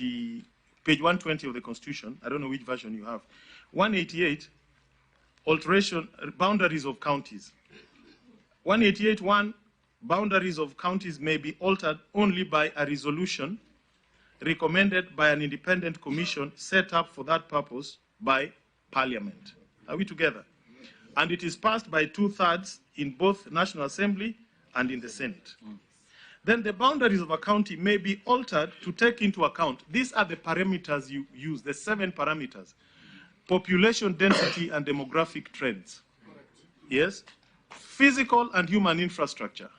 120, page 120 of the Constitution, I don't know which version you have, 188, alteration, boundaries of counties. 188.1, boundaries of counties may be altered only by a resolution recommended by an independent commission set up for that purpose by Parliament. Are we together? And it is passed by 2/3 in both National Assembly and in the Senate. Then the boundaries of a county may be altered to take into account, these are the parameters you use, the 7 parameters: population density and demographic trends. Yes? Physical and human infrastructure,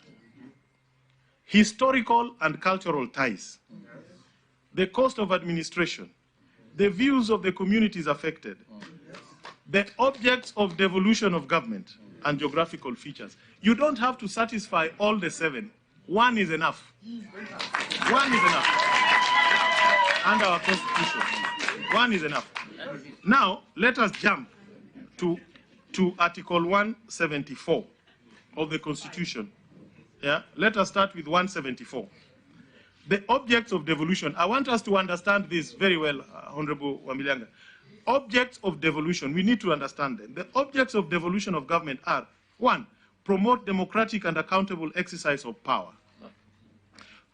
historical and cultural ties, the cost of administration, the views of the communities affected, the objects of devolution of government, and geographical features. You don't have to satisfy all the 7. 1 is enough. 1 is enough. Under our Constitution, 1 is enough. Now, let us jump to Article 174 of the Constitution. Yeah? Let us start with 174. The objects of devolution. I want us to understand this very well, Honorable Wamilanga. Objects of devolution, we need to understand them. The objects of devolution of government are: 1, promote democratic and accountable exercise of power.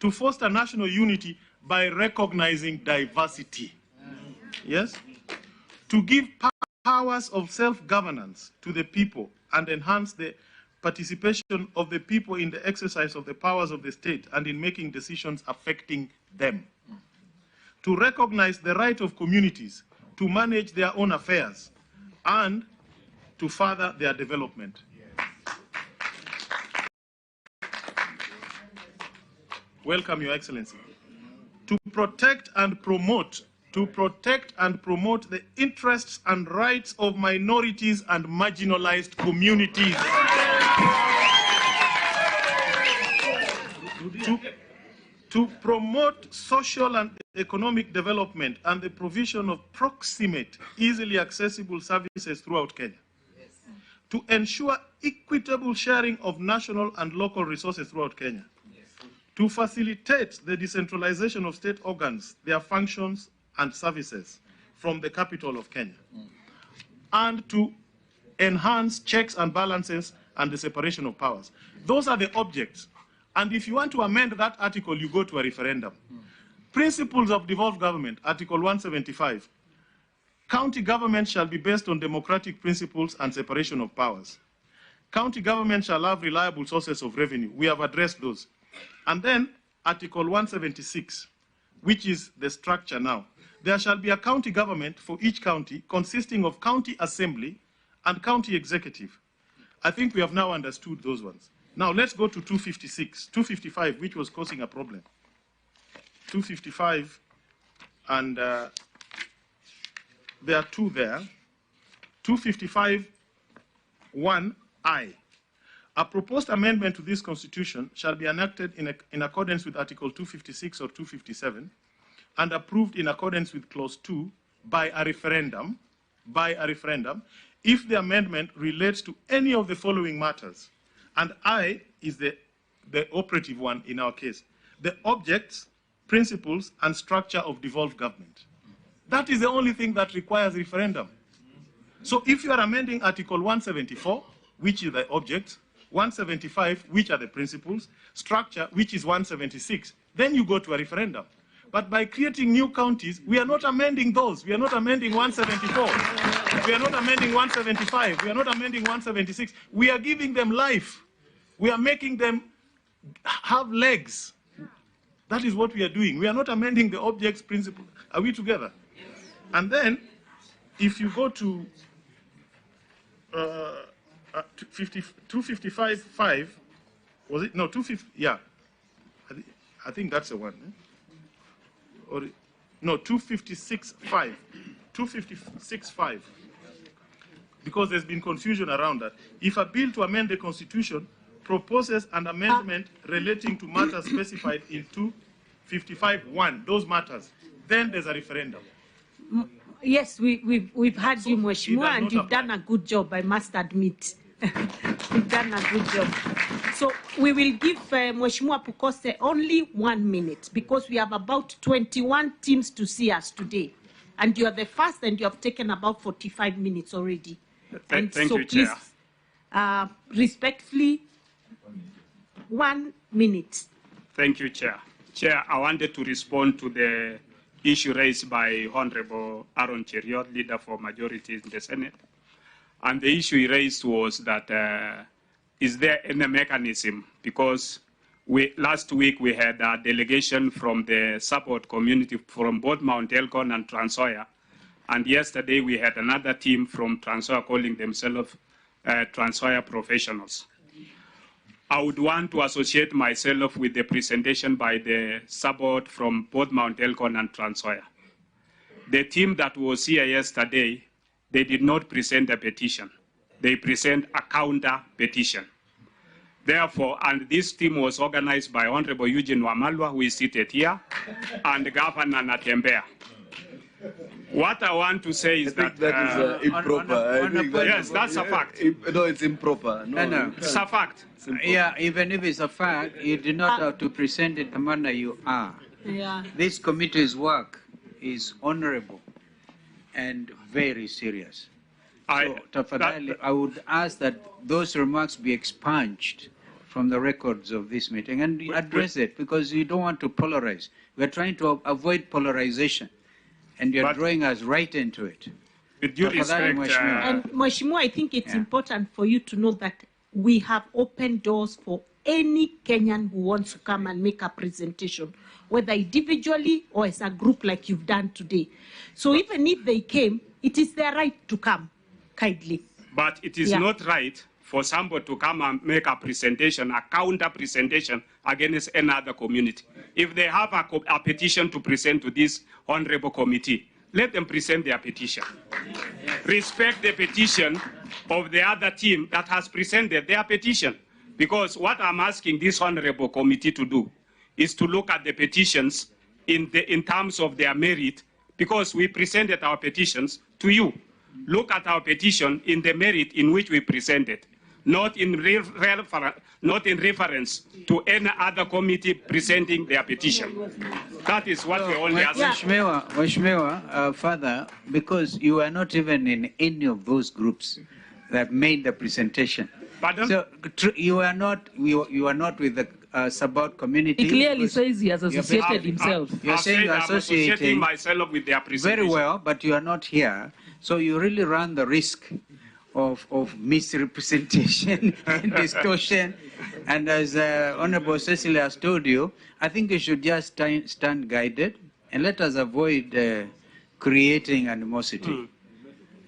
2, foster national unity by recognizing diversity. Yes? To give powers of self-governance to the people and enhance the participation of the people in the exercise of the powers of the state and in making decisions affecting them. To recognize the right of communities to manage their own affairs and to further their development. Welcome, Your Excellency. To protect and promote the interests and rights of minorities and marginalized communities. To promote social and economic development and the provision of proximate, easily accessible services throughout Kenya. To ensure equitable sharing of national and local resources throughout Kenya. To facilitate the decentralization of state organs, their functions and services from the capital of Kenya. And to enhance checks and balances and the separation of powers. Those are the objects. And if you want to amend that article, you go to a referendum. Principles of devolved government, Article 175. County government shall be based on democratic principles and separation of powers. County government shall have reliable sources of revenue. We have addressed those. And then Article 176, which is the structure now. There shall be a county government for each county consisting of county assembly and county executive. I think we have now understood those ones. Now let's go to 255, which was causing a problem. 255, and there are 2 there. 255, 1I. A proposed amendment to this constitution shall be enacted in accordance with Article 256 or 257 and approved in accordance with Clause 2 by a referendum, if the amendment relates to any of the following matters. And I is the operative one in our case. The objects, principles, and structure of devolved government. That is the only thing that requires referendum. So if you are amending Article 174, which is the objects, 175, which are the principles, structure, which is 176, then you go to a referendum. But by creating new counties, we are not amending those. We are not amending 174. We are not amending 175. We are not amending 176. We are giving them life. We are making them have legs. That is what we are doing. We are not amending the objects principle. Are we together? Yes. And then, if you go to 255.5, was it? No, 250. Yeah, I think that's the one. Or no, 256.5. 256.5. Because there's been confusion around that. If a bill to amend the Constitution proposes an amendment relating to matters specified in 255.1, those matters, then there's a referendum. Yes, we've had you, Mheshimiwa, and you've done a good job, I must admit. You've done a good job. So So we will give Mheshimiwa Pukose only 1 minute because we have about 21 teams to see us today. And you are the first and you have taken about 45 minutes already. Thank so you, please, Chair. Respectfully, 1 minute. Thank you, Chair. Chair, I wanted to respond to the issue raised by Honorable Aaron Cheriot, leader for majority in the Senate. And the issue he raised was that is there any mechanism? Because last week we had a delegation from the support community from both Mount Elgon and Trans Nzoia. And yesterday we had another team from Trans Nzoia calling themselves Trans Nzoia professionals. I would want to associate myself with the presentation by the support from both Mount Elgon and Trans Nzoia. The team that was here yesterday, they did not present a petition. They present a counter petition. Therefore, and this team was organized by Honorable Eugene Wamalwa, who is seated here, and Governor Natembea. What I want to say is that is improper. Yes, that's a fact. No, it's improper. No. It's a fact. Yeah, even if it's a fact, you do not have to present it the manner you are. Yeah. This committee's work is honorable and very serious. So, tafadhali, I would ask that those remarks be expunged from the records of this meeting and address it, because you don't want to polarize. We're trying to avoid polarization, and you're drawing us right into it. With due respect, And Mheshimiwa, I think it's important for you to know that we have opened doors for any Kenyan who wants to come and make a presentation, whether individually or as a group like you've done today. So even if they came, it is their right to come, kindly. But it is not right for somebody to come and make a presentation, a counter presentation against another community. If they have a petition to present to this honorable committee, let them present their petition. Respect the petition of the other team that has presented their petition. Because what I'm asking this honorable committee to do is to look at the petitions in terms of their merit, because we presented our petitions to you. Look at our petition in the merit in which we presented, not in reference to any other committee presenting their petition. That is what we only ask. Mheshimiwa, Father, because you are not even in any of those groups that made the presentation. Pardon? So you are not with the support community. He clearly says he has associated himself. You're saying you're associating myself with their presentation. Very well, but you are not here. So you really run the risk of misrepresentation and distortion. And as Honorable Cecily has told you, I think you should just stand guided and let us avoid creating animosity.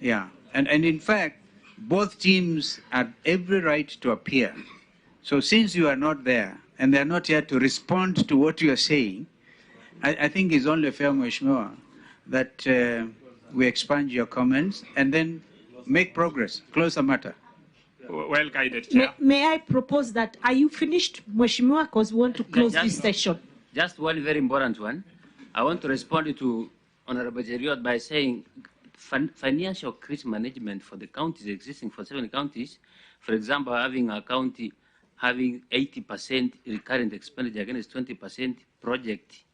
Yeah, and in fact, both teams have every right to appear. So since you are not there and they are not here to respond to what you are saying, I think it's only fair, Mheshimiwa, that we expunge your comments and then make progress, close the matter. Well guided, Chair. May I propose that, are you finished, Mheshimiwa, because we want to close this session? Just one very important one. I want to respond to Honorable Cheriot by saying financial crisis management for the counties existing for 7 counties, for example, having a county having 80% recurrent expenditure against 20% project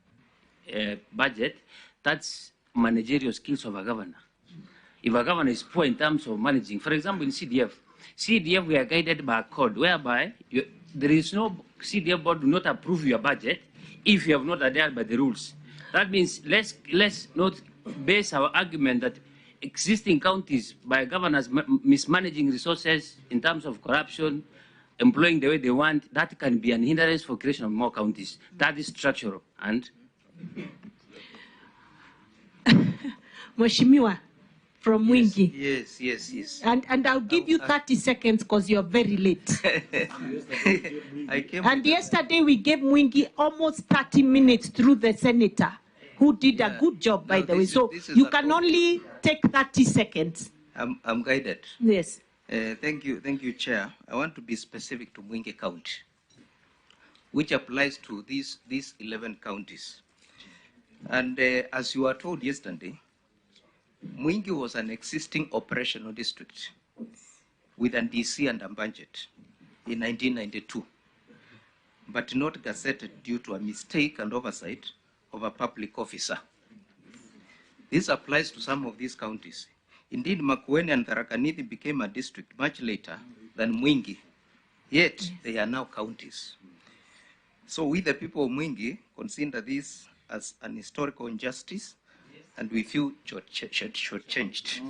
budget, that's managerial skills of a governor. If a governor is poor in terms of managing, for example, in CDF, we are guided by a code whereby there is no CDF board do not approve your budget if you have not adhered by the rules. That means let's not base our argument that existing counties by governors mismanaging resources in terms of corruption, employing the way they want, that can be an hindrance for creation of more counties. That is structural. And Mheshimiwa from Mwingi. Yes. And I'll give you 30 seconds because you're very late. And yesterday we gave Mwingi almost 30 minutes through the senator, who did a good job, by the way. So you can only take 30 seconds. I'm guided. Yes. Thank you, Chair. I want to be specific to Mwingi County, which applies to these 11 counties. And as you were told yesterday, Mwingi was an existing operational district with an DC and a budget in 1992. but not gazetted due to a mistake and oversight of a public officer. This applies to some of these counties. Indeed, Makueni and Tharaka Nithi became a district much later than Mwingi, yet they are now counties. So we, the people of Mwingi, consider this as an historical injustice, and we feel shortchanged.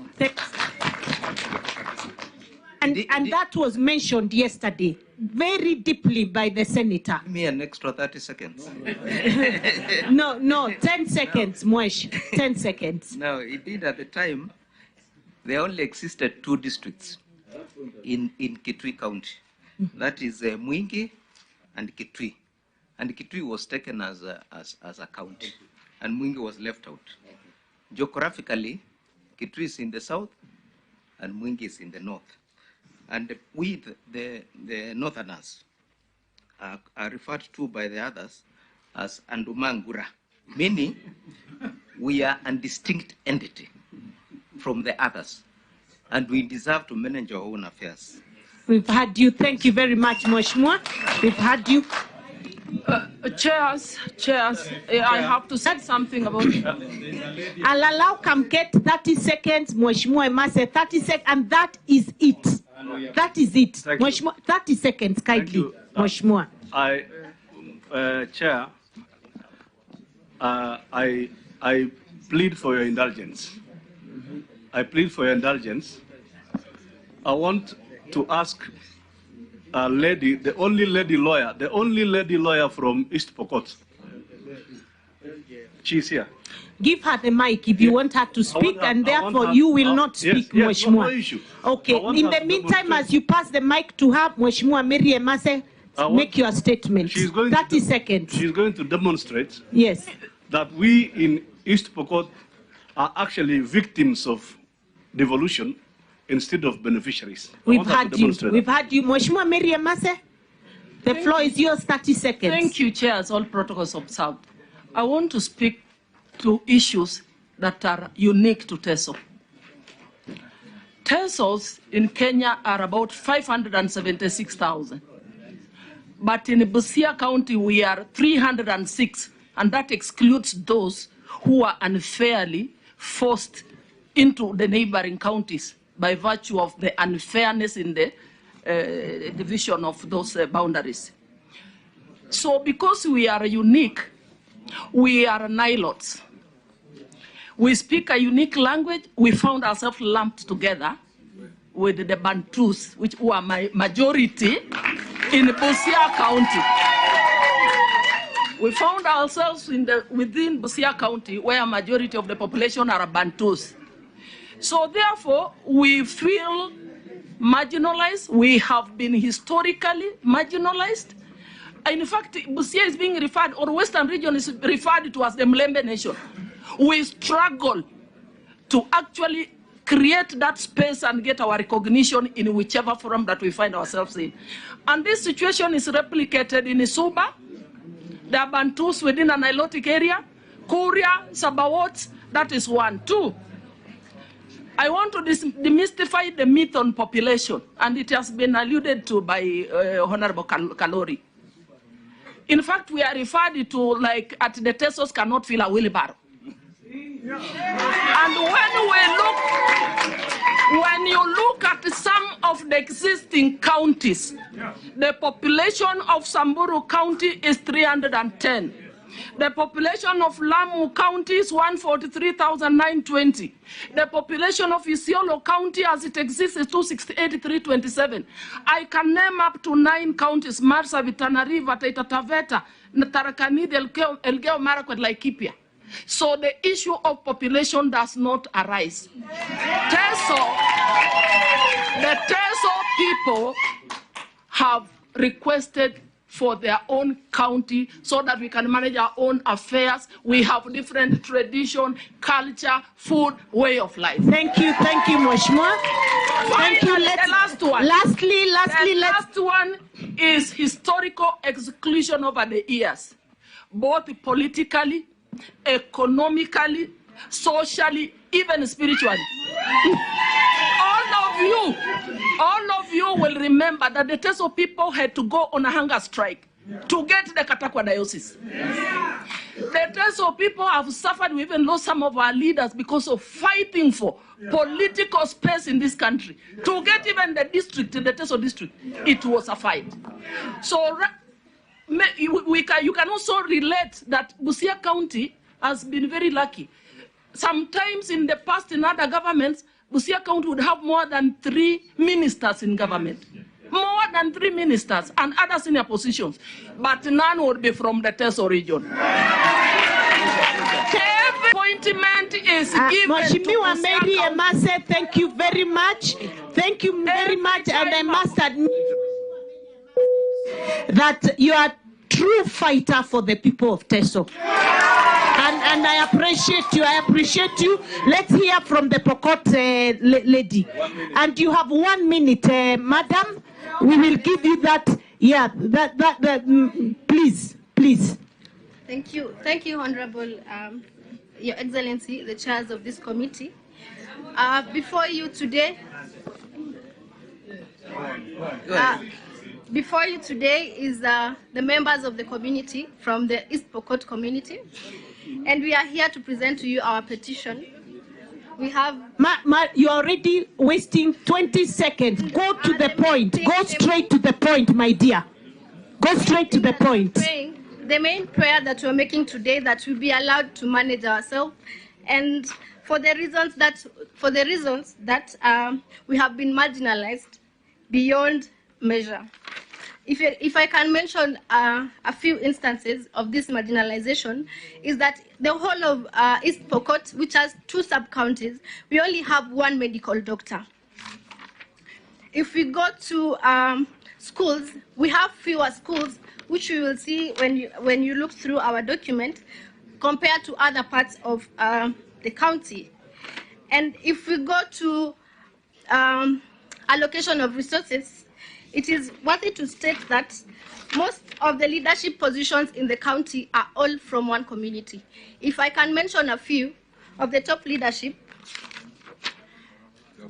And that was mentioned yesterday very deeply by the senator. Give me an extra 30 seconds. No, 10 seconds, Mwesh, 10 seconds. Now, indeed, at the time, there only existed 2 districts in Kitui County. That is Mwingi and Kitui. And Kitui was taken as a county, and Mwingi was left out. Geographically, Kitui is in the south, and Mwingi is in the north. And we, the northerners, are referred to by the others as Andumangura, meaning we are a distinct entity from the others, and we deserve to manage our own affairs. We've had you. Thank you very much, Mheshimiwa. We've had you. Chairs, I have to say something about it. I'll allow Kamket 30 seconds, Mheshimiwa Emase 30 seconds, and that is it. That is it. Mheshimiwa, 30 seconds, kindly, Mheshimiwa. Chair, I plead for your indulgence. I plead for your indulgence. I want to ask a lady, the only lady lawyer from East Pokot. She's here. Give her the mic if you want her to speak, and therefore you will not speak, Mheshimiwa. No issue. Okay, in the meantime, as you pass the mic to her, Mheshimiwa Mary Emase, make your statement. 30 seconds. She's going to demonstrate that we in East Pokot are actually victims of devolution instead of beneficiaries. We've had you. We've had you. Mheshimiwa Mary Emase, the floor is yours, 30 seconds. Thank you, Chairs, all protocols observed. I want to speak to issues that are unique to TESO. TESOs in Kenya are about 576,000. But in Busia County, we are 306, and that excludes those who are unfairly forced into the neighboring counties by virtue of the unfairness in the division of those boundaries. So because we are unique, we are Nilots. We speak a unique language. We found ourselves lumped together with the Bantus, which were my majority in Busia County. We found ourselves within Busia County, where a majority of the population are Bantus. So therefore, we feel marginalized. We have been historically marginalized. In fact, Busia is being referred, or Western region is referred to as the Mlembe Nation. We struggle to actually create that space and get our recognition in whichever forum that we find ourselves in. And this situation is replicated in Isuba. There are Bantus within an Nilotic area, Kuria, Sabawots, that is 1. 2, I want to demystify the myth on population, and it has been alluded to by Honorable Kalori. In fact, we are referred to like at the Tesos cannot fill a wheelbarrow. And when you look at some of the existing counties, the population of Samburu County is 310. The population of Lamu County is 143,920. The population of Isiolo County as it exists is 268,327. I can name up to 9 counties: Marsabit, Tana River, Taita Taveta, Tharaka Nithi, Elgeyo Marakwet, Laikipia. So the issue of population does not arise. The TESO people have requested for their own county so that we can manage our own affairs. We have different tradition, culture, food, way of life. Thank you, Mheshimiwa. Thank you. The last one. Lastly, the last one is historical exclusion over the years, both politically, economically, socially, even spiritually. All of you will remember that the TESO people had to go on a hunger strike to get the Katakwa diocese. The Teso people have suffered. We even lost some of our leaders because of fighting for political space in this country. To get even the district, the Teso district, it was a fight. So you can also relate that Busia County has been very lucky. Sometimes in the past, in other governments, Busia County would have more than 3 ministers in government. More than 3 ministers and other senior positions, but none would be from the Teso region. Every appointment is given Mheshimiwa Mary Emase, thank you very much. Thank you very much, and I must admit that you are a true fighter for the people of Teso. And I appreciate you. I appreciate you. Let's hear from the Pokot lady. And you have 1 minute, madam. We will give you that. Yeah, please. Thank you, Honorable Your Excellency, the chairs of this committee. Before you today is the members of the community from the East Pokot community, and we are here to present to you our petition. We have... you're already wasting 20 seconds. Go to the point. Go straight to the point, my dear. Go straight to the point. The main prayer that we're making today, that we'll be allowed to manage ourselves, and for the reasons that we have been marginalized beyond measure. If I can mention a few instances of this marginalization, is that the whole of East Pokot, which has 2 sub-counties, we only have 1 medical doctor. If we go to schools, we have fewer schools, which you will see when you look through our document, compared to other parts of the county. And if we go to allocation of resources, it is worthy to state that most of the leadership positions in the county are all from one community. If I can mention a few of the top leadership,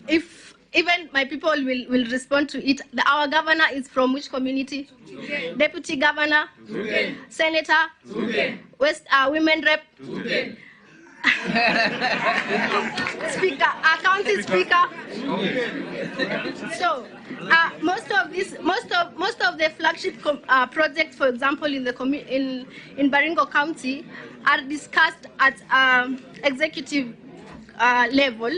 if even my people will respond to it, our governor is from which community? Okay. Deputy governor, okay. Senator, okay. West Women Rep, okay. Speaker, county speaker. So most of the flagship projects, for example, in Baringo County, are discussed at executive level,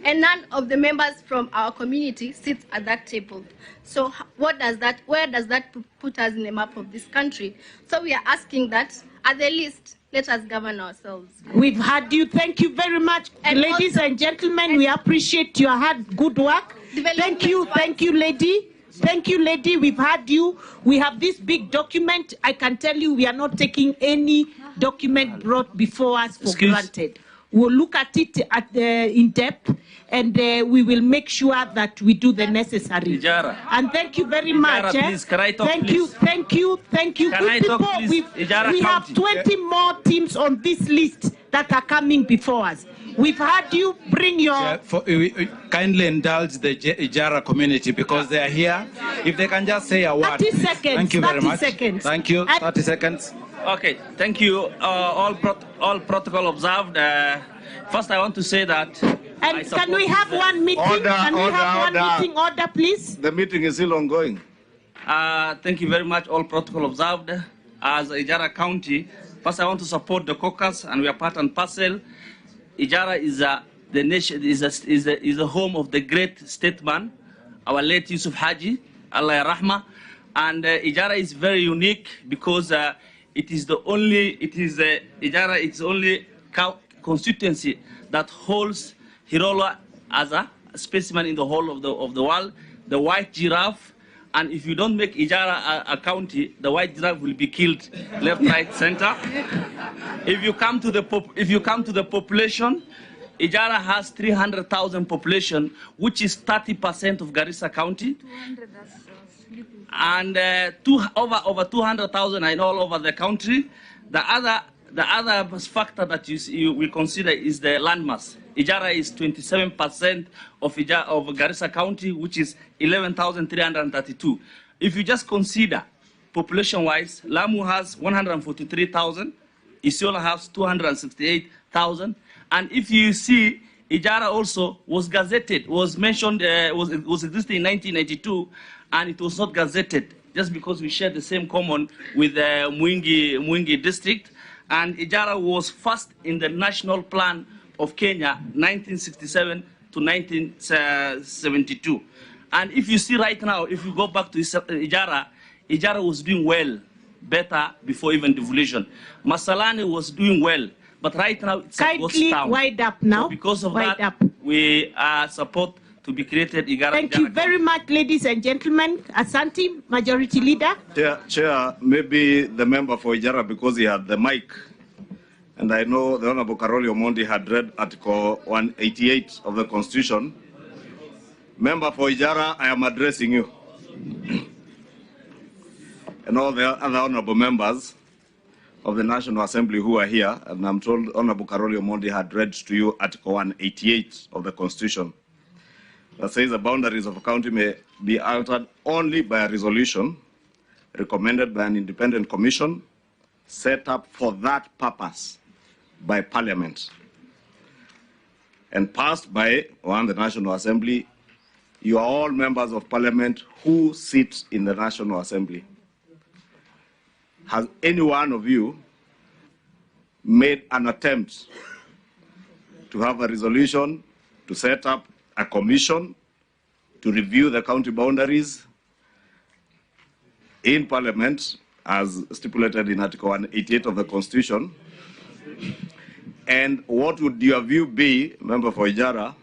and none of the members from our community sits at that table. So where does that put us in the map of this country? So we are asking that at the least, let us govern ourselves. We've had you. Thank you very much, and ladies and gentlemen. We appreciate your hard, good work. Thank you, lady. Thank you, lady. We've had you. We have this big document. I can tell you, we are not taking any document brought before us for granted. We'll look at it in depth, and we will make sure that we do the necessary. Ijara. And thank you very much. Please, can I talk, thank you. Can I talk, please? We have 20 more teams on this list that are coming before us. We've had you bring your... kindly indulge the Ijara community because they are here. If they can just say a word. 30 seconds. Thank you very much. Seconds. Thank you. 30 seconds. Okay, thank you. All protocol observed. First, I want to say that... And can we have one meeting? Order, please? The meeting is still ongoing. Thank you very much. All protocol observed. As Ijara County, first I want to support the caucus, and we are part and parcel. Ijara is the home of the great statesman, our late Yusuf Haji, Allah Rahma, and Ijara is very unique because it is the only constituency that holds Hirola as a specimen in the whole of the world, the white giraffe. And if you don't make Ijara a county, the white giraffe will be killed left, right, center. If you come to the population, Ijara has 300,000 population, which is 30% of Garissa County. And over 200,000 are all over the country. The other factor that we consider is the landmass. Ijara is 27% of Garissa County, which is 11,332. If you just consider population-wise, Lamu has 143,000, Isiolo has 268,000, and if you see, Ijara also was gazetted, was mentioned, was existing in 1992, and it was not gazetted just because we share the same common with the Mwingi district. And Ijara was first in the national plan of Kenya, 1967 to 1972. And if you see right now, if you go back to Ijara, Ijara was doing well, better before even devolution. Masalani was doing well, but right now it's kindly wide up now. So because of that, we support to be created Ijara. Thank you very much, ladies and gentlemen. Asante, Majority Leader. Chair, maybe the member for Ijara, because he had the mic, and I know the Honorable Karoli Omondi had read Article 188 of the Constitution. Member for Ijara, I am addressing you. And all the other honorable members of the National Assembly who are here, and I'm told Honorable Karoli Omondi had read to you Article 188 of the Constitution that says the boundaries of a county may be altered only by a resolution recommended by an independent commission set up for that purpose by Parliament and passed by the National Assembly. You are all members of Parliament who sit in the National Assembly. Has any one of you made an attempt to have a resolution to set up a commission to review the county boundaries in Parliament as stipulated in Article 188 of the Constitution? And what would your view be, member for Ijara?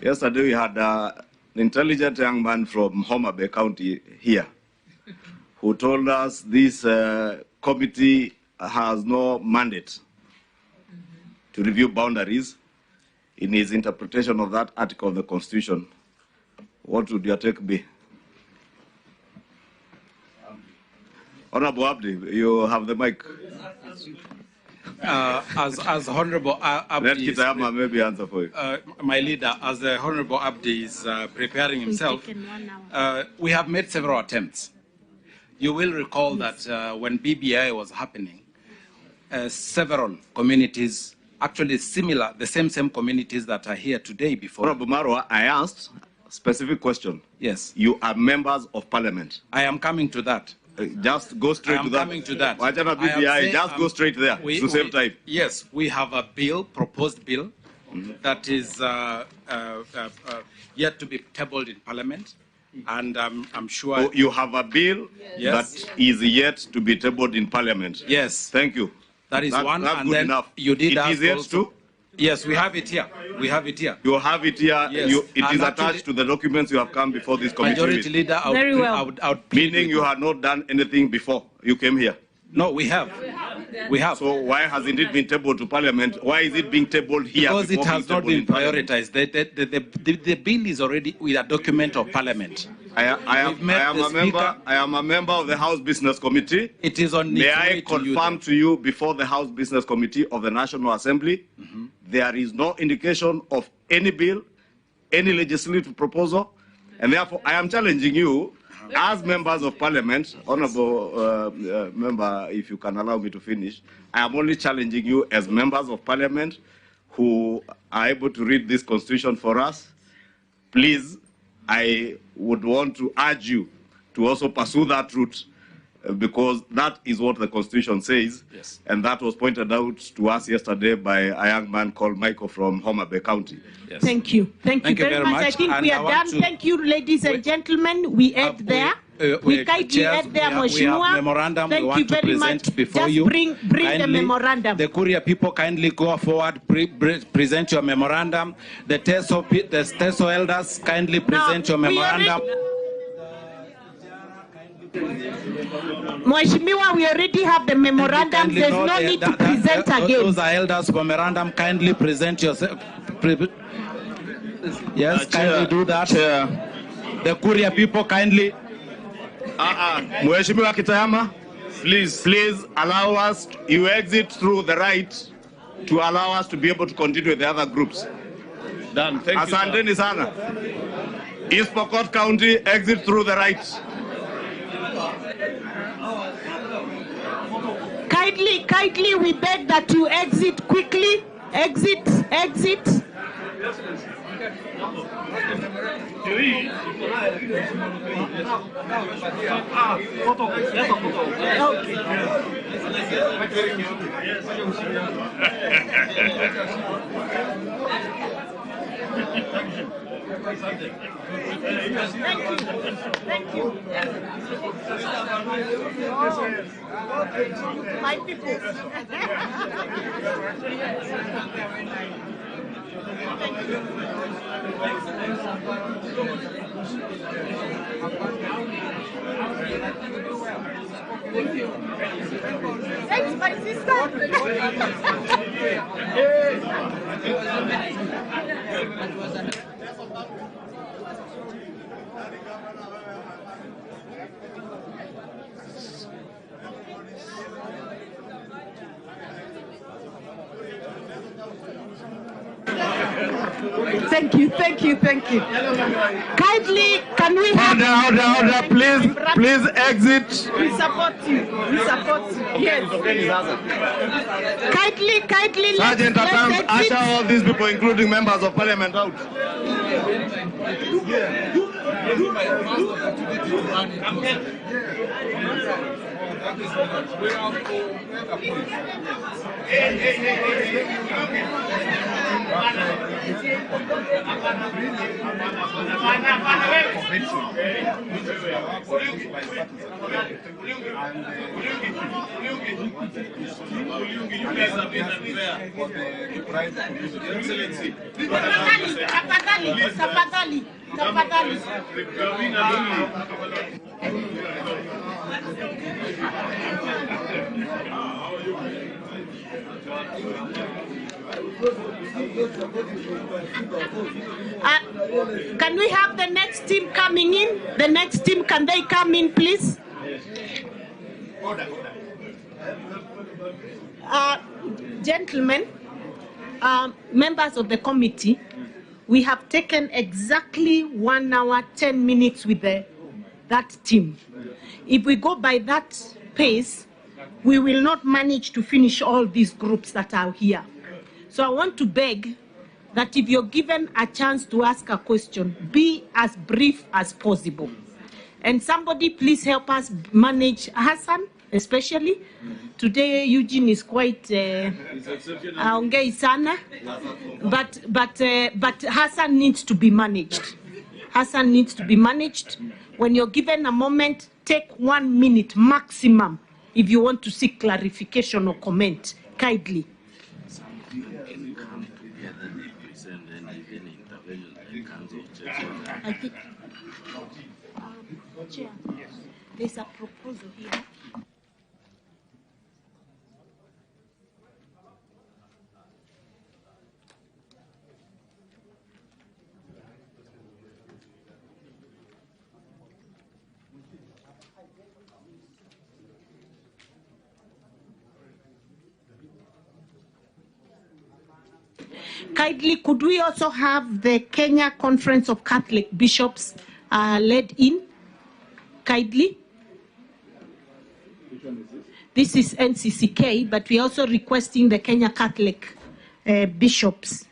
Yesterday we had an intelligent young man from Homa Bay County here who told us this committee has no mandate to review boundaries in his interpretation of that article of the Constitution. What would your take be? Honorable Abdi, you have the mic. As Honorable Abdi, let Kitayama maybe answer for you. My leader, as the Honorable Abdi is preparing himself, we have made several attempts. You will recall that when BBI was happening, several communities, actually similar, the same communities that are here today before. Honorable Marwa, I asked a specific question. Yes. You are members of Parliament. I am coming to that. Just go straight to that. I am coming to that. BBI, just go straight there to save time. Yes, we have a bill, proposed bill, that is yet to be tabled in Parliament. And I'm sure... So you have a bill that is yet to be tabled in Parliament? Yes. Thank you. That is one. That's and good then enough. You did it is yet to? Yes, we have it here. We have it here. You have it here. Yes. It is attached to the documents you have come before this committee. Majority Leader, I would meaning you had not done anything before you came here? No, we have. We have. So why hasn't it been tabled to Parliament? Why is it being tabled here? Because it has not been prioritized. The bill is already with a document of Parliament. I am a member of the House Business Committee. It is on. May I confirm to you before the House Business Committee of the National Assembly, there is no indication of any bill, any legislative proposal, and therefore I am challenging you as members of Parliament, Honourable Member, if you can allow me to finish, I am only challenging you as members of Parliament who are able to read this Constitution for us. Please, I would want to urge you to also pursue that route because that is what the Constitution says. Yes. And that was pointed out to us yesterday by a young man called Michael from Homa Bay County. Yes. Thank you. Thank you very much. I think we are done. Thank you, ladies and gentlemen. We end there. We kindly end there, Mheshimiwa. Memorandum Thank we want you very to present much. before Just you. bring kindly, the memorandum. The Courier people kindly go forward, present your memorandum. The TESO elders kindly present your memorandum. Mheshimiwa, we already have the memorandum. There's no need to present again. Those are elders for memorandum. Kindly present yourself. Yes, kindly do that. Chair. The Courier people kindly. Mheshimiwa Kitayama, please allow us. You exit through the right to allow us to be able to continue with the other groups. Done. Thank you. Asanteni sana. East Pokot County, exit through the right. Kindly, we beg that you exit quickly. Exit. Thank you. My people. Thanks, my sister. Thank you. Kindly, can we have... Order, please exit. We support you. Yes. Kindly, Sergeant at arms, usher all these people, including members of parliament, out. Tafadhali. Can we have the next team coming in? The next team, can they come in, please? Gentlemen, members of the committee, we have taken exactly 1 hour, 10 minutes with that team. If we go by that pace, we will not manage to finish all these groups that are here. So I want to beg that if you're given a chance to ask a question, be as brief as possible. And somebody please help us manage Hassan, especially. Today Eugene is quite aongei sana, but Hassan needs to be managed. When you're given a moment, take 1 minute maximum if you want to seek clarification or comment, kindly. I think, Chair, there's a proposal here. Kindly, could we also have the Kenya Conference of Catholic Bishops led in? Kindly. Which one is this? This is NCCK, but we're also requesting the Kenya Catholic Bishops,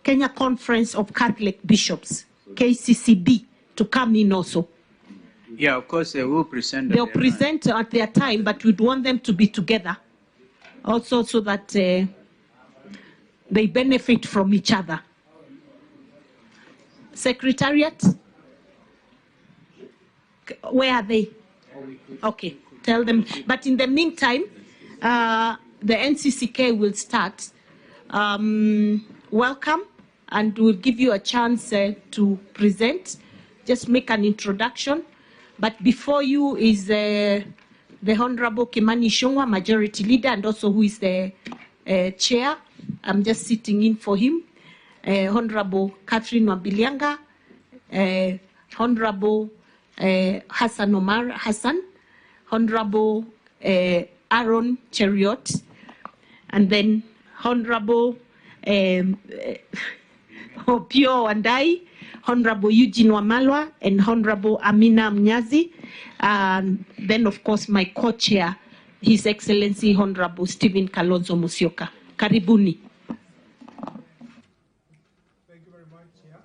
Kenya Conference of Catholic Bishops, KCCB, to come in also. Yeah, of course, they will present. They'll present at their time, but we'd want them to be together also so that they benefit from each other. Secretariat? Where are they? Okay, tell them. But in the meantime, the NCCK will start. Welcome, and we'll give you a chance to present. Just make an introduction. But before you is the Honorable Kimani Ichung'wah, Majority Leader, and also who is the Chair. I'm just sitting in for him. Honorable Catherine Wabilianga, Honorable Hassan Omar Hassan, Honorable Aaron Cheriot, and then Honorable Opio Wandai, Honorable Eugene Wamalwa, and Honorable Amina Mnyazi, and then of course my co-chair, His Excellency Honorable Stephen Kalonzo Musyoka. Karibuni. Thank you very much, Chair.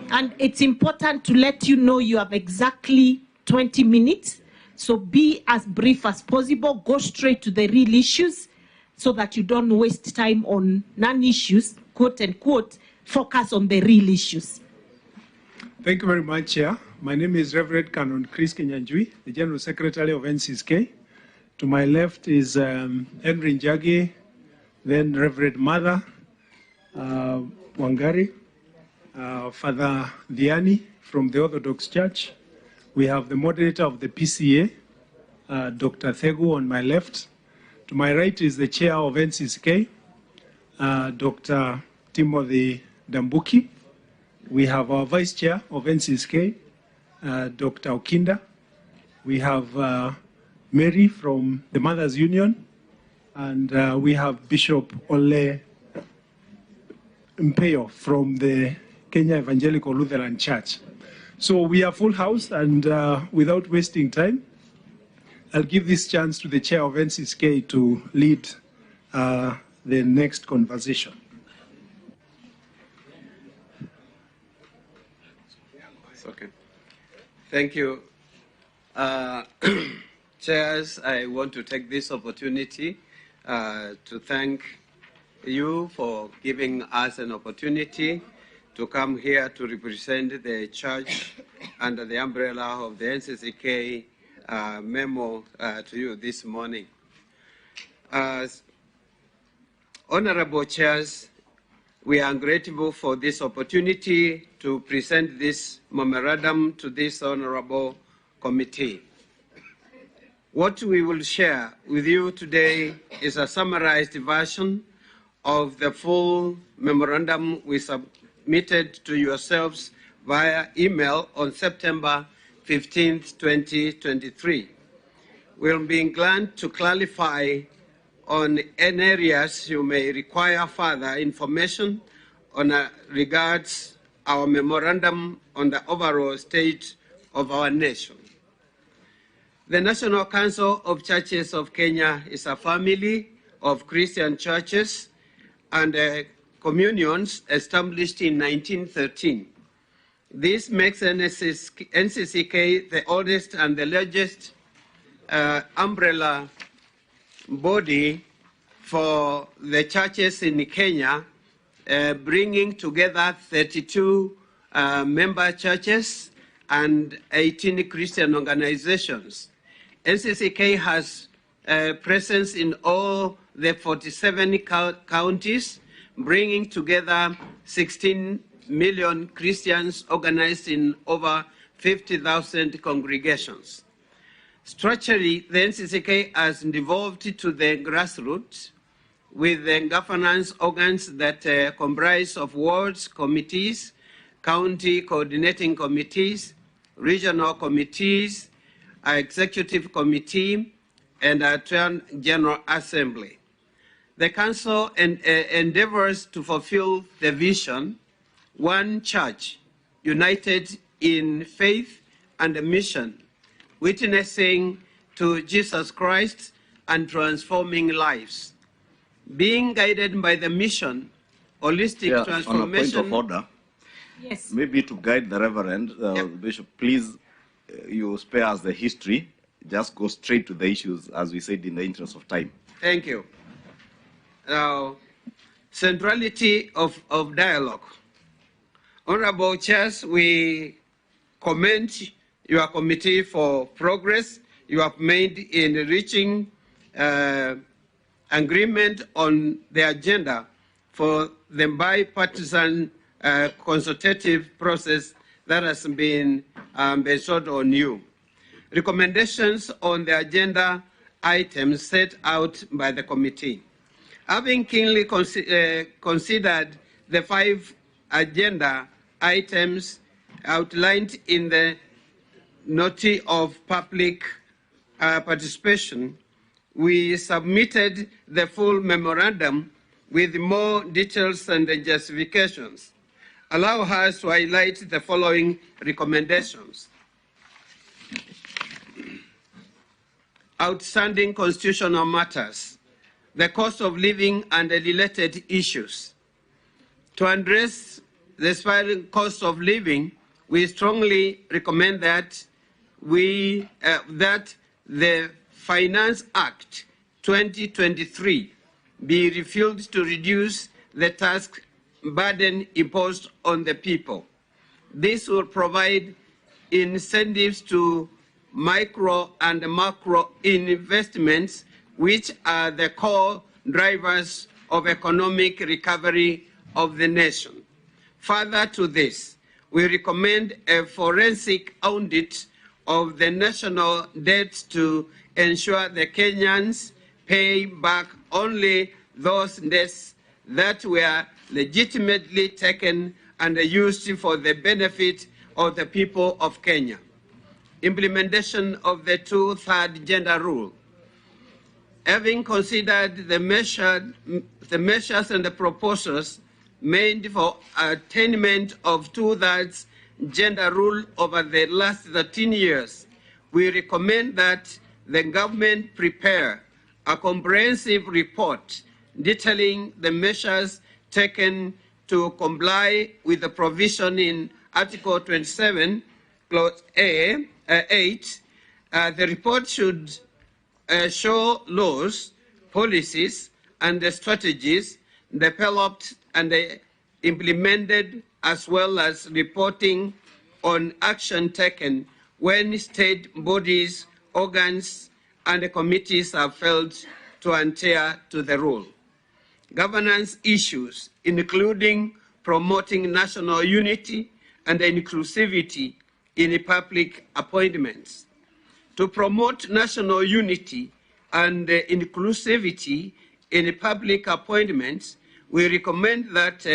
And it's important to let you know you have exactly 20 minutes. So be as brief as possible. Go straight to the real issues so that you don't waste time on non-issues, quote unquote, focus on the real issues. Thank you very much, Chair. My name is Reverend Canon Chris Kinyanjui, the General Secretary of NCCK. To my left is Henry Njagi, then Reverend Mother Wangari, Father Diani from the Orthodox Church. We have the moderator of the PCA, Dr. Thegu on my left. To my right is the chair of NCCK, Dr. Timothy Dambuki. We have our vice chair of NCCK, Dr. Okinda. We have Mary from the Mothers Union, and we have Bishop Ole Mpeo from the Kenya Evangelical Lutheran Church. So we are full house, and without wasting time, I'll give this chance to the chair of NCCK to lead the next conversation. Okay. Thank you. Chairs, I want to take this opportunity to thank you for giving us an opportunity to come here to represent the church under the umbrella of the NCCK memo to you this morning. Honorable chairs, we are grateful for this opportunity to present this memorandum to this honorable committee. What we will share with you today is a summarized version of the full memorandum we submitted to yourselves via email on September 15th, 2023. We'll be glad to clarify on any areas you may require further information on regards our memorandum on the overall state of our nation. The National Council of Churches of Kenya is a family of Christian churches and communions established in 1913. This makes NCCK the oldest and the largest umbrella body for the churches in Kenya, bringing together 32 member churches and 18 Christian organizations. NCCK has presence in all the 47 counties, bringing together 16 million Christians organized in over 50,000 congregations. Structurally, the NCCK has devolved to the grassroots with the governance organs that comprise of wards, committees, county coordinating committees, regional committees, executive committee, and a General Assembly. The Council endeavors to fulfill the vision, one church, united in faith and mission, witnessing to Jesus Christ and transforming lives. Being guided by the mission, holistic transformation. On a point of order, yes. Maybe to guide the Reverend, Bishop, please, you spare us the history. Just go straight to the issues, as we said, in the interest of time. Thank you. Now, centrality of dialogue. Honorable chairs, we commend your committee for progress you have made in reaching agreement on the agenda for the bipartisan consultative process that has been bestowed on you. Recommendations on the agenda items set out by the committee. Having keenly considered the 5 agenda items outlined in the notice of public participation, we submitted the full memorandum with more details and justifications. Allow us to highlight the following recommendations. outstanding constitutional matters, the cost of living and the related issues. To address the spiraling cost of living, we strongly recommend that that the Finance Act 2023 be repealed to reduce the tax burden imposed on the people. This will provide incentives to micro and macro investments, which are the core drivers of economic recovery of the nation. Further to this, we recommend a forensic audit of the national debt to ensure the Kenyans pay back only those debts that were legitimately taken and used for the benefit of the people of Kenya. Implementation of the two-thirds gender rule. Having considered the measures and the proposals made for attainment of two-thirds gender rule over the last 13 years, we recommend that the government prepare a comprehensive report detailing the measures taken to comply with the provision in Article 27, Clause 8. The report should show laws, policies, and the strategies developed and implemented, as well as reporting on action taken when state bodies, organs, and committees have failed to adhere to the rule. Governance issues, including promoting national unity and inclusivity in public appointments. To promote national unity and inclusivity in public appointments, we recommend that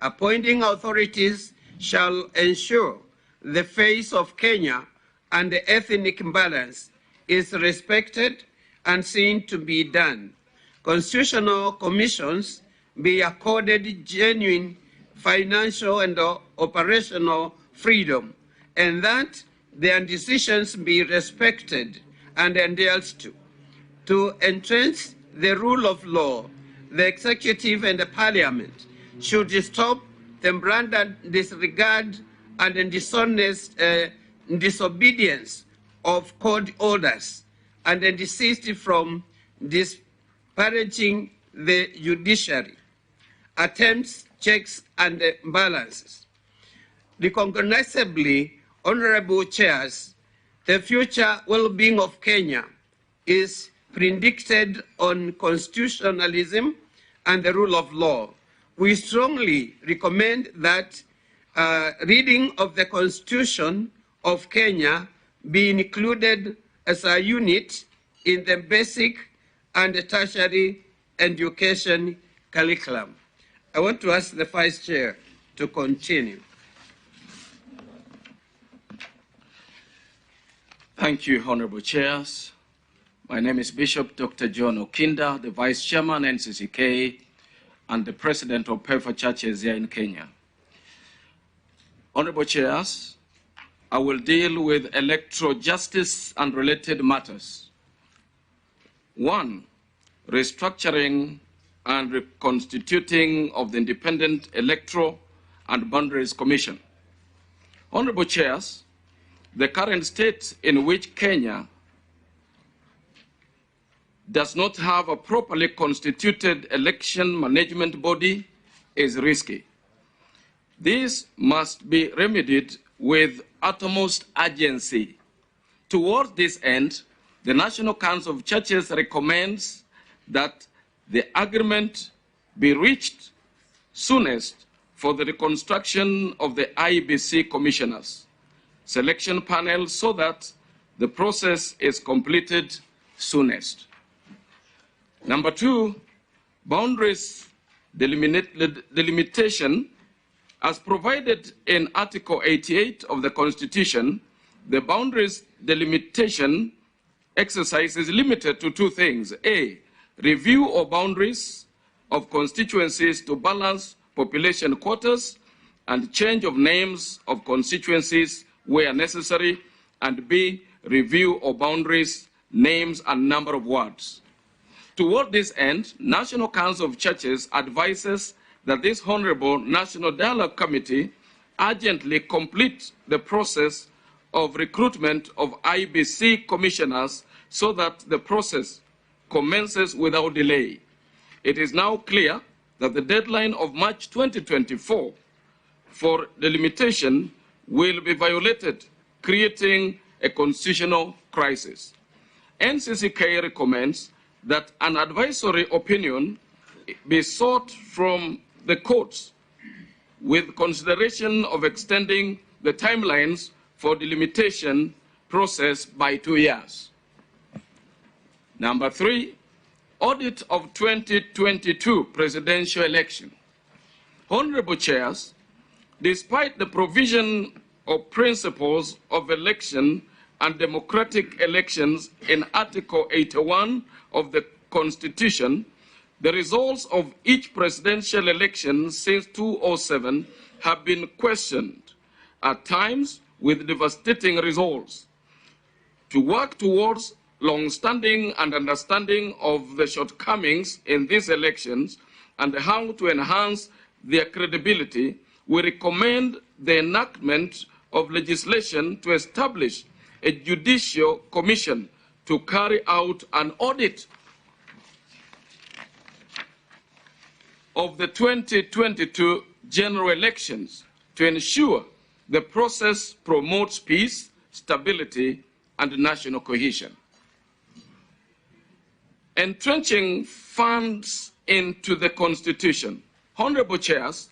appointing authorities shall ensure the face of Kenya and the ethnic balance is respected and seen to be done. Constitutional commissions be accorded genuine financial and operational freedom, and that their decisions be respected and adhered to. To entrench the rule of law, the executive and the parliament should stop the blatant disregard and dishonest disobedience of court orders and desist from disparaging the judiciary, attempts, checks and balances. Recognizably, honorable chairs, the future well-being of Kenya is predicated on constitutionalism and the rule of law. We strongly recommend that reading of the Constitution of Kenya be included as a unit in the basic and tertiary education curriculum. I want to ask the Vice Chair to continue. Thank you, Honorable Chairs. My name is Bishop Dr. John Okinda, the Vice Chairman, NCCK, and the President of PEFA Churches here in Kenya. Honorable Chairs, I will deal with electoral justice and related matters. 1, restructuring and reconstituting of the Independent Electoral and Boundaries Commission. Honorable Chairs, the current state in which Kenya does not have a properly constituted election management body is risky. This must be remedied with utmost urgency. Towards this end, the National Council of Churches recommends that the agreement be reached soonest for the reconstruction of the IEBC commissioners selection panel so that the process is completed soonest. Number 2, boundaries delimitation. As provided in Article 88 of the Constitution, the boundaries delimitation exercise is limited to 2 things. A, review of boundaries of constituencies to balance population quotas and change of names of constituencies where necessary. And B, review of boundaries names and number of wards. Toward this end, National Council of Churches advises that this Honorable National Dialogue Committee urgently complete the process of recruitment of IBC commissioners so that the process commences without delay. It is now clear that the deadline of March 2024 for delimitation will be violated, creating a constitutional crisis. NCCK recommends that an advisory opinion be sought from the courts with consideration of extending the timelines for delimitation process by 2 years. Number 3, audit of 2022 presidential election. Honorable Chairs, despite the provision of principles of election and democratic elections in Article 81 of the Constitution, the results of each presidential election since 2007 have been questioned, at times with devastating results. To work towards long-standing and understanding of the shortcomings in these elections and how to enhance their credibility, we recommend the enactment of legislation to establish a judicial commission to carry out an audit of the 2022 general elections to ensure the process promotes peace, stability, and national cohesion. Entrenching funds into the Constitution. Honorable Chairs,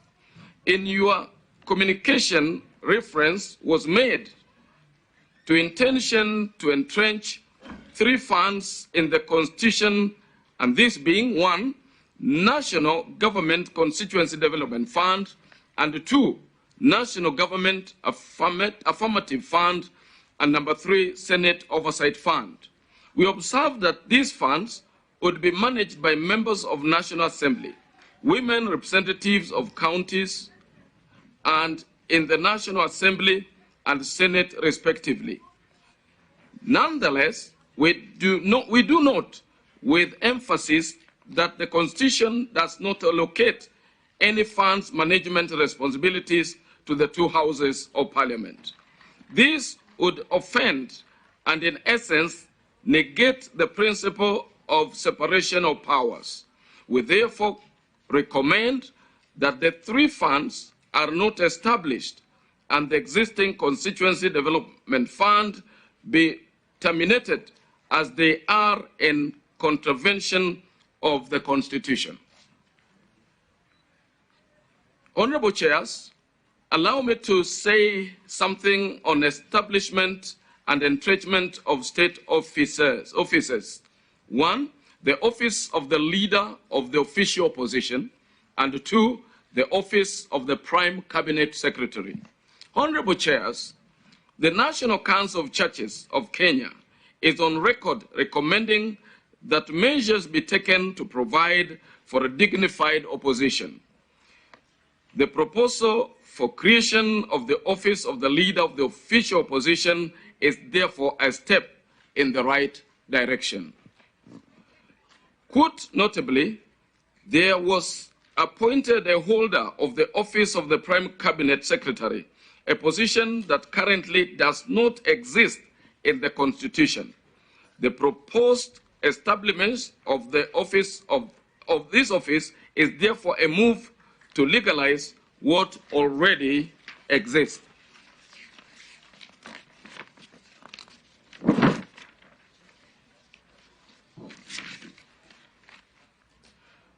in your communication, reference was made to intention to entrench 3 funds in the Constitution, and this being 1, National Government Constituency Development Fund, and 2, National Government Affirmative Fund, and number 3, Senate Oversight Fund. We observed that these funds would be managed by members of National Assembly, women representatives of counties, and in the National Assembly and Senate respectively. Nonetheless, we do note with emphasis that the Constitution does not allocate any funds management responsibilities to the 2 houses of Parliament. This would offend and in essence negate the principle of separation of powers. We therefore recommend that the 3 funds are not established and the existing Constituency Development Fund be terminated as they are in contravention of the Constitution. Honorable Chairs, allow me to say something on establishment and entrenchment of state offices. 1, the office of the leader of the official opposition, and 2, the office of the Prime Cabinet Secretary. Honorable Chairs, the National Council of Churches of Kenya is on record recommending that measures be taken to provide for a dignified opposition. The proposal for creation of the office of the leader of the official opposition is therefore a step in the right direction. Quite notably, there was appointed a holder of the office of the Prime Cabinet Secretary, a position that currently does not exist in the Constitution. The proposed establishment of the office of this office is therefore a move to legalize what already exists.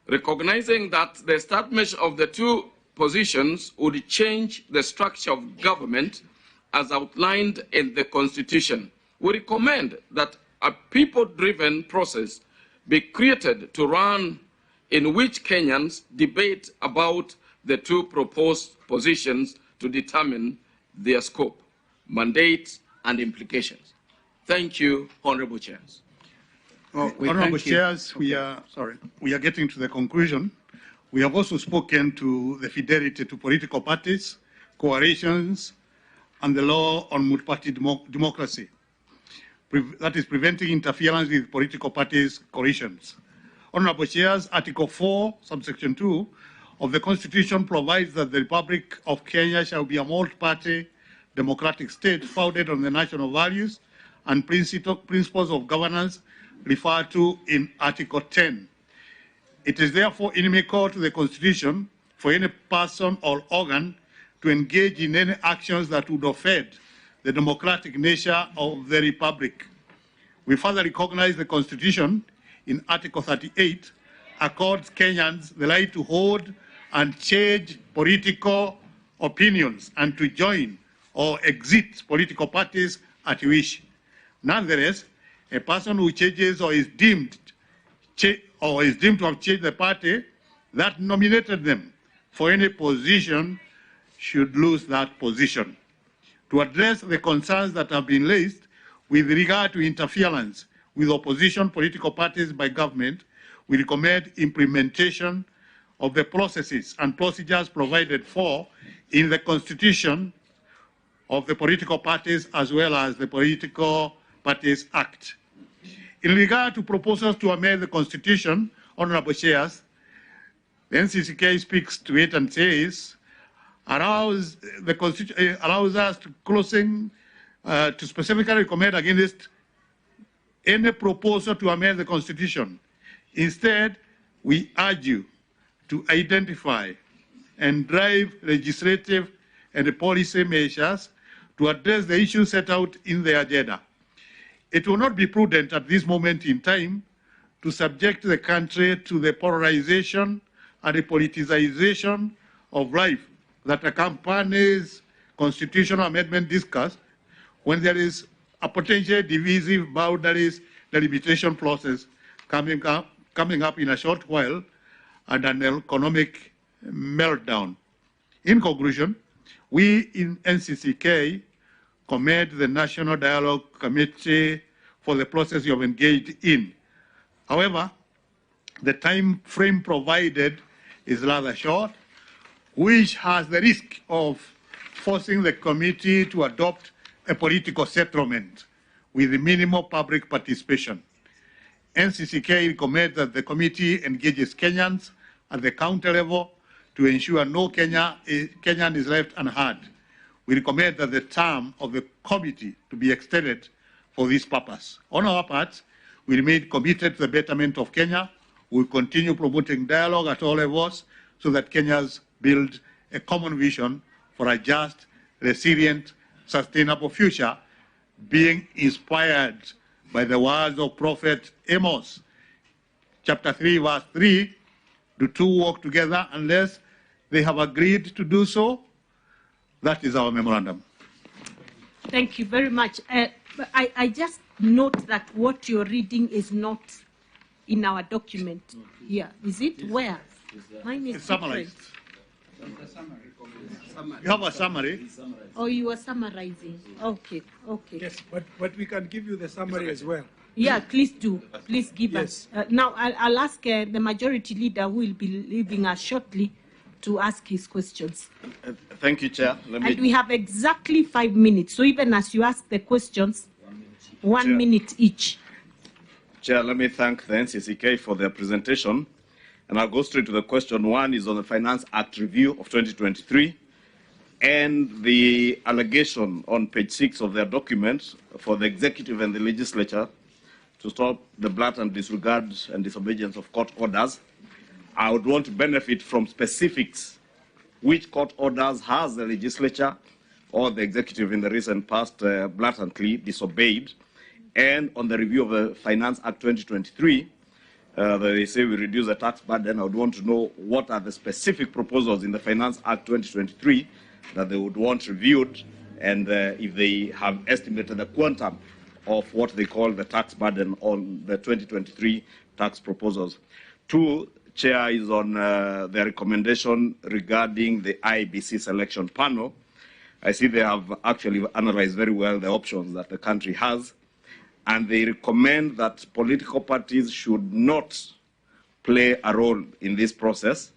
Recognizing that the establishment of the 2 positions would change the structure of government as outlined in the Constitution, we recommend that a people-driven process be created to run in which Kenyans debate about the 2 proposed positions to determine their scope, mandate, and implications. Thank you, Honorable Chairs. Well, Honorable Chairs, we are getting to the conclusion. We have also spoken to the fidelity to political parties, coalitions, and the law on multi-party democracy. that is preventing interference with political parties' coalitions. Honorable Chairs, Article 4, subsection 2 of the Constitution provides that the Republic of Kenya shall be a multi-party democratic state founded on the national values and principles of governance referred to in Article 10. It is therefore inimical to the Constitution for any person or organ to engage in any actions that would offend the democratic nature of the Republic. We further recognize the Constitution in Article 38 accords Kenyans the right to hold and change political opinions and to join or exit political parties at wish. Nonetheless, a person who changes or is deemed to have changed the party that nominated them for any position should lose that position. To address the concerns that have been raised with regard to interference with opposition political parties by government, we recommend implementation of the processes and procedures provided for in the Constitution of the political parties as well as the Political Parties Act. In regard to proposals to amend the Constitution, Honorable Chairs, the NCCK speaks to it and says, allows us to specifically recommend against any proposal to amend the Constitution. Instead, we urge you to identify and drive legislative and policy measures to address the issues set out in the agenda. It will not be prudent at this moment in time to subject the country to the polarization and the politicization of life that accompanies constitutional amendment discussed when there is a potentially divisive boundaries delimitation process coming up in a short while and an economic meltdown. In conclusion, we in NCCK commend the National Dialogue Committee for the process you have engaged in. However, the time frame provided is rather short, which has the risk of forcing the committee to adopt a political settlement with minimal public participation. NCCK recommends that the committee engages Kenyans at the county level to ensure no Kenyan is left unheard. We recommend that the term of the committee to be extended for this purpose. On our part, we remain committed to the betterment of Kenya. We will continue promoting dialogue at all levels so that Kenyans build a common vision for a just, resilient, sustainable future, being inspired by the words of Prophet Amos, chapter 3, verse 3, do two work together unless they have agreed to do so? That is our memorandum. Thank you very much. I just note that what you're reading is not in our document here. Is it? Where? Mine is summarized. You have a summary. Oh, you are summarizing. Okay, okay. Yes, but we can give you the summary as well. Yeah, please do. Please give us. Now, I'll ask the majority leader who will be leaving us shortly to ask his questions. Thank you, Chair. And we have exactly 5 minutes. So even as you ask the questions, 1 minute each. Chair, let me thank the NCCK for their presentation. And I'll go straight to the question. One is on the Finance Act review of 2023 and the allegation on page 6 of their document for the executive and the legislature to stop the blatant disregard and disobedience of court orders. I would want to benefit from specifics. Which court orders has the legislature or the executive in the recent past blatantly disobeyed? And on the review of the Finance Act 2023, they say we reduce the tax burden. I would want to know what are the specific proposals in the Finance Act 2023 that they would want reviewed, and if they have estimated the quantum of what they call the tax burden on the 2023 tax proposals. Two, Chair, is on the recommendation regarding the IEBC selection panel. I see they have actually analyzed very well the options that the country has, and they recommend that political parties should not play a role in this process,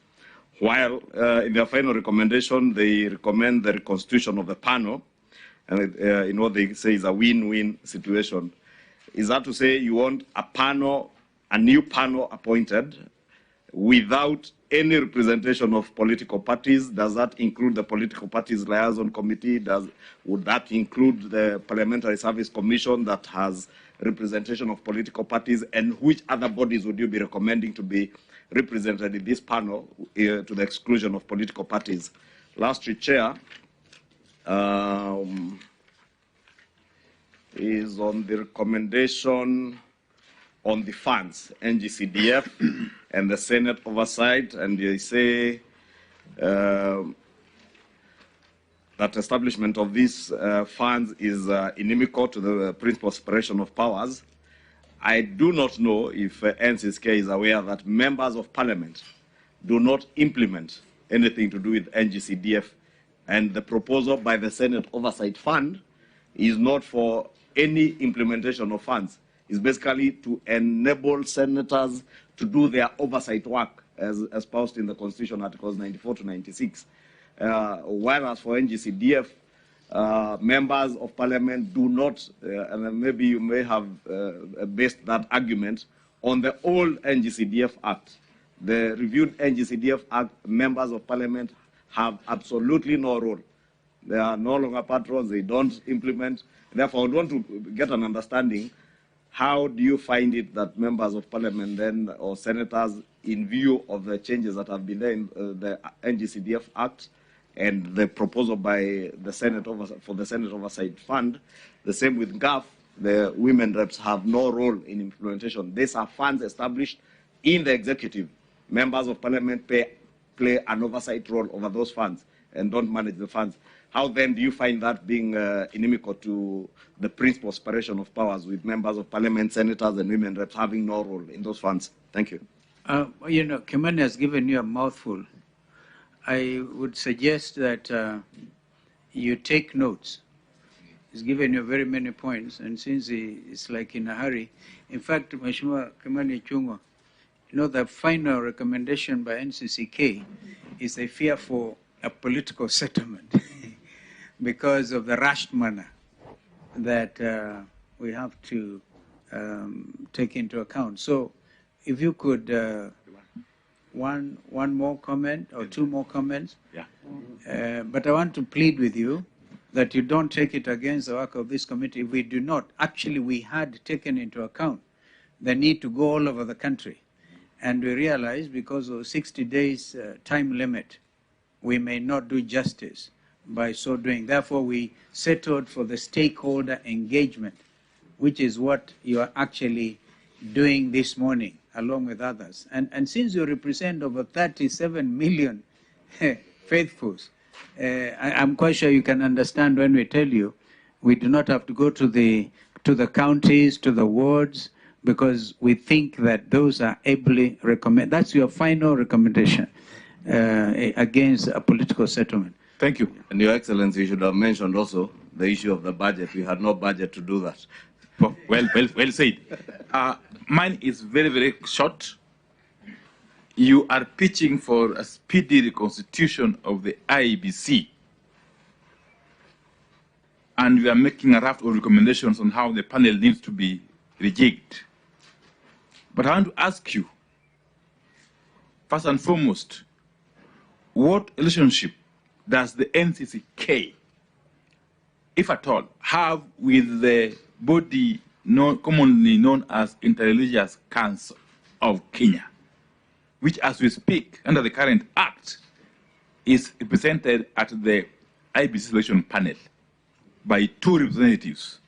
while in their final recommendation, they recommend the reconstitution of the panel, and in what they say is a win-win situation. Is that to say you want a panel, a new panel appointed without any representation of political parties? Does that include the political parties liaison committee? Would that include the Parliamentary Service Commission that has representation of political parties? And which other bodies would you be recommending to be represented in this panel to the exclusion of political parties? Lastly, Chair, is on the recommendation on the funds, NGCDF and the Senate oversight, and they say that establishment of these funds is inimical to the principle of separation of powers. I do not know if NCCK is aware that members of parliament do not implement anything to do with NGCDF, and the proposal by the Senate Oversight Fund is not for any implementation of funds. It's basically to enable senators to do their oversight work as espoused in the Constitution, Articles 94 to 96. Whereas for NGCDF, members of parliament do not, and maybe you may have based that argument on the old NGCDF Act. The reviewed NGCDF Act, members of parliament have absolutely no role. They are no longer patrons, they don't implement. Therefore, I would want to get an understanding, how do you find it that members of parliament then, or senators, in view of the changes that have been there in the NGCDF Act and the proposal by the Senate for the Senate Oversight Fund, the same with GAF, the women reps have no role in implementation. These are funds established in the executive. Members of parliament play an oversight role over those funds and don't manage the funds. How then do you find that being inimical to the principle of separation of powers, with members of parliament, senators, and women reps having no role in those funds? Thank you. You know, Kimani has given you a mouthful. I would suggest that you take notes. He's given you very many points, and since he's like in a hurry, in fact, Mheshimiwa Kimani Ichung'wah, you know, the final recommendation by NCCK is a fear for a political settlement because of the rushed manner that we have to take into account. So if you could, one more comment or two more comments. Yeah. But I want to plead with you that you don't take it against the work of this committee. We do not. Actually, we had taken into account the need to go all over the country. And we realized because of 60 days time limit, we may not do justice by so doing. Therefore, we settled for the stakeholder engagement, which is what you are actually doing this morning, along with others. And since you represent over 37 million faithfuls, I'm quite sure you can understand when we tell you we do not have to go to the counties, to the wards, because we think that those are ably recommended. That's your final recommendation against a political settlement. Thank you. And Your Excellency, you should have mentioned also the issue of the budget. We had no budget to do that. Well said. Mine is very, very short. You are pitching for a speedy reconstitution of the IEBC. And you are making a raft of recommendations on how the panel needs to be rejigged. But I want to ask you, first and foremost, what relationship does the NCCK, if at all, have with the body commonly known as Interreligious Council of Kenya, which, as we speak, under the current Act, is represented at the IEBC selection panel by 2 representatives?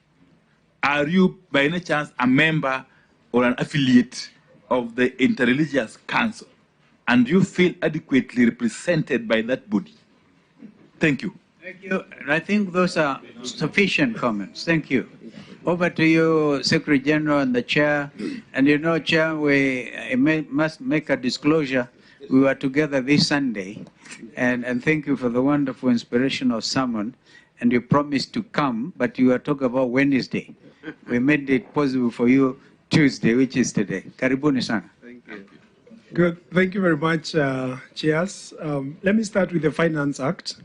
Are you, by any chance, a member or an affiliate of the Interreligious Council? And do you feel adequately represented by that body? Thank you. Thank you. I think those are sufficient comments. Thank you. Over to you, Secretary General and the Chair. And you know, Chair, we must make a disclosure. We were together this Sunday, and thank you for the wonderful inspirational sermon. And you promised to come, but you were talking about Wednesday. We made it possible for you Tuesday, which is today. Karibuni sana. Thank you. Good. Thank you very much, Chairs. Let me start with the Finance Act.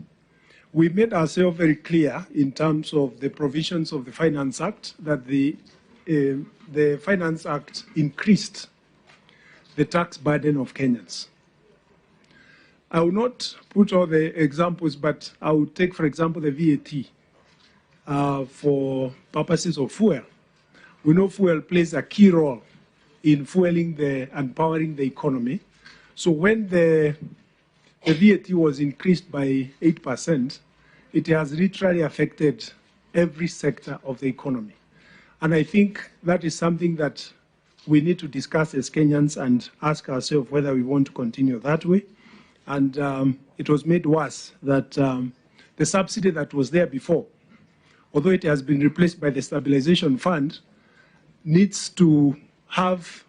We made ourselves very clear in terms of the provisions of the Finance Act that the the Finance Act increased the tax burden of Kenyans. I will not put all the examples, but I will take, for example, the VAT for purposes of fuel. We know fuel plays a key role in fueling and powering the economy. So when the VAT was increased by 8%, it has literally affected every sector of the economy. And I think that is something that we need to discuss as Kenyans and ask ourselves whether we want to continue that way. And it was made worse that the subsidy that was there before, although it has been replaced by the Stabilization Fund, needs to have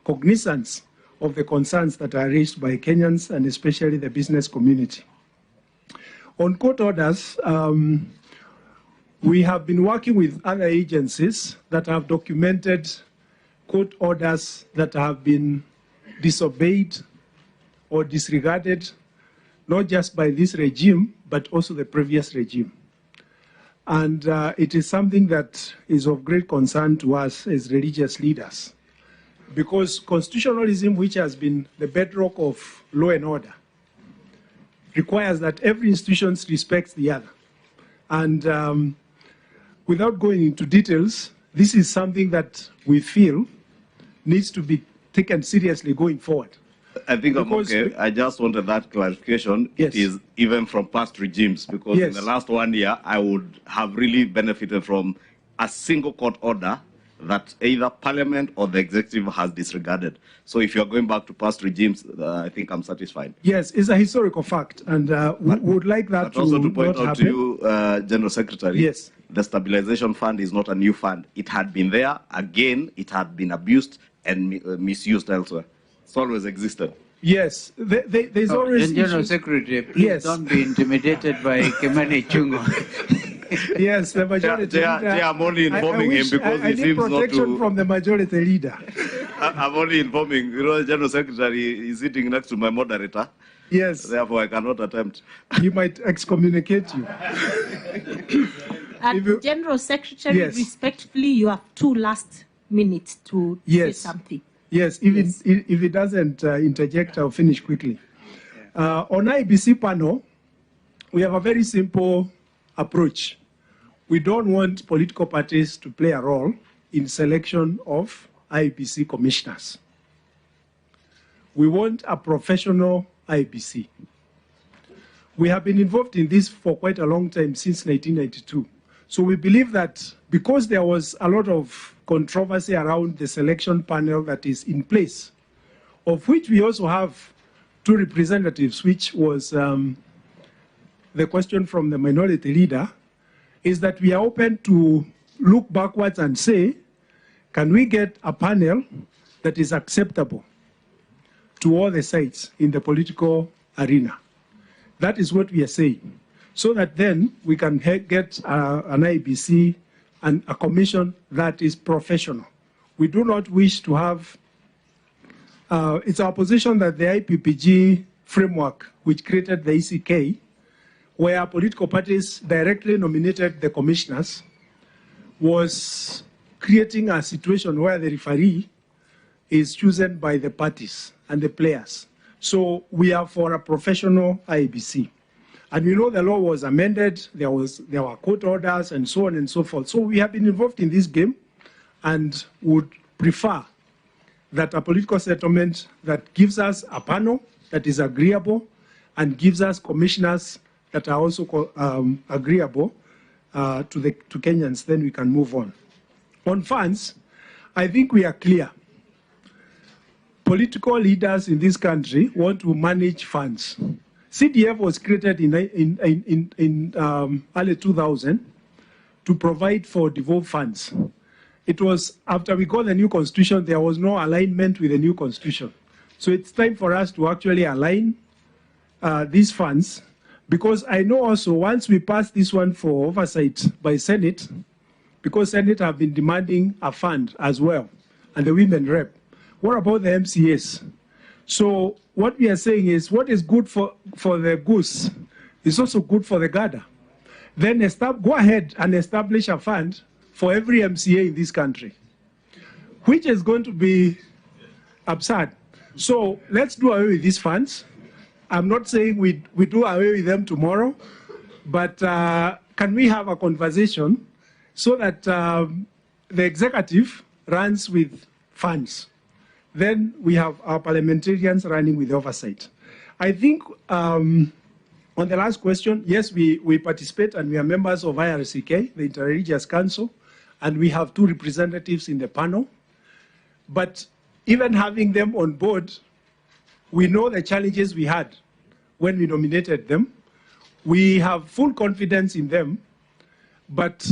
cognizance of the concerns that are raised by Kenyans and especially the business community. On court orders, we have been working with other agencies that have documented court orders that have been disobeyed or disregarded, not just by this regime, but also the previous regime. And it is something that is of great concern to us as religious leaders, because constitutionalism, which has been the bedrock of law and order, requires that every institution respects the other. And without going into details, this is something that we feel needs to be taken seriously going forward. I think I'm okay. I just wanted that clarification. Yes. It is even from past regimes, because in the last 1 year, I would have really benefited from a single court order that either Parliament or the Executive has disregarded. So if you're going back to past regimes, I think I'm satisfied. Yes, it's a historical fact, and we would like that to also to point not out happen. to you, General Secretary, yes, the Stabilization Fund is not a new fund. It had been there. Again, it had been abused and misused elsewhere. It's always existed. Yes, there's always... And General Secretary, please don't be intimidated by Kimani Chungo. Yes, the majority leader. I'm only informing him because he seems not to... I need protection from the majority leader. I'm only informing. You know, the General Secretary is sitting next to my moderator. Yes. Therefore, I cannot attempt. He might excommunicate you. General Secretary, Yes. respectfully, you have 2 last minutes to say something. Yes, if it doesn't interject, I'll finish quickly. On IBC panel, we have a very simple approach. We don't want political parties to play a role in selection of IBC commissioners. We want a professional IBC. We have been involved in this for quite a long time, since 1992. So we believe that because there was a lot of controversy around the selection panel that is in place, of which we also have 2 representatives, which was the question from the minority leader, is that we are open to look backwards and say, can we get a panel that is acceptable to all the sides in the political arena? That is what we are saying. So that then we can get an IBC and a commission that is professional. We do not wish to have, it's our position that the IPPG framework, which created the ECK, where political parties directly nominated the commissioners, was creating a situation where the referee is chosen by the parties and the players. So we are for a professional IBC. And we know the law was amended, there were court orders and so on and so forth. So we have been involved in this game and would prefer that a political settlement that gives us a panel that is agreeable and gives us commissioners that are also agreeable to Kenyans, then we can move on. On funds, I think we are clear. Political leaders in this country want to manage funds. CDF was created in early 2000 to provide for devolved funds. It was after we got the new constitution, there was no alignment with the new constitution. So it's time for us to actually align these funds, because I know also once we pass this one for oversight by Senate, because Senate have been demanding a fund as well, and the women rep. What about the MCAs? So what we are saying is what is good for the goose is also good for the gander. Then go ahead and establish a fund for every MCA in this country. which is going to be absurd. So let's do away with these funds. I'm not saying we do away with them tomorrow, but can we have a conversation so that the executive runs with funds? Then we have our parliamentarians running with oversight. I think on the last question, yes, we participate and we are members of IRCK, the Interreligious Council, and we have 2 representatives in the panel. But even having them on board, we know the challenges we had when we nominated them. We have full confidence in them, but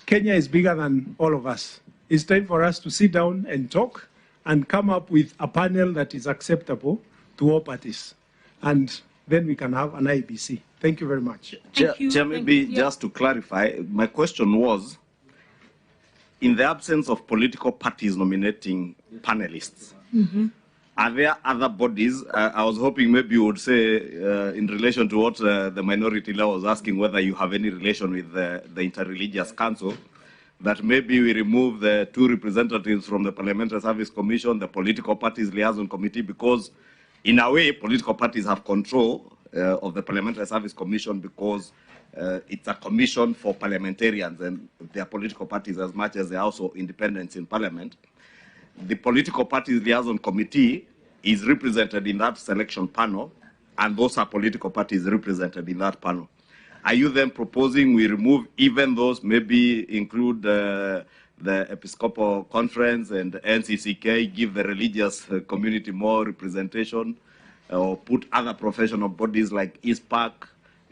Kenya is bigger than all of us. It's time for us to sit down and talk and come up with a panel that is acceptable to all parties. And then we can have an IBC. Thank you very much. Chair, maybe just to clarify, my question was, in the absence of political parties nominating panelists, are there other bodies? I was hoping maybe you would say, in relation to what the minority law was asking, whether you have any relation with the Interreligious Council, that maybe we remove the 2 representatives from the Parliamentary Service Commission, the Political Parties Liaison Committee, because in a way, political parties have control of the Parliamentary Service Commission because it's a commission for parliamentarians and their political parties as much as they are also independents in Parliament. The Political Parties Liaison Committee is represented in that selection panel, and those are political parties represented in that panel. Are you then proposing we remove even those, maybe include the Episcopal Conference and NCCK, give the religious community more representation, or put other professional bodies like ISPAC,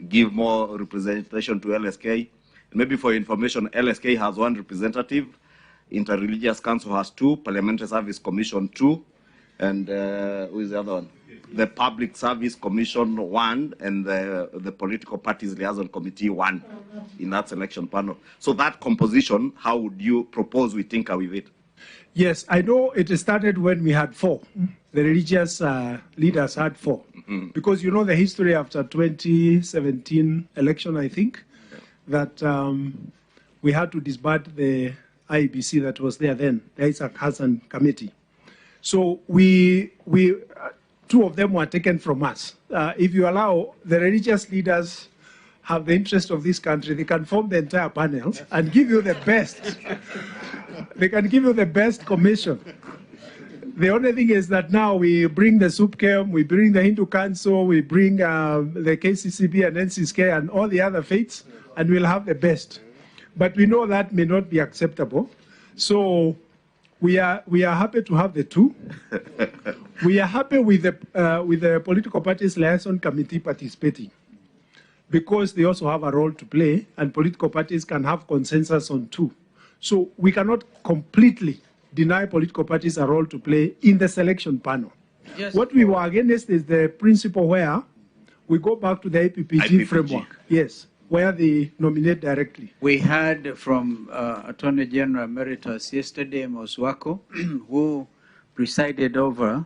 give more representation to LSK? Maybe for information, LSK has 1 representative, Interreligious Council has 2, Parliamentary Service Commission 2, and who is the other one? The Public Service Commission 1, and the Political Parties Liaison Committee 1 in that selection panel. So that composition, how would you propose we tinker with it? Yes, I know it started when we had 4. The religious leaders had 4. Because you know the history after 2017 election, I think, that we had to disband the IEBC that was there then, the Isaac Hassan Committee. So we 2 of them were taken from us. If you allow the religious leaders have the interest of this country, they can form the entire panel and give you the best. They can give you the best commission. The only thing is that now we bring the SUPKEM, we bring the Hindu Council, we bring the KCCB and NCCK and all the other faiths, and we'll have the best. But we know that may not be acceptable. So we are happy to have the 2. We are happy with the Political Parties Liaison Committee participating, because they also have a role to play, and political parties can have consensus on 2. So we cannot completely deny political parties a role to play in the selection panel. Yes. What we were against is the principle where we go back to the IPPG framework. Yes, where they nominate directly. We heard from Attorney General Emeritus yesterday, Moswako, who presided over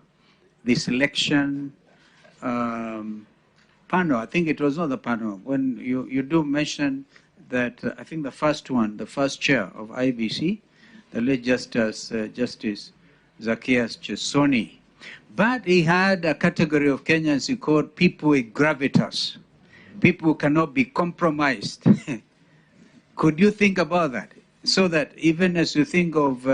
the selection panel. I think it was not the panel. When you do mention that, I think the first chair of IBC, the late Justice Zacchaeus Chesoni. But he had a category of Kenyans he called people with gravitas, people who cannot be compromised. Could you think about that? So that even as you think of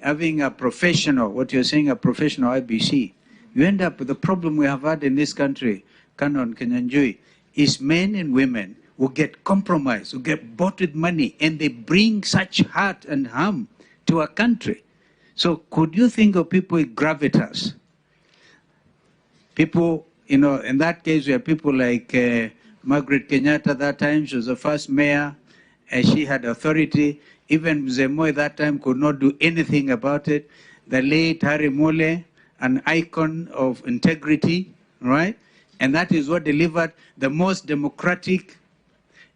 having a professional, what you're saying, a professional IBC, you end up with the problem we have had in this country, Canon Kenyanjui, is men and women who get compromised, who get bought with money, and they bring such hurt and harm to our country. So could you think of people with gravitas? People, in that case, we have people like Margaret Kenyatta at that time. She was the first mayor, and she had authority. Even Mzee at that time could not do anything about it. The late Harry Mole, an icon of integrity, right? And that is what delivered the most democratic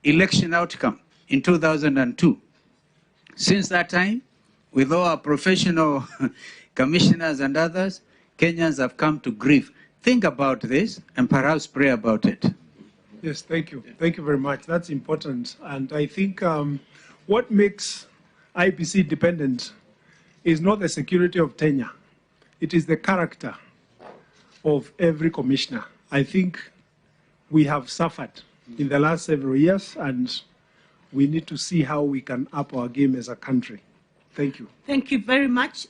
election outcome in 2002. Since that time, with all our professional commissioners and others, Kenyans have come to grief. Think about this and perhaps pray about it. Yes, thank you. Thank you very much. That's important. And I think what makes IPC dependent is not the security of tenure. It is the character of every commissioner. I think we have suffered in the last several years, and we need to see how we can up our game as a country. Thank you. Thank you very much.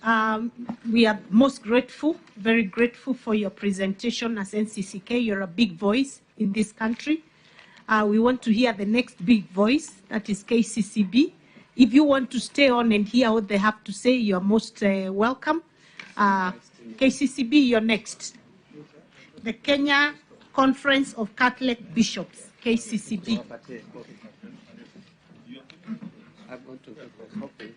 We are most grateful, very grateful for your presentation as NCCK. You're a big voice in this country. We want to hear the next big voice, that is KCCB. If you want to stay on and hear what they have to say, you're most welcome. KCCB, you're next. The Kenya Conference of Catholic Bishops, KCCB. I want to give a copy.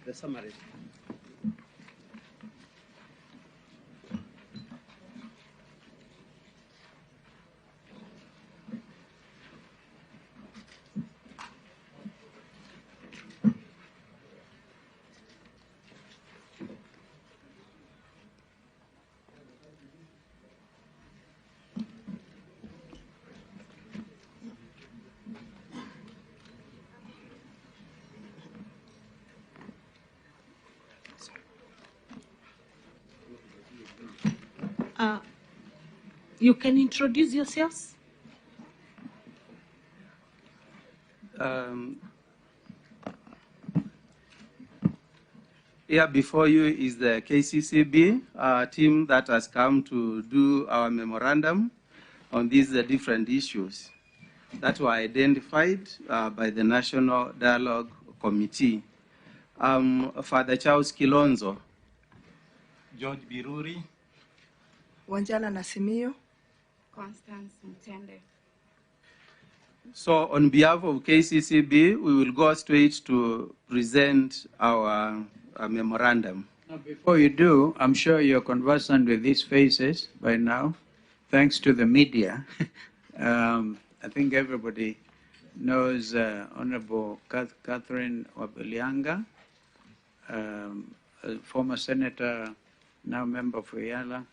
The summary. You can introduce yourselves. Here before you is the KCCB team that has come to do our memorandum on these different issues that were identified by the National Dialogue Committee. Father Charles Kilonzo. George Biruri. Wanjala Nasimio. Constance Mtende. So on behalf of KCCB, we will go straight to present our memorandum. Now, before you do, I'm sure you're conversant with these faces by now, thanks to the media. I think everybody knows Honorable Catherine Wabelianga, a former senator, now member for Yala,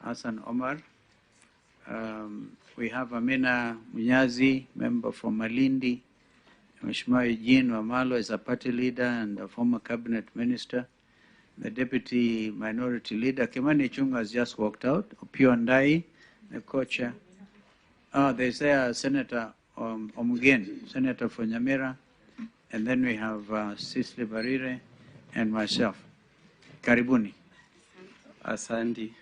Hassan Omar. We have Amina Munyazi, member for Malindi. Mheshimiwa Eugene Wamalo is a party leader and a former cabinet minister. The deputy minority leader, Kimani Chunga, has just walked out. Opio Ndai, the co-chair. There's Senator Omugen, senator for Nyamira. And then we have Cicely Barire and myself. Karibuni. Asandi.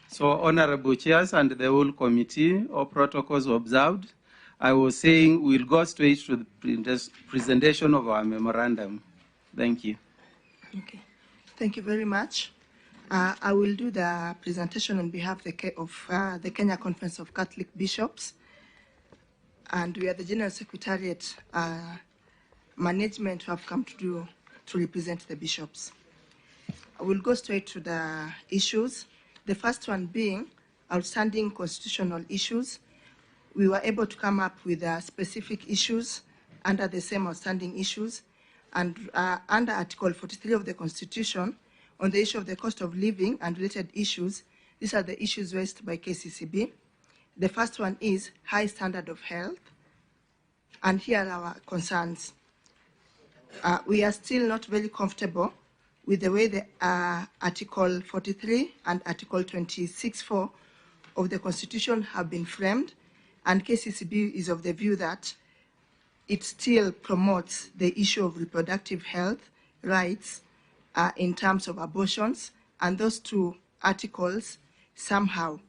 So, honorable chairs and the whole committee, all protocols observed. I was saying we'll go straight to the presentation of our memorandum. Thank you. Okay. Thank you very much. I will do the presentation on behalf of the Kenya Conference of Catholic Bishops. And we are the General Secretariat management who have come to represent the bishops. I will go straight to the issues. The first one being outstanding constitutional issues. We were able to come up with specific issues under the same outstanding issues. And under Article 43 of the Constitution, on the issue of the cost of living and related issues, these are the issues raised by KCCB. The first one is high standard of health. And here are our concerns. We are still not very comfortable with the way the Article 43 and Article 26(4) of the Constitution have been framed, and KCCB is of the view that it still promotes the issue of reproductive health rights in terms of abortions, and those two articles somehow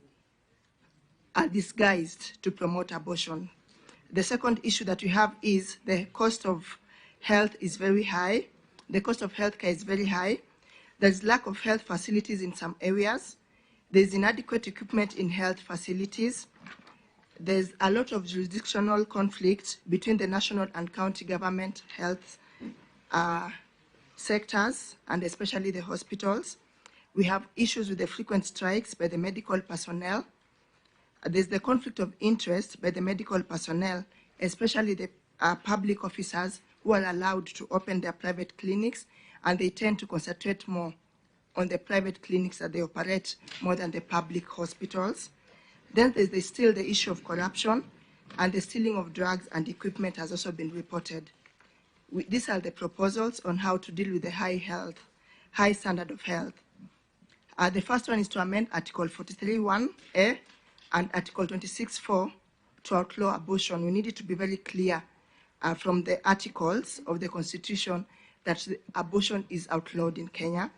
are disguised to promote abortion. The second issue that we have is the cost of health is very high. The cost of healthcare is very high. There's lack of health facilities in some areas. There's inadequate equipment in health facilities. There's a lot of jurisdictional conflict between the national and county government health sectors, and especially the hospitals. We have issues with the frequent strikes by the medical personnel. There's the conflict of interest by the medical personnel, especially the public officers who are allowed to open their private clinics, and they tend to concentrate more on the private clinics that they operate more than the public hospitals. Then there's still the issue of corruption, and the stealing of drugs and equipment has also been reported. These are the proposals on how to deal with the high standard of health. The first one is to amend Article 43(1)(a) and Article 26(4) to outlaw abortion. We need it to be very clear from the articles of the Constitution that abortion is outlawed in Kenya.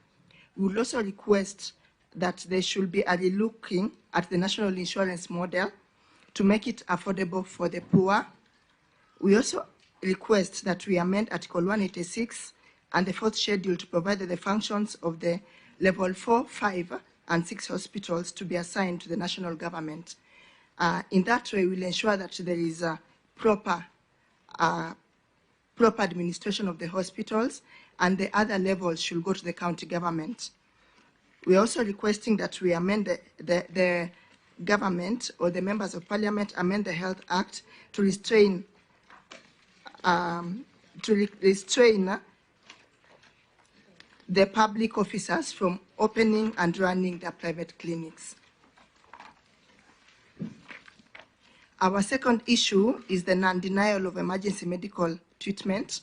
We will also request that there should be a relooking at the national insurance model to make it affordable for the poor. We also request that we amend Article 186 and the fourth schedule to provide that the functions of the level 4, 5, and 6 hospitals to be assigned to the national government. In that way, we'll ensure that there is a proper administration of the hospitals, and the other levels should go to the county government. We're also requesting that we amend the government or the members of parliament amend the Health Act to restrain the public officers from opening and running their private clinics. Our second issue is the non-denial of emergency medical treatment.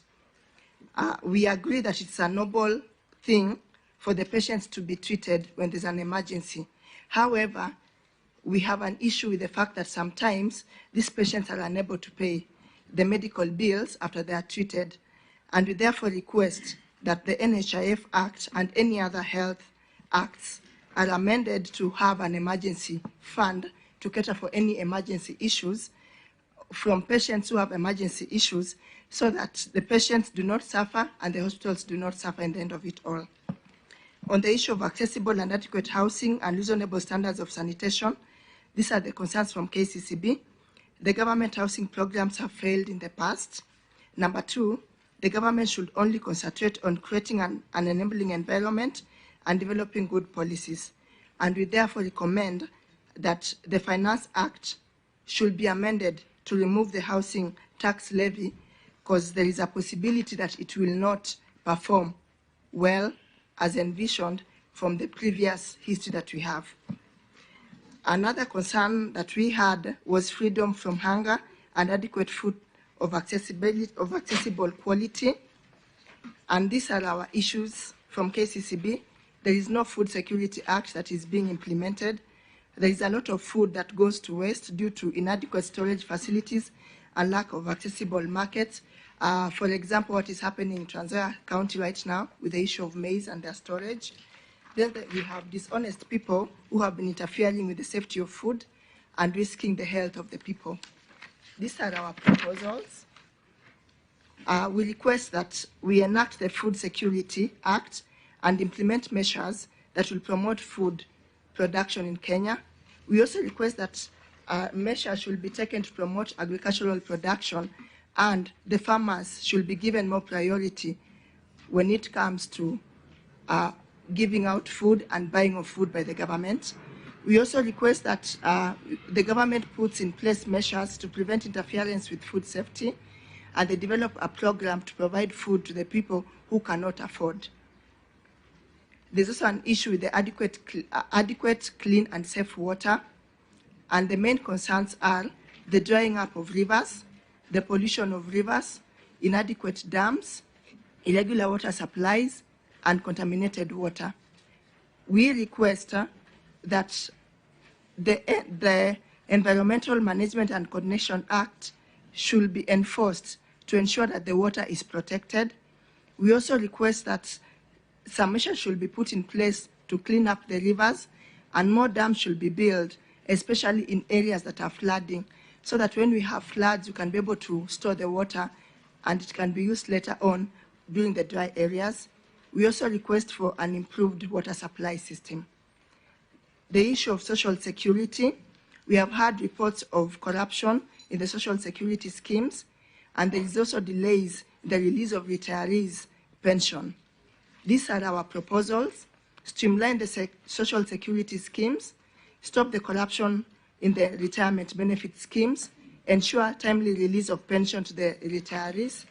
We agree that it's a noble thing for the patients to be treated when there's an emergency. However, we have an issue with the fact that sometimes these patients are unable to pay the medical bills after they are treated, and we therefore request that the NHIF Act and any other health acts are amended to have an emergency fund to cater for any emergency issues from patients who have emergency issues, so that the patients do not suffer and the hospitals do not suffer in the end of it all. On the issue of accessible and adequate housing and reasonable standards of sanitation, these are the concerns from KCCB. The government housing programs have failed in the past. Number two, the government should only concentrate on creating an enabling environment and developing good policies. And we therefore recommend that the Finance Act should be amended to remove the housing tax levy, because there is a possibility that it will not perform well as envisioned from the previous history that we have. Another concern that we had was freedom from hunger and adequate food of accessible quality. And these are our issues from KCCB. There is no Food Security Act that is being implemented. There is a lot of food that goes to waste due to inadequate storage facilities and lack of accessible markets. For example, what is happening in Kwanza County right now with the issue of maize and their storage. Then we have dishonest people who have been interfering with the safety of food and risking the health of the people. These are our proposals. We request that we enact the Food Security Act and implement measures that will promote food production in Kenya. We also request that measures should be taken to promote agricultural production, and the farmers should be given more priority when it comes to giving out food and buying of food by the government. We also request that the government puts in place measures to prevent interference with food safety, and they develop a program to provide food to the people who cannot afford. There's also an issue with the adequate, clean, and safe water, and the main concerns are the drying up of rivers, the pollution of rivers, inadequate dams, irregular water supplies, and contaminated water. We request that the Environmental Management and Coordination Act should be enforced to ensure that the water is protected. We also request that some measures should be put in place to clean up the rivers, and more dams should be built, especially in areas that are flooding, so that when we have floods, you can be able to store the water and it can be used later on during the dry areas. We also request for an improved water supply system. The issue of social security, we have had reports of corruption in the social security schemes, and there is also delays in the release of retirees' pension. These are our proposals: streamline the social security schemes, stop the corruption in the retirement benefit schemes, ensure timely release of pension to the retirees.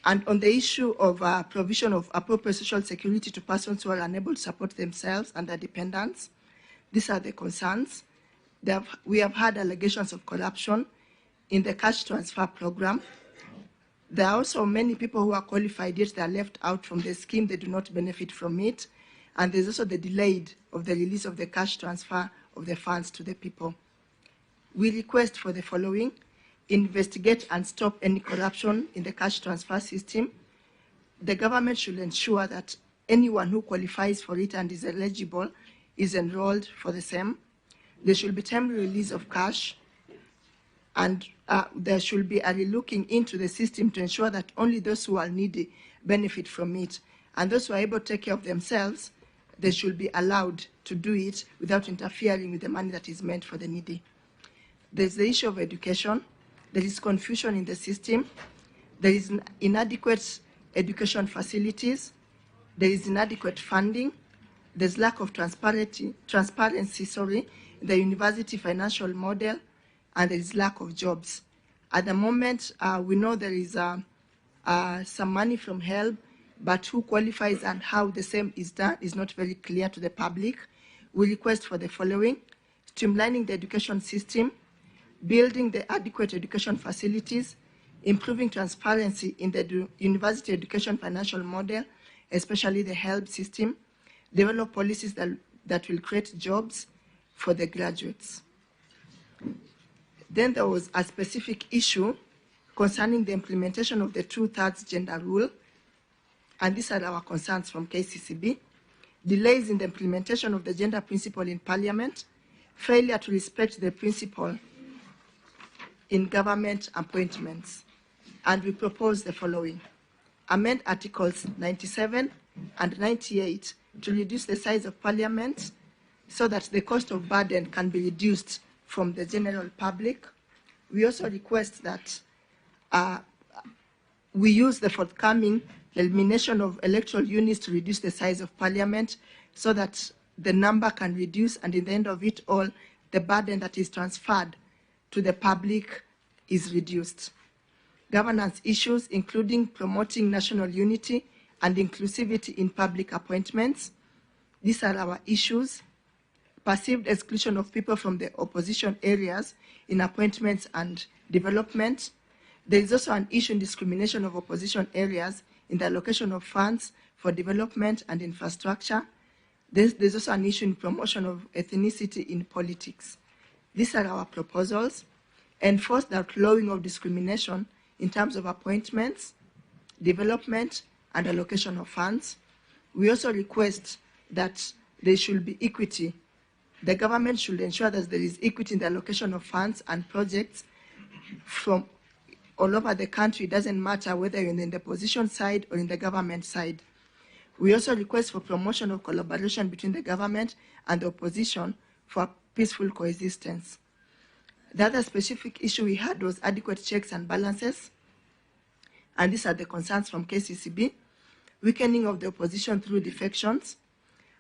And on the issue of provision of appropriate social security to persons who are unable to support themselves and their dependents, these are the concerns. We have had allegations of corruption in the cash transfer program. There are also many people who are qualified, yet they are left out from the scheme. They do not benefit from it. And there's also the delayed of the release of the cash transfer of the funds to the people. We request for the following: investigate and stop any corruption in the cash transfer system. The government should ensure that anyone who qualifies for it and is eligible is enrolled for the same. There should be timely release of cash, and there should be a relooking into the system to ensure that only those who are needy benefit from it. And those who are able to take care of themselves, they should be allowed to do it without interfering with the money that is meant for the needy. There's the issue of education. There is confusion in the system. There is inadequate education facilities. There is inadequate funding. There's lack of transparency in the university financial model, and there is lack of jobs. At the moment, we know there is some money from HELB, but who qualifies and how the same is done is not very clear to the public. We request for the following: streamlining the education system, building the adequate education facilities, improving transparency in the university education financial model, especially the HELB system, develop policies that will create jobs for the graduates. Then there was a specific issue concerning the implementation of the 2/3 gender rule, and these are our concerns from KCCB. Delays in the implementation of the gender principle in Parliament, failure to respect the principle in government appointments. And we propose the following: amend Articles 97 and 98 to reduce the size of Parliament so that the cost of burden can be reduced from the general public. We also request that we use the forthcoming elimination of electoral units to reduce the size of Parliament so that the number can reduce, and in the end of it all, the burden that is transferred to the public is reduced. Governance issues, including promoting national unity and inclusivity in public appointments. These are our issues. Perceived exclusion of people from the opposition areas in appointments and development. There is also an issue in discrimination of opposition areas in the allocation of funds for development and infrastructure. There's also an issue in promotion of ethnicity in politics. These are our proposals. Enforce the outlawing of discrimination in terms of appointments, development, and allocation of funds. We also request that there should be equity. The government should ensure that there is equity in the allocation of funds and projects from all over the country. It doesn't matter whether you're in the opposition side or in the government side. We also request for promotion of collaboration between the government and the opposition for peaceful coexistence. The other specific issue we had was adequate checks and balances, and these are the concerns from KCCB: weakening of the opposition through defections,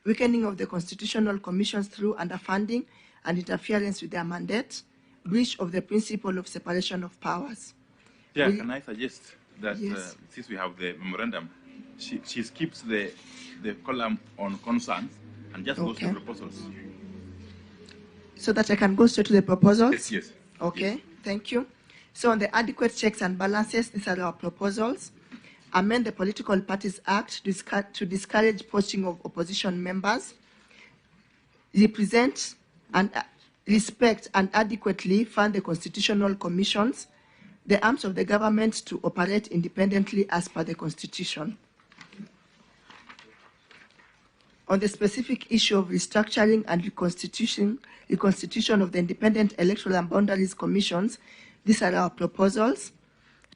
weakening of the constitutional commissions through underfunding and interference with their mandate, breach of the principle of separation of powers. Yeah, can I suggest that since we have the memorandum, she skips the column on concerns and just goes to proposals. So that I can go straight to the proposals? Yes, yes. Okay, thank you. So on the adequate checks and balances, these are our proposals. Amend the Political Parties Act to discourage poaching of opposition members. Represent and respect and adequately fund the constitutional commissions, the arms of the government to operate independently as per the Constitution. On the specific issue of restructuring and reconstitution of the Independent Electoral and Boundaries Commissions, these are our proposals.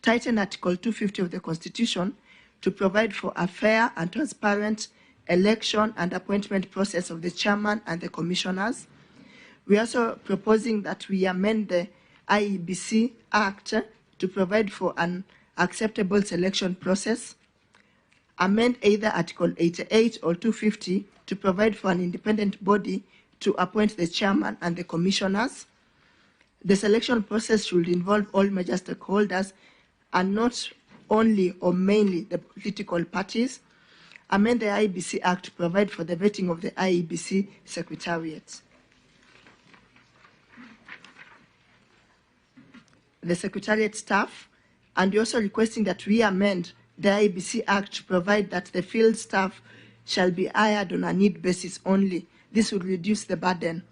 Tighten Article 250 of the Constitution to provide for a fair and transparent election and appointment process of the chairman and the commissioners. We are also proposing that we amend the IEBC Act to provide for an acceptable selection process. Amend either Article 88 or 250 to provide for an independent body to appoint the chairman and the commissioners. The selection process should involve all major stakeholders and not only or mainly the political parties. Amend the IEBC Act to provide for the vetting of the IEBC Secretariat. the Secretariat staff, and we're also requesting that we amend the IEBC Act to provide that the field staff shall be hired on a need basis only. This will reduce the burden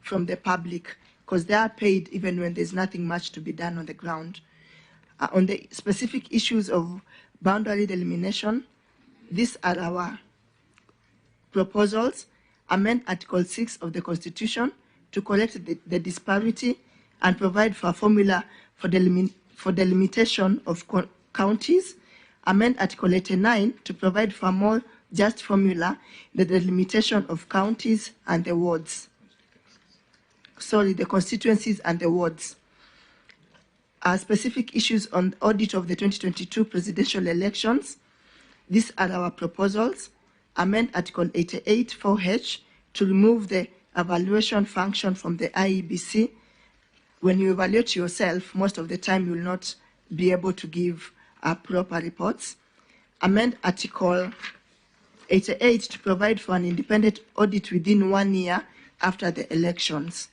from the public, because they are paid even when there's nothing much to be done on the ground. On the specific issues of boundary delimitation, these are our proposals. Amend Article 6 of the Constitution to correct the disparity and provide for a formula for the limitation of counties. Amend Article 89 to provide for a more just formula, the delimitation of counties and the wards. Sorry, the constituencies and the wards. Specific issues on audit of the 2022 presidential elections. These are our proposals. Amend Article 88 4H to remove the evaluation function from the IEBC. When you evaluate yourself, most of the time you will not be able to give proper reports. Amend Article 88 to provide for an independent audit within 1 year after the elections.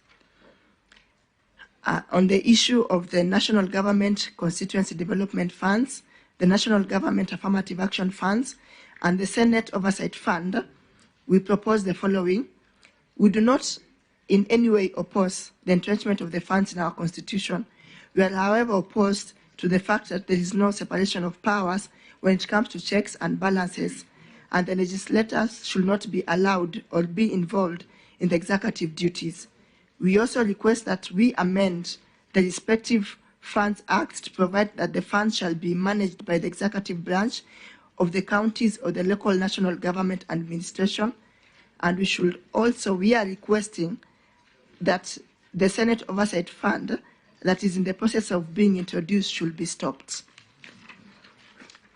On the issue of the National Government Constituency Development Funds, the National Government Affirmative Action Funds, and the Senate Oversight Fund, we propose the following. We do not in any way oppose the entrenchment of the funds in our Constitution. We are, however, opposed to the fact that there is no separation of powers when it comes to checks and balances, and the legislators should not be allowed or be involved in the executive duties. We also request that we amend the respective Funds Act to provide that the funds shall be managed by the executive branch of the counties or the local national government administration. And we are requesting that the Senate Oversight Fund that is in the process of being introduced should be stopped.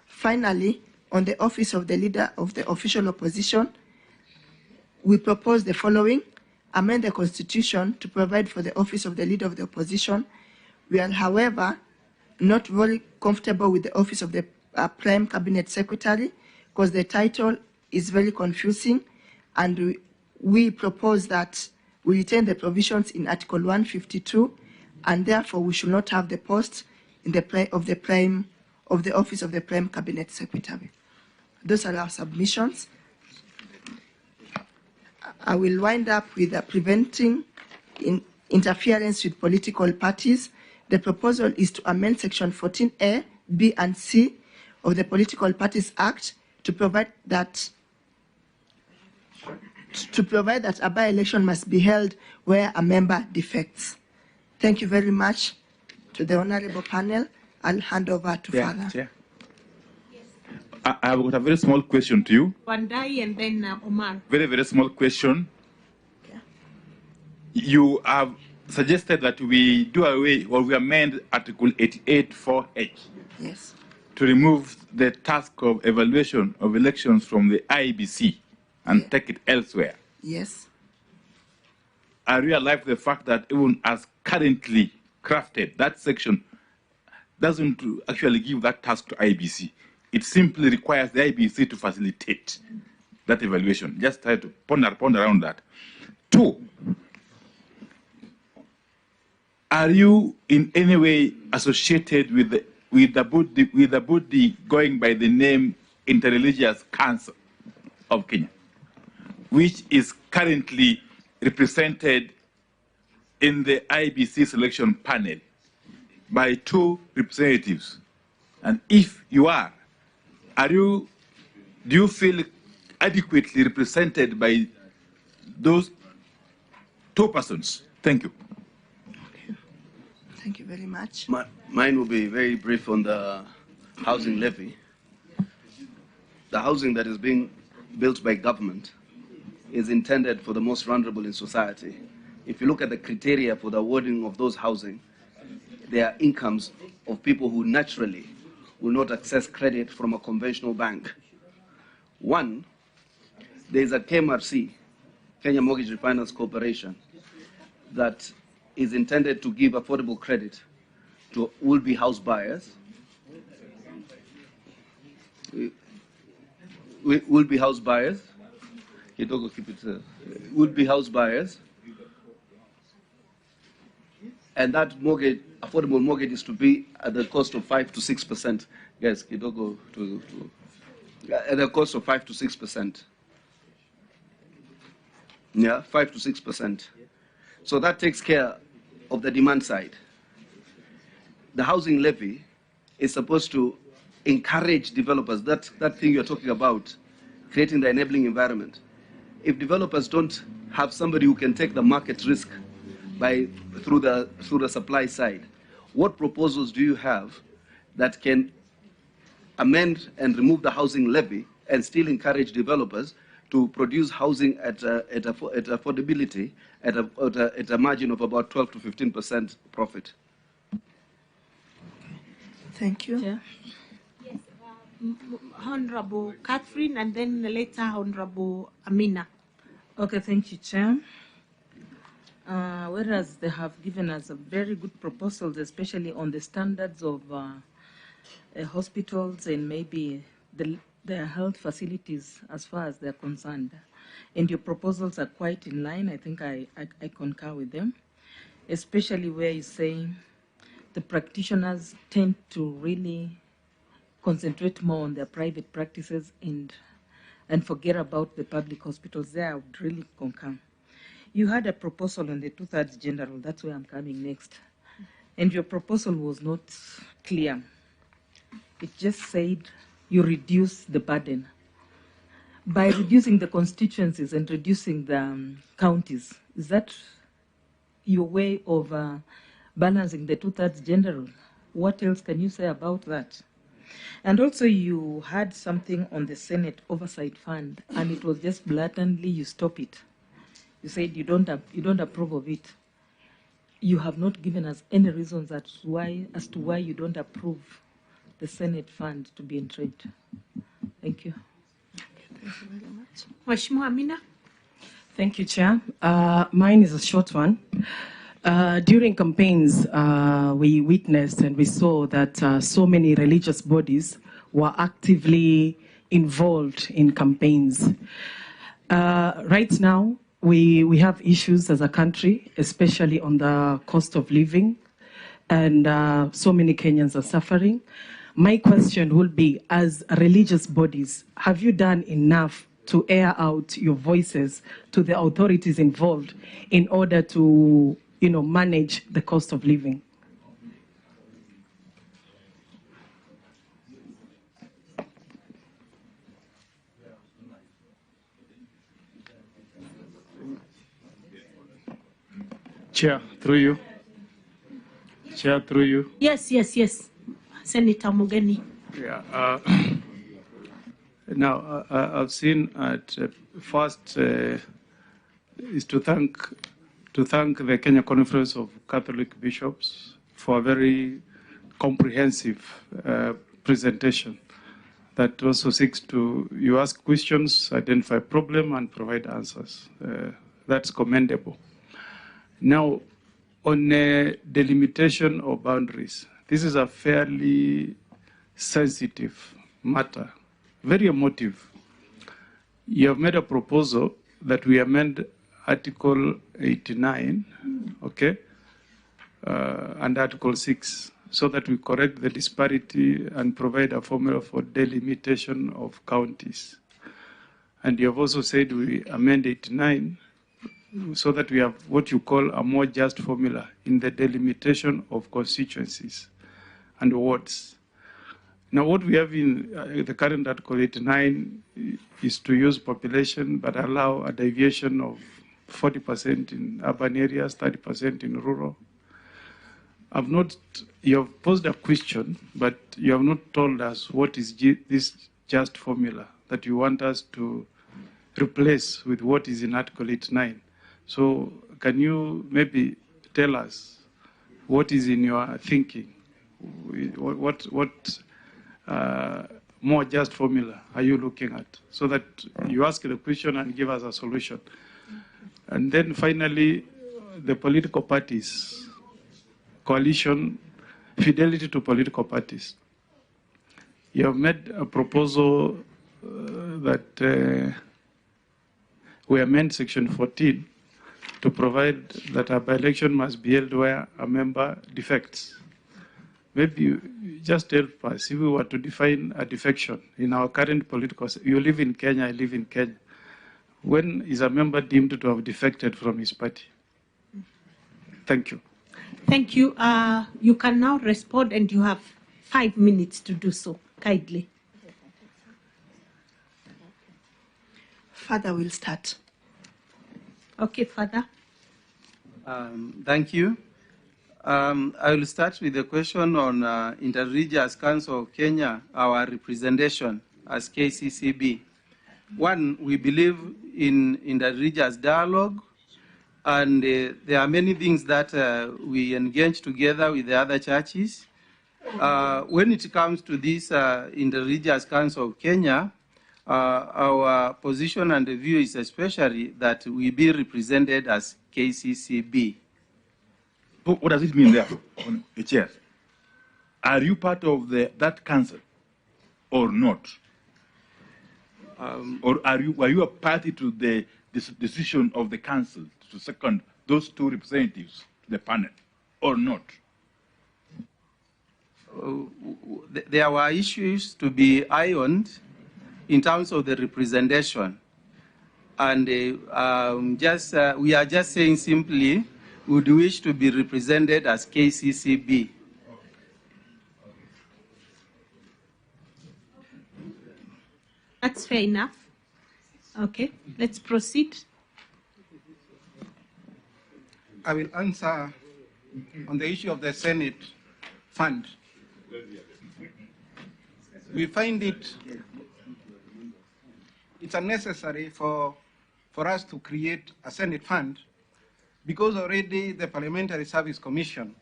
Finally, on the office of the leader of the official opposition, we propose the following. Amend the Constitution to provide for the office of the leader of the opposition. We are, however, not very comfortable with the office of the Prime Cabinet Secretary because the title is very confusing, and we propose that we retain the provisions in Article 152, and therefore we should not have the post in the of the office of the Prime Cabinet Secretary. Those are our submissions. I will wind up with preventing interference with political parties. The proposal is to amend Section 14A, B, and C of the Political Parties Act to provide that a by-election must be held where a member defects. Thank you very much to the honorable panel. I'll hand over to Father. Yeah. I have got a very small question to you. Wandai and then Omar. Very, very small question. Yeah. You have suggested that we do away or we amend Article 88 4H. Yes. To remove the task of evaluation of elections from the IEBC and take it elsewhere. Yes. I realize the fact that even as currently crafted, that section doesn't actually give that task to IEBC. It simply requires the IEBC to facilitate that evaluation. Just try to ponder around that. 2, are you in any way associated with the body going by the name Interreligious Council of Kenya, which is currently represented in the IEBC selection panel by 2 representatives? And if you are, do you feel adequately represented by those 2 persons? Thank you. Okay. Thank you very much. Mine will be very brief on the housing levy. The housing that is being built by government is intended for the most vulnerable in society. If you look at the criteria for the awarding of those housing, they are incomes of people who naturally will not access credit from a conventional bank. 1, there is a KMRC, Kenya Mortgage Refinance Corporation, that is intended to give affordable credit to will-be house buyers, will-be house buyers, will-be house buyers and that mortgage, affordable mortgage, is to be at the cost of 5 to 6%. Yes, kidogo at the cost of 5 to 6%. Yeah, 5 to 6%. So that takes care of the demand side. The housing levy is supposed to encourage developers, that thing you're talking about, creating the enabling environment. If developers don't have somebody who can take the market risk through the supply side, what proposals do you have that can amend and remove the housing levy and still encourage developers to produce housing at affordability at a margin of about 12 to 15% profit? Thank you. Yeah. Yes, Honorable Catherine, and then later Honorable Amina. Okay, thank you, Chair. Whereas they have given us a very good proposals, especially on the standards of hospitals and maybe their health facilities as far as they're concerned. And your proposals are quite in line. I think I concur with them, especially where you say the practitioners tend to really concentrate more on their private practices and forget about the public hospitals. There I would really concur. You had a proposal on the 2/3 general. That's where I'm coming next. And your proposal was not clear. It just said you reduce the burden. By reducing the constituencies and reducing the counties, is that your way of balancing the 2/3 general? What else can you say about that? And also you had something on the Senate Oversight Fund, and it was just blatantly you stop it. You said you don't approve of it. You have not given us any reasons as to why you don't approve the Senate fund to be entrenched. Thank you. Thank you very much. Mheshimiwa Amina. Thank you, Chair. Mine is a short one. During campaigns, we witnessed and we saw that so many religious bodies were actively involved in campaigns. Right now, we have issues as a country, especially on the cost of living, and so many Kenyans are suffering. My question will be, as religious bodies, have you done enough to air out your voices to the authorities involved in order to, manage the cost of living? Chair, through you. Chair, through you. Yes. Senator Mugeni. Yeah. Now, I've seen at first is to thank the Kenya Conference of Catholic Bishops for a very comprehensive presentation that also seeks to, you ask questions, identify problem, and provide answers. That's commendable. Now, on delimitation of boundaries, this is a fairly sensitive matter, very emotive. You have made a proposal that we amend Article 89, okay, and Article 6, so that we correct the disparity and provide a formula for delimitation of counties. And you have also said we amend 89 so that we have what you call a more just formula in the delimitation of constituencies and wards. Now, what we have in the current Article 89 is to use population but allow a deviation of 40% in urban areas, 30% in rural. You have posed a question, but you have not told us what is this just formula that you want us to replace with what is in Article 89. So can you maybe tell us what is in your thinking? What more just formula are you looking at? So that you ask the question and give us a solution. And then finally, the political parties, coalition, fidelity to political parties. You have made a proposal that we amend Section 14 to provide that a by-election must be held where a member defects. Maybe you just help us, if we were to define a defection in our current political, you live in Kenya, I live in Kenya. When is a member deemed to have defected from his party? Thank you. Thank you. You can now respond, and you have 5 minutes to do so, kindly. Father will start. Okay, Father. Thank you. I will start with the question on Interreligious Council of Kenya, our representation as KCCB. One, we believe in interreligious dialogue, and there are many things that we engage together with the other churches. When it comes to this Interreligious Council of Kenya, our position and the view is especially that we be represented as KCCB. What does it mean there, on the chair? Are you part of that council or not? Or were you a party to the decision of the council to second those two representatives to the panel or not? There were issues to be ironed in terms of the representation. And we are just saying simply, would wish to be represented as KCCB. That's fair enough. Okay, let's proceed. I will answer on the issue of the Senate fund. We find it's unnecessary for us to create a Senate fund because already the Parliamentary Service Commission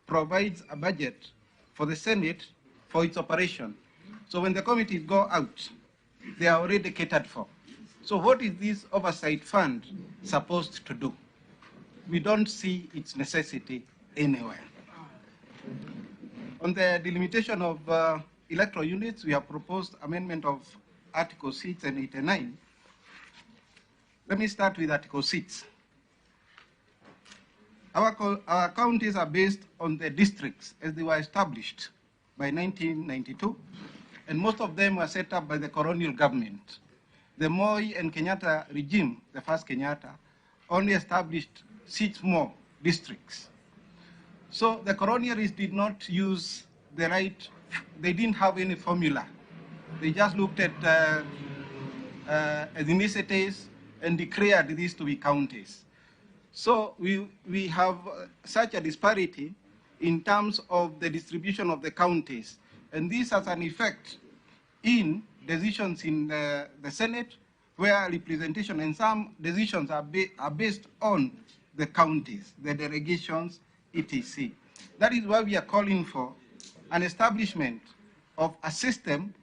provides a budget for the Senate for its operation. So when the committees go out, they are already catered for. So what is this oversight fund supposed to do? We don't see its necessity anywhere. On the delimitation of electoral units, we have proposed amendment of Article 6 and 89. Let me start with Article 6. Our counties are based on the districts as they were established by 1992, and most of them were set up by the colonial government. The Moi and Kenyatta regime, the first Kenyatta, only established 6 more districts. So the colonialists did not use the right, they didn't have any formula. They just looked at ethnicities and declared these to be counties. So we have such a disparity in terms of the distribution of the counties. And this has an effect in decisions in the Senate, where representation and some decisions are based on the counties, the delegations, etc. That is why we are calling for an establishment of a system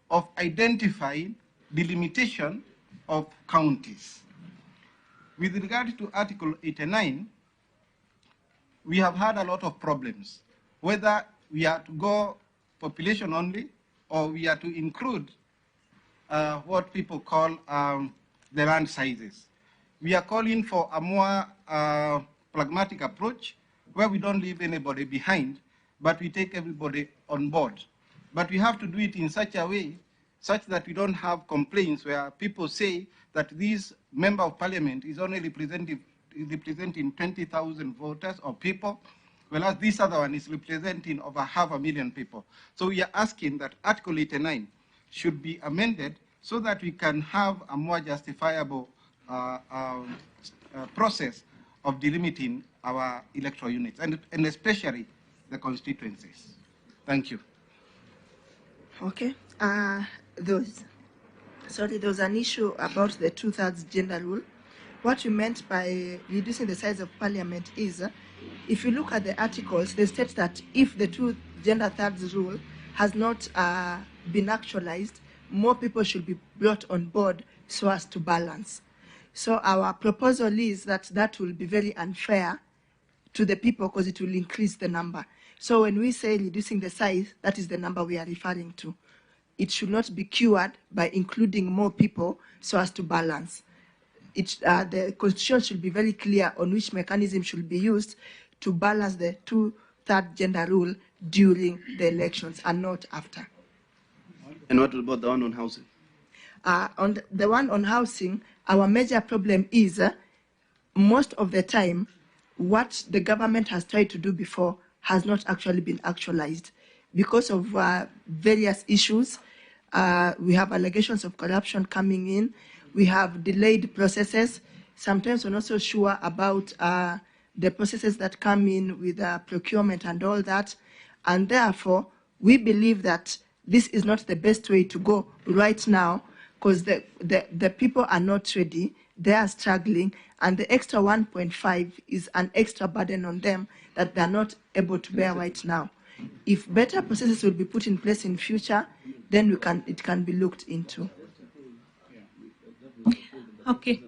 of identifying the limitation of counties. With regard to Article 89, we have had a lot of problems, whether we are to go population only or we are to include what people call the land sizes. We are calling for a more pragmatic approach where we don't leave anybody behind, but we take everybody on board. But we have to do it in such a way such that we don't have complaints where people say that this member of parliament is only representing 20,000 voters or people, whereas this other one is representing over 500,000 people. So we are asking that Article 89 should be amended so that we can have a more justifiable process of delimiting our electoral units, and especially the constituencies. Thank you. Okay. There was an issue about the 2/3 gender rule. What we meant by reducing the size of parliament is, if you look at the articles, they state that if the 2 gender thirds rule has not been actualized, more people should be brought on board so as to balance. So our proposal is that that will be very unfair to the people because it will increase the number. So when we say reducing the size, that is the number we are referring to. It should not be cured by including more people so as to balance. the constitution should be very clear on which mechanism should be used to balance the two-third gender rule during the elections and not after. And what about the one on housing? On the one on housing, our major problem is most of the time, what the government has tried to do before has not actually been actualized. Because of various issues, we have allegations of corruption coming in, we have delayed processes. Sometimes we're not so sure about the processes that come in with procurement and all that. And therefore, we believe that this is not the best way to go right now, because the people are not ready, they are struggling, and the extra 1.5 is an extra burden on them that they're not able to bear right now. If better processes will be put in place in future, then it can be looked into. Okay.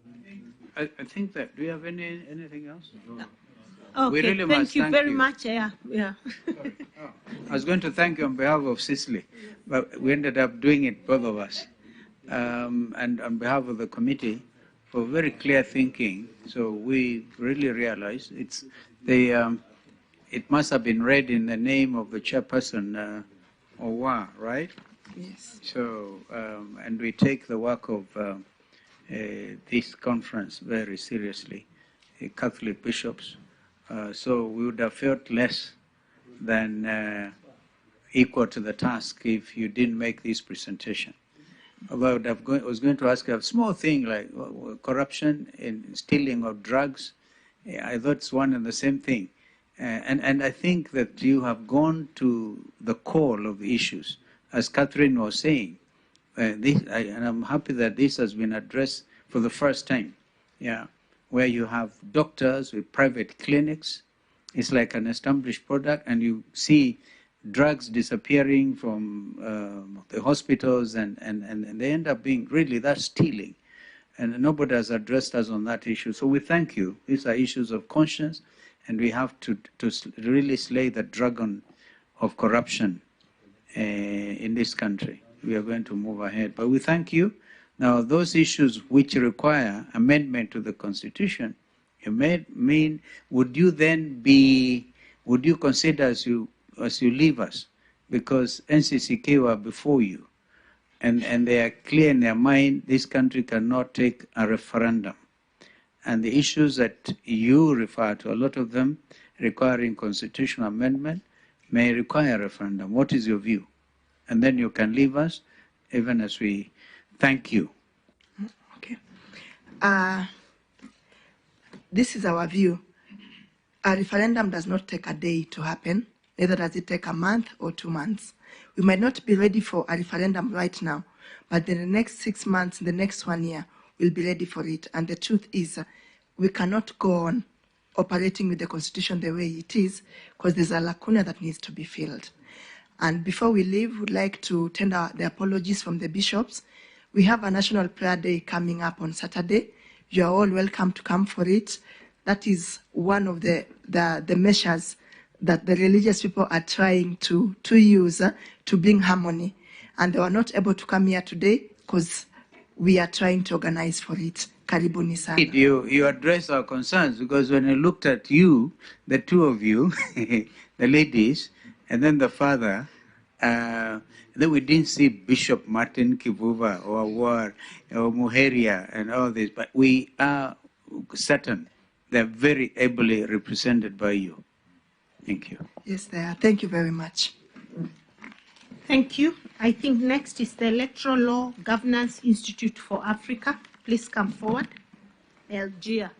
I think that, do you have anything else? Okay, We really thank must you thank very you. much. Yeah. I was going to thank you on behalf of Cicely, but we ended up doing it, both of us. And on behalf of the committee, for very clear thinking. So we really realized it must have been read in the name of the chairperson, Owa, right? Yes. So, and we take the work of this conference very seriously, Catholic bishops. So we would have felt less than equal to the task if you didn't make this presentation. Although I was going to ask you a small thing like corruption and stealing of drugs. I thought it's one and the same thing. And I think that you have gone to the core of the issues. As Catherine was saying, and I'm happy that this has been addressed for the first time, where you have doctors with private clinics. It's like an established product, and you see drugs disappearing from the hospitals, and they end up being really that stealing. And nobody has addressed us on that issue. So we thank you. These are issues of conscience, and we have to really slay the dragon of corruption in this country. We are going to move ahead. But we thank you. Now, those issues which require amendment to the Constitution, would you consider as you leave us, because NCCK were before you, and they are clear in their mind, this country cannot take a referendum. And the issues that you refer to, a lot of them requiring constitutional amendment, may require a referendum. What is your view? And then you can leave us, even as we thank you. Okay. This is our view. A referendum does not take a day to happen, neither does it take a month or 2 months. We might not be ready for a referendum right now, but in the next 6 months, in the next 1 year, we'll be ready for it. And the truth is, we cannot go on operating with the Constitution the way it is, because there's a lacuna that needs to be filled. And before we leave, we'd like to tender the apologies from the bishops. We have a National Prayer Day coming up on Saturday. You are all welcome to come for it. That is one of the measures that the religious people are trying to use to bring harmony. And they were not able to come here today because we are trying to organize for it. Karibuni sana. You address our concerns, because when I looked at you, the two of you, the ladies, and then the father, then we didn't see Bishop Martin Kivuva or War or Muheria and all this, but we are certain they're very ably represented by you. Thank you. Yes, they are. Thank you very much. Thank you. I think next is the Electoral Law Governance Institute for Africa. Please come forward. Algeria.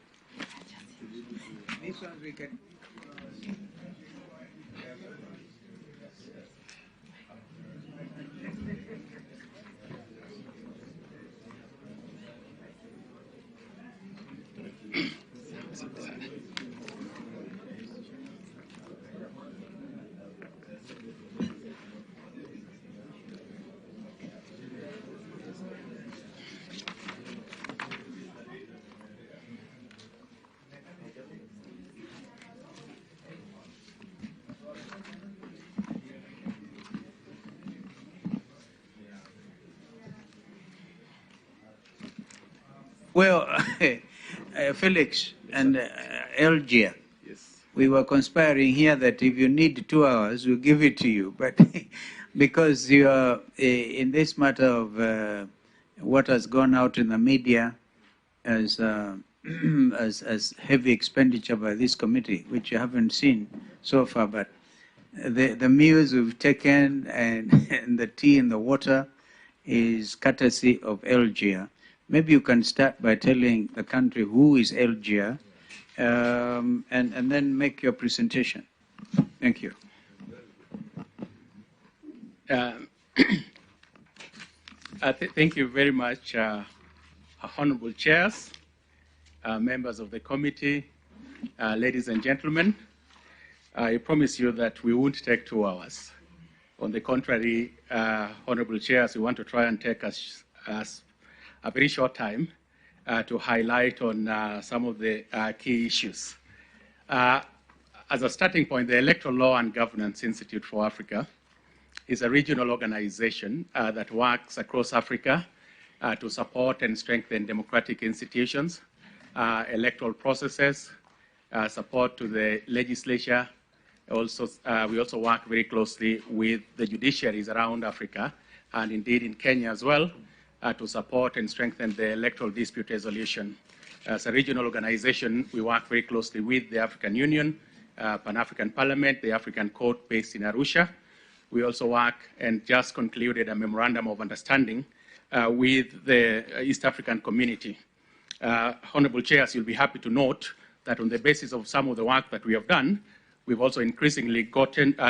These ones we can. Well, Felix and Elgia, yes. We were conspiring here that if you need 2 hours, we'll give it to you. But because you are in this matter of what has gone out in the media as, as heavy expenditure by this committee, which you haven't seen so far, but the meals we've taken and the tea and the water is courtesy of Elgia. Maybe you can start by telling the country who is Elgia, and then make your presentation. Thank you. Thank you very much, honorable chairs, members of the committee, ladies and gentlemen. I promise you that we won't take 2 hours. On the contrary, honorable chairs, we want to try and take us a very short time to highlight on some of the key issues. As a starting point, the Electoral Law and Governance Institute for Africa is a regional organization that works across Africa to support and strengthen democratic institutions, electoral processes, support to the legislature. Also, we also work very closely with the judiciaries around Africa, and indeed in Kenya as well, to support and strengthen the electoral dispute resolution. As a regional organization, we work very closely with the African Union, Pan-African Parliament, the African Court based in Arusha. We also work and just concluded a memorandum of understanding with the East African community. Honorable chairs, you'll be happy to note that on the basis of some of the work that we have done, we've also increasingly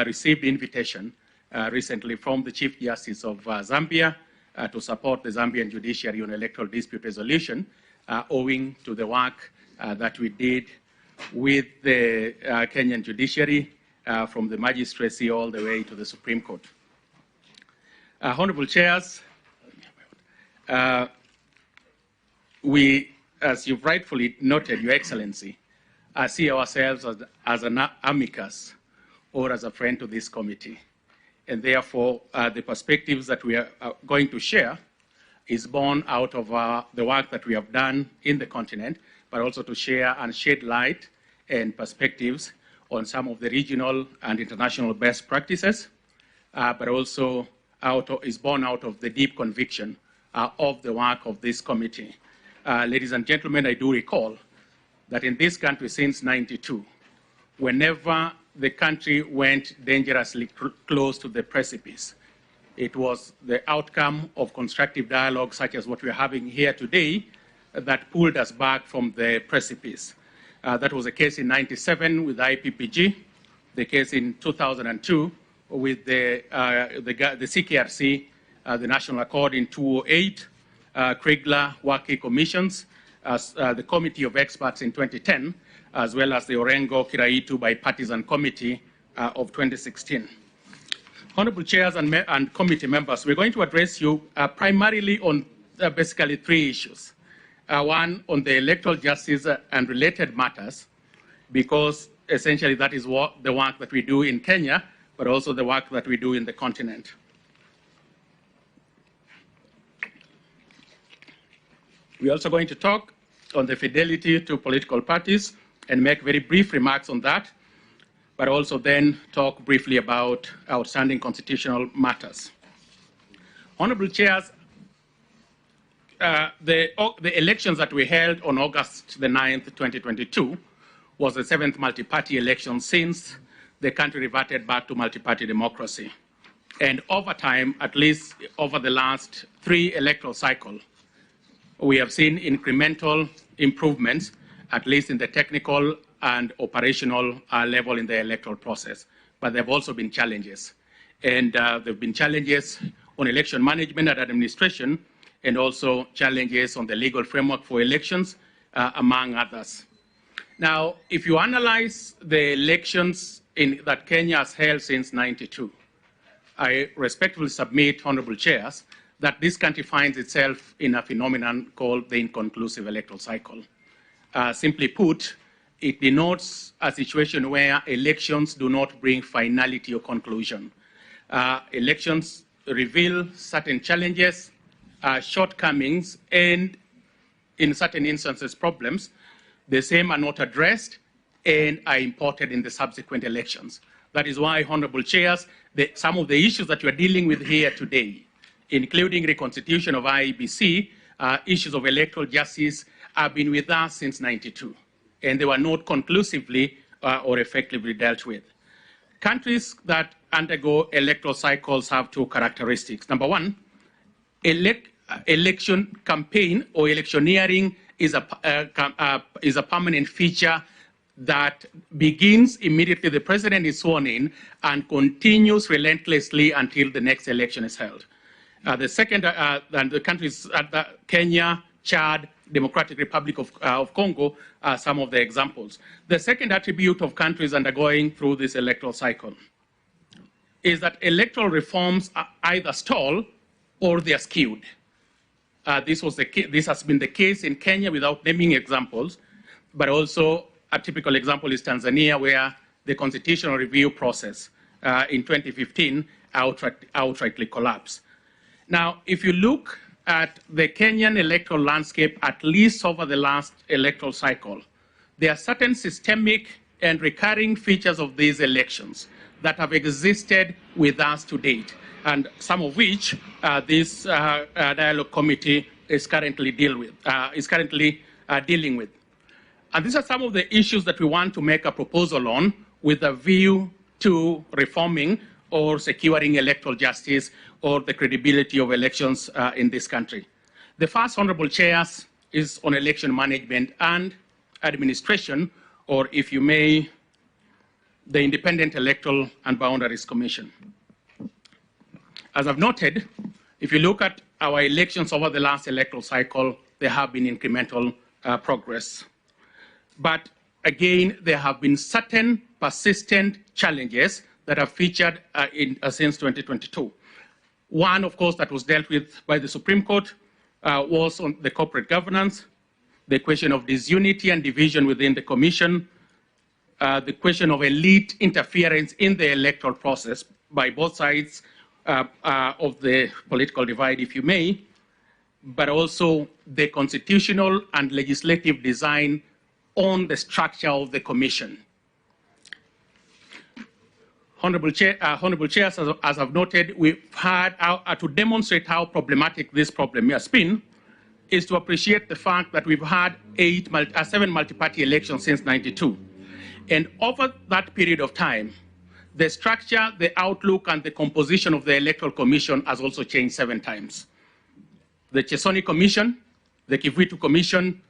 received invitation recently from the Chief Justice of Zambia to support the Zambian judiciary on electoral dispute resolution, owing to the work that we did with the Kenyan judiciary from the magistracy all the way to the Supreme Court. Honorable chairs, we, as you've rightfully noted, Your Excellency, see ourselves as an amicus or as a friend to this committee. And therefore, the perspectives that we are going to share is born out of the work that we have done in the continent, but also to share and shed light and perspectives on some of the regional and international best practices, but also is born out of the deep conviction of the work of this committee. Ladies and gentlemen, I do recall that in this country since '92, whenever the country went dangerously close to the precipice, it was the outcome of constructive dialogue such as what we're having here today that pulled us back from the precipice. That was the case in '97 with the IPPG, the case in 2002 with the CKRC, the National Accord in 2008, Kriegler Waki commissions, the Committee of Experts in 2010, as well as the Orengo Kiraitu Bipartisan Committee of 2016. Honorable chairs and committee members, we're going to address you primarily on basically 3 issues. One on the electoral justice and related matters, because essentially that is what the work that we do in Kenya, but also the work that we do in the continent. We're also going to talk on the fidelity to political parties and make very brief remarks on that, but also then talk briefly about outstanding constitutional matters. Honorable chairs, the elections that we held on August the 9th, 2022 was the 7th multi-party election since the country reverted back to multi-party democracy. And over time, at least over the last 3 electoral cycles, we have seen incremental improvements, at least in the technical and operational level in the electoral process. But there have also been challenges. And there have been challenges on election management and administration, and also challenges on the legal framework for elections, among others. Now, if you analyze the elections that Kenya has held since '92, I respectfully submit, honorable chairs, that this country finds itself in a phenomenon called the inconclusive electoral cycle. Simply put, it denotes a situation where elections do not bring finality or conclusion. Elections reveal certain challenges, shortcomings, and in certain instances, problems, the same are not addressed and are imported in the subsequent elections. That is why, Honorable Chairs, some of the issues that you are dealing with here today, including reconstitution of IEBC, issues of electoral justice, have been with us since '92, and they were not conclusively or effectively dealt with. Countries that undergo electoral cycles have two characteristics. Number one, election campaign or electioneering is a permanent feature that begins immediately the president is sworn in and continues relentlessly until the next election is held. The second, and the countries, Kenya, Chad, Democratic Republic of Congo are some of the examples. The second attribute of countries undergoing through this electoral cycle is that electoral reforms are either stall or they are skewed. This has been the case in Kenya without naming examples, but also a typical example is Tanzania, where the constitutional review process in 2015 outrightly collapsed. Now, if you look at the Kenyan electoral landscape, at least over the last electoral cycle, there are certain systemic and recurring features of these elections that have existed with us to date, and some of which this dialogue committee is currently dealing with. And these are some of the issues that we want to make a proposal on with a view to reforming or securing electoral justice or the credibility of elections in this country. The first, Honorable Chairs, is on election management and administration, or if you may, the Independent Electoral and Boundaries Commission. As I've noted, if you look at our elections over the last electoral cycle, there have been incremental progress. But again, there have been certain persistent challenges that have featured since 2022. One, of course, that was dealt with by the Supreme Court was on the corporate governance, the question of disunity and division within the commission, the question of elite interference in the electoral process by both sides of the political divide, if you may, but also the constitutional and legislative design on the structure of the commission. Honorable Chairs, as I've noted, we've had to demonstrate how problematic this problem has been, is to appreciate the fact that we've had 7 multi-party elections since '92. And over that period of time, the structure, the outlook, and the composition of the Electoral Commission has also changed 7 times. The Chesoni Commission, the Kivuitu Commission,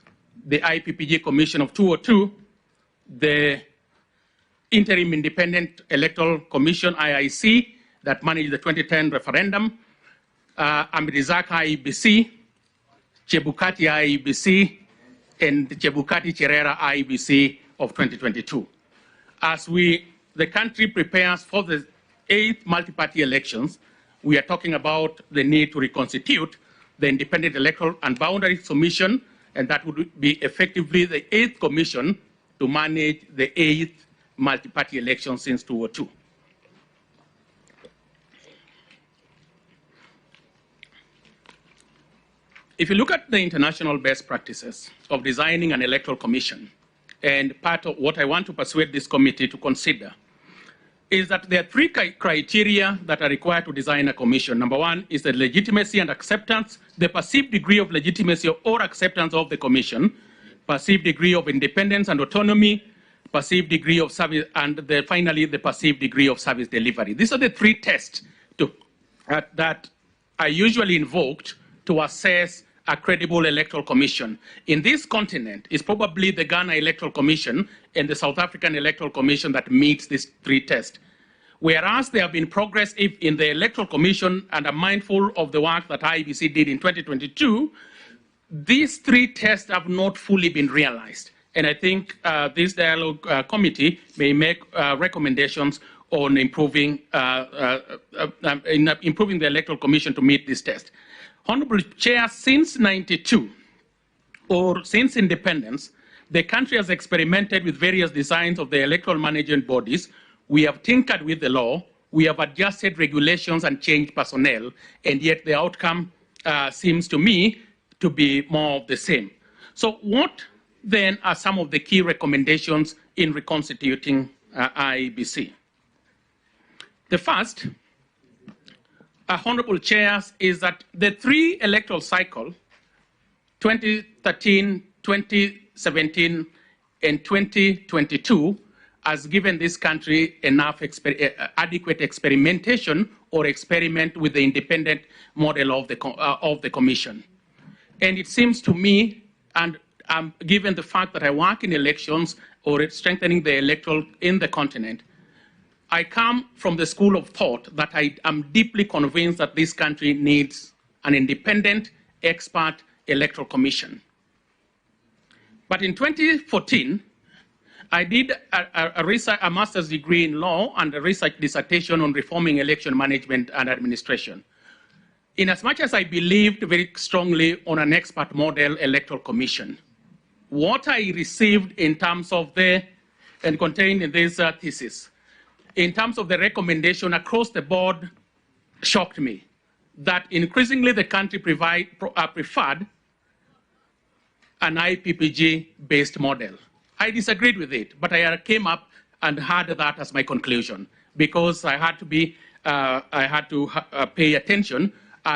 the IPPG Commission of 2002, the Interim Independent Electoral Commission, IIC, that managed the 2010 referendum, Amirizaka IEBC, Chebukati IEBC, and the Chebukati Cherera IEBC of 2022. As the country prepares for the 8th multi-party elections, we are talking about the need to reconstitute the Independent Electoral and Boundaries Commission, and that would be effectively the 8th commission to manage the 8th multi-party elections since 2002. If you look at the international best practices of designing an electoral commission, and part of what I want to persuade this committee to consider is that there are 3 criteria that are required to design a commission. Number 1 is the legitimacy and acceptance, the perceived degree of legitimacy or acceptance of the commission, perceived degree of independence and autonomy, perceived degree of service, and finally the perceived degree of service delivery. These are the 3 tests that are usually invoked to assess a credible electoral commission. In this continent, it's probably the Ghana Electoral Commission and the South African Electoral Commission that meets these 3 tests. Whereas there have been progress in the Electoral Commission, and I'm mindful of the work that IEBC did in 2022, these 3 tests have not fully been realized. And I think this dialogue committee may make recommendations on improving the Electoral Commission to meet this test. Honorable Chair, since '92, or since independence, the country has experimented with various designs of the electoral management bodies. We have tinkered with the law, we have adjusted regulations and changed personnel, and yet the outcome seems to me to be more of the same. So what then are some of the key recommendations in reconstituting IEBC? The first, Honorable Chairs, is that the 3 electoral cycle, 2013, 2017, and 2022, has given this country enough adequate experimentation or experiment with the independent model of the Commission. And it seems to me, and given the fact that I work in elections or strengthening the electoral in the continent, I come from the school of thought that I am deeply convinced that this country needs an independent, expert electoral commission. But in 2014, I did a master's degree in law and a research dissertation on reforming election management and administration. In as much as I believed very strongly on an expert model electoral commission, what I received in terms of and contained in this thesis, in terms of the recommendation across the board, shocked me. That increasingly the country preferred an IPPG-based model. I disagreed with it, but I came up and had that as my conclusion because I had to pay attention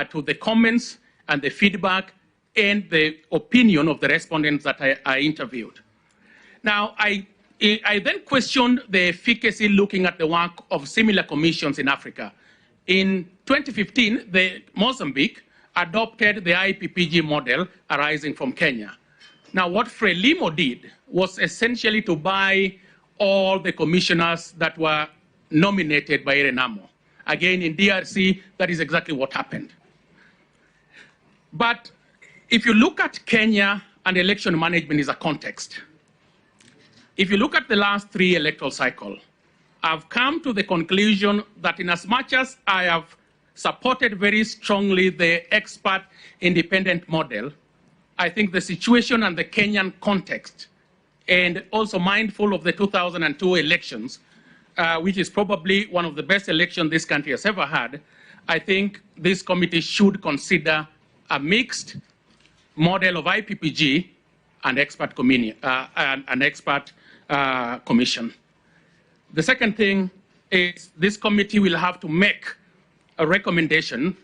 to the comments and the feedback and the opinion of the respondents that I interviewed. Now, I then questioned the efficacy looking at the work of similar commissions in Africa. In 2015, Mozambique adopted the IPPG model arising from Kenya. Now, what Frelimo did was essentially to buy all the commissioners that were nominated by Renamo. Again, in DRC, that is exactly what happened. But if you look at Kenya and election management as a context, if you look at the last 3 electoral cycles, I've come to the conclusion that in as much as I have supported very strongly the expert independent model, I think the situation and the Kenyan context, and also mindful of the 2002 elections, which is probably one of the best elections this country has ever had, I think this committee should consider a mixed model of IPPG and expert commission. The second thing is this committee will have to make a recommendation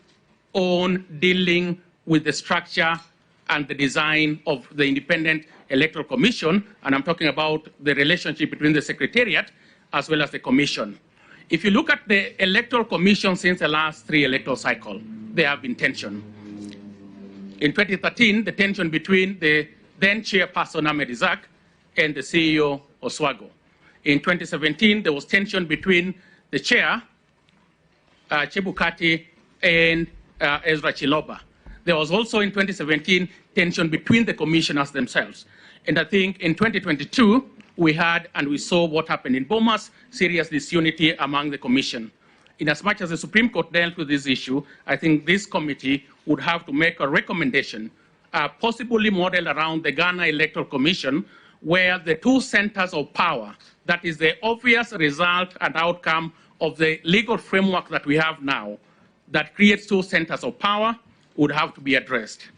on dealing with the structure and the design of the Independent Electoral Commission, and I'm talking about the relationship between the Secretariat as well as the Commission. If you look at the Electoral Commission since the last 3 electoral cycles, there have been tension. In 2013, the tension between the then chairperson Ahmed Isaac and the CEO Oswago. In 2017, there was tension between the chair, Chebukati, and Ezra Chiloba. There was also in 2017 tension between the commissioners themselves. And I think in 2022, we had and we saw what happened in Bomas, serious disunity among the commission. In as much as the Supreme Court dealt with this issue, I think this committee would have to make a recommendation, possibly modeled around the Ghana Electoral Commission, where the 2 centers of power, that is the obvious result and outcome of the legal framework that we have now, that creates 2 centers of power, would have to be addressed.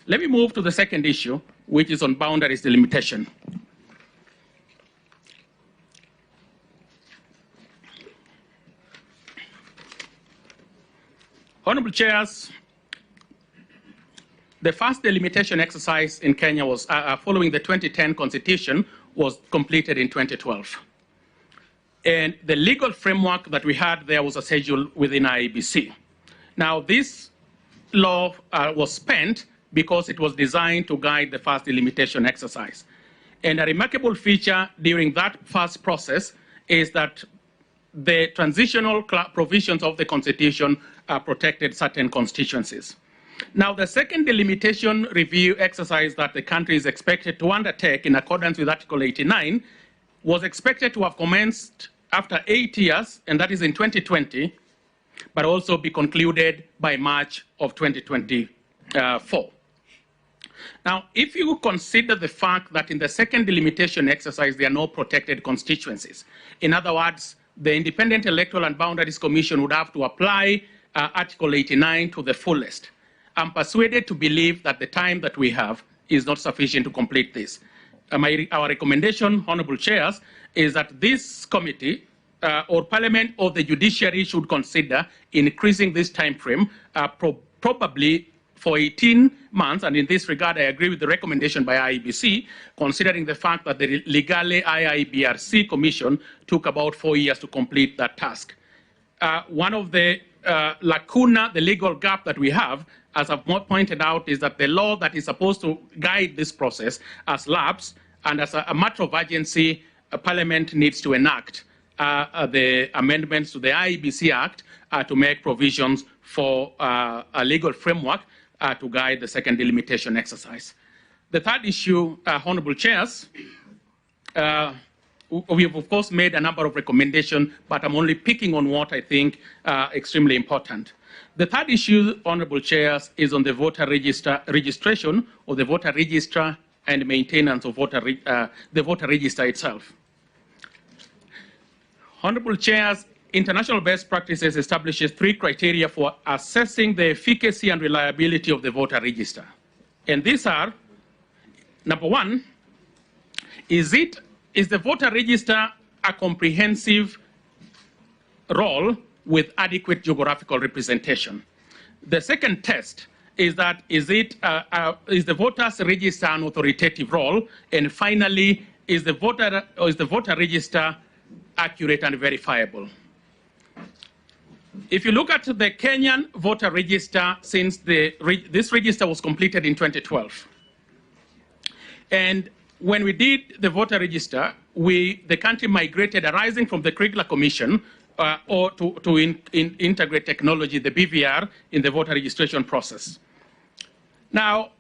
Let me move to the second issue, which is on boundaries delimitation. Honorable Chairs, the first delimitation exercise in Kenya was following the 2010 Constitution was completed in 2012. And the legal framework that we had there was a schedule within IEBC. Now, this law was spent because it was designed to guide the first delimitation exercise. And a remarkable feature during that first process is that the transitional provisions of the Constitution protected certain constituencies. Now, the second delimitation review exercise that the country is expected to undertake in accordance with Article 89 was expected to have commenced after 8 years, and that is in 2020, but also be concluded by March of 2024. Now, if you consider the fact that in the second delimitation exercise, there are no protected constituencies, in other words, the Independent Electoral and Boundaries Commission would have to apply Article 89 to the fullest. I'm persuaded to believe that the time that we have is not sufficient to complete this. Our recommendation, honorable chairs, is that this committee or Parliament or the judiciary should consider increasing this time frame probably for 18 months, and in this regard, I agree with the recommendation by IEBC, considering the fact that the Legale IIBRC Commission took about 4 years to complete that task. One of the lacuna, the legal gap that we have, as I've pointed out, is that the law that is supposed to guide this process has lapsed, and as a matter of urgency, Parliament needs to enact the amendments to the IEBC Act to make provisions for a legal framework to guide the second delimitation exercise. The third issue, honorable chairs, we have of course made a number of recommendations, but I'm only picking on what I think extremely important. The third issue, honorable chairs, is on the voter registration or the voter register and maintenance of the voter register itself. Honorable chairs, international best practices establishes 3 criteria for assessing the efficacy and reliability of the voter register. And these are, number 1, is the voter register a comprehensive role with adequate geographical representation? The second test is that is the voter's register an authoritative role? And finally, is the voter register accurate and verifiable? If you look at the Kenyan voter register, since this register was completed in 2012, and when we did the voter register, the country migrated, arising from the Kriegler Commission, or to integrate technology, the BVR, in the voter registration process. Now,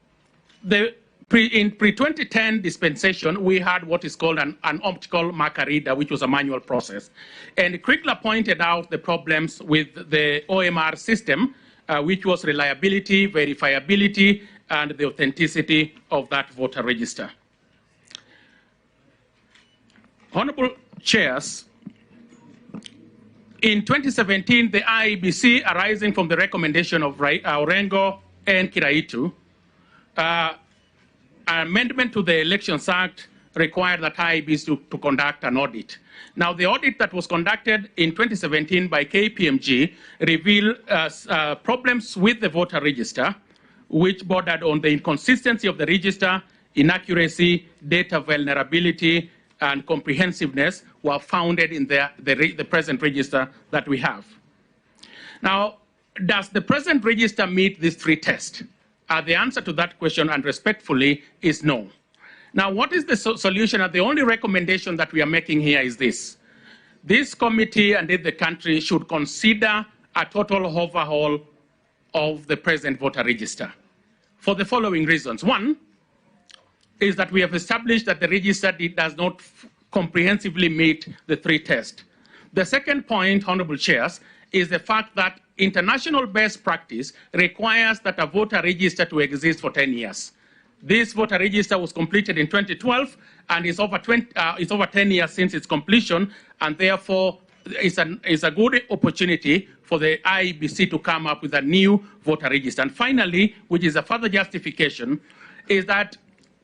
in pre-2010 dispensation, we had what is called an optical marker reader, which was a manual process. And Kriegler pointed out the problems with the OMR system, which was reliability, verifiability, and the authenticity of that voter register. Honorable chairs, in 2017, the IEBC, arising from the recommendation of Orengo and Kiraitu, amendment to the Elections Act required that IEBC to conduct an audit. Now, the audit that was conducted in 2017 by KPMG revealed problems with the voter register, which bordered on the inconsistency of the register, inaccuracy, data vulnerability, and comprehensiveness were founded in the present register that we have. Now, does the present register meet these 3 tests? The answer to that question, and respectfully, is no. Now, what is the solution? And the only recommendation that we are making here is this. This committee and the country should consider a total overhaul of the present voter register for the following reasons. One is that we have established that the register does not comprehensively meet the 3 tests. The second point, honorable chairs, is the fact that international best practice requires that a voter register to exist for 10 years. This voter register was completed in 2012 and is over 10 years since its completion, and therefore it's a good opportunity for the IEBC to come up with a new voter register. And finally, which is a further justification, is that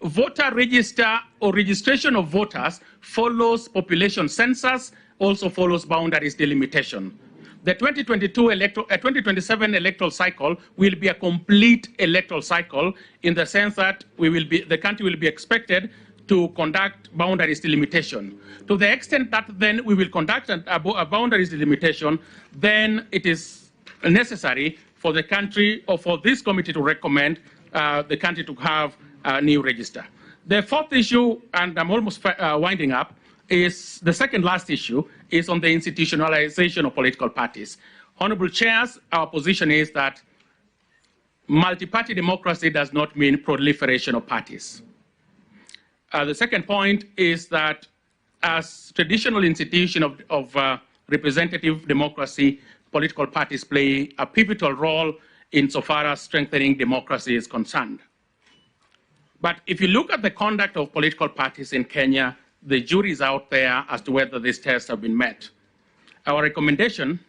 voter register or registration of voters follows population census, also follows boundaries delimitation. The 2027 electoral cycle will be a complete electoral cycle in the sense that the country will be expected to conduct boundaries delimitation. To the extent that then we will conduct a boundaries delimitation, then it is necessary for the country or for this committee to recommend the country to have a new register. The fourth issue, and I'm almost winding up, is the second last issue, is on the institutionalization of political parties. Honorable chairs, our position is that multi-party democracy does not mean proliferation of parties. The second point is that as traditional institution of representative democracy, political parties play a pivotal role insofar as strengthening democracy is concerned. But if you look at the conduct of political parties in Kenya, the jury is out there as to whether these tests have been met. Our recommendation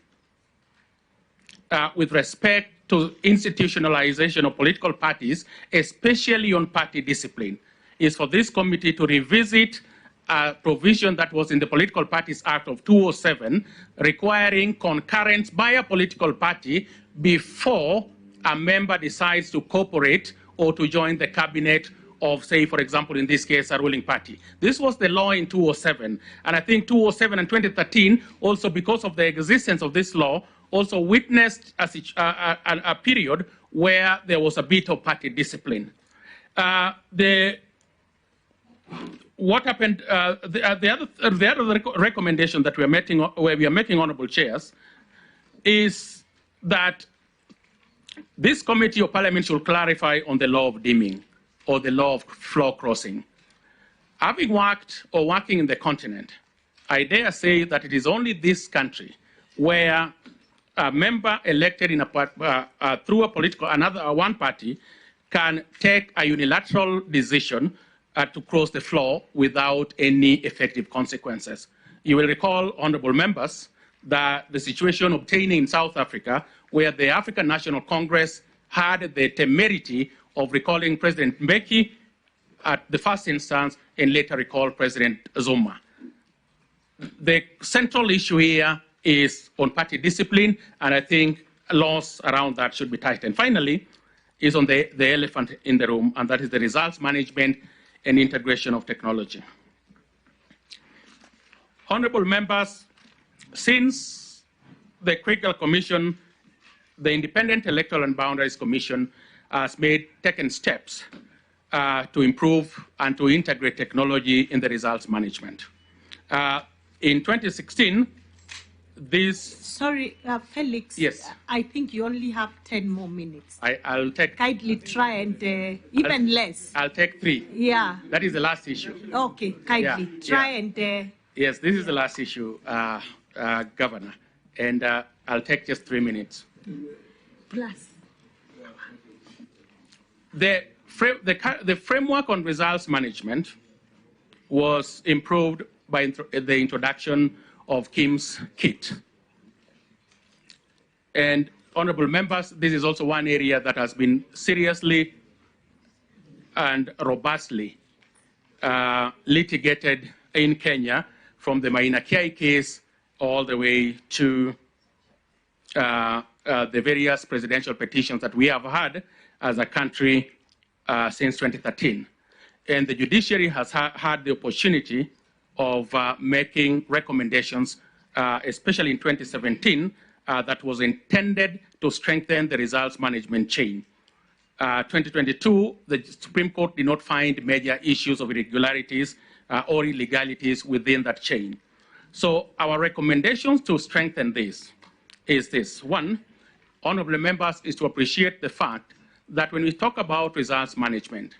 with respect to institutionalization of political parties, especially on party discipline, is for this committee to revisit a provision that was in the Political Parties Act of 2007 requiring concurrence by a political party before a member decides to cooperate or to join the cabinet of, say, for example, in this case, a ruling party. This was the law in 2007. And I think 2007 and 2013, also because of the existence of this law, also witnessed a period where there was a bit of party discipline. What happened, the other recommendation that we are making, honorable chairs, is that this committee of parliament should clarify on the law of deeming or the law of floor crossing. Having worked or working in the continent, I dare say that it is only this country where a member elected in through a political, one party can take a unilateral decision to cross the floor without any effective consequences. You will recall, honorable members, that the situation obtaining in South Africa, where the African National Congress had the temerity of recalling President Mbeki at the first instance and later recalled President Zuma. The central issue here is on party discipline, and I think laws around that should be tightened. Finally, is on the elephant in the room, and that is the results management and integration of technology. Honorable members, since the Critical Commission, the Independent Electoral and Boundaries Commission has taken steps to improve and to integrate technology in the results management. In 2016, this... Sorry, Felix. Yes. I think you only have 10 more minutes. I'll take... Kindly try and even less. I'll take 3. Yeah. That is the last issue. Okay, kindly try and... Yes, this is the last issue, Governor. And I'll take just 3 minutes. Plus. The framework on results management was improved by the introduction of Kim's kit. And honorable members, this is also one area that has been seriously and robustly litigated in Kenya, from the Maina Kiai case all the way to the various presidential petitions that we have had as a country since 2013. And the judiciary has had the opportunity of making recommendations, especially in 2017, that was intended to strengthen the results management chain. 2022, the Supreme Court did not find major issues of irregularities or illegalities within that chain. So our recommendations to strengthen this is this. One, honorable members, is to appreciate the fact that when we talk about results management,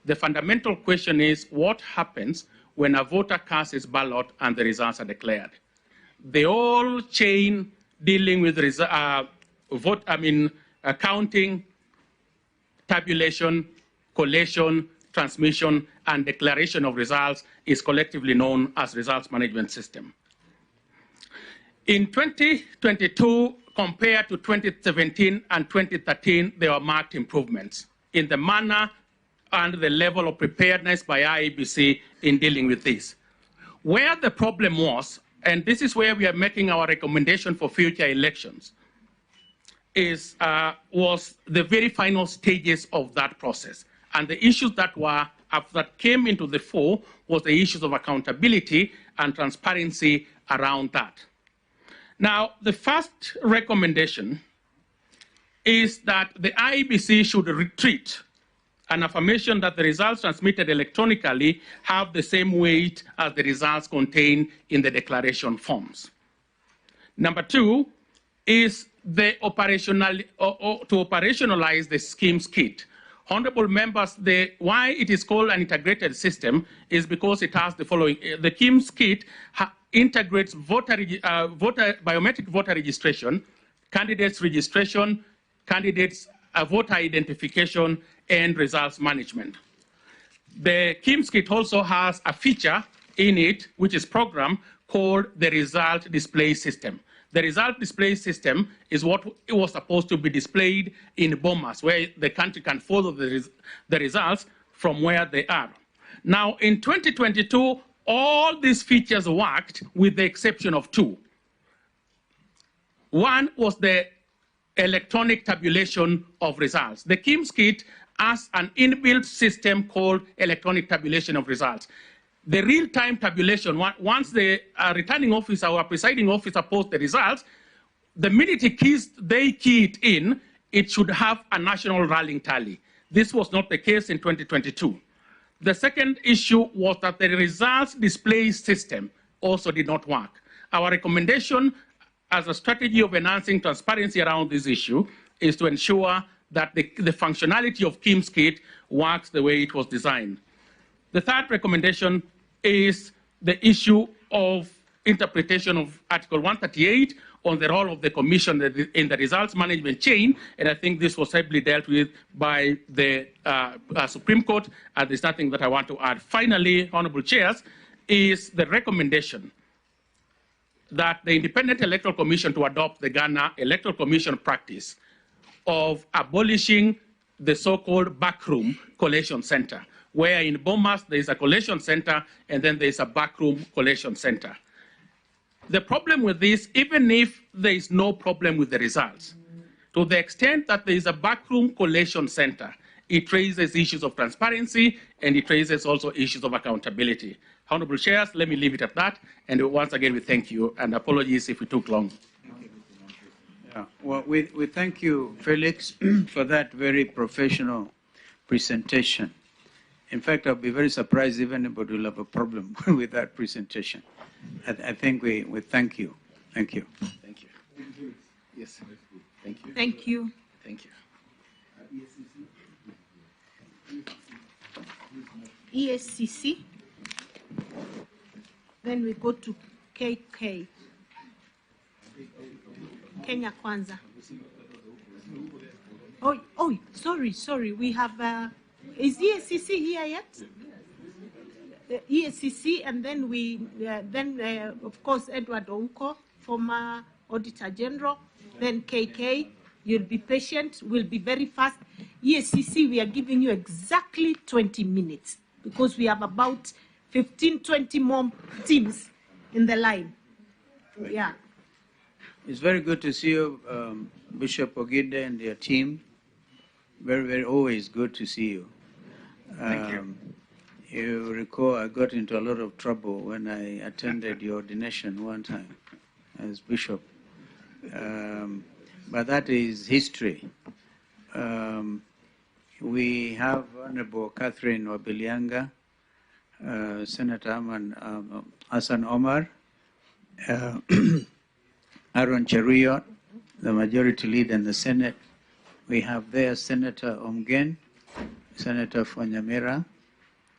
the fundamental question is what happens when a voter casts his ballot and the results are declared. The whole chain dealing with counting, tabulation, collation, transmission, and declaration of results is collectively known as results management system. In 2022, compared to 2017 and 2013, there were marked improvements in the manner and the level of preparedness by IEBC in dealing with this. Where the problem was, and this is where we are making our recommendation for future elections, was the very final stages of that process. And the issues that came into the fore was the issues of accountability and transparency around that. Now, the first recommendation is that the IEBC should retreat an affirmation that the results transmitted electronically have the same weight as the results contained in the declaration forms. Number 2 is the to operationalize the schemes kit. Honorable members, why it is called an integrated system is because it has the following. The schemes kit integrates biometric voter registration, candidates registration, candidates voter identification, and results management. The KIMS kit also has a feature in it, which is programmed, called the result display system. The result display system is what it was supposed to be displayed in Bomas, where the country can follow the results from where they are. Now, in 2022, all these features worked with the exception of two. One was the electronic tabulation of results. The KIMS kit has an inbuilt system called electronic tabulation of results. The real-time tabulation, once the returning officer or presiding officer posts the results, the minute they key it in, it should have a national rallying tally. This was not the case in 2022. The second issue was that the results display system also did not work. Our recommendation as a strategy of enhancing transparency around this issue is to ensure that the functionality of KIMS kit works the way it was designed. The third recommendation is the issue of interpretation of Article 138 on the role of the Commission in the results management chain, and I think this was heavily dealt with by the Supreme Court, and there's nothing that I want to add. Finally, Honourable Chairs, is the recommendation that the Independent Electoral Commission to adopt the Ghana Electoral Commission practice of abolishing the so-called backroom collation center, where in Bomas there is a collation center and then there is a backroom collation center. The problem with this, even if there is no problem with the results, to the extent that there is a backroom collation center, it raises issues of transparency and it raises also issues of accountability. Honourable Chairs, let me leave it at that. And once again, we thank you and apologies if we took long. Yeah. Well, we thank you, Felix, for that very professional presentation. In fact, I'll be very surprised if anybody will have a problem with that presentation. I think we thank you. Thank you. Thank you. Yes. Thank you. Thank you. Thank you. EACC. Then we go to KK. Kenya Kwanza. Oh, sorry. We have, is EACC here yet? EACC, and then of course, Edward Ouko, former Auditor General, then KK. You'll be patient, we'll be very fast. EACC, we are giving you exactly 20 minutes because we have about 15, 20 more teams in the line. Yeah. It's very good to see you, Bishop Ogide and your team. Very, always good to see you. Thank you. You recall I got into a lot of trouble when I attended your ordination one time as bishop. But that is history. We have Honorable Catherine Wabilianga, Senator Hassan Omar, Aaron Cheruiyot, the majority leader in the Senate. We have there Senator Omgen, Senator for Nyamira,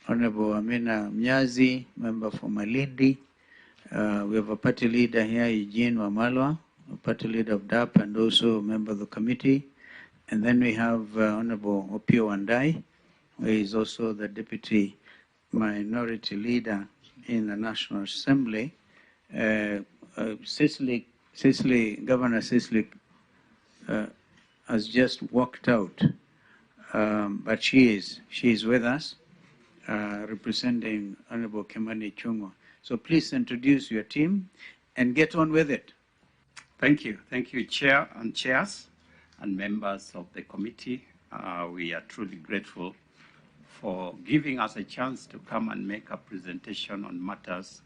Honorable Amina Mnyazi, member for Malindi. We have a party leader here, Eugene Wamalwa, a party leader of DAP and also a member of the committee. And then we have Honorable Opio Wandai, who is also the deputy minority leader in the National Assembly. Governor Cicely has just walked out, but she is with us, representing Honorable Kimani Chungwa. So please introduce your team and get on with it. Thank you. Thank you, Chair and Chairs and members of the committee. We are truly grateful for giving us a chance to come and make a presentation on matters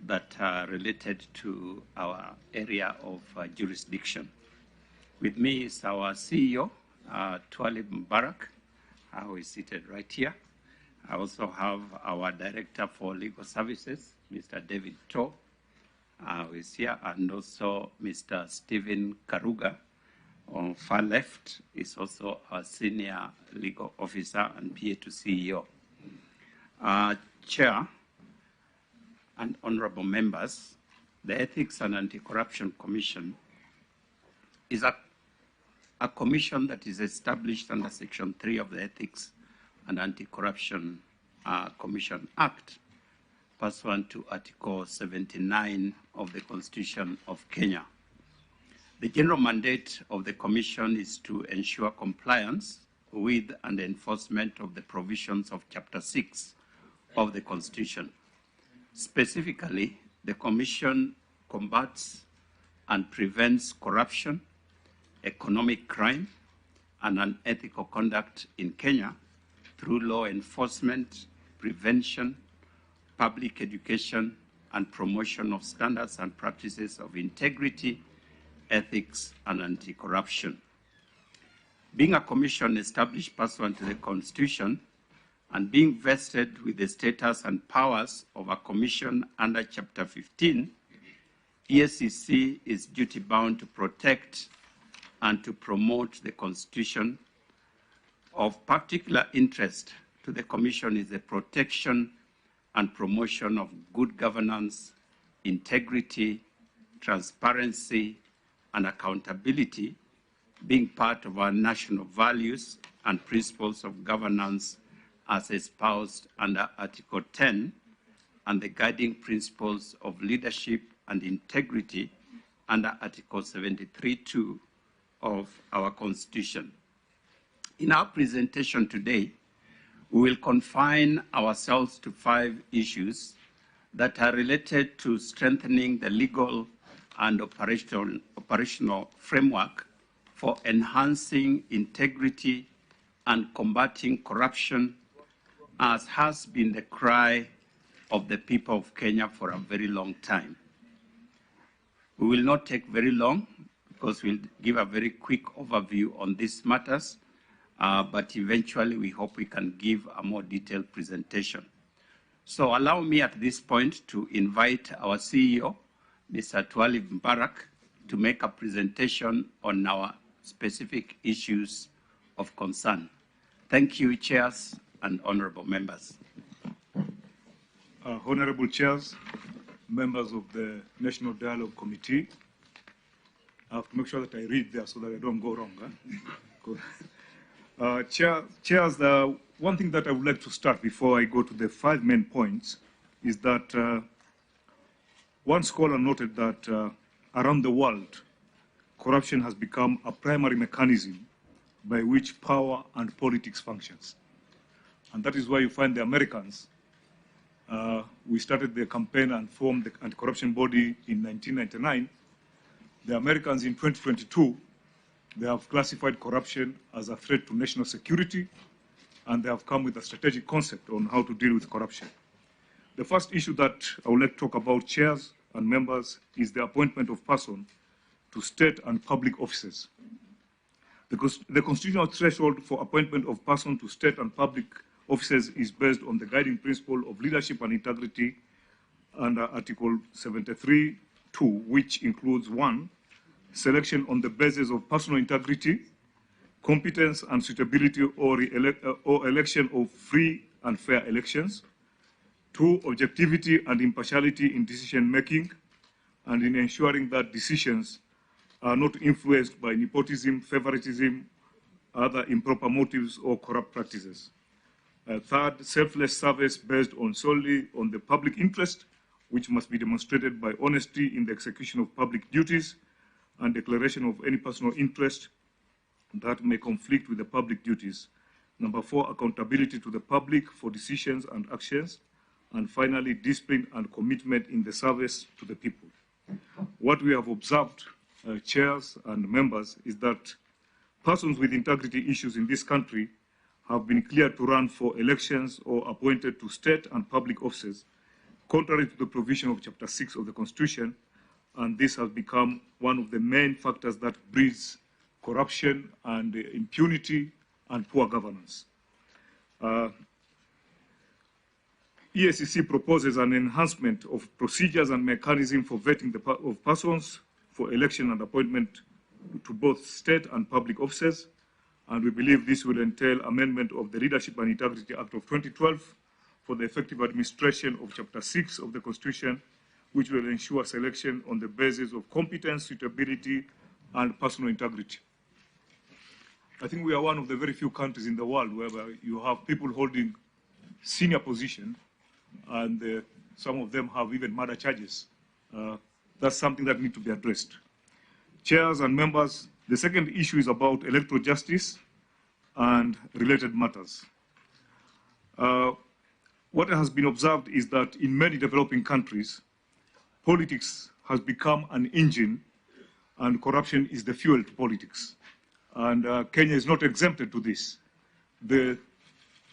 that are related to our area of jurisdiction. With me is our CEO, Twalib Mubarak, who is seated right here. I also have our Director for Legal Services, Mr. David To, who is here, and also Mr. Stephen Karuga. On far left is also our Senior Legal Officer and PA to CEO. Chair and honorable members, the Ethics and Anti-Corruption Commission is a commission that is established under Section 3 of the Ethics and Anti-Corruption Commission Act, pursuant to Article 79 of the Constitution of Kenya. The general mandate of the Commission is to ensure compliance with and enforcement of the provisions of Chapter 6 of the Constitution. Specifically, the Commission combats and prevents corruption, economic crime, and unethical conduct in Kenya through law enforcement, prevention, public education, and promotion of standards and practices of integrity, ethics, and anti-corruption. Being a commission established pursuant to the Constitution and being vested with the status and powers of a commission under Chapter 15, EACC is duty-bound to protect and to promote the Constitution. Of particular interest to the Commission is the protection and promotion of good governance, integrity, transparency, and accountability, being part of our national values and principles of governance as espoused under Article 10, and the guiding principles of leadership and integrity under Article 73(2) of our Constitution. In our presentation today, we will confine ourselves to 5 issues that are related to strengthening the legal and operational framework for enhancing integrity and combating corruption, as has been the cry of the people of Kenya for a very long time. We will not take very long because we'll give a very quick overview on these matters, but eventually we hope we can give a more detailed presentation. So allow me at this point to invite our CEO, Mr. Twali Mbarak, to make a presentation on our specific issues of concern. Thank you, chairs and honorable members. Honorable chairs, members of the National Dialogue Committee, I have to make sure that I read there so that I don't go wrong. Chairs, one thing that I would like to start before I go to the 5 main points is that one scholar noted that around the world, corruption has become a primary mechanism by which power and politics functions. And that is why you find the Americans, we started the campaign and formed the anti-corruption body in 1999. The Americans in 2022, they have classified corruption as a threat to national security, and they have come with a strategic concept on how to deal with corruption. The first issue that I would like to talk about, chairs and members, is the appointment of persons to state and public offices. The constitutional threshold for appointment of persons to state and public offices is based on the guiding principle of leadership and integrity under Article 73(2), which includes 1, selection on the basis of personal integrity, competence and suitability, or election of free and fair elections. 2, objectivity and impartiality in decision-making, and in ensuring that decisions are not influenced by nepotism, favoritism, other improper motives, or corrupt practices. 3rd, selfless service based solely on the public interest, which must be demonstrated by honesty in the execution of public duties and declaration of any personal interest that may conflict with the public duties. 4, accountability to the public for decisions and actions. And finally, discipline and commitment in the service to the people. What we have observed, chairs and members, is that persons with integrity issues in this country have been cleared to run for elections or appointed to state and public offices, contrary to the provision of Chapter 6 of the Constitution, and this has become one of the main factors that breeds corruption and impunity and poor governance. EACC proposes an enhancement of procedures and mechanisms for vetting of persons for election and appointment to both state and public offices, and we believe this will entail amendment of the Leadership and Integrity Act of 2012 for the effective administration of Chapter 6 of the Constitution, which will ensure selection on the basis of competence, suitability, and personal integrity. I think we are one of the very few countries in the world where you have people holding senior positions, and some of them have even murder charges. That's something that needs to be addressed. Chairs and members, the second issue is about electoral justice and related matters. What has been observed is that in many developing countries, politics has become an engine and corruption is the fuel to politics. And Kenya is not exempted to this.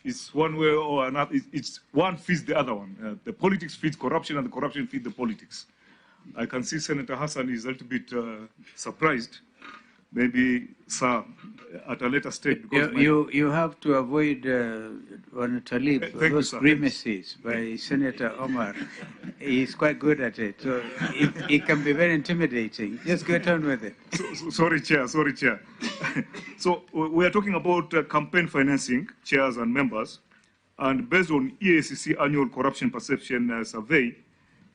It's one way or another, it's one feeds the other one. The politics feeds corruption and the corruption feeds the politics. I can see Senator Hassan is a little bit surprised. Maybe, sir, at a later stage. Because you have to avoid those grimaces by Senator Omar. He's quite good at it, so it can be very intimidating. Just get on with it. Sorry, Chair. So we are talking about campaign financing, chairs and members, and based on EACC annual corruption perception survey,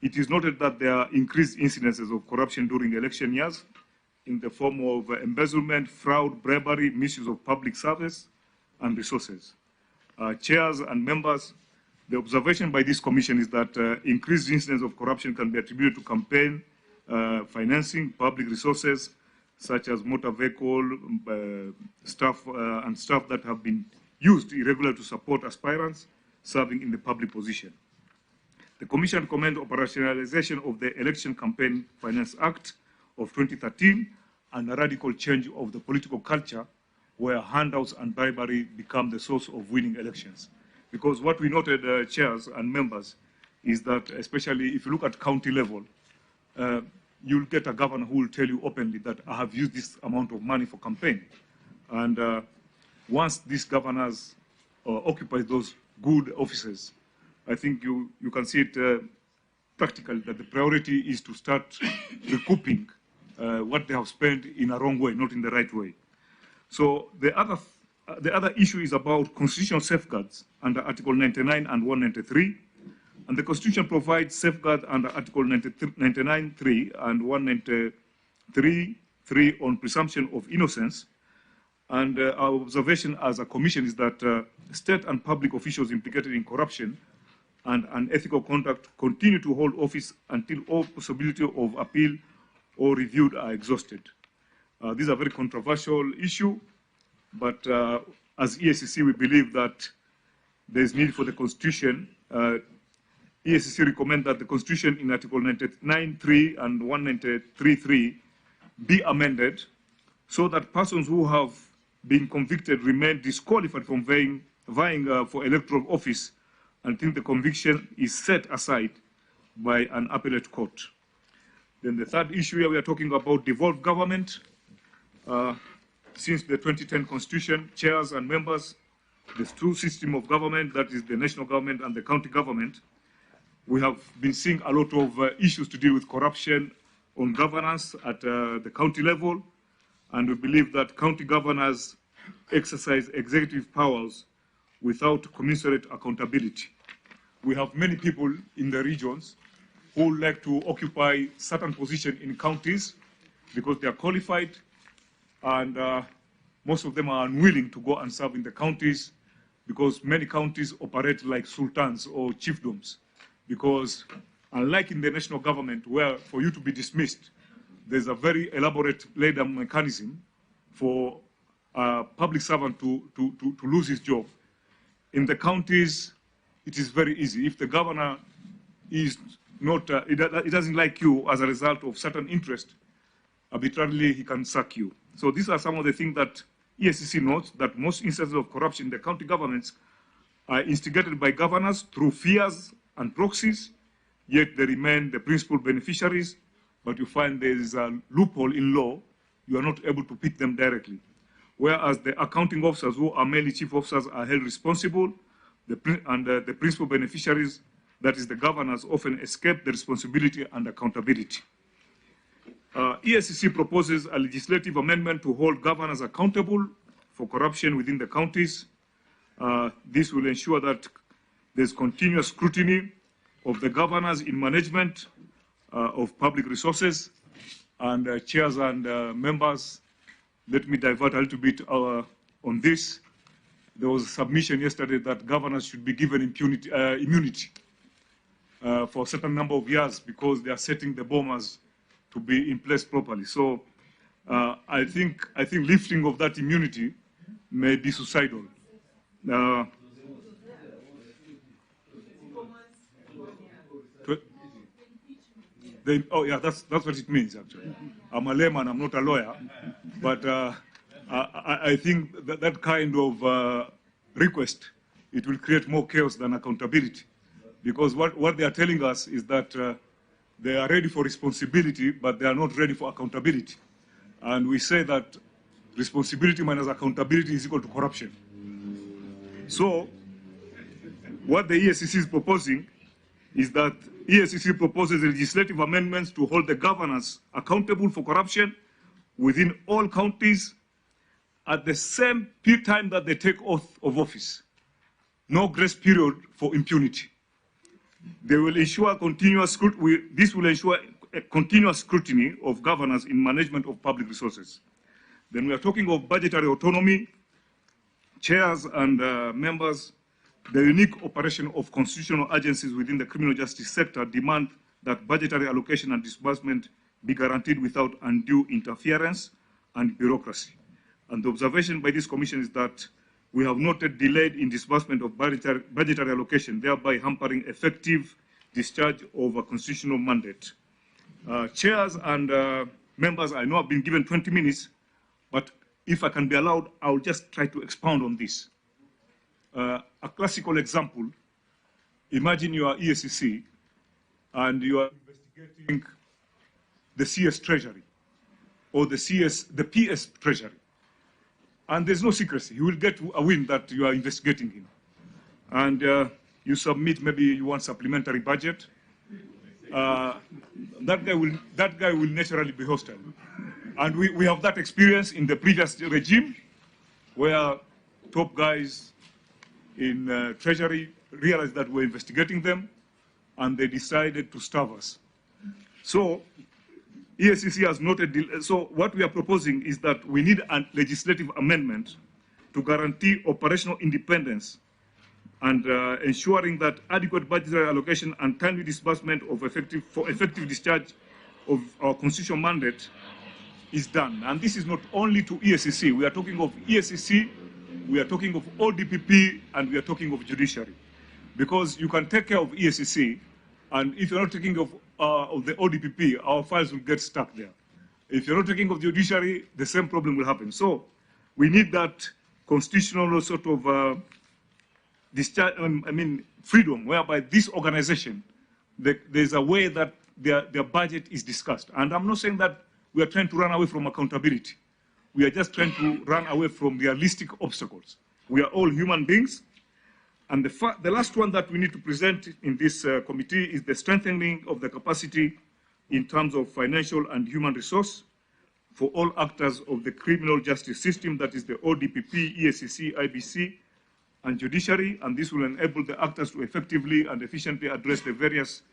it is noted that there are increased incidences of corruption during election years in the form of embezzlement, fraud, bribery, misuse of public service and resources. Chairs and members, the observation by this commission is that increased incidents of corruption can be attributed to campaign financing, public resources, such as motor vehicle, staff that have been used irregularly to support aspirants serving in the public position. The Commission recommends operationalization of the Election Campaign Finance Act of 2013 and a radical change of the political culture where handouts and bribery become the source of winning elections. Because what we noted, chairs and members, is that especially if you look at county level, you'll get a governor who will tell you openly that I have used this amount of money for campaign. And once these governors occupy those good offices, I think you can see it practically that the priority is to start recouping what they have spent in a wrong way, not in the right way. So the other issue is about constitutional safeguards under Article 99 and 193. And the Constitution provides safeguard under Article 99.3 and 193.3 on presumption of innocence. And our observation as a commission is that state and public officials implicated in corruption and unethical conduct continue to hold office until all possibility of appeal or reviewed are exhausted. This is a very controversial issue, but as EACC, we believe that there is need for the Constitution. EACC recommend that the Constitution in Article 99.3 and 193.3 be amended so that persons who have been convicted remain disqualified from vying for electoral office until the conviction is set aside by an appellate court. Then the third issue here, we are talking about devolved government. Since the 2010 Constitution, chairs and members, there's two systems of government, that is the national government and the county government. We have been seeing a lot of issues to deal with corruption on governance at the county level, and we believe that county governors exercise executive powers without commensurate accountability. We have many people in the regions who like to occupy certain positions in counties because they are qualified, and most of them are unwilling to go and serve in the counties because many counties operate like sultans or chiefdoms. Because unlike in the national government, where for you to be dismissed, there's a very elaborate laid-down mechanism for a public servant to lose his job. In the counties, it is very easy. If the governor is not, it doesn't like you as a result of certain interest, arbitrarily he can sack you. So these are some of the things that EACC notes, that most instances of corruption in the county governments are instigated by governors through fears and proxies, yet they remain the principal beneficiaries, but you find there is a loophole in law, you are not able to pit them directly. Whereas the accounting officers, who are mainly chief officers, are held responsible, and the principal beneficiaries, that is the governors, often escape the responsibility and accountability. EACC proposes a legislative amendment to hold governors accountable for corruption within the counties. This will ensure that there's continuous scrutiny of the governors in management of public resources. And chairs and members, let me divert a little bit on this. There was a submission yesterday that governors should be given immunity for a certain number of years because they are setting the Bomas to be in place properly. So I think lifting of that immunity may be suicidal. Oh yeah, that's what it means actually. I'm a layman, I'm not a lawyer, but I think that kind of request, it will create more chaos than accountability, because what they are telling us is that they are ready for responsibility, but they are not ready for accountability. And we say that responsibility minus accountability is equal to corruption. So what the EACC is proposing is that EACC proposes legislative amendments to hold the governors accountable for corruption within all counties at the same time that they take oath of office. No grace period for impunity. They will ensure continuous scrutiny. This will ensure a continuous scrutiny of governors in management of public resources. Then we are talking of budgetary autonomy. Chairs and members, the unique operation of constitutional agencies within the criminal justice sector demand that budgetary allocation and disbursement be guaranteed without undue interference and bureaucracy. And the observation by this commission is that we have noted delayed in disbursement of budgetary allocation, thereby hampering effective discharge of a constitutional mandate. Chairs and members, I know I've been given 20 minutes, but if I can be allowed, I'll just try to expound on this. A classical example, imagine you are EACC and you are investigating the CS Treasury or the PS Treasury. And there's no secrecy. You will get a win that you are investigating him. And you submit, maybe you want supplementary budget. That guy will naturally be hostile. And we have that experience in the previous regime where top guys in Treasury realized that we're investigating them and they decided to starve us. So EACC has noted, so what we are proposing is that we need a legislative amendment to guarantee operational independence and ensuring that adequate budgetary allocation and timely disbursement of effective discharge of our constitutional mandate is done. And this is not only to EACC. We are talking of EACC, we are talking of ODPP, and we are talking of judiciary. Because you can take care of EACC, and if you're not taking of the ODPP, our files will get stuck there. If you're not taking of judiciary, the same problem will happen. So we need that constitutional sort of freedom, whereby this organization, there's a way that their budget is discussed. And I'm not saying that we are trying to run away from accountability. We are just trying to run away from realistic obstacles. We are all human beings. And the last one that we need to present in this committee is the strengthening of the capacity in terms of financial and human resource for all actors of the criminal justice system, that is the ODPP, EACC, IBC, and judiciary. And this will enable the actors to effectively and efficiently address the various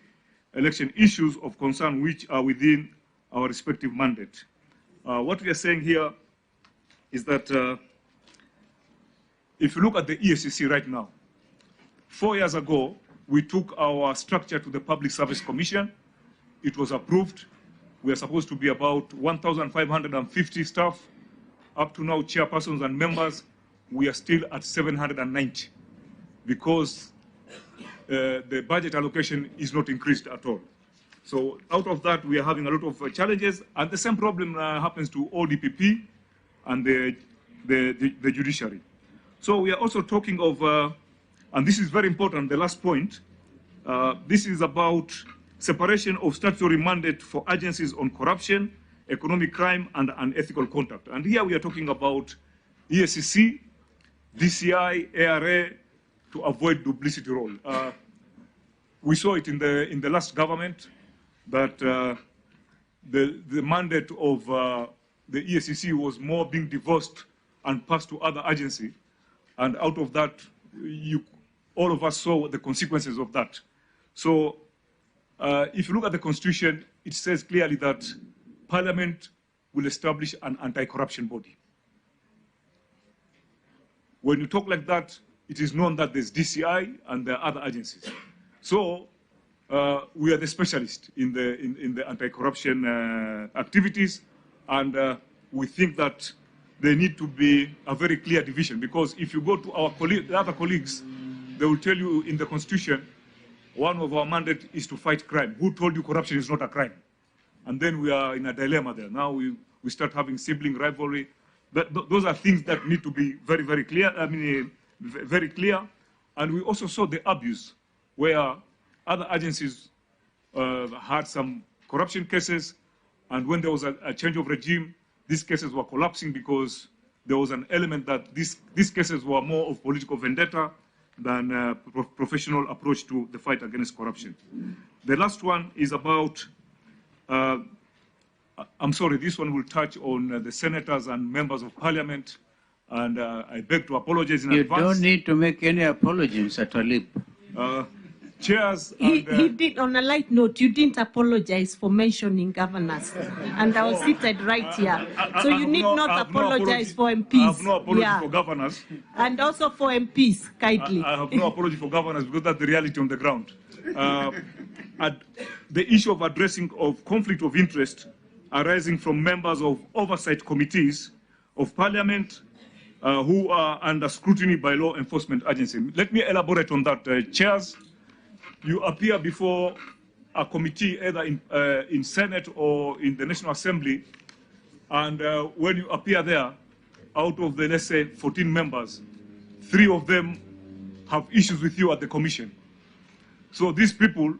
election issues of concern which are within our respective mandate. What we are saying here is that if you look at the EACC right now, 4 years ago, we took our structure to the Public Service Commission. It was approved. We are supposed to be about 1,550 staff. Up to now, chairpersons and members, we are still at 790 because the budget allocation is not increased at all. So out of that, we are having a lot of challenges, and the same problem happens to ODPP and the judiciary. So we are also talking of, and this is very important, the last point, this is about separation of statutory mandate for agencies on corruption, economic crime, and unethical conduct. And here we are talking about EACC, DCI, ARA, to avoid duplicity role. We saw it in the last government that the mandate of the EACC was more being divorced and passed to other agencies. And out of that, all of us saw the consequences of that. So if you look at the Constitution, it says clearly that Parliament will establish an anti-corruption body. When you talk like that, it is known that there's DCI and there are other agencies. So we are the specialists in the anti-corruption activities, and we think that there need to be a very clear division, because if you go to our the other colleagues, they will tell you in the Constitution, one of our mandate is to fight crime. Who told you corruption is not a crime? And then we are in a dilemma there. Now we start having sibling rivalry. Those are things that need to be very, very clear. I mean, very clear. And we also saw the abuse where other agencies had some corruption cases, and when there was a change of regime, these cases were collapsing because there was an element that these cases were more of political vendetta than a professional approach to the fight against corruption. The last one is about, I'm sorry, this one will touch on the senators and members of parliament, and I beg to apologize in advance. You don't need to make any apologies, Mr. Talib. Chairs. He did, on a light note, you didn't apologize for mentioning governors. And I was seated right here. So you need not apologize for MPs. I have no apology for governors. And also for MPs, kindly. I have no apology for governors because that's the reality on the ground. The issue of addressing of conflict of interest arising from members of oversight committees of parliament who are under scrutiny by law enforcement agencies. Let me elaborate on that, chairs. You appear before a committee either in Senate or in the National Assembly, and when you appear there, out of the, let's say, 14 members, 3 of them have issues with you at the commission. So these people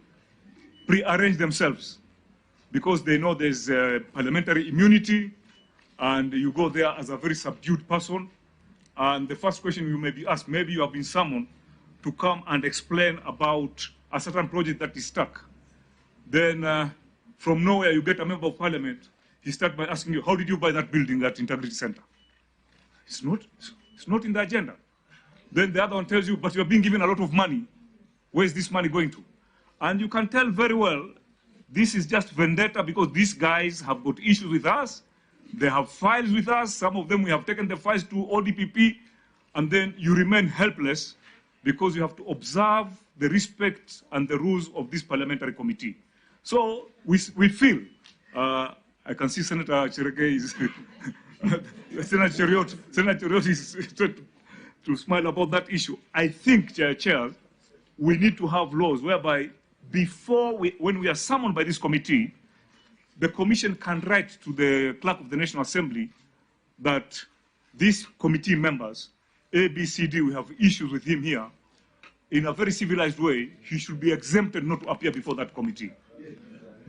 pre-arrange themselves because they know there's parliamentary immunity, and you go there as a very subdued person, and the first question you may be asked, maybe you have been summoned to come and explain about a certain project that is stuck. Then from nowhere you get a member of parliament, he starts by asking you, how did you buy that building, that Integrity Center? It's not in the agenda. Then the other one tells you, but you're being given a lot of money. Where is this money going to? And you can tell very well, this is just vendetta because these guys have got issues with us. They have files with us. Some of them we have taken the files to ODPP, and then you remain helpless because you have to observe the respect and the rules of this parliamentary committee. So we feel, I can see Senator Chereke is, Senator Cheriot is to smile about that issue. I think, Chair, we need to have laws whereby when we are summoned by this committee, the commission can write to the clerk of the National Assembly that these committee members, A, B, C, D, we have issues with him here. In a very civilized way, he should be exempted not to appear before that committee.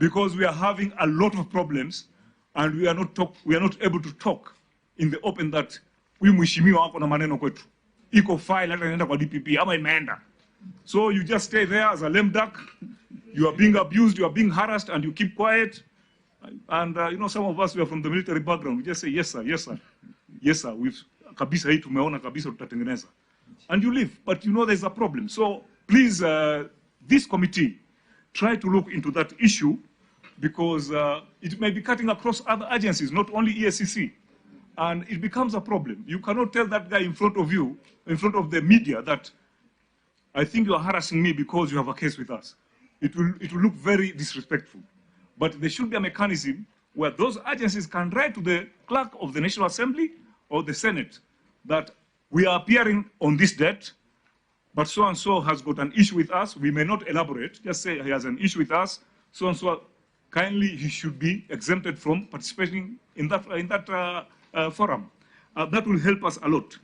Because we are having a lot of problems, and we are not able to talk in the open that we mheshimiwa wako na maneno kwetu. Iko file hata inaenda kwa DPP ama imeenda. So you just stay there as a lame duck. You are being abused, you are being harassed, and you keep quiet. And you know, some of us, we are from the military background. We just say, yes, sir, yes, sir. Yes, sir, kabisa hii tumeona kabisa tutatengeneza. And you leave, but you know there's a problem. So please, this committee, try to look into that issue because it may be cutting across other agencies, not only EACC. And it becomes a problem. You cannot tell that guy in front of you, in front of the media, that I think you are harassing me because you have a case with us. It will look very disrespectful. But there should be a mechanism where those agencies can write to the clerk of the National Assembly or the Senate that we are appearing on this date, but so-and-so has got an issue with us. We may not elaborate, just say he has an issue with us, so-and-so, kindly he should be exempted from participating in that forum. That will help us a lot.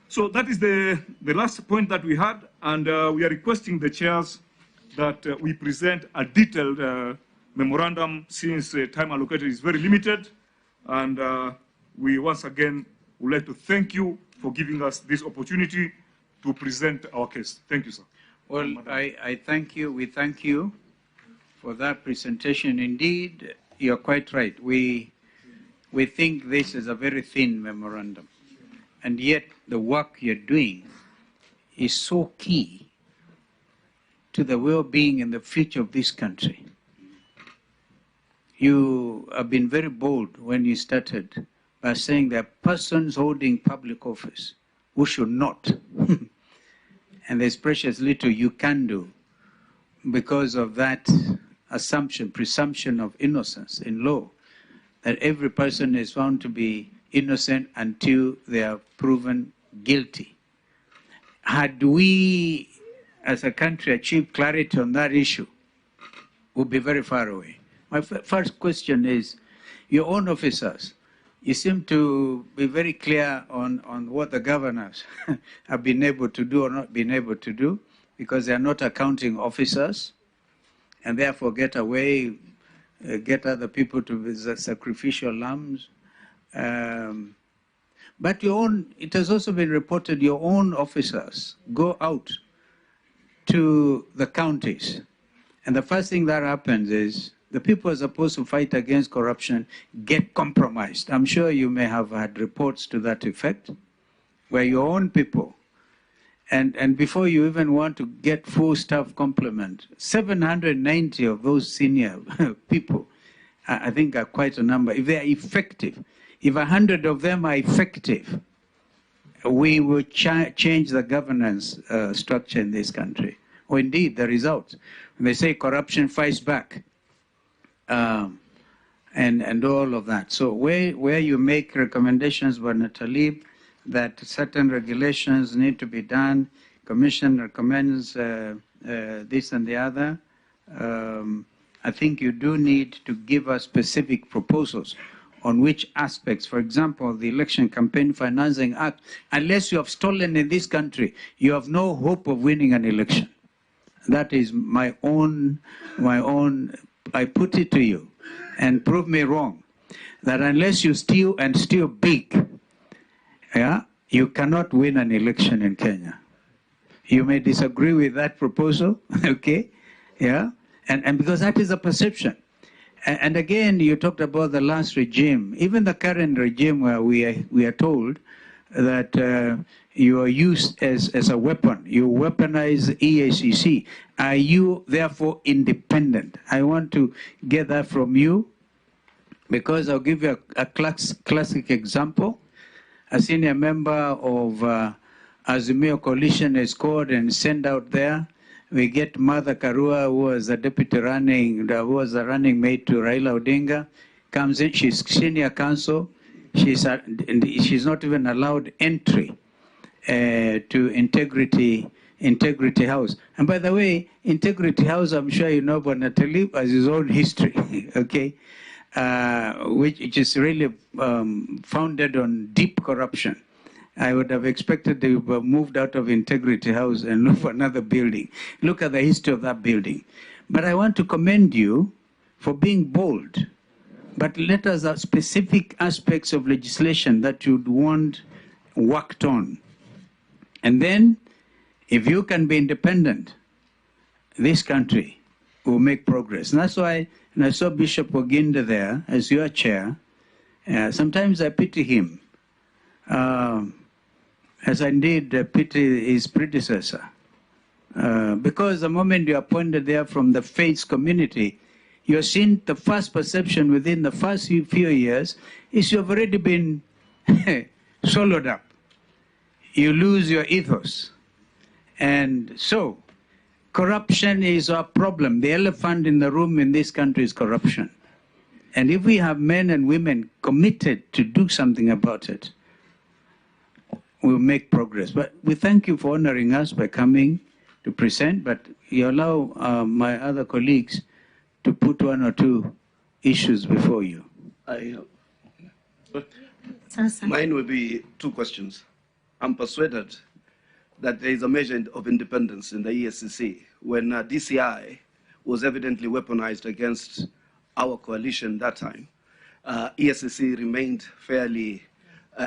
So that is the last point that we had, and we are requesting the chairs that we present a detailed memorandum since time allocated is very limited, and we once again would like to thank you for giving us this opportunity to present our case. Thank you, sir. Well, I thank you. We thank you for that presentation. Indeed, you're quite right. We think this is a very thin memorandum, and yet the work you're doing is so key to the well-being and the future of this country. You have been very bold when you started by saying that persons holding public office who should not, and there's precious little you can do because of that presumption of innocence in law, that every person is found to be innocent until they are proven guilty. Had we, as a country, achieved clarity on that issue, we'll be very far away. My first question is, your own officers, you seem to be very clear on what the governors have been able to do or not been able to do, because they are not accounting officers, and therefore get away, get other people to be sacrificial lambs. But it has also been reported your own officers go out to the counties, and the first thing that happens is the people who are supposed to fight against corruption get compromised. I'm sure you may have had reports to that effect, where your own people, and before you even want to get full staff complement, 790 of those senior people, I think are quite a number. If they are effective, if 100 of them are effective, we will change the governance structure in this country. Or indeed, the results. When they say corruption fights back, and all of that. So where you make recommendations, Bwana Talib, that certain regulations need to be done, Commission recommends this and the other, I think you do need to give us specific proposals on which aspects. For example, the Election Campaign Financing Act, unless you have stolen in this country, you have no hope of winning an election. That is my own, I put it to you, and prove me wrong, that unless you steal and steal big, yeah, you cannot win an election in Kenya. You may disagree with that proposal, okay, yeah, and because that is a perception. And again, you talked about the last regime, even the current regime, where we are told that you are used as a weapon. You weaponize EACC. Are you therefore independent? I want to get that from you, because I'll give you a classic example. A senior member of Azimio Coalition is called and sent out there. We get Mother Karua, who was the deputy running, who was the running mate to Raila Odinga, comes in. She's senior counsel. She's not even allowed entry to Integrity House. And by the way, Integrity House, I'm sure you know, but Natali has his own history, okay, which is really founded on deep corruption. I would have expected they would have moved out of Integrity House and look for another building. Look at the history of that building. But I want to commend you for being bold. But let us have specific aspects of legislation that you'd want worked on. And then, if you can be independent, this country will make progress. And that's why, and I saw Bishop Oginda there as your chair, sometimes I pity him. As I indeed pity his predecessor. Because the moment you are appointed there from the faith community, you're seeing the first perception within the first few years is you've already been swallowed up. You lose your ethos. And so, corruption is our problem. The elephant in the room in this country is corruption. And if we have men and women committed to do something about it, we'll make progress. But we thank you for honoring us by coming to present, but you allow my other colleagues to put one or two issues before you. Mine will be two questions. I'm persuaded that there is a measure of independence in the EACC when DCI was evidently weaponized against our coalition that time. EACC remained fairly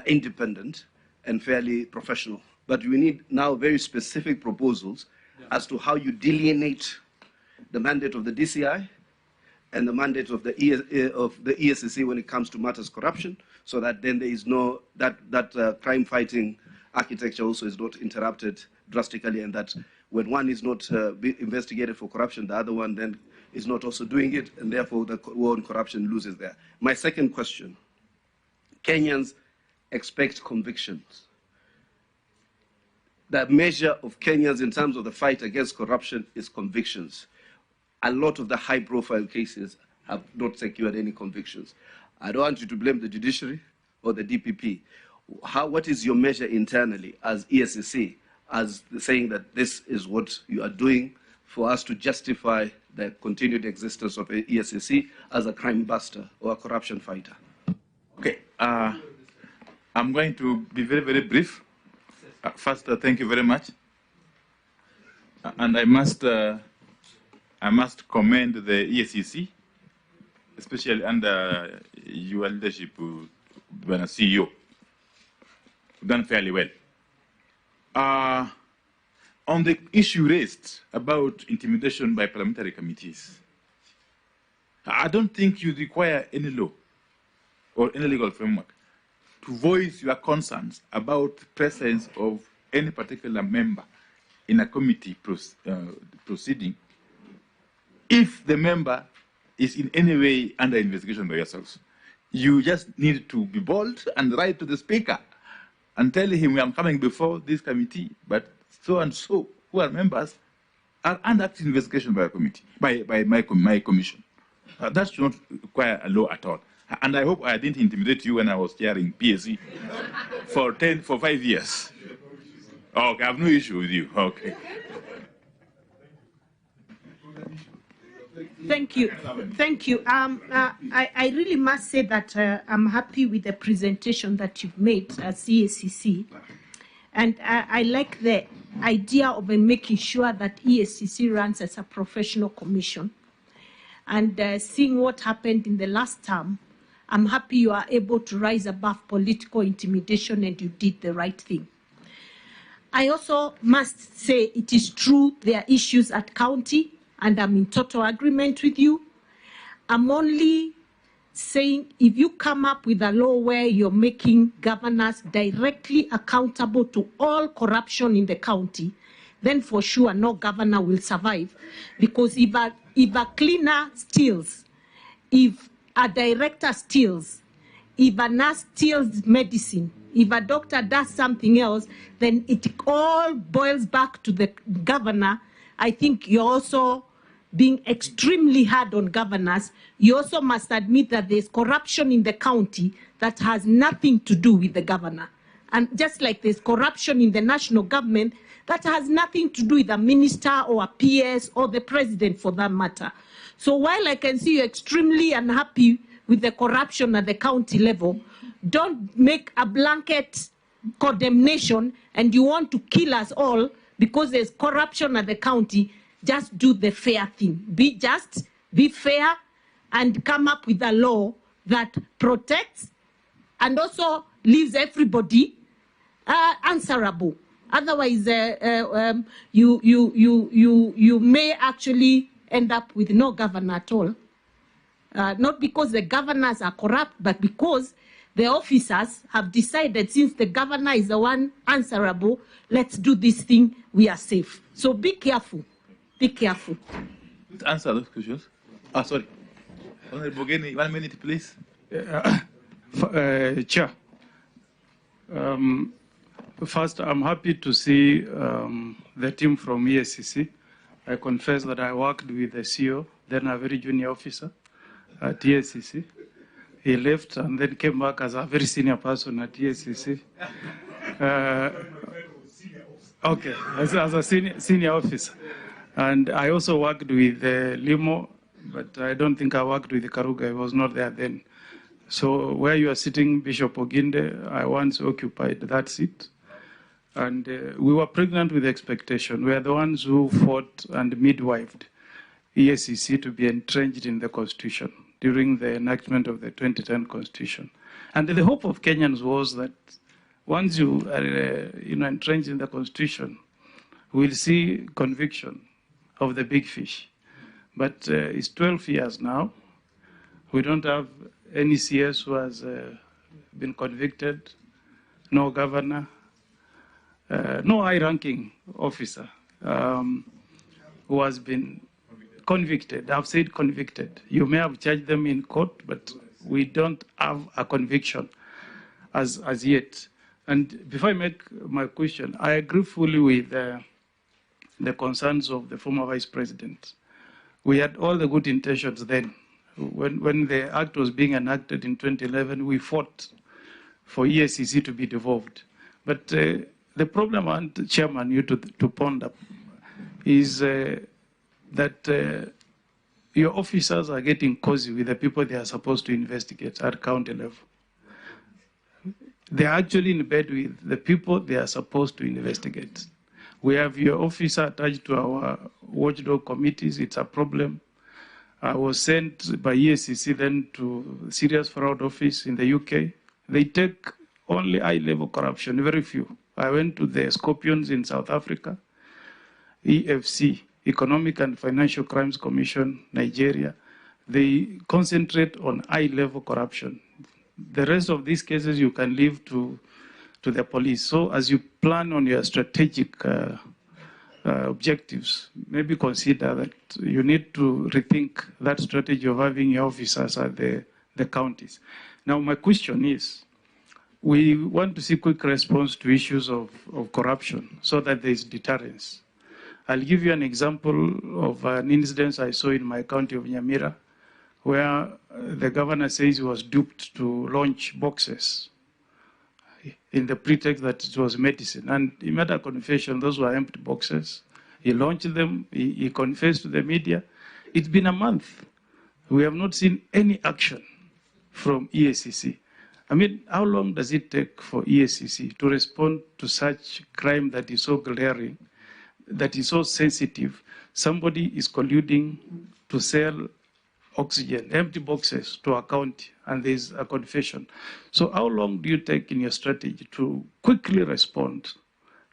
independent and fairly professional. But we need now very specific proposals as to how you delineate the mandate of the DCI and the mandate of the EACC when it comes to matters corruption, so that then there is no, that crime-fighting architecture also is not interrupted drastically, and that when one is not investigated for corruption, the other one then is not also doing it, and therefore the war on corruption loses there. My second question, Kenyans expect convictions. The measure of Kenyans in terms of the fight against corruption is convictions. A lot of the high-profile cases have not secured any convictions. I don't want you to blame the judiciary or the DPP. What is your measure internally as EACC, as saying that this is what you are doing for us to justify the continued existence of EACC as a crime buster or a corruption fighter? Okay, I'm going to be very, very brief. First, thank you very much. And I must commend the EACC, especially under your leadership, when a CEO, done fairly well. On the issue raised about intimidation by parliamentary committees, I don't think you require any law or any legal framework to voice your concerns about the presence of any particular member in a committee proceeding if the member is in any way under investigation by yourselves. You just need to be bold and write to the speaker and tell him, I'm coming before this committee, but so and so who are members are under active investigation by a committee, by my commission. That should not require a law at all. And I hope I didn't intimidate you when I was chairing PSC for 5 years. Okay, I have no issue with you. Okay. Thank you. Thank you. I really must say that I'm happy with the presentation that you've made as EACC. And I like the idea of making sure that EACC runs as a professional commission. And seeing what happened in the last term, I'm happy you are able to rise above political intimidation and you did the right thing. I also must say it is true there are issues at county, and I'm in total agreement with you. I'm only saying if you come up with a law where you're making governors directly accountable to all corruption in the county, then for sure no governor will survive. Because if a cleaner steals, if a director steals, if a nurse steals medicine, if a doctor does something else, then it all boils back to the governor. I think you're also being extremely hard on governors. You also must admit that there's corruption in the county that has nothing to do with the governor. And just like there's corruption in the national government that has nothing to do with a minister or a PS or the president for that matter. So while I can see you're extremely unhappy with the corruption at the county level, don't make a blanket condemnation and you want to kill us all because there's corruption at the county. Just do the fair thing. Be just, be fair, and come up with a law that protects and also leaves everybody answerable. Otherwise, you may actually end up with no governor at all. Not because the governors are corrupt, but because the officers have decided since the governor is the one answerable, let's do this thing, we are safe. So be careful. Be careful. Answer those questions. Sorry. Honorable Bogeni, 1 minute, please. Chair, first, I'm happy to see the team from EACC. I confess that I worked with the CEO, then a very junior officer at EACC. He left and then came back as a very senior person at EACC. Okay, as a senior officer. And I also worked with Limo, but I don't think I worked with Karuga. I was not there then. So where you are sitting, Bishop Oginde, I once occupied that seat. And we were pregnant with expectation. We are the ones who fought and midwifed EACC to be entrenched in the Constitution during the enactment of the 2010 Constitution. And the hope of Kenyans was that once you are entrenched in the Constitution, we'll see conviction of the big fish. But it's 12 years now. We don't have any CS who has been convicted, no governor, no high-ranking officer who has been convicted. I've said convicted. You may have charged them in court, but we don't have a conviction as yet. And before I make my question, I agree fully with the concerns of the former vice president. We had all the good intentions then When the act was being enacted in 2011, we fought for EACC to be devolved. But the problem, and Chairman, you to ponder, is that your officers are getting cozy with the people they are supposed to investigate at county level. They are actually in bed with the people they are supposed to investigate. We have your officer attached to our watchdog committees. It's a problem. I was sent by EACC then to Serious Fraud Office in the UK. They take only high-level corruption, very few. I went to the Scorpions in South Africa, EFC, Economic and Financial Crimes Commission, Nigeria. They concentrate on high-level corruption. The rest of these cases you can leave to the police. So as you plan on your strategic objectives, maybe consider that you need to rethink that strategy of having your officers at the counties. Now my question is, we want to see quick response to issues of corruption so that there is deterrence. I'll give you an example of an incident I saw in my county of Nyamira, where the governor says he was duped to launch boxes in the pretext that it was medicine. And he made a confession, those were empty boxes. He launched them, he confessed to the media. It's been a month. We have not seen any action from EACC. I mean, how long does it take for EACC to respond to such crime that is so glaring, that is so sensitive? Somebody is colluding to sell oxygen, empty boxes to a county, and there's a confession. So how long do you take in your strategy to quickly respond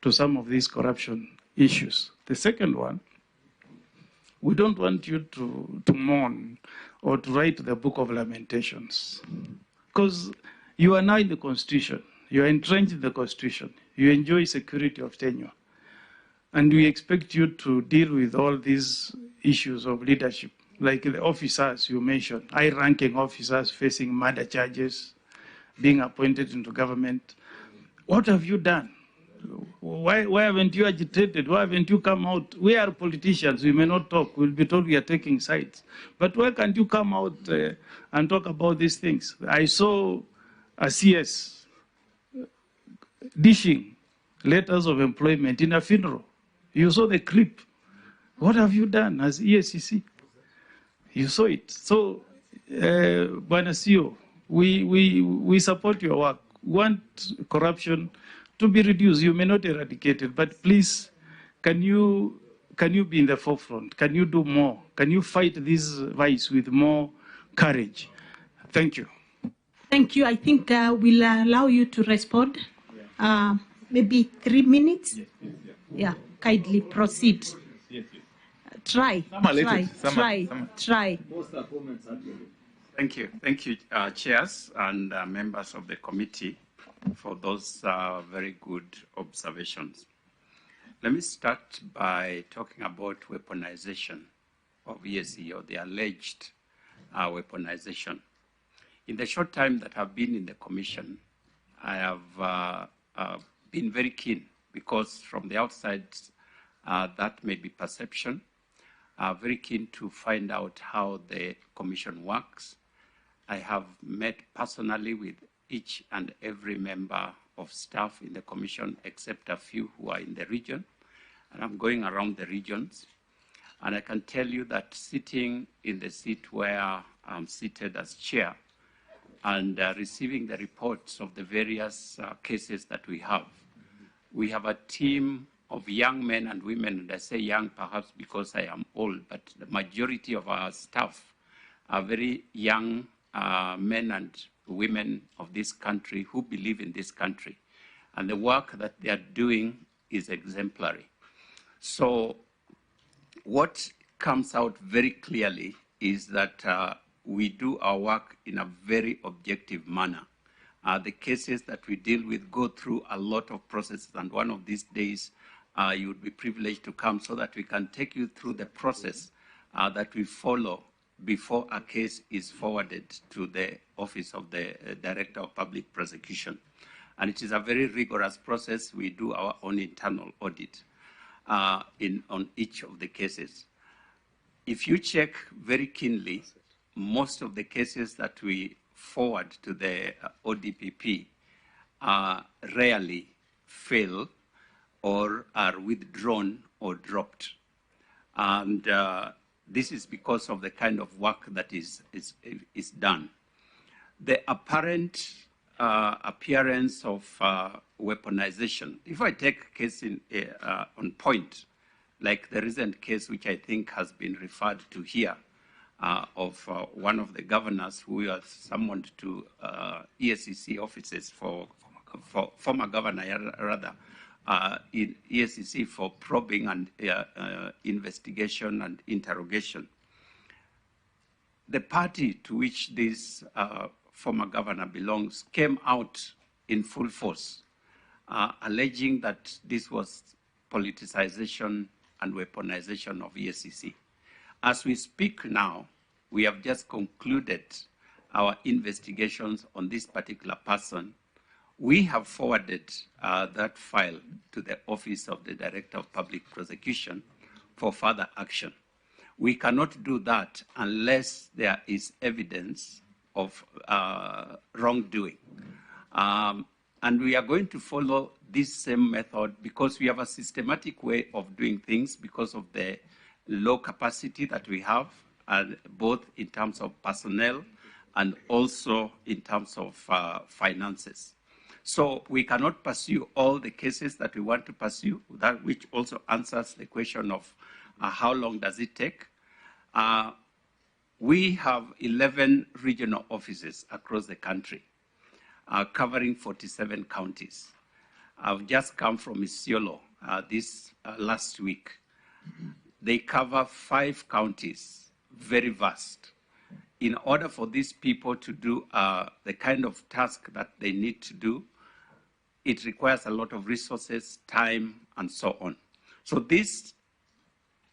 to some of these corruption issues? The second one, we don't want you to mourn or to write the book of lamentations, because you are now in the Constitution, you are entrenched in the Constitution, you enjoy security of tenure, and we expect you to deal with all these issues of leadership, like the officers you mentioned, high-ranking officers facing murder charges, being appointed into government. What have you done? Why haven't you agitated? Why haven't you come out? We are politicians. We may not talk. We'll be told we are taking sides. But why can't you come out and talk about these things? I saw a CS dishing letters of employment in a funeral. You saw the clip. What have you done as EACC? You saw it. So, Bwana CEO, we support your work. We want corruption to be reduced. You may not eradicate it, but please, can you be in the forefront? Can you do more? Can you fight this vice with more courage? Thank you. Thank you. I think we'll allow you to respond. Maybe 3 minutes? Yeah, kindly proceed. Try. Thank you, chairs and members of the committee for those very good observations. Let me start by talking about weaponization of EACC, or the alleged weaponization. In the short time that I've been in the commission, I have been very keen, because from the outside that may be perception, very keen to find out how the commission works. I have met personally with each and every member of staff in the commission, except a few who are in the region. And I'm going around the regions. And I can tell you that sitting in the seat where I'm seated as chair and receiving the reports of the various cases that we have a team of young men and women, and I say young perhaps because I am old, but the majority of our staff are very young men and women of this country who believe in this country. And the work that they are doing is exemplary. So what comes out very clearly is that we do our work in a very objective manner. The cases that we deal with go through a lot of processes, and one of these days you would be privileged to come so that we can take you through the process that we follow before a case is forwarded to the Office of the Director of Public Prosecution. And it is a very rigorous process. We do our own internal audit on each of the cases. If you check very keenly, most of the cases that we forward to the ODPP rarely fail or are withdrawn or dropped. And this is because of the kind of work that is done. The apparent appearance of weaponization, if I take a case on point, like the recent case which I think has been referred to here, of one of the governors who was summoned to EACC offices for former governor, rather, in EACC for probing and investigation and interrogation. The party to which this former governor belongs came out in full force, alleging that this was politicization and weaponization of EACC. As we speak now, we have just concluded our investigations on this particular person. We have forwarded that file to the Office of the Director of Public Prosecution for further action. We cannot do that unless there is evidence of wrongdoing. And we are going to follow this same method because we have a systematic way of doing things because of the low capacity that we have, both in terms of personnel and also in terms of finances. So we cannot pursue all the cases that we want to pursue, that which also answers the question of how long does it take. We have 11 regional offices across the country, covering 47 counties. I've just come from Isiolo this last week. They cover 5 counties, very vast. In order for these people to do the kind of task that they need to do, it requires a lot of resources, time, and so on. So this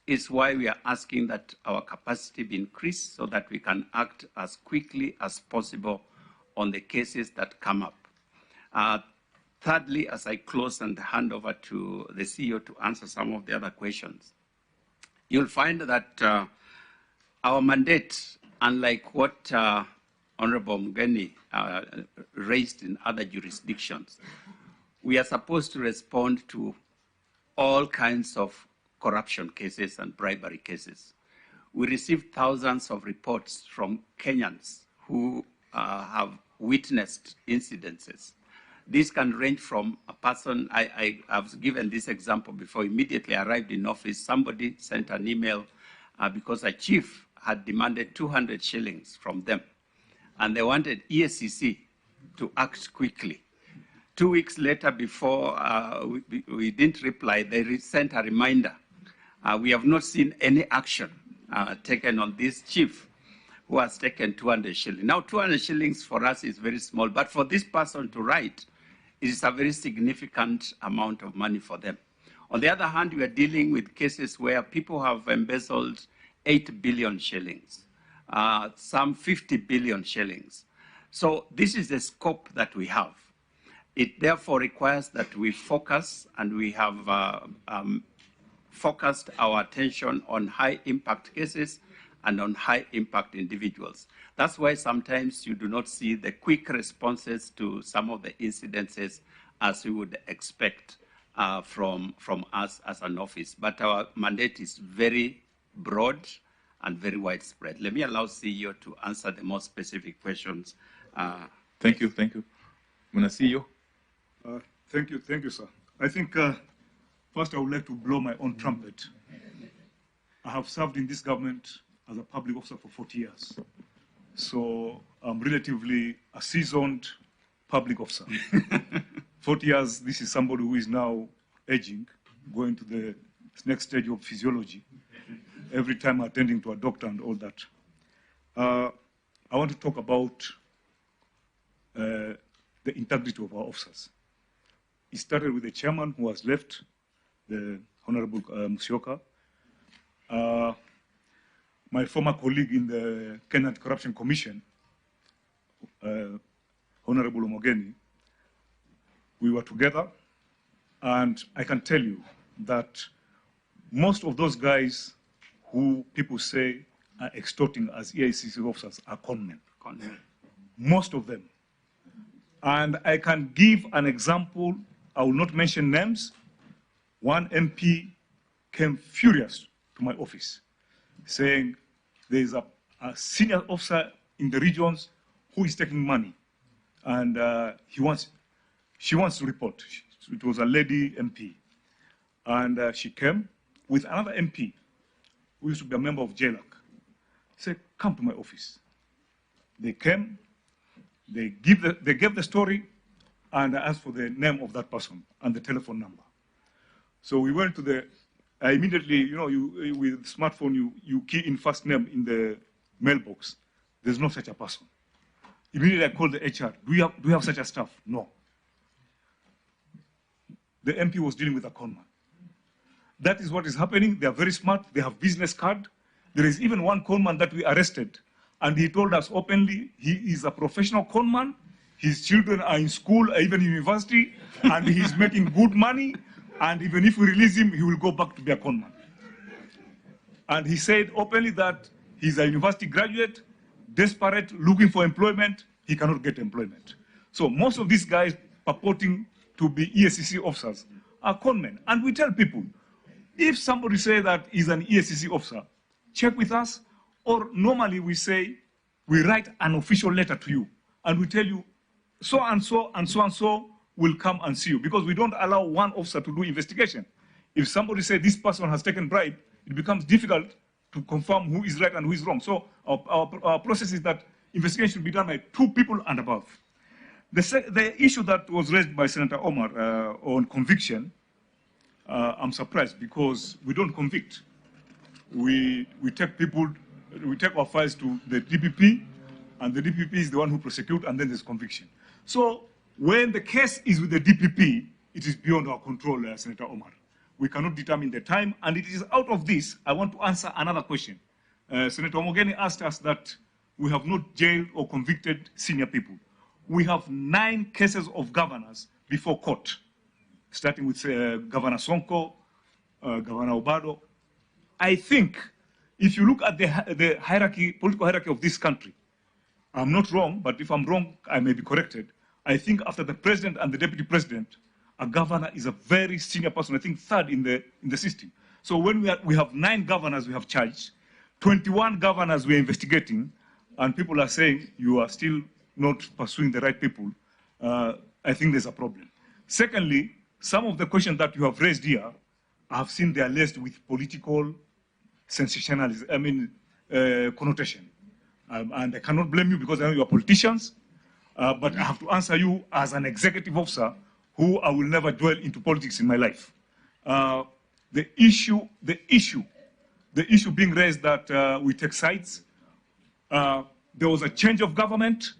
is why we are asking that our capacity be increased so that we can act as quickly as possible on the cases that come up. Thirdly, as I close and hand over to the CEO to answer some of the other questions, you'll find that our mandate, unlike what Honorable Mgeni raised in other jurisdictions, we are supposed to respond to all kinds of corruption cases and bribery cases. We receive thousands of reports from Kenyans who have witnessed incidences. This can range from a person, I've given this example before, immediately arrived in office, somebody sent an email because a chief had demanded 200 shillings from them, and they wanted EACC to act quickly. 2 weeks later, before we didn't reply, they sent a reminder. We have not seen any action taken on this chief who has taken 200 shillings. Now, 200 shillings for us is very small, but for this person to write, it is a very significant amount of money for them. On the other hand, we are dealing with cases where people have embezzled 8 billion shillings, some 50 billion shillings. So this is the scope that we have. It therefore requires that we focus, and we have focused our attention on high impact cases and on high impact individuals. That's why sometimes you do not see the quick responses to some of the incidences as we would expect from us as an office. But our mandate is very broad and very widespread. Let me allow CEO to answer the more specific questions. Thank you. Muna CEO. Thank you, sir. I think first I would like to blow my own trumpet. I have served in this government as a public officer for 40 years. So I'm relatively a seasoned public officer. 40 years, this is somebody who is now aging, going to the next stage of physiology, every time attending to a doctor and all that. I want to talk about the integrity of our officers. It started with the chairman who has left, the Honorable Musyoka. My former colleague in the Kenya Corruption Commission, Honorable Omogeni, we were together, and I can tell you that most of those guys who people say are extorting as EACC officers are conmen. Most of them. And I can give an example. I will not mention names. One MP came furious to my office saying there is a senior officer in the regions who is taking money, and she wants to report. It was a lady MP, and she came with another MP who used to be a member of JLAC. Said, "Come to my office." They came. They gave the story, and I asked for the name of that person and the telephone number. So we went to the. I immediately, you know, with smartphone, you key in first name in the mailbox. There's no such a person. Immediately I called the HR. Do you have such a staff? No. The MP was dealing with a conman. That is what is happening. They are very smart. They have business card. There is even one conman that we arrested, and he told us openly he is a professional conman. His children are in school, even university, and he's making good money. And even if we release him, he will go back to be a conman. And he said openly that he's a university graduate, desperate, looking for employment. He cannot get employment. So most of these guys purporting to be EACC officers are conmen. And we tell people, if somebody says that he's an EACC officer, check with us. Or normally we say, we write an official letter to you. And we tell you, so and so and so and so will come and see you, because we don't allow one officer to do investigation. If somebody says this person has taken bribe, it becomes difficult to confirm who is right and who is wrong. So our process is that investigation should be done by 2 people and above. The issue that was raised by Senator Omar on conviction, I'm surprised because we don't convict. We take our files to the DPP, and the DPP is the one who prosecutes, and then there's conviction. So when the case is with the DPP, it is beyond our control, Senator Omar. We cannot determine the time, and it is out of this, I want to answer another question. Senator Omogeni asked us that we have not jailed or convicted senior people. We have 9 cases of governors before court, starting with Governor Sonko, Governor Obado. I think if you look at the hierarchy, political hierarchy of this country, I'm not wrong, but if I'm wrong, I may be corrected. I think after the president and the deputy president, a governor is a very senior person, I think 3rd in the system. So when we have 9 governors we have charged, 21 governors we are investigating, and people are saying you are still not pursuing the right people, I think there's a problem. Secondly, some of the questions that you have raised here, I have seen they are laced with political sensationalism, connotation. And I cannot blame you because I know you are politicians. But I have to answer you as an executive officer who I will never dwell into politics in my life. The issue being raised that we take sides, there was a change of government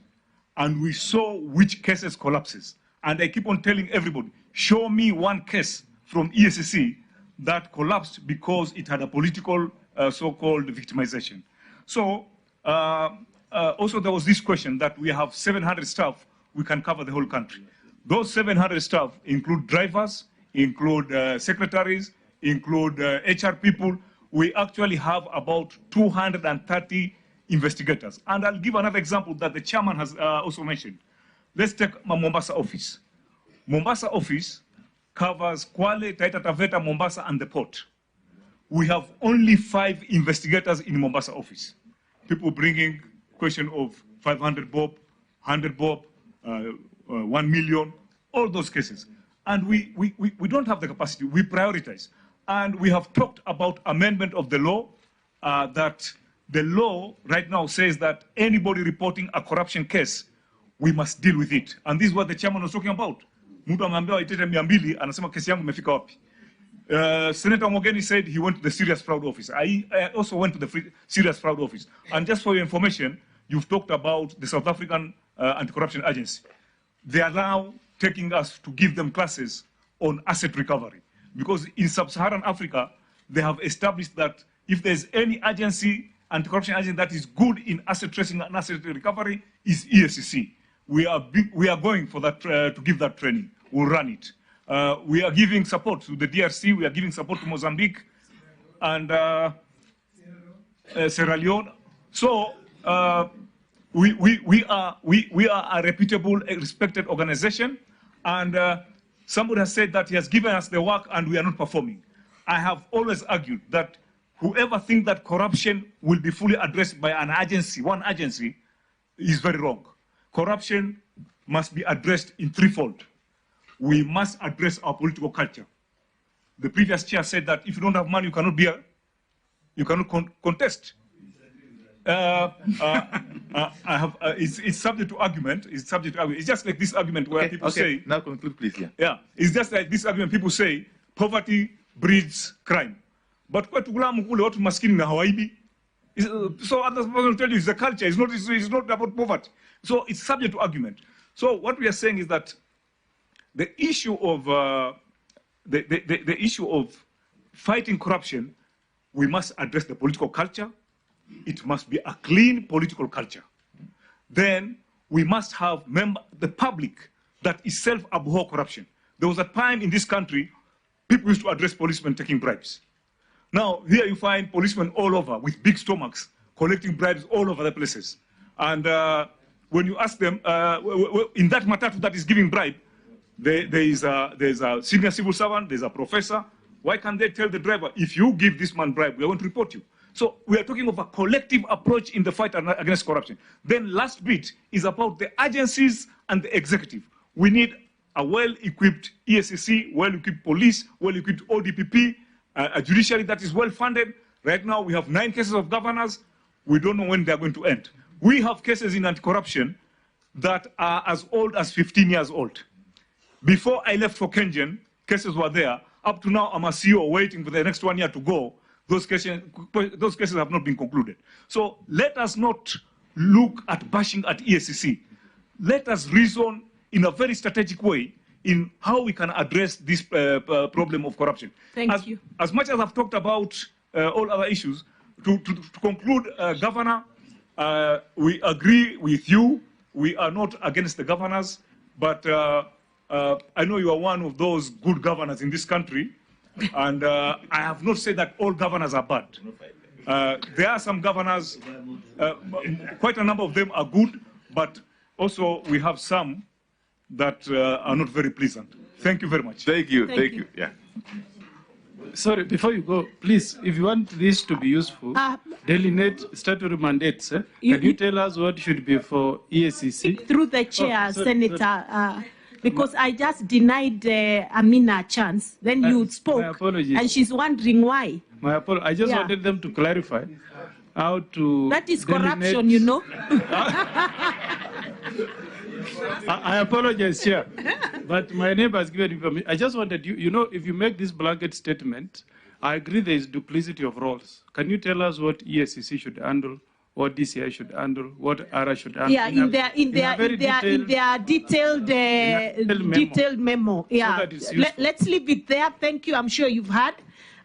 and we saw which cases collapses. And I keep on telling everybody, show me one case from EACC that collapsed because it had a political so-called victimization. So, also, there was this question that we have 700 staff, we can cover the whole country. Those 700 staff include drivers, include secretaries, include HR people. We actually have about 230 investigators. And I'll give another example that the chairman has also mentioned. Let's take my Mombasa office. Mombasa office covers Kwale, Taita Taveta, Mombasa, and the port. We have only 5 investigators in Mombasa office. People bringing question of 500 bob, 100 bob, 1 million, all those cases. And we don't have the capacity, we prioritize. And we have talked about amendment of the law, that the law right now says that anybody reporting a corruption case, we must deal with it. And this is what the chairman was talking about. Mtu ameambiwa itete 200, anasema kesi yangu imefika wapi. Senator Mogeni said he went to the serious fraud office. I also went to the serious fraud office. And just for your information, you've talked about the South African Anti-Corruption Agency. They are now taking us to give them classes on asset recovery. Because in sub-Saharan Africa, they have established that if there's any agency, anti-corruption agency that is good in asset tracing and asset recovery, is EACC. We are going for that to give that training. We'll run it. We are giving support to the DRC. We are giving support to Mozambique. And Sierra Leone. So we are a reputable, respected organization, and somebody has said that he has given us the work and we are not performing. I have always argued that whoever thinks that corruption will be fully addressed by an agency, one agency, is very wrong. Corruption must be addressed in threefold. We must address our political culture. The previous chair said that if you don't have money, you cannot be you cannot contest. It's subject to argument. It's subject to argument. It's just like this argument where people say. Now conclude, please. Yeah. Yeah. It's just like this argument. People say poverty breeds crime. But kwa tugulamu kule watu maskini na hawaibi. So others will tell you it's the culture. It's not about poverty. So it's subject to argument. So what we are saying is that the issue of the issue of fighting corruption, we must address the political culture. It must be a clean political culture. Then we must have the public that itself abhor corruption. There was a time in this country, people used to address policemen taking bribes. Now, here you find policemen all over with big stomachs, collecting bribes all over the places. And when you ask them, in that matatu that is giving bribe, there's a senior civil servant, there's a professor. Why can't they tell the driver, if you give this man bribe, we are going to report you? So we are talking of a collective approach in the fight against corruption. Then last bit is about the agencies and the executive. We need a well-equipped EACC, well-equipped police, well-equipped ODPP, a judiciary that is well-funded. Right now we have 9 cases of governors. We don't know when they're going to end. We have cases in anti-corruption that are as old as 15 years old. Before I left for Kenyan, cases were there. Up to now, I'm a CEO waiting for the next 1 year to go. Those cases have not been concluded. So let us not look at bashing at EACC. Let us reason in a very strategic way in how we can address this problem of corruption. Thank you. As much as I've talked about all other issues, to conclude, Governor, we agree with you. We are not against the governors, but I know you are one of those good governors in this country. And I have not said that all governors are bad. There are some governors, quite a number of them are good, but also we have some that are not very pleasant. Thank you very much. Thank you. Thank you. Yeah. Sorry, before you go, please, if you want this to be useful, delineate statutory mandates. Can you tell us what should be for EACC? Through the chair, Senator. Because I just denied Amina a chance. Then you spoke, and she's wondering why. My apologies. I just wanted them to clarify how to. That is corruption, you know. I apologize, Chair, but my neighbor has given information. I just wanted you know, if you make this blanket statement, I agree there is duplicity of roles. Can you tell us what EACC should handle? What DCI should handle, what ARA should handle. Yeah, in their detailed memo. Yeah, so let's leave it there. Thank you. I'm sure you've heard.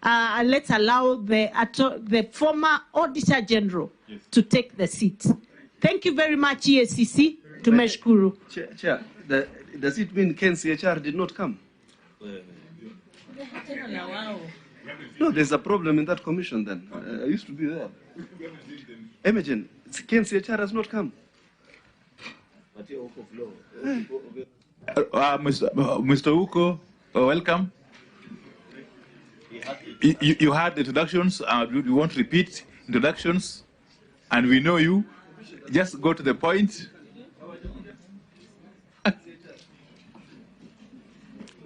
Let's allow the former Auditor General to take the seat. Thank you very much, EACC. Tumeshukuru. Chair, does it mean KCCK did not come? No, there's a problem in that commission then. I used to be there. Imagine, KCCK has not come. Mr. Uko, welcome. You had the introductions. We won't repeat introductions, and we know you. Just go to the point.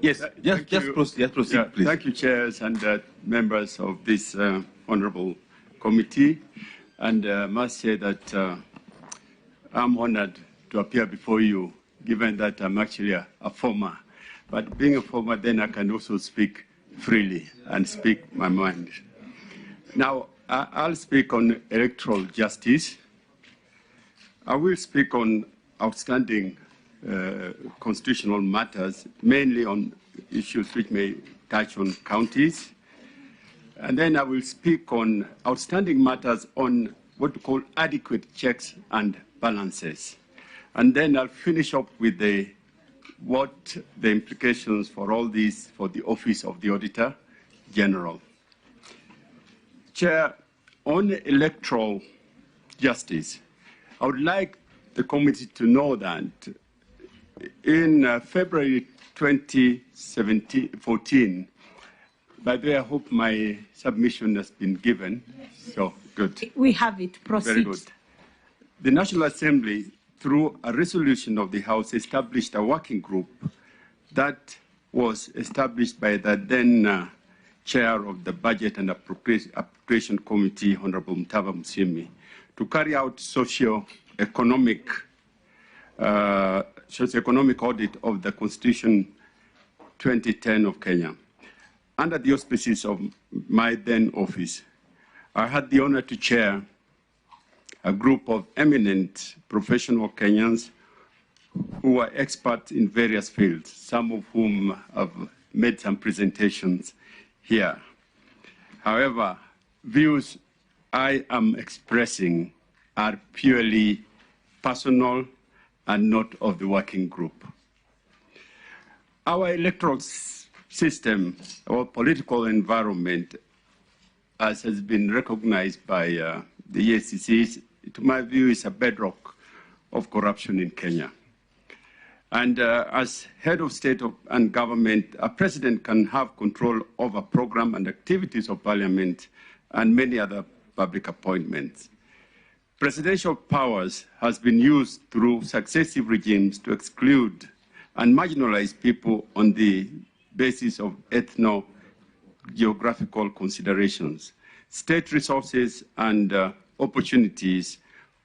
Yes, just proceed, please. Thank you, chairs and members of this honorable committee. And I must say that I'm honored to appear before you, given that I'm actually a former. But being a former, then I can also speak freely and speak my mind. Now, I'll speak on electoral justice. I will speak on outstanding constitutional matters, mainly on issues which may touch on counties. And then I will speak on outstanding matters on what we call adequate checks and balances. And then I'll finish up with what the implications for all these for the Office of the Auditor General. Chair, On electoral justice, I would like the committee to know that in February 2014, by the way, I hope my submission has been given, so good. We have it, proceed. Very good. The National Assembly, through a resolution of the House, established a working group that was established by the then chair of the Budget and Appropriation Committee, Honorable Mtava Musimi, to carry out socio-economic audit of the Constitution 2010 of Kenya. Under the auspices of my then office, I had the honor to chair a group of eminent professional Kenyans who were experts in various fields, some of whom have made some presentations here. However, views I am expressing are purely personal and not of the working group. Our electoral system, our political environment, as has been recognized by the EACC, to my view, is a bedrock of corruption in Kenya. And as head of state and government, a president can have control over program and activities of parliament and many other public appointments. Presidential powers has been used through successive regimes to exclude and marginalize people on the basis of ethno-geographical considerations. State resources and opportunities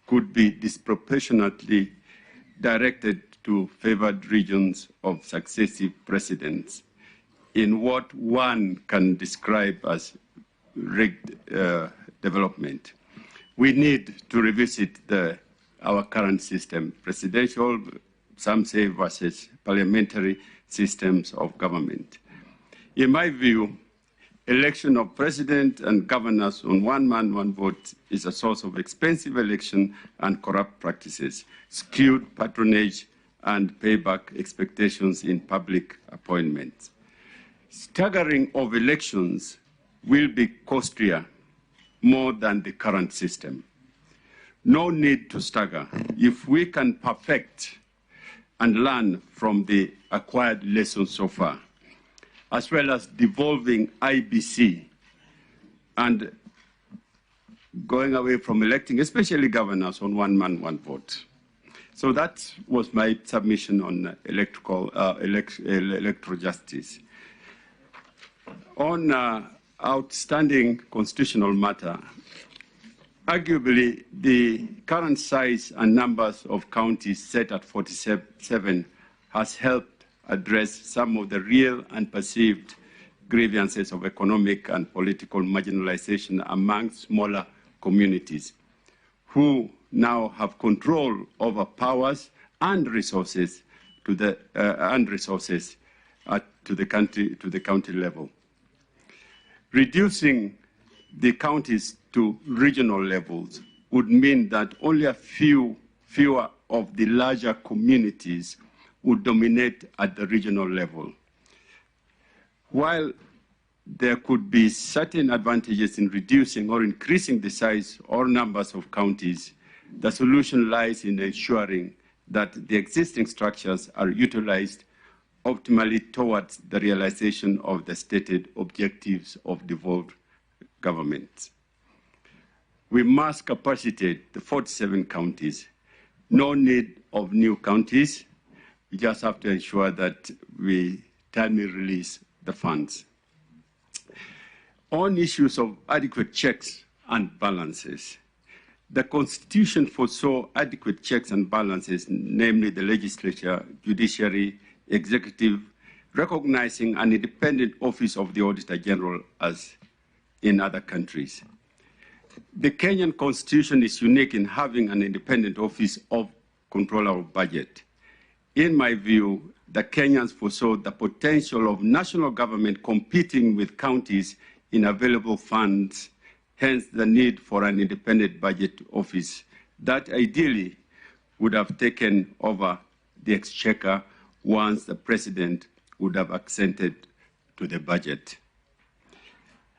could be disproportionately directed to favored regions of successive presidents in what one can describe as rigged development. We need to revisit our current system, presidential, some say, versus parliamentary systems of government. In my view, election of president and governors on one man, one vote is a source of expensive election and corrupt practices, skewed patronage, and payback expectations in public appointments. Staggering of elections will be costlier more than the current system. No need to stagger if we can perfect and learn from the acquired lessons so far, as well as devolving IBC and going away from electing, especially governors, on one man, one vote. So that was my submission on electoral justice. On outstanding constitutional matter, arguably the current size and numbers of counties set at 47 has helped address some of the real and perceived grievances of economic and political marginalization among smaller communities who now have control over powers and resources to the county level. Reducing the counties to regional levels would mean that only a fewer of the larger communities would dominate at the regional level. While there could be certain advantages in reducing or increasing the size or numbers of counties, the solution lies in ensuring that the existing structures are utilized optimally towards the realization of the stated objectives of devolved government. We must capacitate the 47 counties. No need of new counties. We just have to ensure that we timely release the funds. On issues of adequate checks and balances, the Constitution foresaw adequate checks and balances, namely the legislature, judiciary, executive, recognizing an independent office of the Auditor General as in other countries. The Kenyan Constitution is unique in having an independent office of controller of budget. In my view, the Kenyans foresaw the potential of national government competing with counties in available funds, hence the need for an independent budget office that ideally would have taken over the exchequer once the president would have assented to the budget.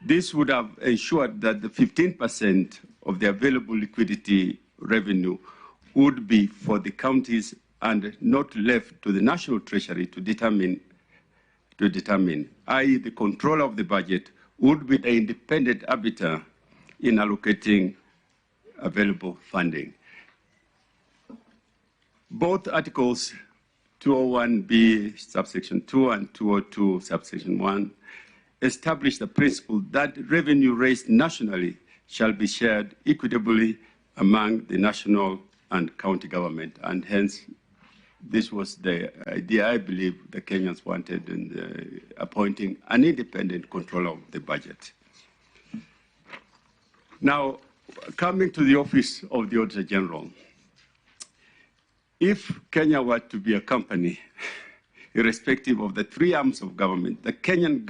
This would have ensured that the 15% of the available liquidity revenue would be for the counties and not left to the National Treasury to determine, i.e. the control of the budget would be the independent arbiter in allocating available funding. Both Articles 201B subsection 2 and 202 subsection 1 establish the principle that revenue raised nationally shall be shared equitably among the national and county government, and hence this was the idea I believe the Kenyans wanted in appointing an independent controller of the budget. Now, coming to the office of the Auditor General, if Kenya were to be a company, irrespective of the three arms of government, the Kenyan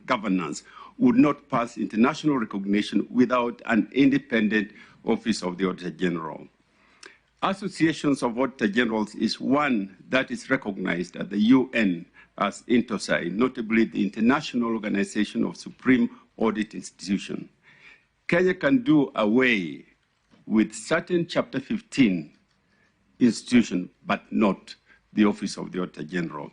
governance would not pass international recognition without an independent office of the Auditor General. Associations of Auditor Generals is one that is recognized at the UN as INTOSAI, notably the International Organization of Supreme Audit Institutions. Kenya can do away with certain Chapter 15 institutions, but not the Office of the Auditor General.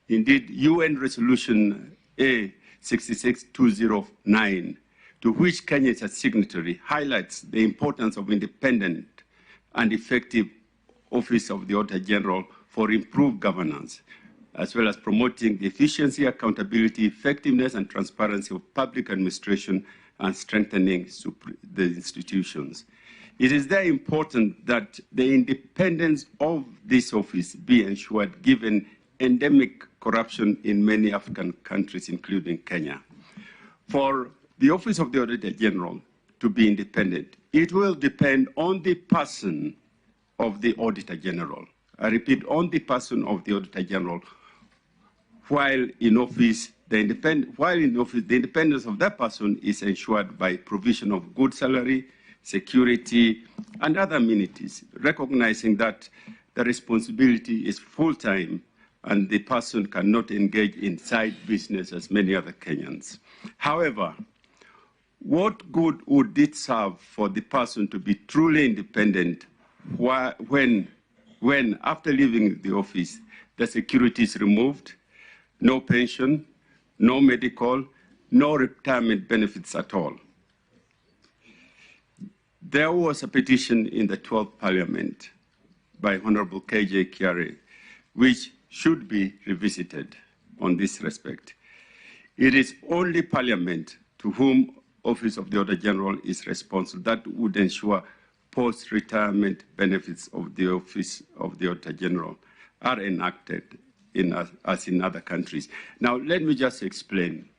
Indeed, UN Resolution A66209, to which Kenya is a signatory, highlights the importance of independent and effective Office of the Auditor General for improved governance, as well as promoting the efficiency, accountability, effectiveness, and transparency of public administration and strengthening the institutions. It is very important that the independence of this office be ensured given endemic corruption in many African countries, including Kenya. For the Office of the Auditor General to be independent, it will depend on the person of the Auditor General. I repeat, on the person of the Auditor General. While in office, the independence of that person is ensured by provision of good salary, security, and other amenities, recognizing that the responsibility is full-time and the person cannot engage in side business as many other Kenyans. However, what good would it serve for the person to be truly independent when after leaving the office, the security is removed, no pension, no medical, no retirement benefits at all? There was a petition in the 12th Parliament by Honorable KJ Kiare, which should be revisited on this respect. It is only Parliament to whom Office of the Auditor General is responsible that would ensure post-retirement benefits of the Office of the Auditor General are enacted as in other countries. Now, let me just explain.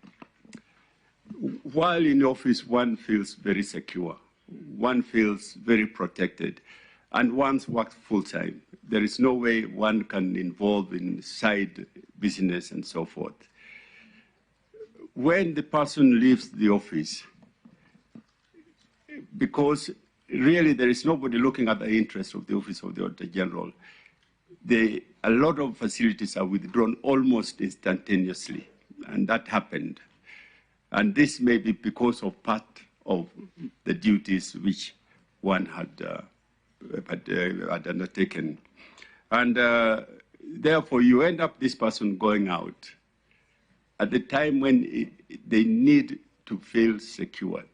While in office, one feels very secure, one feels very protected, and one's works full-time. There is no way one can involve in side business and so forth. When the person leaves the office, because really there is nobody looking at the interests of the Office of the Auditor General, a lot of facilities are withdrawn almost instantaneously, and that happened. And this may be because of part of the duties which one had undertaken. And therefore, you end up this person going out at the time when they need to feel secured.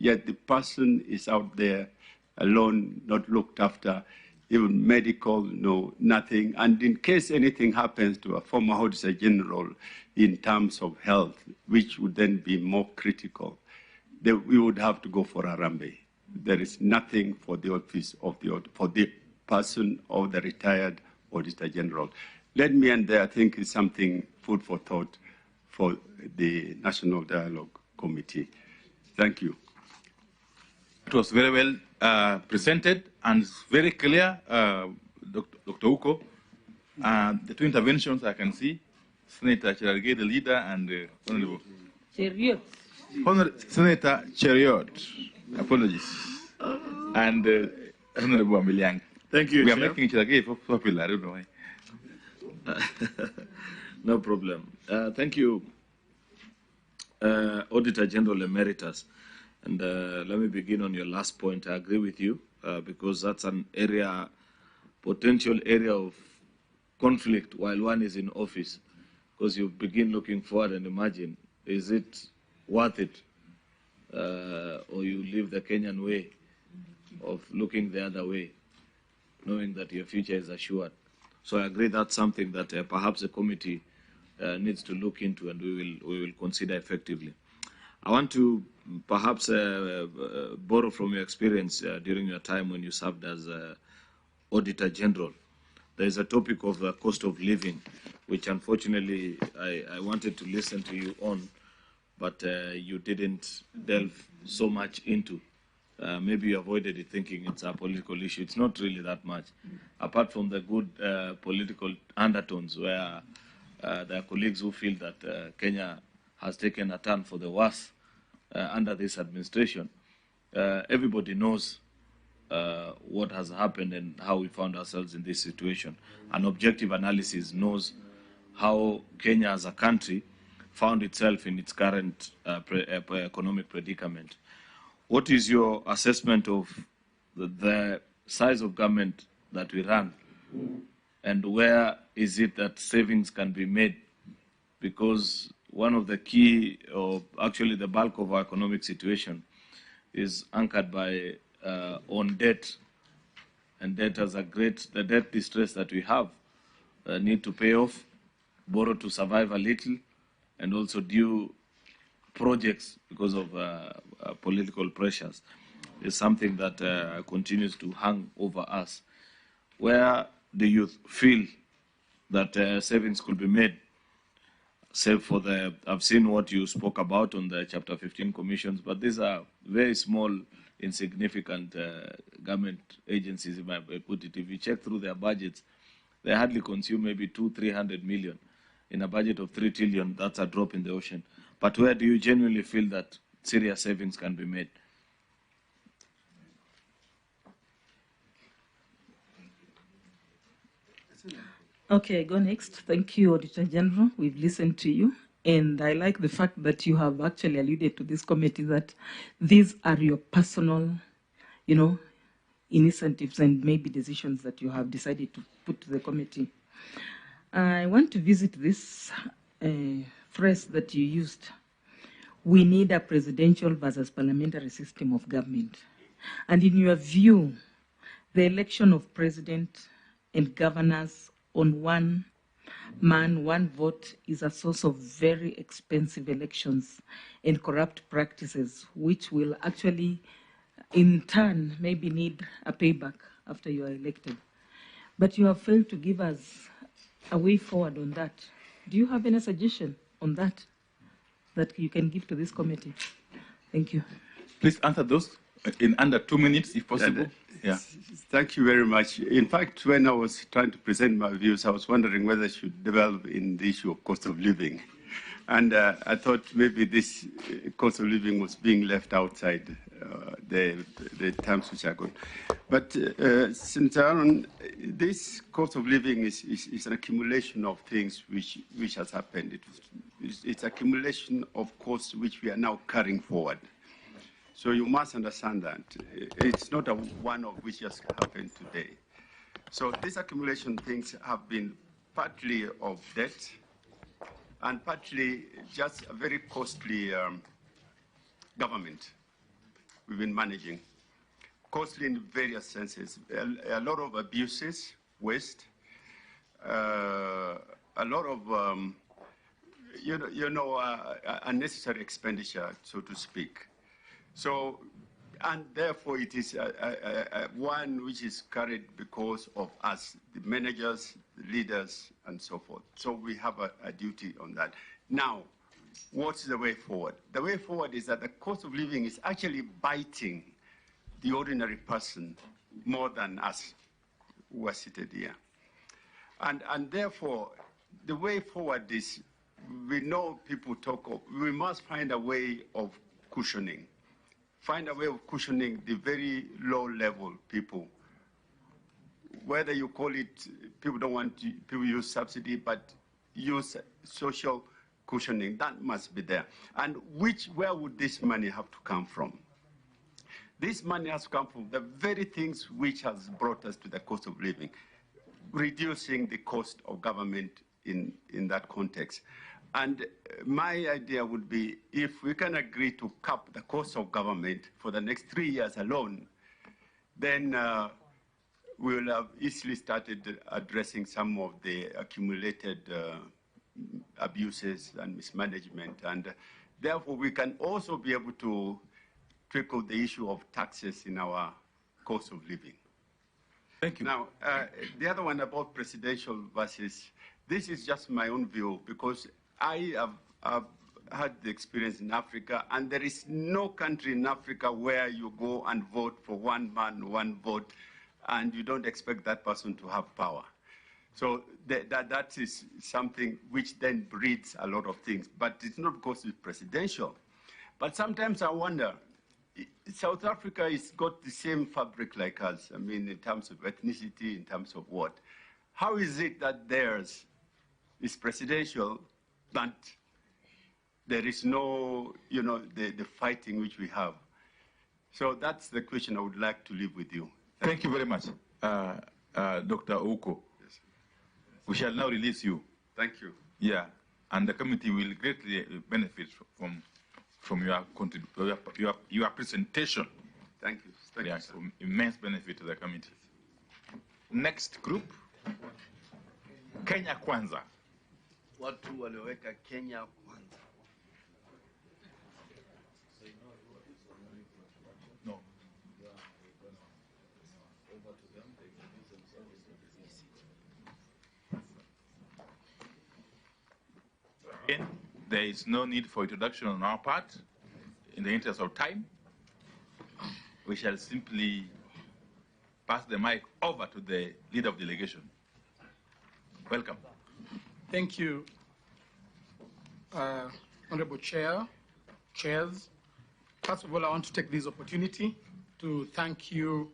Yet the person is out there alone, not looked after, even medical, no, nothing. And in case anything happens to a former Auditor General in terms of health, which would then be more critical, we would have to go for Harambee. There is nothing for the office of for the person of the retired Auditor General. Let me end there. I think it's something food for thought for the National Dialogue Committee. Thank you. It was very well presented and very clear, Dr. Uko. The two interventions I can see, Senator Cherargei, the leader, and Honorable Cheriot. Senator Cheriot, apologies, and Honorable Amiliang. Thank you, We are Chair. making Cherargei popular, I don't know why. No problem. Thank you, Auditor General Emeritus, and let me begin on your last point. I agree with you because that's an area, potential area of conflict while one is in office, because you begin looking forward and imagine, is it worth it? Or you live the Kenyan way of looking the other way, knowing that your future is assured. So I agree that's something that perhaps the committee needs to look into, and we will consider effectively. I want to perhaps borrow from your experience during your time when you served as Auditor General. There is a topic of the cost of living, which unfortunately I wanted to listen to you on, but you didn't delve so much into. Maybe you avoided it thinking it's a political issue. It's not really that much, apart from the good political undertones where there are colleagues who feel that Kenya has taken a turn for the worse under this administration. Everybody knows what has happened and how we found ourselves in this situation. An objective analysis knows how Kenya as a country found itself in its current economic predicament. What is your assessment of the size of government that we run, and where is it that savings can be made? Because one of the key, or actually the bulk of our economic situation is anchored by on debt, and debt has the debt distress that we have, need to pay off, borrow to survive a little, and also due projects because of political pressures is something that continues to hang over us. Where do you feel that savings could be made? Save for I've seen what you spoke about on the Chapter 15 commissions, but these are very small, insignificant government agencies, if I put it. If you check through their budgets, they hardly consume maybe 200-300 million. In a budget of 3 trillion, that's a drop in the ocean. But where do you genuinely feel that serious savings can be made? Okay, I go next. Thank you, Auditor General. We've listened to you. And I like the fact that you have actually alluded to this committee that these are your personal, initiatives and maybe decisions that you have decided to put to the committee. I want to visit this phrase that you used. We need a presidential versus parliamentary system of government. And in your view, the election of president and governors on one man, one vote is a source of very expensive elections and corrupt practices, which will actually, in turn, maybe need a payback after you are elected. But you have failed to give us a way forward on that. Do you have any suggestion on that you can give to this committee? Thank you. Please answer those in under 2 minutes, if possible. Yeah. Thank you very much. In fact, when I was trying to present my views, I was wondering whether I should develop in the issue of cost of living. And I thought maybe this cost of living was being left outside the terms which are good. But since this cost of living is an accumulation of things which has happened. It's accumulation of costs which we are now carrying forward. So you must understand that it's not a one of which just happened today. So this accumulation things have been partly of debt and partly just a very costly government we've been managing. Costly in various senses. A lot of abuses, waste, a lot of unnecessary expenditure, so to speak. So, and therefore it is one which is carried because of us, the managers, the leaders, and so forth. So we have a duty on that. Now, what's the way forward? The way forward is that the cost of living is actually biting the ordinary person more than us who are seated here. And therefore, the way forward is, we know people talk of, we must find a way of cushioning. Find a way of cushioning the very low-level people. Whether you call it, people don't want to, people use subsidy, but use social cushioning, that must be there. And where would this money have to come from? This money has come from the very things which has brought us to the cost of living, reducing the cost of government in that context. And my idea would be, if we can agree to cap the cost of government for the next 3 years alone, then we will have easily started addressing some of the accumulated abuses and mismanagement. And therefore, we can also be able to tackle the issue of taxes in our cost of living. Thank you. Now, the other one about presidential versus, this is just my own view, because I have had the experience in Africa, and there is no country in Africa where you go and vote for one man, one vote, and you don't expect that person to have power. So that is something which then breeds a lot of things, but it's not because it's presidential. But sometimes I wonder, South Africa has got the same fabric like us, I mean, in terms of ethnicity, in terms of what. How is it that theirs is presidential, but there is no, the fighting which we have? So that's the question I would like to leave with you. Thank you very much, Dr. Ouko. Yes. We shall now release you. Thank you. Yeah, and the committee will greatly benefit from your presentation. Thank you. Thank you, sir. Immense benefit to the committee. Next group, Kenya Kwanza. Watu walioweka Kenya Kwanza. No. Again, there is no need for introduction on our part. In the interest of time, we shall simply pass the mic over to the leader of delegation. Welcome. Thank you, Honorable Chairs. First of all, I want to take this opportunity to thank you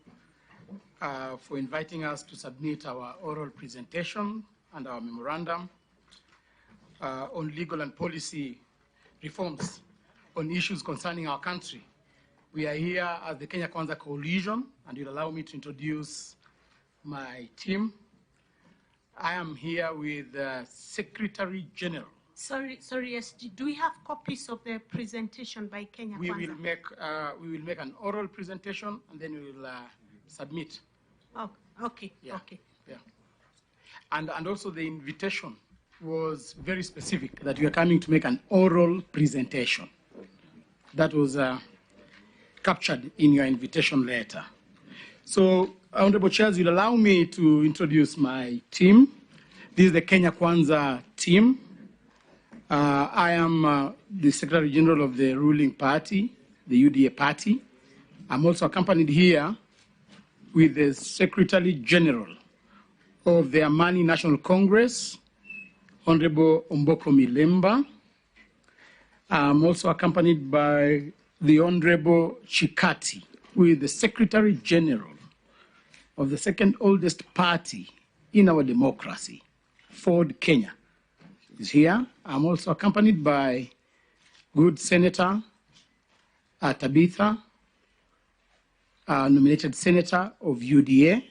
for inviting us to submit our oral presentation and our memorandum on legal and policy reforms on issues concerning our country. We are here as the Kenya Kwanza Coalition, and you'll allow me to introduce my team. I am here with the Secretary General. Sorry, SG, do we have copies of the presentation by Kenya Kwanza? We will make an oral presentation, and then we will submit. Oh, okay, yeah. Okay. Yeah. And also the invitation was very specific, that you are coming to make an oral presentation. That was captured in your invitation letter. So, Honorable Chairs, you'll allow me to introduce my team. This is the Kenya Kwanza team. I am the Secretary General of the ruling party, the UDA party. I'm also accompanied here with the Secretary General of the Amani National Congress, Honorable Omboko Milemba. I'm also accompanied by the Honorable Chikati, who is the Secretary General of the second oldest party in our democracy, Ford Kenya, is here. I'm also accompanied by good Senator Tabitha, nominated Senator of UDA,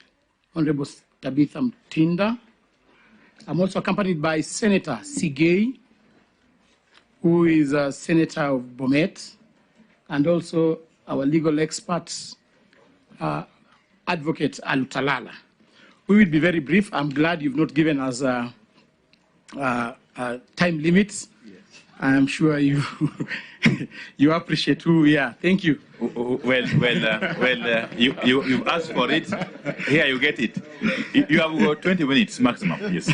Honorable Tabitha Mtinda. I'm also accompanied by Senator Sigei, who is a Senator of Bomet, and also our legal experts, Advocate Alutalala. We will be very brief. I'm glad you've not given us time limits. Yes. I'm sure you you appreciate who we are. Thank you. You asked for it. Here you get it. You have got 20 minutes maximum. Yes.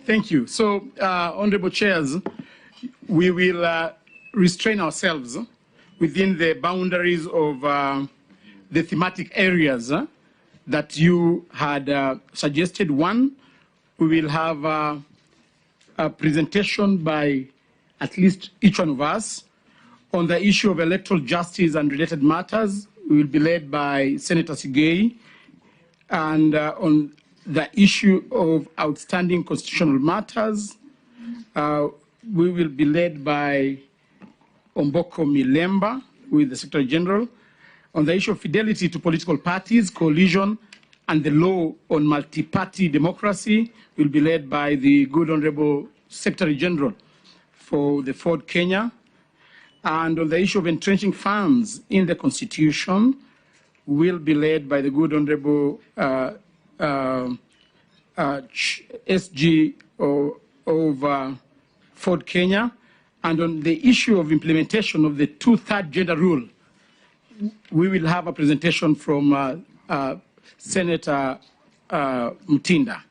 Thank you. So, Honorable Chairs, we will restrain ourselves within the boundaries of the thematic areas that you had suggested. One, we will have a presentation by at least each one of us on the issue of electoral justice and related matters. We will be led by Senator Sigei. And on the issue of outstanding constitutional matters, we will be led by Omboko Milemba, who is the Secretary General. On the issue of fidelity to political parties, coalition, and the law on multi-party democracy, will be led by the Good Honorable Secretary General for the Ford Kenya. And on the issue of entrenching funds in the Constitution, will be led by the Good Honorable SG of Ford Kenya. And on the issue of implementation of the 2/3 gender rule, we will have a presentation from Senator Mutinda.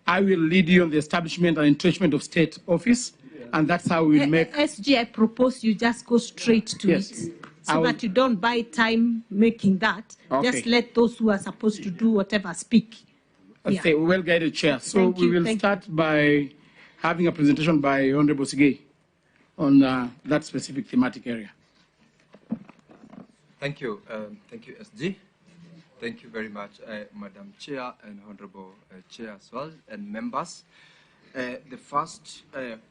I will lead you on the establishment and entrenchment of state office, and that's how we will make... SG, I propose you just go straight to it, so that you don't buy time making that. Okay. Just let those who are supposed to do whatever speak. Okay, well-guided chair. So we will start by having a presentation by Honorable Sigei on that specific thematic area. Thank you, SG. Thank you very much, Madam Chair and Honorable Chair as well, and members. The first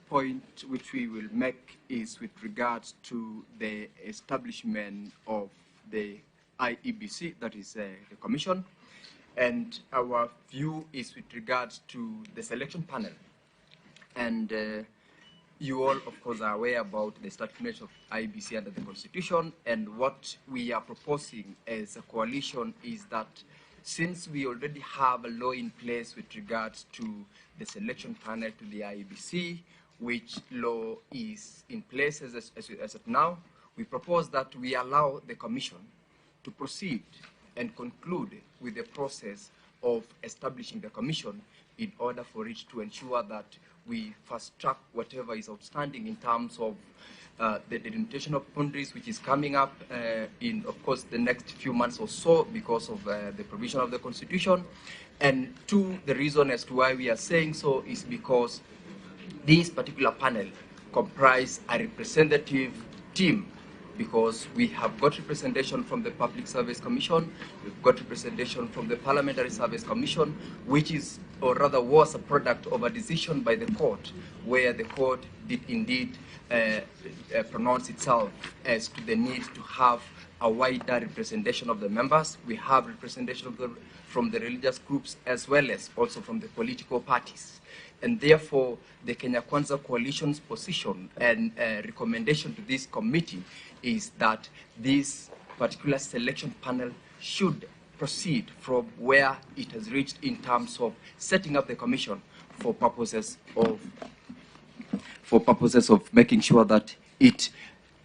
point which we will make is with regards to the establishment of the IEBC, that is the Commission, and our view is with regards to the selection panel. And you all, of course, are aware about the establishment of IEBC under the Constitution, and what we are proposing as a coalition is that since we already have a law in place with regards to the selection panel to the IEBC, which law is in place as of now, we propose that we allow the Commission to proceed and conclude with the process of establishing the Commission in order for it to ensure that we fast track whatever is outstanding in terms of the delimitation of boundaries, which is coming up in, of course, the next few months or so because of the provision of the Constitution. And two, the reason as to why we are saying so is because this particular panel comprise a representative team, because we have got representation from the Public Service Commission, we've got representation from the Parliamentary Service Commission, which is, or rather was, a product of a decision by the court, where the court did indeed pronounce itself as to the need to have a wider representation of the members. We have representation from the religious groups as well as also from the political parties. And therefore, the Kenya Kwanza Coalition's position and recommendation to this committee is that this particular selection panel should proceed from where it has reached in terms of setting up the commission for purposes of making sure that it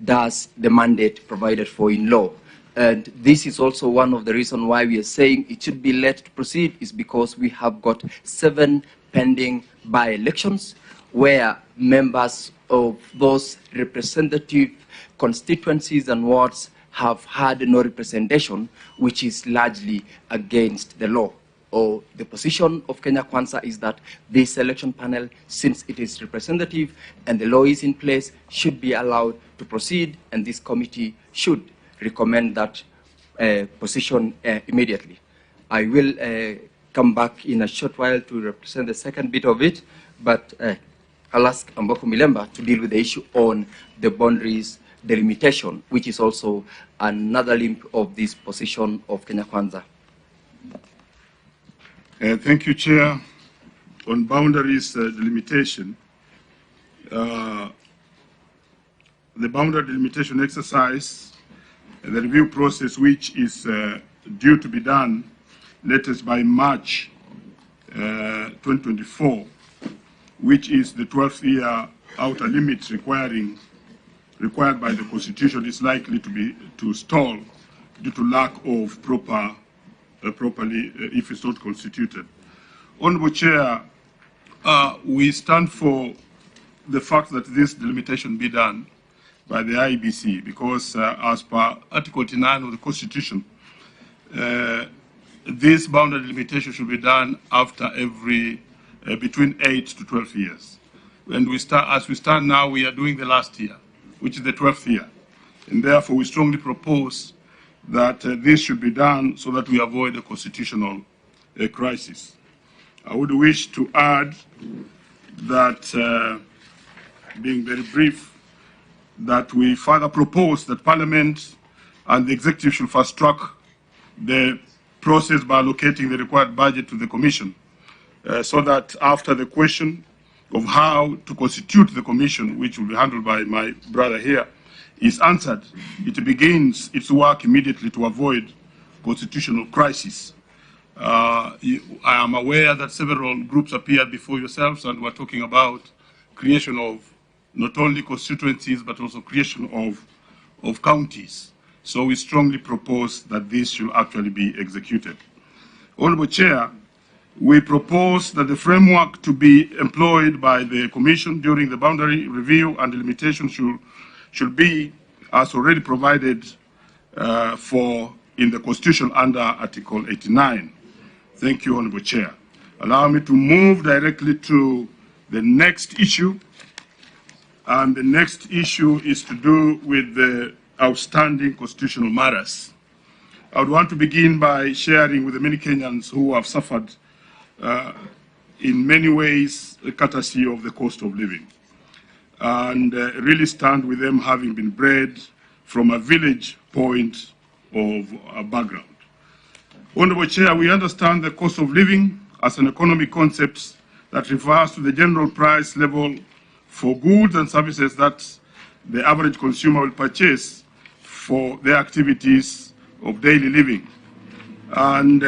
does the mandate provided for in law. And this is also one of the reasons why we are saying it should be let to proceed, is because we have got 7 pending by-elections where members of those representative constituencies and wards have had no representation, which is largely against the law. Or the position of Kenya Kwanza is that this selection panel, since it is representative and the law is in place, should be allowed to proceed, and this committee should recommend that position immediately. I will come back in a short while to represent the second bit of it, but I'll ask Omboko Milemba to deal with the issue on the boundaries delimitation, which is also another limb of this position of Kenya Kwanza. Thank you, Chair. On boundaries delimitation, the boundary delimitation exercise, the review process, which is due to be done latest by March 2024, which is the 12th year outer limits required by the Constitution, is likely to stall due to lack of properly if it's not constituted. Honorable Chair, we stand for the fact that this delimitation be done by the IEBC, because as per Article 89 of the Constitution, this boundary delimitation should be done after every between 8 to 12 years. And as we stand now, we are doing the last year, which is the 12th year. And therefore, we strongly propose that this should be done so that we avoid a constitutional crisis. I would wish to add that, being very brief, that we further propose that Parliament and the Executive should fast track the process by allocating the required budget to the Commission, so that after the question of how to constitute the Commission, which will be handled by my brother here, is answered, it begins its work immediately to avoid constitutional crisis. I am aware that several groups appeared before yourselves and were talking about creation of not only constituencies but also creation of counties. So we strongly propose that this should actually be executed. Honorable Chair, we propose that the framework to be employed by the Commission during the boundary review and delimitation should be as already provided for in the Constitution under Article 89. Thank you, Honorable Chair. Allow me to move directly to the next issue. And the next issue is to do with the outstanding constitutional matters. I would want to begin by sharing with the many Kenyans who have suffered in many ways courtesy of the cost of living, and really stand with them, having been bred from a village point of a background. Honorable Chair, we understand the cost of living as an economic concept that refers to the general price level for goods and services that the average consumer will purchase for their activities of daily living. And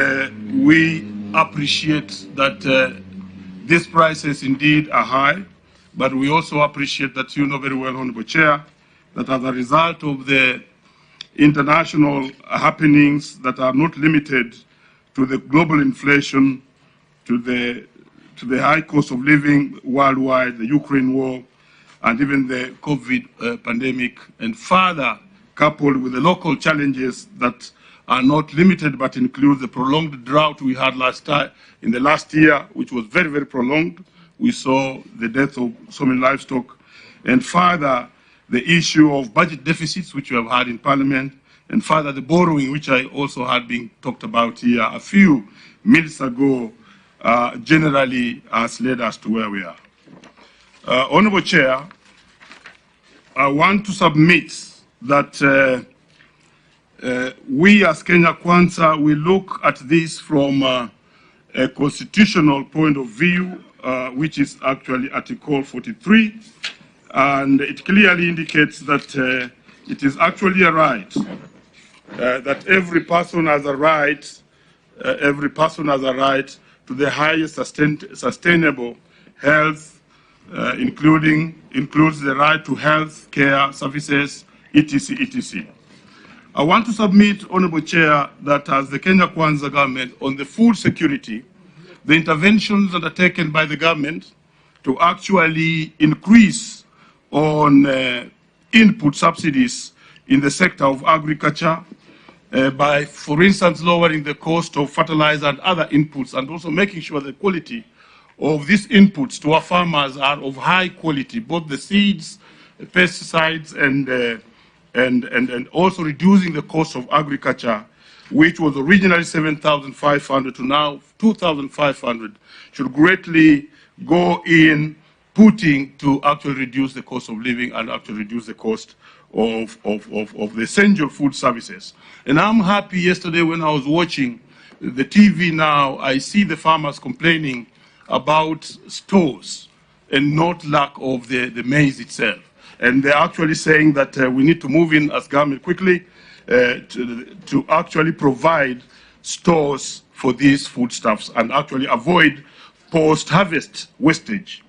we appreciate that these prices indeed are high, but we also appreciate that you know very well, Honorable Chair, that as a result of the international happenings that are not limited to the global inflation, to the high cost of living worldwide, the Ukraine war, and even the COVID pandemic, and further coupled with the local challenges that are not limited but include the prolonged drought we had in the last year, which was very, very prolonged. We saw the death of so many livestock, and further the issue of budget deficits, which we have had in Parliament, and further the borrowing, which I also had been talked about here a few minutes ago, generally has led us to where we are. Honorable Chair, I want to submit that we as Kenya Kwanza, we look at this from a constitutional point of view, which is actually Article 43, and it clearly indicates that it is actually a right, that every person has a right, to the highest sustainable health, includes the right to health care services, etc., etc. I want to submit, Honorable Chair, that as the Kenya Kwanza government on the food security, the interventions undertaken by the government to actually increase on input subsidies in the sector of agriculture by, for instance, lowering the cost of fertilizer and other inputs, and also making sure the quality of these inputs to our farmers are of high quality, both the seeds, pesticides, and also reducing the cost of agriculture, which was originally 7,500 to now 2,500, should greatly go in putting to actually reduce the cost of living and actually reduce the cost of the essential food services. And I'm happy yesterday when I was watching the TV now, I see the farmers complaining about stores and not lack of the maize itself. And they're actually saying that we need to move in as government quickly to actually provide stores for these foodstuffs and actually avoid post-harvest wastage.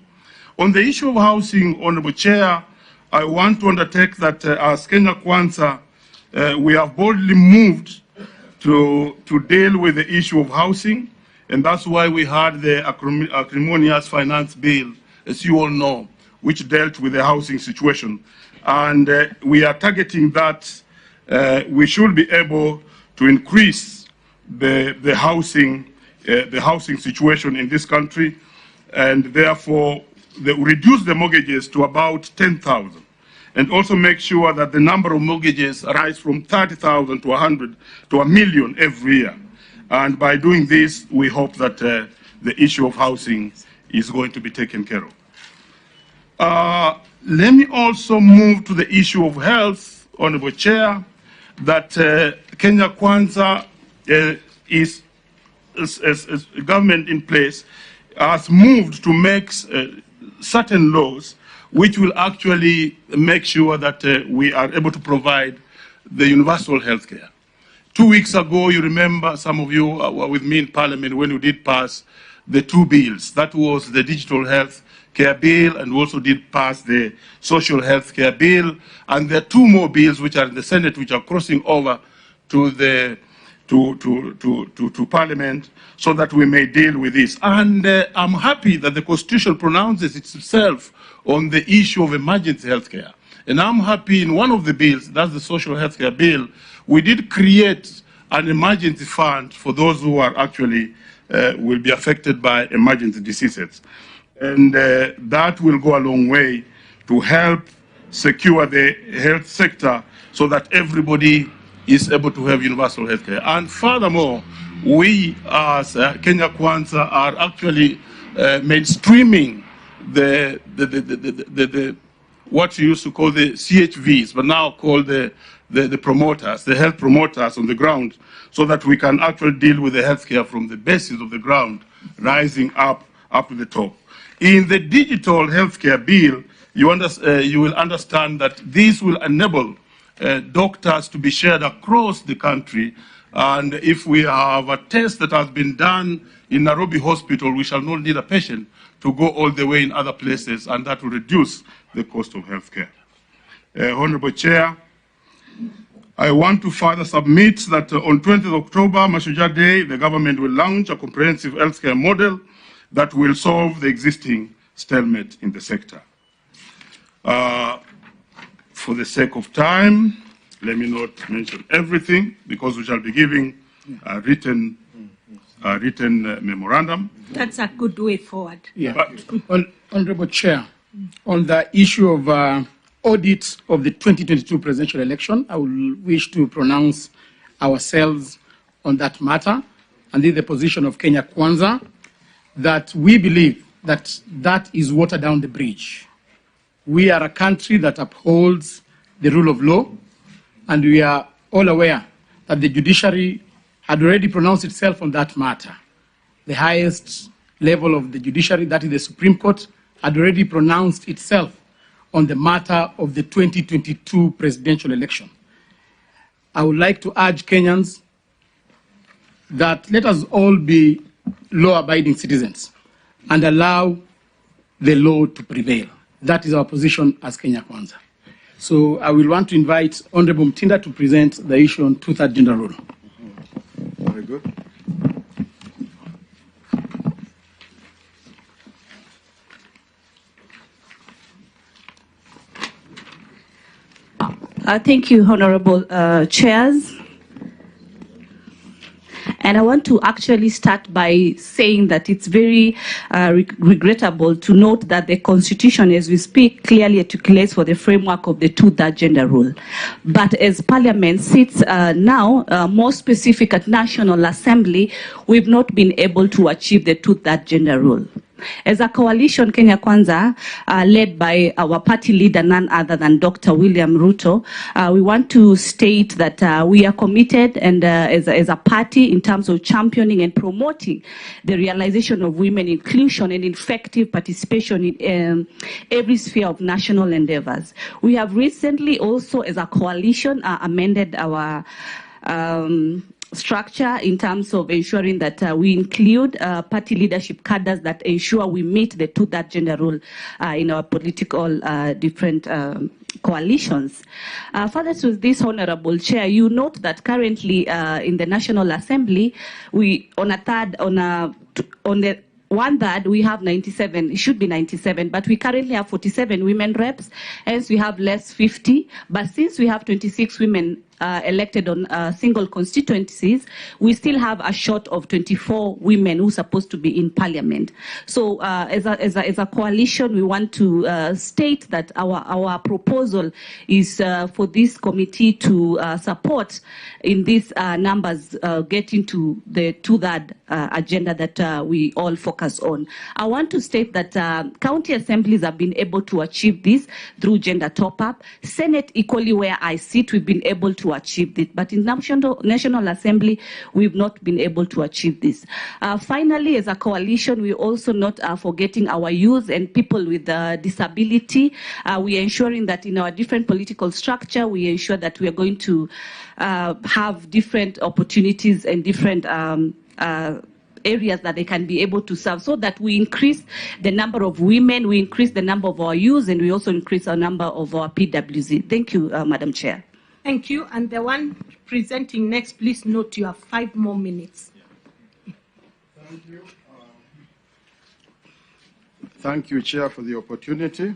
On the issue of housing, Honorable Chair, I want to undertake that as Kenya Kwanza, we have boldly moved to deal with the issue of housing, and that's why we had the acrimonious finance bill, as you all know, which dealt with the housing situation. And we are targeting that we should be able to increase the housing situation in this country, and therefore reduce the mortgages to about 10,000, and also make sure that the number of mortgages rise from 30,000 to 100 to 1 million every year. And by doing this, we hope that the issue of housing is going to be taken care of. Let me also move to the issue of health, Honorable Chair, that Kenya Kwanza is a government in place has moved to make certain laws which will actually make sure that we are able to provide the universal health care. 2 weeks ago, you remember, some of you were with me in Parliament when we did pass the two bills. That was the Digital Health Care Bill, and we also did pass the Social Health Care Bill. And there are two more bills which are in the Senate, which are crossing over to the to Parliament, so that we may deal with this. And I'm happy that the Constitution pronounces itself on the issue of emergency health care. And I'm happy in one of the bills, that's the Social Health Care Bill, we did create an emergency fund for those who are actually will be affected by emergency diseases. And that will go a long way to help secure the health sector so that everybody is able to have universal health care. And furthermore, we as Kenya Kwanza are actually mainstreaming the what you used to call the CHVs, but now called the promoters, the health promoters on the ground, so that we can actually deal with the healthcare from the basis of the ground, rising up to the top. In the digital healthcare bill, you will understand that this will enable doctors to be shared across the country. And if we have a test that has been done in Nairobi Hospital, we shall not need a patient to go all the way in other places, and that will reduce the cost of healthcare. Honorable Chair, I want to further submit that on 20th October, Mashujaa Day, the government will launch a comprehensive healthcare model that will solve the existing stalemate in the sector. For the sake of time, let me not mention everything, because we shall be giving a written memorandum. That's a good way forward. Yeah. Honorable Chair, on the issue of audit of the 2022 presidential election, I will wish to pronounce ourselves on that matter, and in the position of Kenya Kwanza, that we believe that that is water down the bridge. We are a country that upholds the rule of law, and we are all aware that the judiciary had already pronounced itself on that matter. The highest level of the judiciary, that is the Supreme Court, had already pronounced itself on the matter of the 2022 presidential election. I would like to urge Kenyans that let us all be law-abiding citizens and allow the law to prevail. That is our position as Kenya Kwanza. So I will want to invite Honorable Mtinda to present the issue on two-thirds gender rule. Very good. Thank you, Honorable Chairs. And I want to actually start by saying that it's very regrettable to note that the Constitution, as we speak, clearly articulates for the framework of the two-thirds gender rule. But as Parliament sits now, more specific at National Assembly, we've not been able to achieve the two-thirds gender rule. As a coalition, Kenya Kwanza, led by our party leader, none other than Dr. William Ruto, we want to state that we are committed and as a party in terms of championing and promoting the realization of women inclusion and effective participation in every sphere of national endeavors. We have recently also, as a coalition, amended our structure in terms of ensuring that we include party leadership cadres that ensure we meet the two-thirds gender rule in our political different coalitions. Further to this, Honorable Chair, you note that currently in the National Assembly, we on the one-third, we have 97, it should be 97, but we currently have 47 women reps, hence we have less 50, but since we have 26 women elected on single constituencies, we still have a short of 24 women who are supposed to be in parliament. So as a coalition, we want to state that our proposal is for this committee to support in these numbers getting to the two-third agenda that we all focus on. I want to state that county assemblies have been able to achieve this through gender top-up. Senate, equally where I sit, we've been able to achieve this. But in National Assembly, we've not been able to achieve this. Finally, as a coalition, we're also not forgetting our youth and people with disability. We are ensuring that in our different political structure, we ensure that we are going to have different opportunities and different areas that they can be able to serve, so that we increase the number of women, we increase the number of our youth, and we also increase our number of our PWZ. Thank you, Madam Chair. Thank you. And the one presenting next, please note you have 5 more minutes. Thank you. Thank you, Chair, for the opportunity.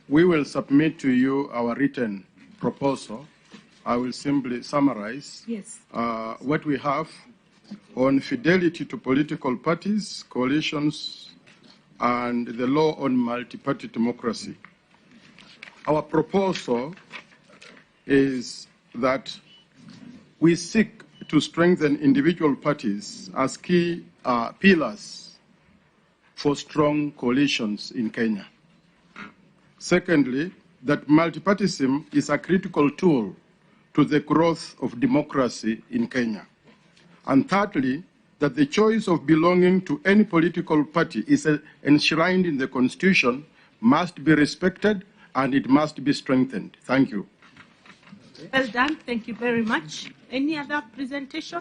We will submit to you our written proposal. I will simply summarize what we have on fidelity to political parties, coalitions, and the law on multi-party democracy. Our proposal is that we seek to strengthen individual parties as key pillars for strong coalitions in Kenya. Secondly, that multipartyism is a critical tool to the growth of democracy in Kenya. And thirdly, that the choice of belonging to any political party is enshrined in the Constitution, must be respected, and it must be strengthened. Thank you. Well done. Thank you very much. Any other presentation?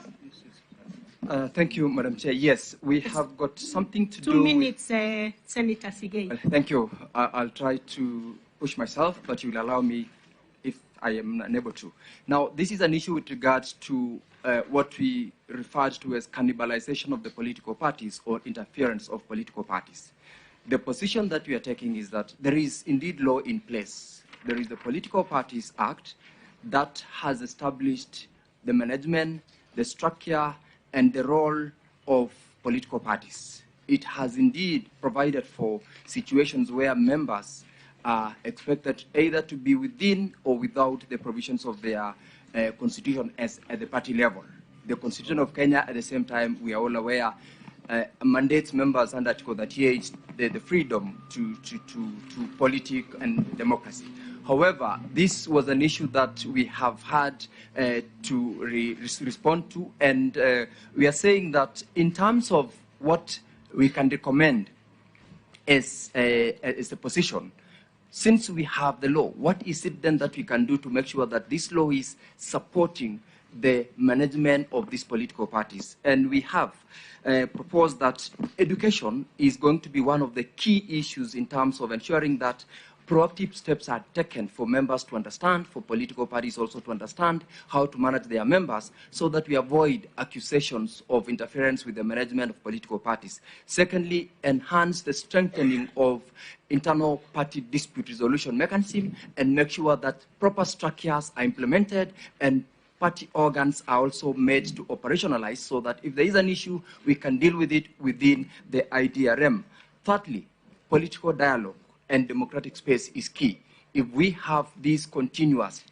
Thank you, Madam Chair. Yes, we have got something to do. 2 minutes, Senator Sigei. Thank you. I'll try to push myself, but you will allow me if I am unable to. Now, this is an issue with regards to what we referred to as cannibalization of the political parties or interference of political parties. The position that we are taking is that there is indeed law in place. There is the Political Parties Act that has established the management, the structure, and the role of political parties. It has indeed provided for situations where members are expected either to be within or without the provisions of their constitution as at the party level. The Constitution of Kenya, at the same time, we are all aware, mandates members under Article 38 the freedom to politics and democracy. However, this was an issue that we have had to respond to, and we are saying that in terms of what we can recommend as a position, since we have the law, what is it then that we can do to make sure that this law is supporting the management of these political parties? And we have proposed that education is going to be one of the key issues in terms of ensuring that proactive steps are taken for members to understand, for political parties also to understand how to manage their members, so that we avoid accusations of interference with the management of political parties. Secondly, enhance the strengthening of internal party dispute resolution mechanism and make sure that proper structures are implemented and party organs are also made to operationalize, so that if there is an issue, we can deal with it within the IDRM. Thirdly, political dialogue and democratic space is key. If we have these continuous,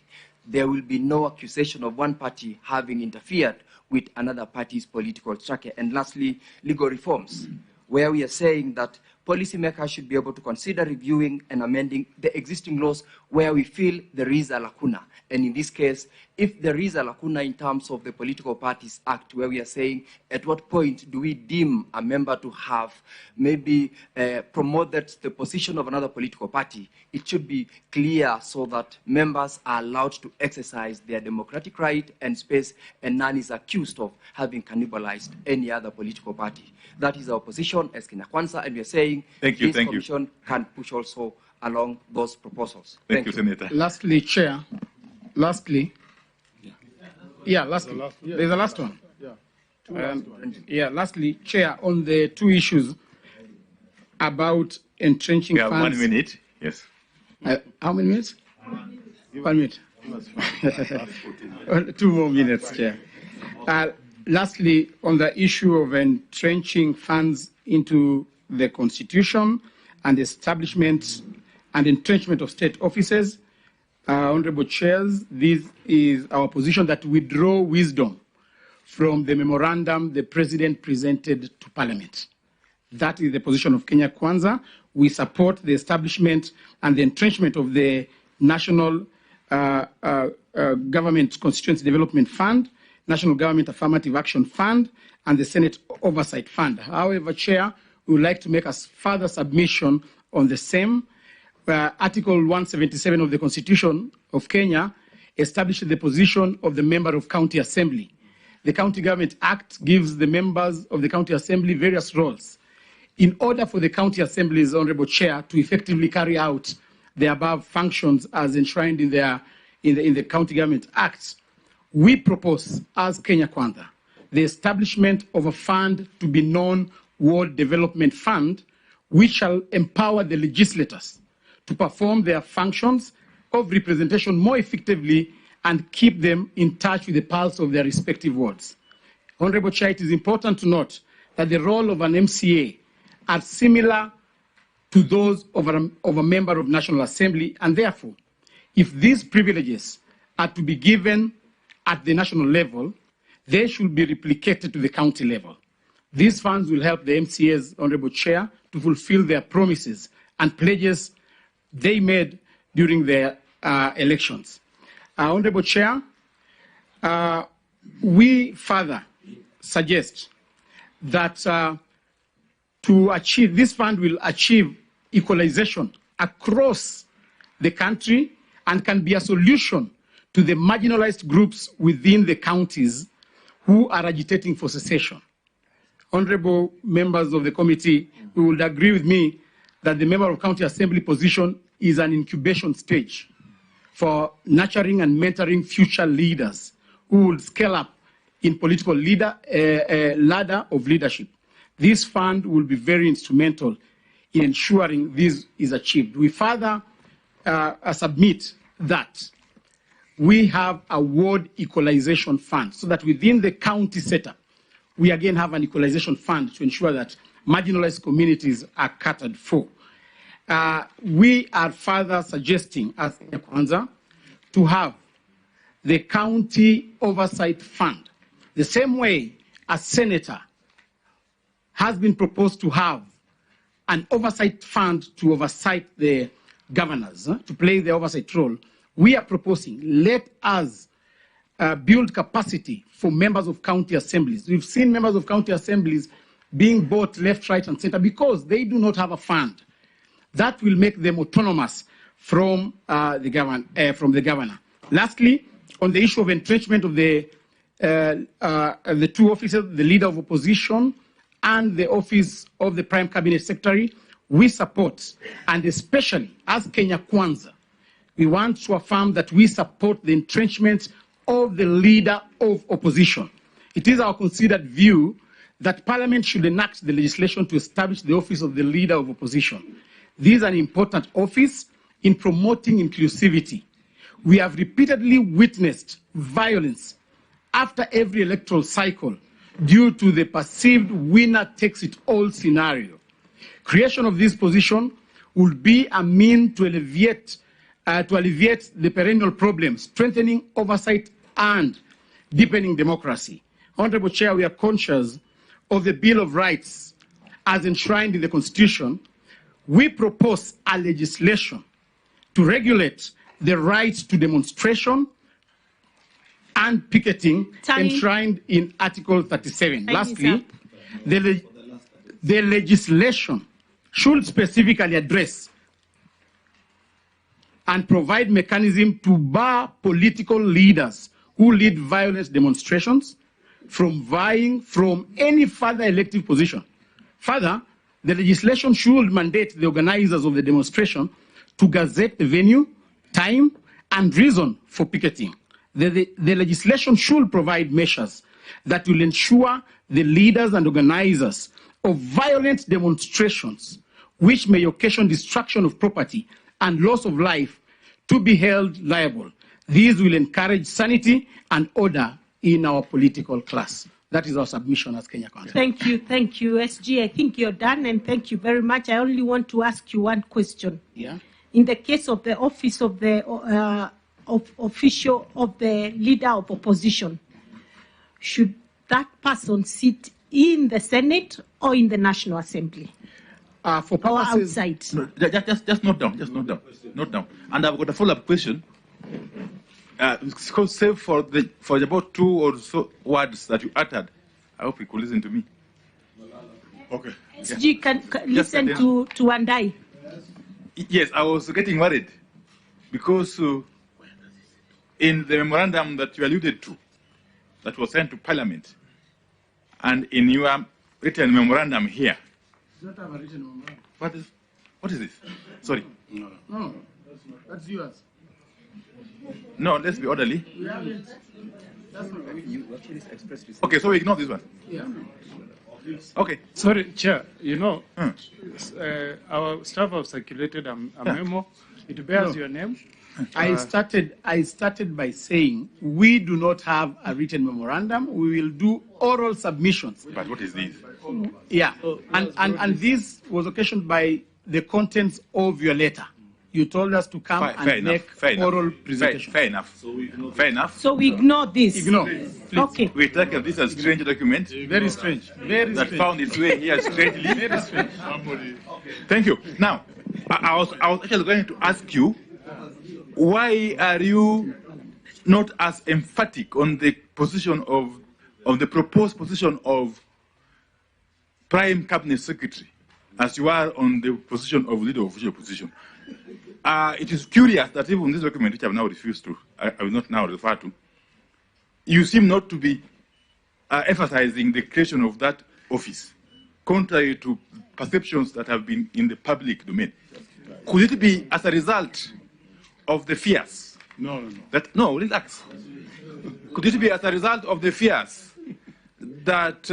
there will be no accusation of one party having interfered with another party's political structure. And lastly, legal reforms, where we are saying that policymakers should be able to consider reviewing and amending the existing laws where we feel there is a lacuna. And in this case, if there is a lacuna in terms of the Political Parties Act, where we are saying at what point do we deem a member to have maybe promoted the position of another political party, it should be clear so that members are allowed to exercise their democratic right and space, and none is accused of having cannibalized any other political party. That is our position as Kenya Kwanza, and we are saying this commission can push also along those proposals. Thank you, Senator. Lastly, Chair. Lastly. Lastly. There's a last one. Lastly, Chair, on the 2 issues about entrenching funds. 1 minute, yes. How many minutes? 1 minute. 2 more minutes, Chair. Lastly, on the issue of entrenching funds into the Constitution and establishment and entrenchment of state offices, Honorable Chairs, this is our position that we draw wisdom from the memorandum the President presented to Parliament. That is the position of Kenya Kwanza. We support the establishment and the entrenchment of the National Government Constituency Development Fund, National Government Affirmative Action Fund, and the Senate Oversight Fund. However, Chair, we would like to make a further submission on the same. Article 177 of the Constitution of Kenya establishes the position of the member of County Assembly. The County Government Act gives the members of the County Assembly various roles. In order for the County Assembly's Honorable Chair to effectively carry out the above functions as enshrined in the County Government Act, we propose, as Kenya Kwanza, the establishment of a fund to be known Ward Development Fund, which shall empower the legislators to perform their functions of representation more effectively and keep them in touch with the pulse of their respective wards. Honorable Chair, it is important to note that the role of an MCA are similar to those of a member of National Assembly, and therefore, if these privileges are to be given at the national level, they should be replicated to the county level. These funds will help the MCA's, Honorable Chair, to fulfill their promises and pledges they made during their elections. Honorable Chair, we further suggest that to achieve, this fund will achieve equalization across the country and can be a solution to the marginalized groups within the counties who are agitating for secession. Honorable members of the committee, we would agree with me that the member of County Assembly position is an incubation stage for nurturing and mentoring future leaders who will scale up in political ladder of leadership. This fund will be very instrumental in ensuring this is achieved. We further submit that we have a ward equalization fund so that within the county setup, we again have an equalization fund to ensure that marginalized communities are catered for. We are further suggesting, as Kwanza, to have the county oversight fund, the same way a senator has been proposed to have an oversight fund to oversight the governors, to play the oversight role. We are proposing, let us build capacity for members of county assemblies. We've seen members of county assemblies being bought left, right, and center because they do not have a fund. That will make them autonomous from the governor. Lastly, on the issue of entrenchment of the 2 officers, the leader of opposition and the office of the Prime Cabinet Secretary, we support, and especially as Kenya Kwanza, we want to affirm that we support the entrenchment of the leader of opposition. It is our considered view that Parliament should enact the legislation to establish the office of the leader of opposition. This is an important office in promoting inclusivity. We have repeatedly witnessed violence after every electoral cycle due to the perceived winner-takes-it-all scenario. Creation of this position would be a mean to alleviate the perennial problems, strengthening oversight and deepening democracy. Honorable Chair, we are conscious of the Bill of Rights as enshrined in the Constitution. We propose a legislation to regulate the right to demonstration and picketing enshrined in Article 37. Lastly, the legislation should specifically address and provide mechanism to bar political leaders who lead violent demonstrations from vying from any further elective position. Further, the legislation should mandate the organizers of the demonstration to gazette the venue, time, and reason for picketing. The legislation should provide measures that will ensure the leaders and organizers of violent demonstrations, which may occasion destruction of property and loss of life, to be held liable. These will encourage sanity and order in our political class. That is our submission as Kenya Kwanza. Thank you, SG. I think you're done, and thank you very much. I only want to ask you one question. Yeah. In the case of the office of the official of the leader of opposition, should that person sit in the Senate or in the National Assembly? For purposes, or outside? No, just note down. And I've got a follow-up question. Save for about 2 or so words that you uttered. I hope you could listen to me. Okay. SG, can listen to Wandai. Yes, I was getting worried because in the memorandum that you alluded to, that was sent to Parliament, and in your written memorandum here. Does not have a written memorandum. What is this? Sorry. No, that's yours. No, let's be orderly. We haven't. That's not right. You actually expressed this. Okay, so we ignore this one. Yeah. Okay. Sorry, Chair. Our staff have circulated a memo. It bears your name. I started by saying we do not have a written memorandum. We will do oral submissions. But what is this? Yeah, and this was occasioned by the contents of your letter. You told us to come and make oral presentation. Fair enough. Fair enough. So we ignore this. Ignore. Okay. We take this as a strange document. Very strange. Very that strange. found its way here strangely. Very strange. Thank you. Now, I was actually going to ask you, why are you not as emphatic on the position of the proposed position of Prime Cabinet Secretary as you are on the position of leader of official opposition? It is curious that even this document, which I have now refused to, I will not now refer to, you seem not to be emphasizing the creation of that office, contrary to perceptions that have been in the public domain. Could it be as a result of the fears? No, relax. Could it be as a result of the fears that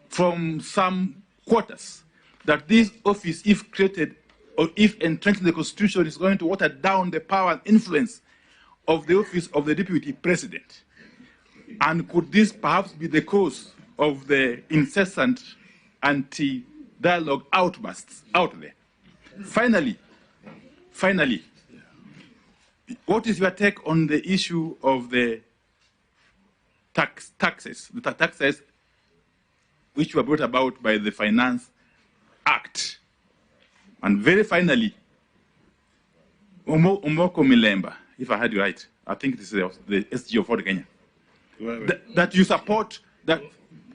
from some quarters, that this office, if created or if entrenched in the Constitution, is going to water down the power and influence of the office of the Deputy President? And could this perhaps be the cause of the incessant anti-dialogue outbursts out there? Finally, what is your take on the issue of the taxes which were brought about by the Finance Act? And very finally, Omoko Milemba, if I heard you right, I think this is the SG of Fort Kenya, that you support, that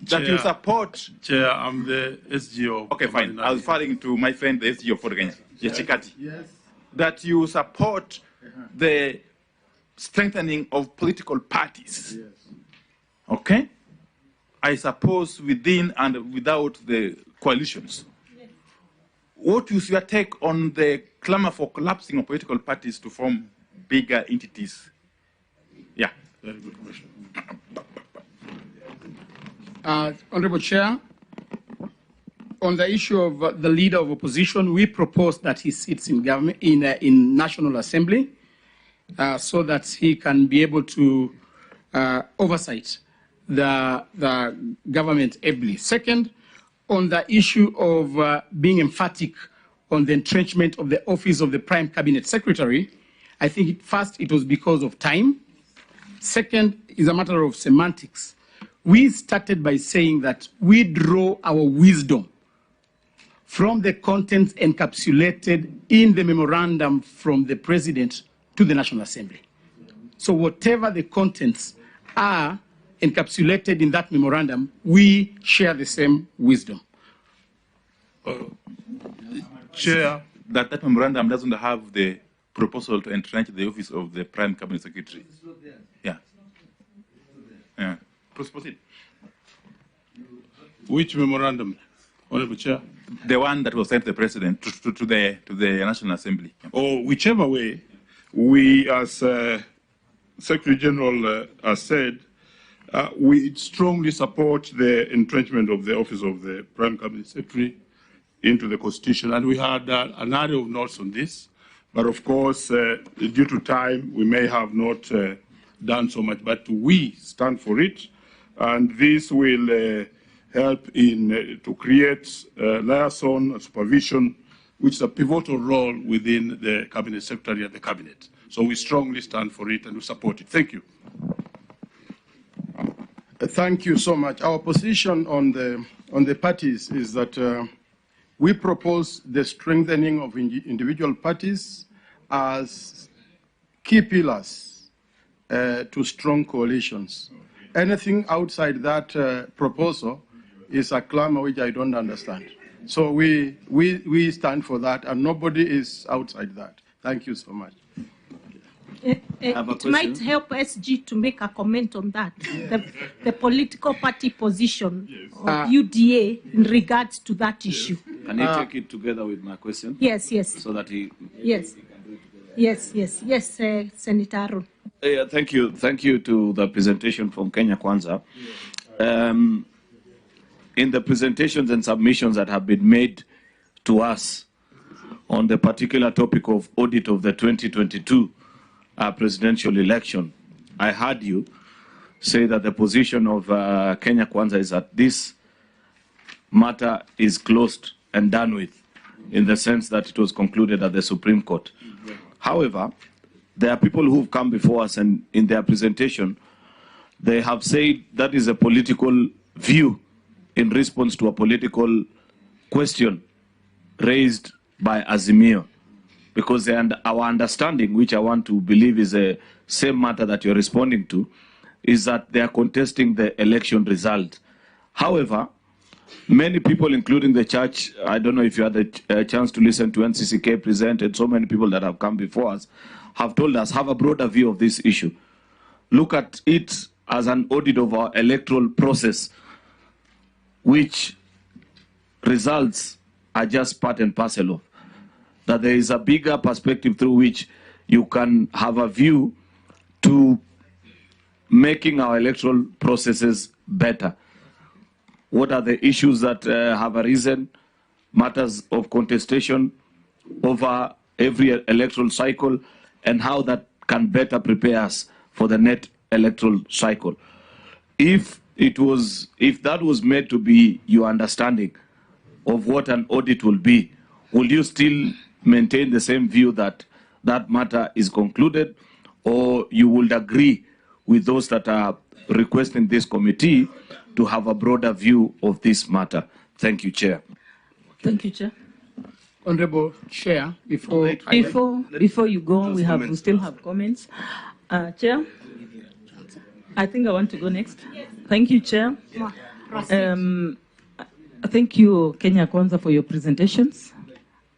you support. Chair, I'm the SG of. Okay, fine. I was referring to my friend, the SG of Fort Kenya, Yechikati. Yes. That you support the strengthening of political parties. Yes. Okay? I suppose within and without the coalitions. Yes. What is your take on the clamor for collapsing of political parties to form bigger entities? Yeah. Very good question. Honorable Chair, on the issue of the leader of opposition, we propose that he sits in government in National Assembly so that he can be able to oversight the government ably. Second, on the issue of being emphatic on the entrenchment of the office of the Prime Cabinet Secretary, I think first it was because of time. Second is a matter of semantics. We started by saying that we draw our wisdom from the contents encapsulated in the memorandum from the President to the National Assembly. So whatever the contents are encapsulated in that memorandum, we share the same wisdom. Chair. That memorandum doesn't have the proposal to entrench the office of the Prime Cabinet Secretary. Yeah. Yeah. Proceed. Which memorandum, Honorable Chair? The one that was sent to the President, to the National Assembly. Or whichever way, we as Secretary General has said, we strongly support the entrenchment of the office of the Prime Cabinet Secretary into the Constitution. And we had an array of notes on this. But of course, due to time, we may have not done so much, but we stand for it. And this will help in to create liaison and supervision, which is a pivotal role within the Cabinet Secretary and the Cabinet. So we strongly stand for it and we support it. Thank you. Thank you so much. Our position on the parties is that we propose the strengthening of individual parties as key pillars to strong coalitions. Anything outside that proposal is a clamor which I don't understand. So we stand for that, and nobody is outside that. Thank you so much. It might help SG to make a comment on that, the political party position of UDA in regards to that issue. Can you take it together with my question? Yes, yes. So that he... Yes. Senator Aaron. Thank you. Thank you to the presentation from Kenya Kwanza. In the presentations and submissions that have been made to us on the particular topic of audit of the 2022 presidential election, I heard you say that the position of Kenya Kwanza is that this matter is closed and done with, in the sense that it was concluded at the Supreme Court. However, there are people who've come before us, and in their presentation, they have said that is a political view in response to a political question raised by Azimio. Because our understanding, which I want to believe is the same matter that you're responding to, is that they are contesting the election result. However, many people, including the church, I don't know if you had a chance to listen to NCCK present, and so many people that have come before us, have told us, have a broader view of this issue. Look at it as an audit of our electoral process, which results are just part and parcel of. That there is a bigger perspective through which you can have a view to making our electoral processes better. What are the issues that have arisen, matters of contestation over every electoral cycle, and how that can better prepare us for the next electoral cycle. If that was made to be your understanding of what an audit will be, will you still maintain the same view that that matter is concluded, or you would agree with those that are requesting this committee to have a broader view of this matter? Thank you, Chair. Thank you, Chair. Honorable Chair, before you go, we still have comments. Chair, I think I want to go next. Thank you, Chair. Thank you, Kenya Kwanza, for your presentations.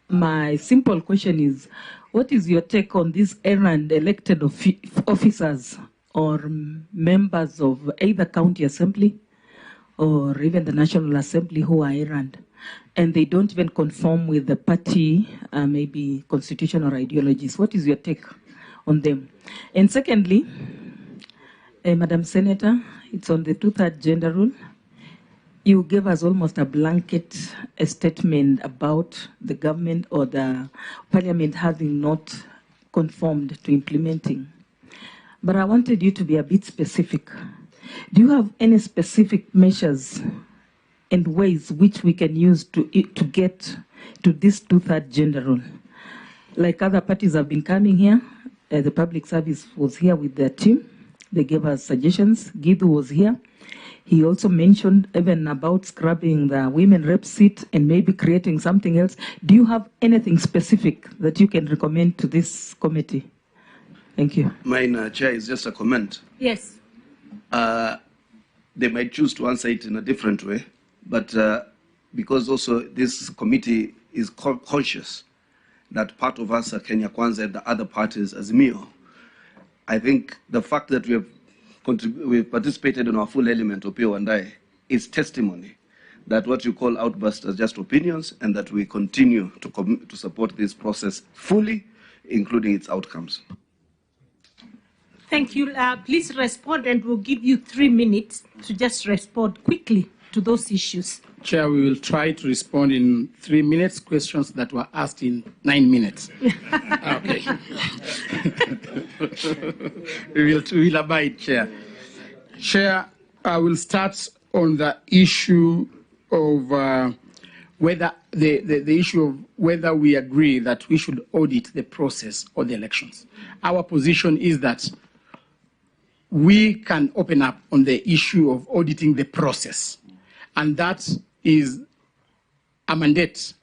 My simple question is, what is your take on these errand elected officers or members of either county assembly or even the National Assembly who are errand, and they don't even conform with the party, maybe constitution or ideologies? What is your take on them? And secondly, Madam Senator, it's on the two-third gender rule. You gave us almost a blanket statement about the government or the parliament having not conformed to implementing. But I wanted you to be a bit specific. Do you have any specific measures and ways which we can use to get to this two-third gender rule? Like other parties have been coming here, the public service was here with their team. They gave us suggestions. Gidu was here. He also mentioned even about scrubbing the women rep seat and maybe creating something else. Do you have anything specific that you can recommend to this committee? Thank you. Mine, Chair, is just a comment. Yes. They might choose to answer it in a different way, but because also this committee is conscious that part of us are Kenya Kwanza and the other parties Azimio, I think the fact that we've participated in our full element, Opio and I, is testimony that what you call outbursts are just opinions, and that we continue to support this process fully, including its outcomes. Thank you. Please respond, and we'll give you 3 minutes to just respond quickly to those issues. Chair, we will try to respond in 3 minutes, questions that were asked in 9 minutes. Okay. we will abide, Chair. Chair, I will start on the issue of whether the issue of whether we agree that we should audit the process of the elections. Our position is that we can open up on the issue of auditing the process, and that is a mandate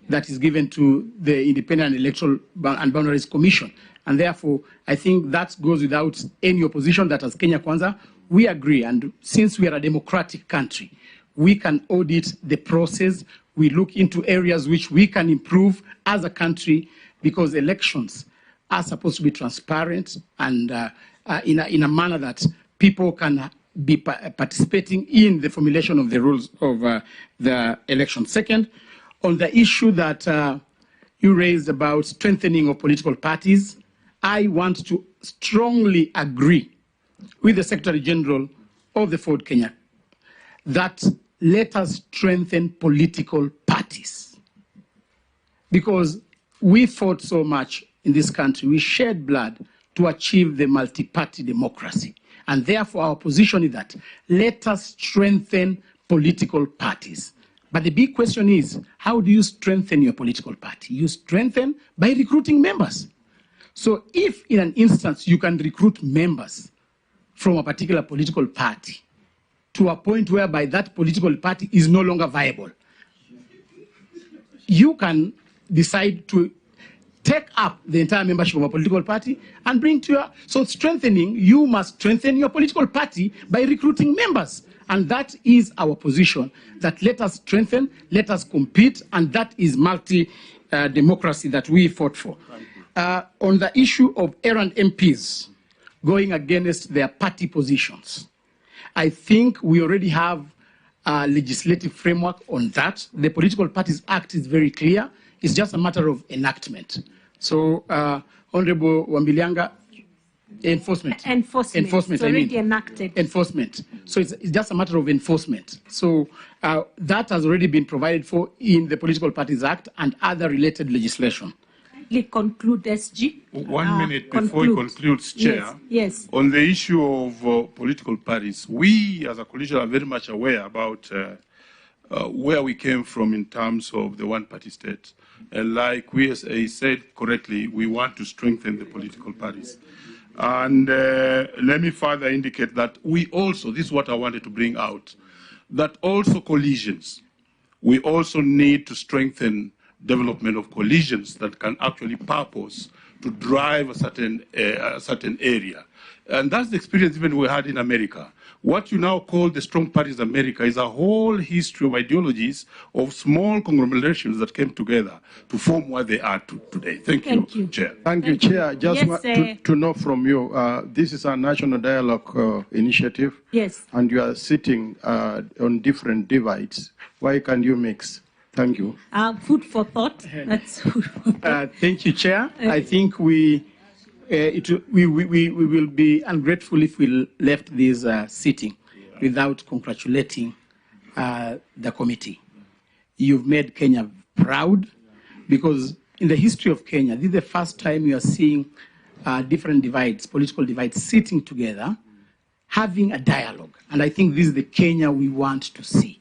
that is given to the Independent Electoral and Boundaries Commission. And therefore, I think that goes without any opposition that as Kenya Kwanza, we agree. And since we are a democratic country, we can audit the process. We look into areas which we can improve as a country, because elections are supposed to be transparent and in a manner that people can be participating in the formulation of the rules of the election. Second, on the issue that you raised about strengthening of political parties, I want to strongly agree with the Secretary General of the Ford Kenya that let us strengthen political parties, because we fought so much in this country. We shed blood to achieve the multi-party democracy. And therefore, our position is that let us strengthen political parties. But the big question is, how do you strengthen your political party? You strengthen by recruiting members. So if in an instance you can recruit members from a particular political party to a point whereby that political party is no longer viable, you can decide to take up the entire membership of a political party and bring to your... So strengthening, you must strengthen your political party by recruiting members. And that is our position, that let us strengthen, let us compete, and that is multi-democracy that we fought for. On the issue of errant MPs going against their party positions, I think we already have a legislative framework on that. The Political Parties Act is very clear. It's just a matter of enactment. So, Honorable Wambilianga, enforcement. It's already enacted. Enforcement. So it's just a matter of enforcement. So that has already been provided for in the Political Parties Act and other related legislation. Conclude, SG. 1 minute before he concludes, Chair. Yes. On the issue of political parties, we as a coalition are very much aware about where we came from in terms of the one-party state. And like we said correctly, we want to strengthen the political parties. And let me further indicate that we also, this is what I wanted to bring out, that also coalitions, we also need to strengthen development of coalitions that can actually purpose to drive a certain area. And that's the experience even we had in America. What you now call the strong parties America is a whole history of ideologies of small conglomerations that came together to form what they are today. Thank you, Chair. Thank you, Chair. Just to know from you, this is a national dialogue initiative. Yes. And you are sitting on different divides. Why can't you mix? Thank you. Food for thought. That's food for thought. Thank you, Chair. I think we will be ungrateful if we left this sitting without congratulating the committee. You've made Kenya proud, because in the history of Kenya, this is the first time you are seeing different divides, political divides, sitting together, having a dialogue. And I think this is the Kenya we want to see.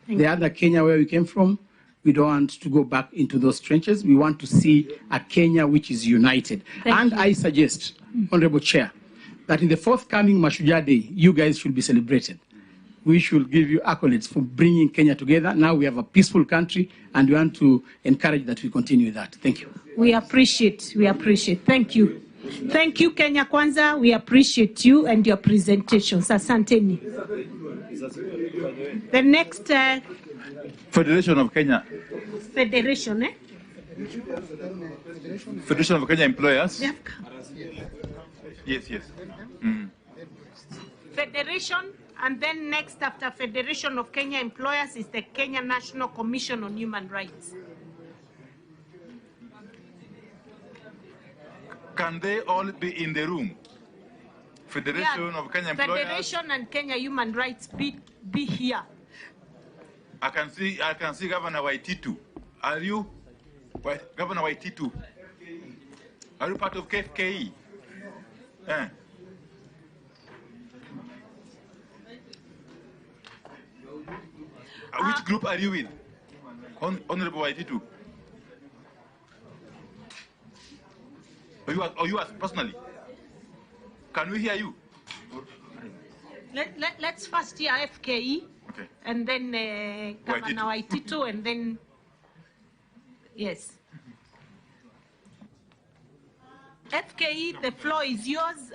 The other Kenya where we came from, we don't want to go back into those trenches. We want to see a Kenya which is united. I suggest, Honorable Chair, that in the forthcoming Mashujaa Day, you guys should be celebrated. We should give you accolades for bringing Kenya together. Now we have a peaceful country, and we want to encourage that we continue that. Thank you. We appreciate. Thank you. Thank you, Kenya Kwanza. We appreciate you and your presentations. Asanteni. The next... Federation of Kenya. Federation, eh? Federation of Kenya Employers. Yes. Federation, and then next after Federation of Kenya Employers is the Kenya National Commission on Human Rights. Can they all be in the room? Federation of Kenya Employers. Federation and Kenya Human Rights be here. I can see Governor Waititu. Are you Governor Waititu? Are you part of KFKE? Eh. Which group are you with? Honorable Waititu? Or you as personally? Can we hear you? Let's first hear FKE, okay, and then Governor Waititu, and then, yes. FKE, the floor is yours.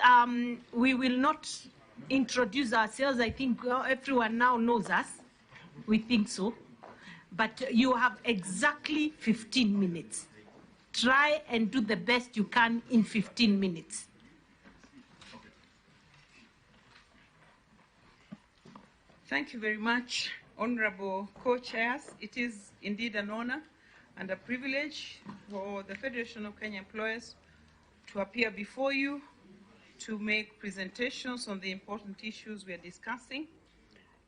We will not introduce ourselves. I think everyone now knows us. We think so. But you have exactly 15 minutes. Try and do the best you can in 15 minutes. Thank you very much, Honorable Co-Chairs. It is indeed an honor and a privilege for the Federation of Kenya Employers to appear before you to make presentations on the important issues we are discussing.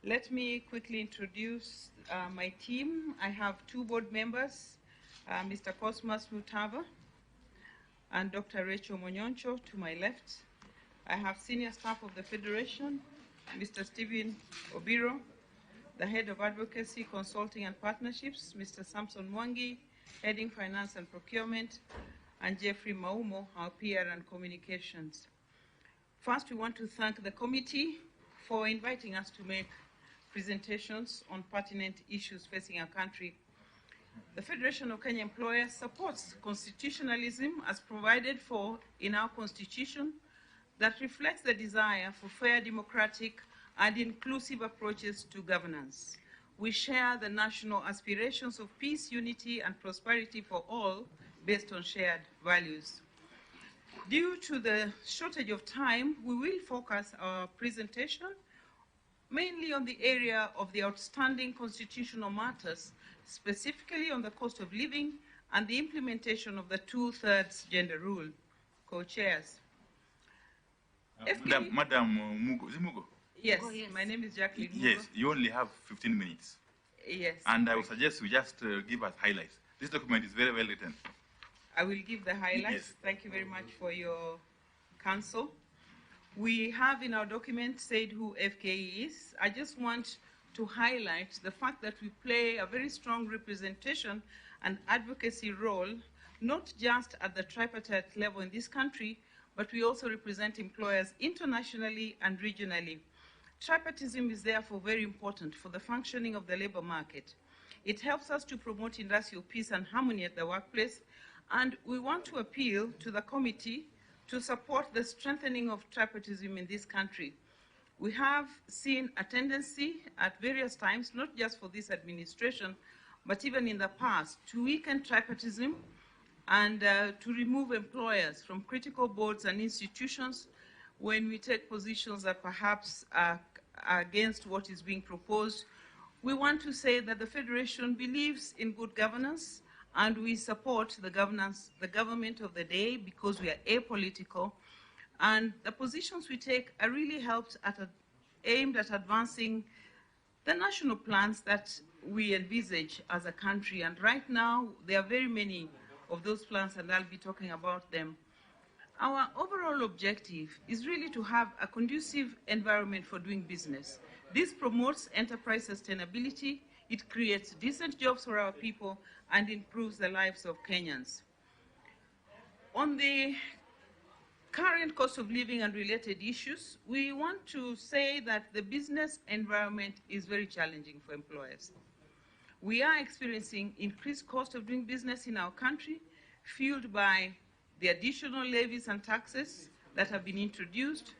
Let me quickly introduce my team. I have two board members, Mr. Cosmas Mutava and Dr. Rachel Monyoncho to my left. I have senior staff of the Federation, Mr. Stephen Obiro, the Head of Advocacy, Consulting and Partnerships, Mr. Samson Mwangi, Heading Finance and Procurement, and Jeffrey Maumo, our PR and Communications. First, we want to thank the committee for inviting us to make presentations on pertinent issues facing our country. The Federation of Kenya Employers supports constitutionalism as provided for in our Constitution that reflects the desire for fair, democratic, and inclusive approaches to governance. We share the national aspirations of peace, unity, and prosperity for all based on shared values. Due to the shortage of time, we will focus our presentation mainly on the area of the outstanding constitutional matters, specifically on the cost of living and the implementation of the 2/3 gender rule. Co-chairs. Madam Mugo, is it Mugo? Yes, oh, yes, my name is Jacqueline Mugo. Yes, you only have 15 minutes. Yes. And I would suggest you just give us highlights. This document is very well written. I will give the highlights. Yes. Thank you very much for your counsel. We have in our document said who FKE is. I just want to highlight the fact that we play a very strong representation and advocacy role, not just at the tripartite level in this country, but we also represent employers internationally and regionally. Tripartism is therefore very important for the functioning of the labor market. It helps us to promote industrial peace and harmony at the workplace, and we want to appeal to the committee to support the strengthening of tripartism in this country. We have seen a tendency at various times, not just for this administration, but even in the past, to weaken tripartism and to remove employers from critical boards and institutions when we take positions that perhaps are against what is being proposed. We want to say that the Federation believes in good governance, and we support the government of the day because we are apolitical, and the positions we take are really aimed at advancing the national plans that we envisage as a country. And right now, there are very many of those plans, and I'll be talking about them. Our overall objective is really to have a conducive environment for doing business. This promotes enterprise sustainability, it creates decent jobs for our people, and improves the lives of Kenyans. On the current cost of living and related issues, we want to say that the business environment is very challenging for employers. We are experiencing increased cost of doing business in our country, fueled by the additional levies and taxes that have been introduced.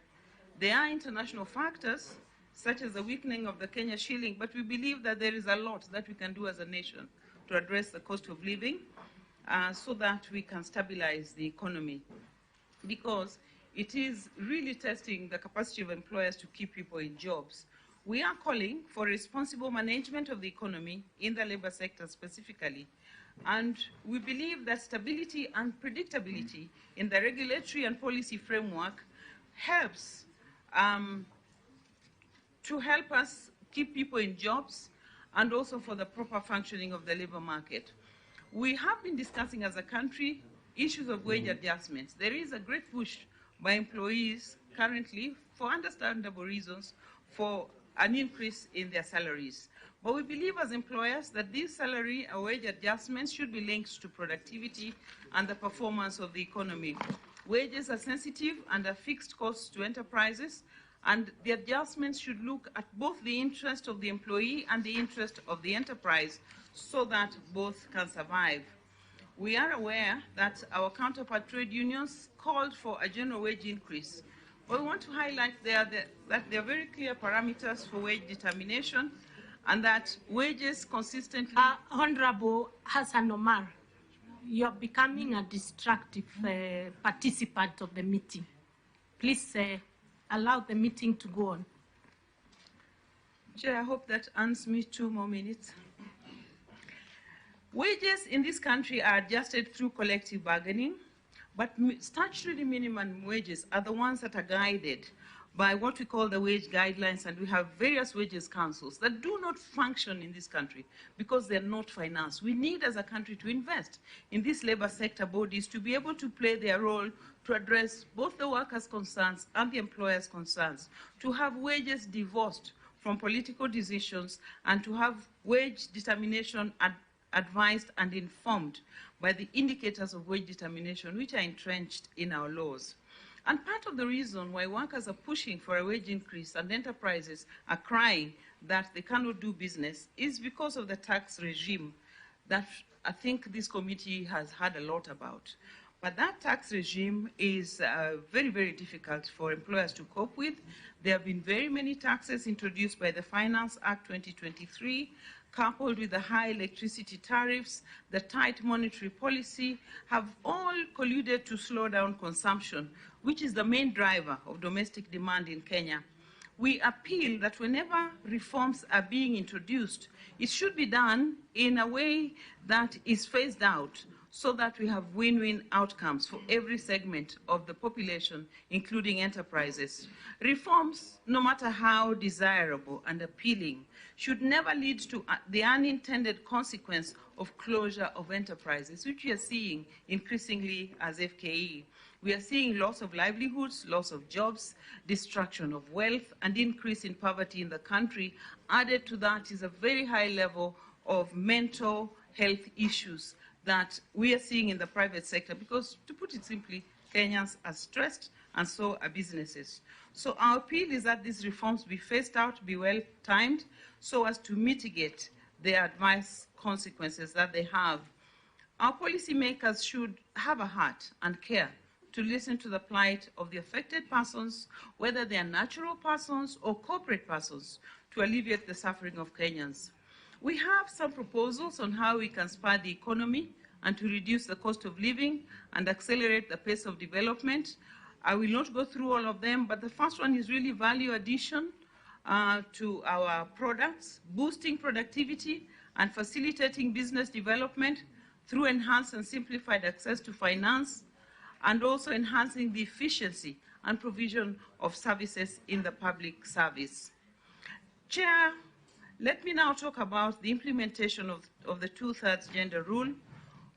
There are international factors, such as the weakening of the Kenya shilling, but we believe that there is a lot that we can do as a nation to address the cost of living so that we can stabilize the economy, because it is really testing the capacity of employers to keep people in jobs. We are calling for responsible management of the economy in the labor sector specifically, and we believe that stability and predictability in the regulatory and policy framework helps to help us keep people in jobs and also for the proper functioning of the labor market. We have been discussing as a country issues of wage adjustments. There is a great push by employees currently, for understandable reasons, for an increase in their salaries. But we believe as employers that these salary or wage adjustments should be linked to productivity and the performance of the economy. Wages are sensitive and are fixed costs to enterprises, and the adjustments should look at both the interest of the employee and the interest of the enterprise so that both can survive. We are aware that our counterpart trade unions called for a general wage increase. But we want to highlight that there are very clear parameters for wage determination and that wages consistently... Honorable Hassan Omar, you're becoming a destructive participant of the meeting. Please allow the meeting to go on. Chair, I hope that earns me 2 more minutes. Wages in this country are adjusted through collective bargaining, but statutory minimum wages are the ones that are guided by what we call the wage guidelines, and we have various wages councils that do not function in this country because they're not financed. We need as a country to invest in these labor sector bodies to be able to play their role to address both the workers' concerns and the employers' concerns, to have wages divorced from political decisions, and to have wage determination advised and informed by the indicators of wage determination which are entrenched in our laws. And part of the reason why workers are pushing for a wage increase and enterprises are crying that they cannot do business is because of the tax regime that I think this committee has heard a lot about. But that tax regime is very, very difficult for employers to cope with. There have been very many taxes introduced by the Finance Act 2023, coupled with the high electricity tariffs, the tight monetary policy, have all colluded to slow down consumption, which is the main driver of domestic demand in Kenya. We appeal that whenever reforms are being introduced, it should be done in a way that is phased out so that we have win-win outcomes for every segment of the population, including enterprises. Reforms, no matter how desirable and appealing, should never lead to the unintended consequence of closure of enterprises, which we are seeing increasingly as FKE. We are seeing loss of livelihoods, loss of jobs, destruction of wealth, and increase in poverty in the country. Added to that is a very high level of mental health issues that we are seeing in the private sector because, to put it simply, Kenyans are stressed and so are businesses. So our appeal is that these reforms be phased out, be well timed, so as to mitigate the adverse consequences that they have. Our policymakers should have a heart and care to listen to the plight of the affected persons, whether they are natural persons or corporate persons, to alleviate the suffering of Kenyans. We have some proposals on how we can spur the economy and to reduce the cost of living and accelerate the pace of development. I will not go through all of them, but the first one is really value addition to our products, boosting productivity and facilitating business development through enhanced and simplified access to finance, and also enhancing the efficiency and provision of services in the public service. Chair, let me now talk about the implementation of the 2/3 gender rule.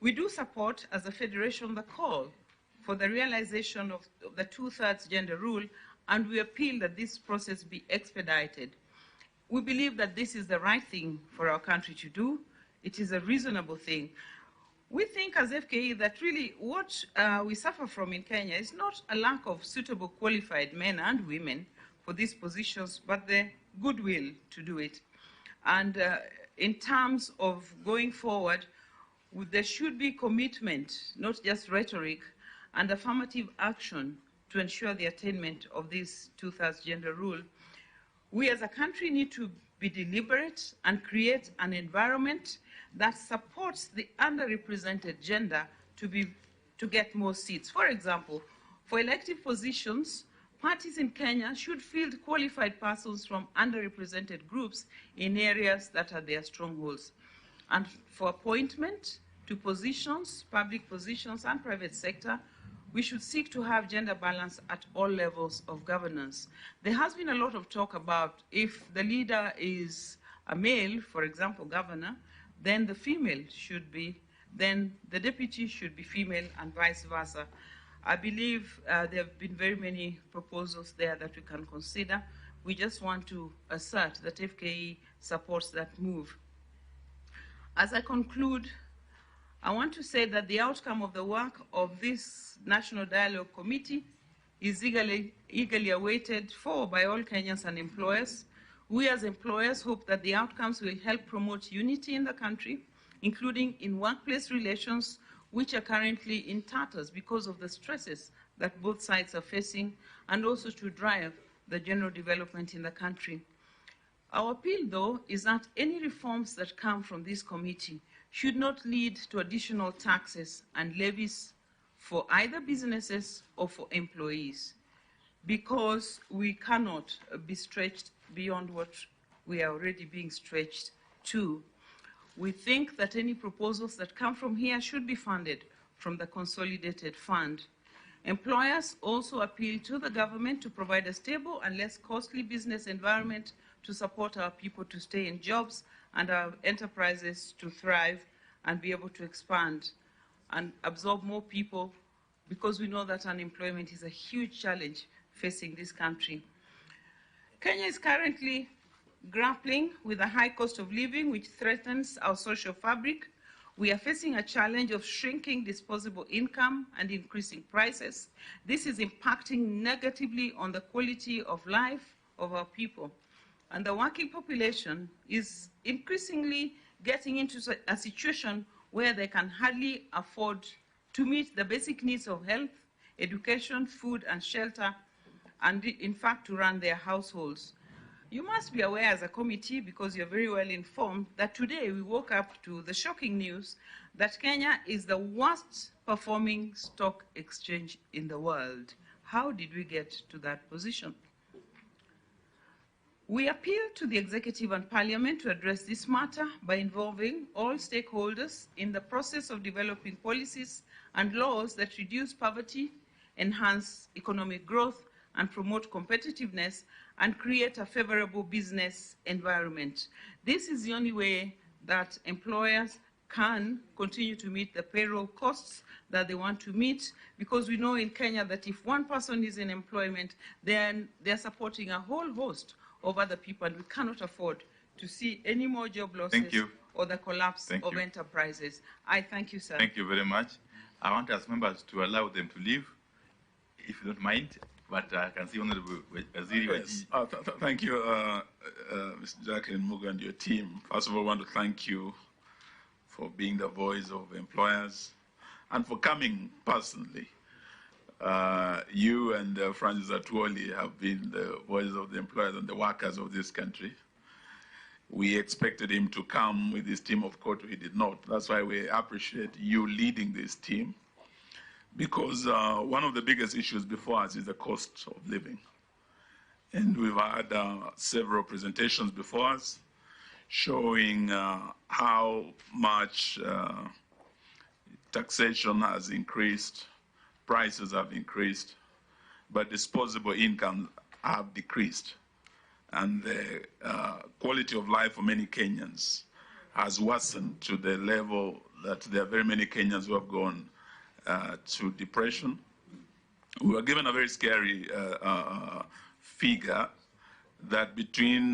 We do support, as a federation, the call for the realization of the 2/3 gender rule, and we appeal that this process be expedited. We believe that this is the right thing for our country to do. It is a reasonable thing. We think as FKE that really what we suffer from in Kenya is not a lack of suitable qualified men and women for these positions, but the goodwill to do it. And in terms of going forward, there should be commitment, not just rhetoric, and affirmative action to ensure the attainment of this 2/3 gender rule. We as a country need to be deliberate and create an environment that supports the underrepresented gender to get more seats. For example, for elective positions, parties in Kenya should field qualified persons from underrepresented groups in areas that are their strongholds. And for appointment to positions, public positions and private sector, we should seek to have gender balance at all levels of governance. There has been a lot of talk about if the leader is a male, for example, governor, then the female should be, then the deputy should be female and vice versa. I believe there have been very many proposals there that we can consider. We just want to assert that FKE supports that move. As I conclude, I want to say that the outcome of the work of this National Dialogue Committee is eagerly awaited for by all Kenyans and employers. We as employers hope that the outcomes will help promote unity in the country, including in workplace relations, which are currently in tatters because of the stresses that both sides are facing, and also to drive the general development in the country. Our appeal, though, is that any reforms that come from this committee should not lead to additional taxes and levies for either businesses or for employees, because we cannot be stretched beyond what we are already being stretched to. We think that any proposals that come from here should be funded from the consolidated fund. Employers also appeal to the government to provide a stable and less costly business environment to support our people to stay in jobs and our enterprises to thrive and be able to expand and absorb more people, because we know that unemployment is a huge challenge facing this country. Kenya is currently grappling with a high cost of living which threatens our social fabric. We are facing a challenge of shrinking disposable income and increasing prices. This is impacting negatively on the quality of life of our people. And the working population is increasingly getting into a situation where they can hardly afford to meet the basic needs of health, education, food, and shelter, and in fact to run their households. You must be aware as a committee, because you're very well informed, that today we woke up to the shocking news that Kenya is the worst performing stock exchange in the world. How did we get to that position? We appeal to the executive and parliament to address this matter by involving all stakeholders in the process of developing policies and laws that reduce poverty, enhance economic growth, and promote competitiveness, and create a favorable business environment. This is the only way that employers can continue to meet the payroll costs that they want to meet, because we know in Kenya that if one person is in employment, then they're supporting a whole host of other people, and we cannot afford to see any more job losses or the collapse of enterprises. I thank you, sir. Thank you very much. I want us members to allow them to leave, if you don't mind. But I can see Honorable Waziri. Yes. Thank you, Mr. Jacqueline Muga and your team. First of all, I want to thank you for being the voice of employers and for coming personally. You and Francis Atwoli have been the voices of the employers and the workers of this country. We expected him to come with his team, of course he did not. That's why we appreciate you leading this team, because one of the biggest issues before us is the cost of living. And we've had several presentations before us showing how much taxation has increased, prices have increased, but disposable income have decreased. And the quality of life for many Kenyans has worsened to the level that there are very many Kenyans who have gone to depression. We were given a very scary figure that between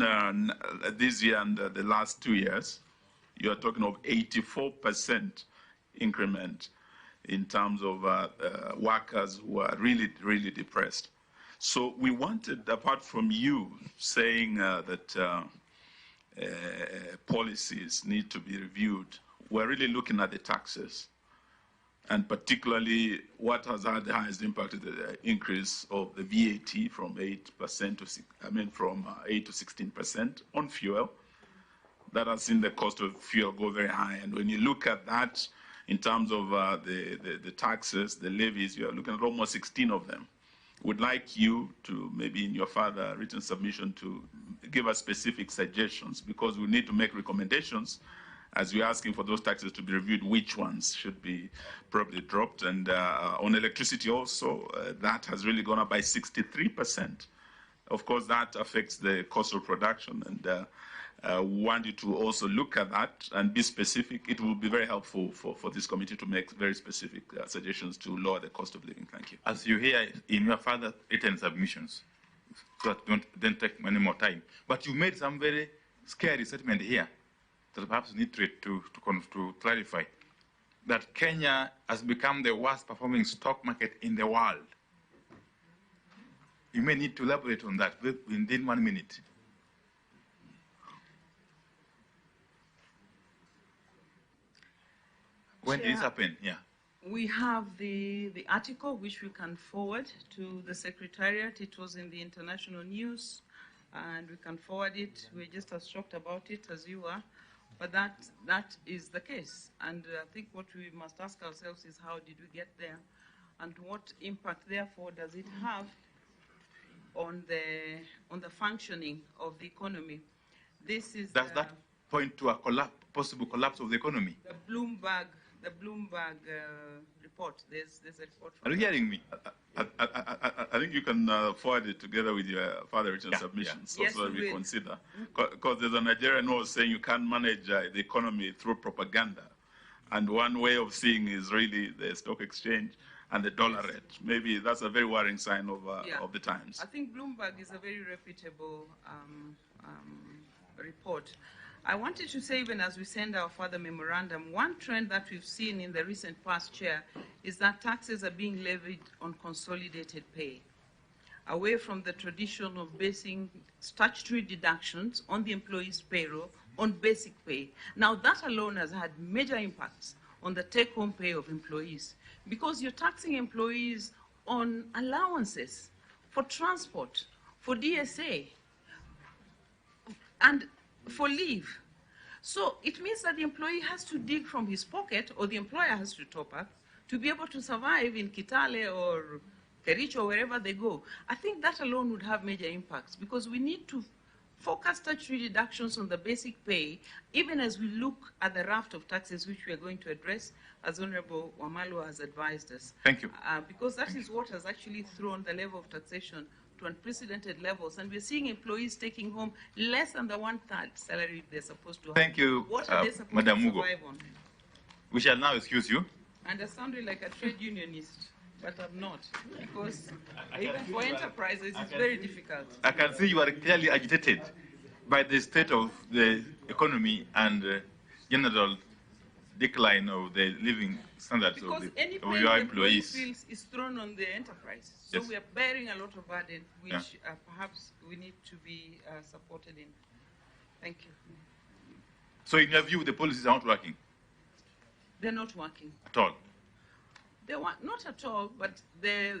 this year and the last 2 years, you are talking of 84% increment in terms of workers who are really, really depressed. So we wanted, apart from you saying that policies need to be reviewed, we're really looking at the taxes, and particularly what has had the highest impact is the increase of the VAT from 8% to, from 8 to 16% on fuel. That has seen the cost of fuel go very high. And when you look at that in terms of the taxes, the levies, you are looking at almost 16 of them. Would like you to, maybe in your further written submission, to give us specific suggestions, because we need to make recommendations as we're asking for those taxes to be reviewed, which ones should be probably dropped. And on electricity also, that has really gone up by 63%. Of course, that affects the cost of production. And want you to also look at that and be specific. It will be very helpful for this committee to make very specific suggestions to lower the cost of living. Thank you. As you hear in your further written submissions, so that don't take any more time. But you made some very scary statement here that perhaps need to clarify, that Kenya has become the worst performing stock market in the world. You may need to elaborate on that within 1 minute. When did this happen? Yeah. We have the article which we can forward to the Secretariat. It was in the international news, and we can forward it. We're just as shocked about it as you are, but that is the case. And I think what we must ask ourselves is, how did we get there, and what impact, therefore, does it have on the functioning of the economy? This is does that point to a possible collapse of the economy? The Bloomberg report. There's a report. Are you hearing me? I think you can forward it together with your further written submissions, Yes, so that we will. consider. Because there's a Nigerian who was saying you can't manage the economy through propaganda. And one way of seeing is really the stock exchange and the dollar rate. Maybe that's a very worrying sign of the times. I think Bloomberg is a very reputable report. I wanted to say, even as we send our further memorandum, one trend that we've seen in the recent past, Chair, is that taxes are being levied on consolidated pay, away from the tradition of basing statutory deductions on the employee's payroll on basic pay. Now, that alone has had major impacts on the take-home pay of employees, because you're taxing employees on allowances for transport, for DSA, and for leave. So it means that the employee has to dig from his pocket, or the employer has to top up, to be able to survive in Kitale or Kericho or wherever they go. I think that alone would have major impacts, because we need to focus statutory deductions on the basic pay, even as we look at the raft of taxes which we are going to address, as Honorable Wamalwa has advised us. Thank you. Because that is what has actually thrown the level of taxation to unprecedented levels, and we're seeing employees taking home less than the 1/3 salary they're supposed to have. Thank you, What are they supposed Madam to Mugo. survive on? We shall now excuse you. And I sounded like a trade unionist, but I'm not, because even for enterprises, it's very difficult. I can see you are clearly agitated by the state of the economy and general decline of the living standards of Any your pain the employee employees. feels is thrown on the enterprise. So Yes. we are bearing a lot of burden, which Yeah. perhaps we need to be supported in. Thank you. So in your view, the policies are not working They're not working. at all? They want, not at all, but the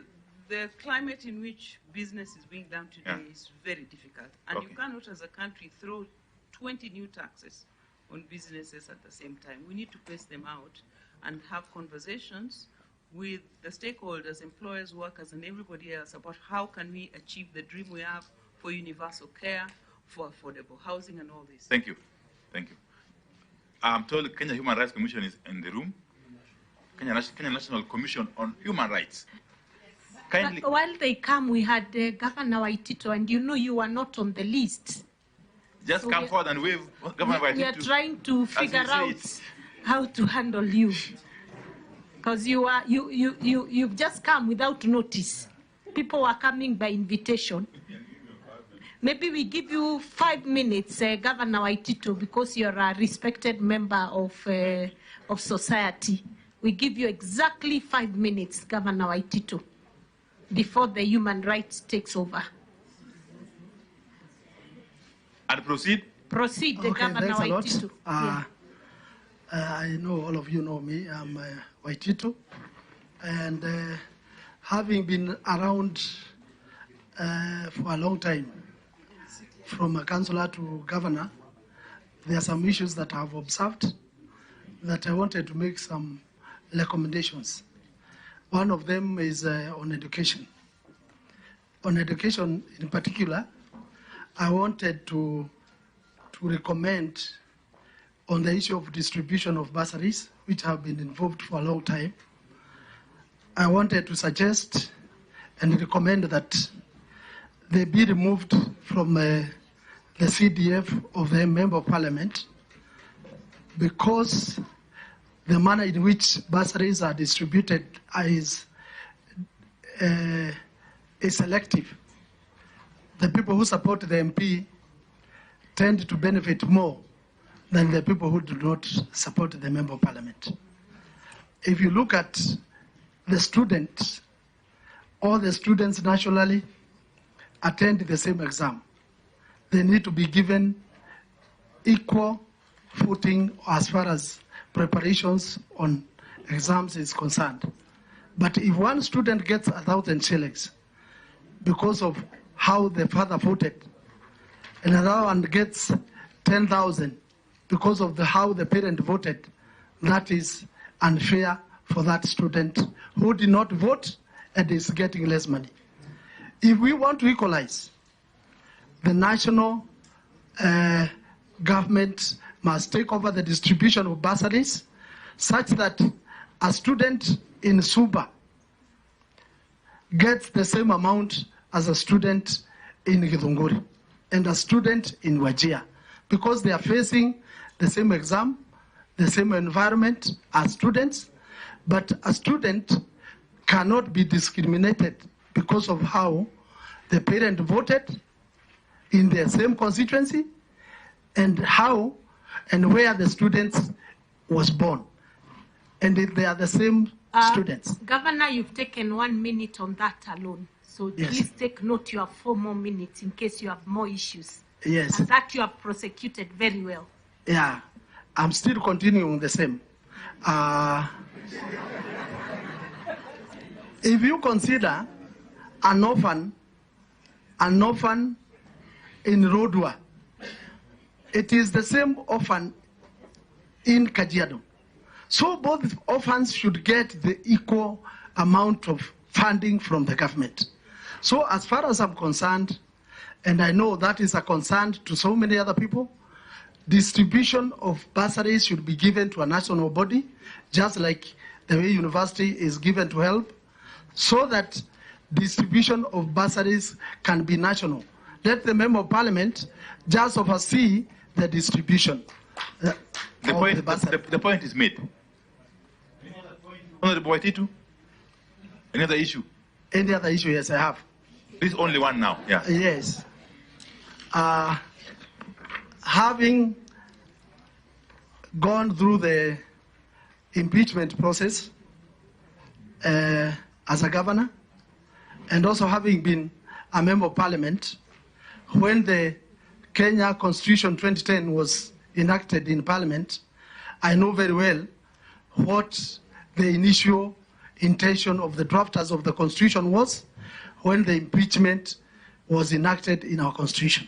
climate in which business is being done today is very difficult. And you cannot, as a country, throw 20 new taxes on businesses at the same time. We need to pace them out and have conversations with the stakeholders, employers, workers, and everybody else about how can we achieve the dream we have for universal care, for affordable housing, and all this. Thank you. Thank you. I'm told the Kenya Human Rights Commission is in the room. Kenya National Commission on Human Rights. Kindly. But while they come, we had Governor Waitito, and you know you were not on the list. Just So come forward and wave Governor We are Waitito trying to as you figure say out it. how to handle you, because you've just come without notice. People are coming by invitation. Maybe we give you 5 minutes, Governor Waitito, because you're a respected member of society. We give you exactly 5 minutes, Governor Waitito, before the human rights takes over. And proceed. Proceed, the Governor thanks a lot. Waitito. I know all of you know me. I'm Waitito. And having been around for a long time, from a councillor to governor, there are some issues that I've observed that I wanted to make some recommendations. One of them is on education. On education in particular, I wanted to recommend on the issue of distribution of bursaries, which have been involved for a long time. I wanted to suggest and recommend that they be removed from the CDF of the Member of Parliament, because the manner in which bursaries are distributed is selective. The people who support the MP tend to benefit more than the people who do not support the Member of Parliament. If you look at the students, all the students nationally attend the same exam. They need to be given equal footing as far as preparations on exams is concerned. But if one student gets 1,000 shillings because of how the father voted, and another one gets 10,000 because of how the parent voted, that is unfair for that student who did not vote and is getting less money. If we want to equalize, the national government must take over the distribution of bursaries such that a student in Suba gets the same amount as a student in Githunguri and a student in Wajir, because they are facing the same exam, the same environment as students, but a student cannot be discriminated because of how the parent voted in the same constituency and how and where the student was born. And they are the same students. Governor, you've taken 1 minute on that alone. So Yes. Please take note, you have 4 more minutes in case you have more issues. Yes. And that you have prosecuted very well. Yeah, I'm still continuing the same. If you consider an orphan in Rodwa, it is the same orphan in Kajiado. So both orphans should get the equal amount of funding from the government. So as far as I'm concerned, and I know that is a concern to so many other people, distribution of bursaries should be given to a national body, just like the way university is given to help, so that distribution of bursaries can be national. Let the Member of Parliament just oversee the distribution. The point is made. Honorable Waititu, any other issue? Any other issue? Yes, I have. This is only one now, yeah. Yes. Having gone through the impeachment process as a governor, and also having been a Member of Parliament, when the Kenya Constitution 2010 was enacted in Parliament, I know very well what the initial intention of the drafters of the Constitution was when the impeachment was enacted in our Constitution.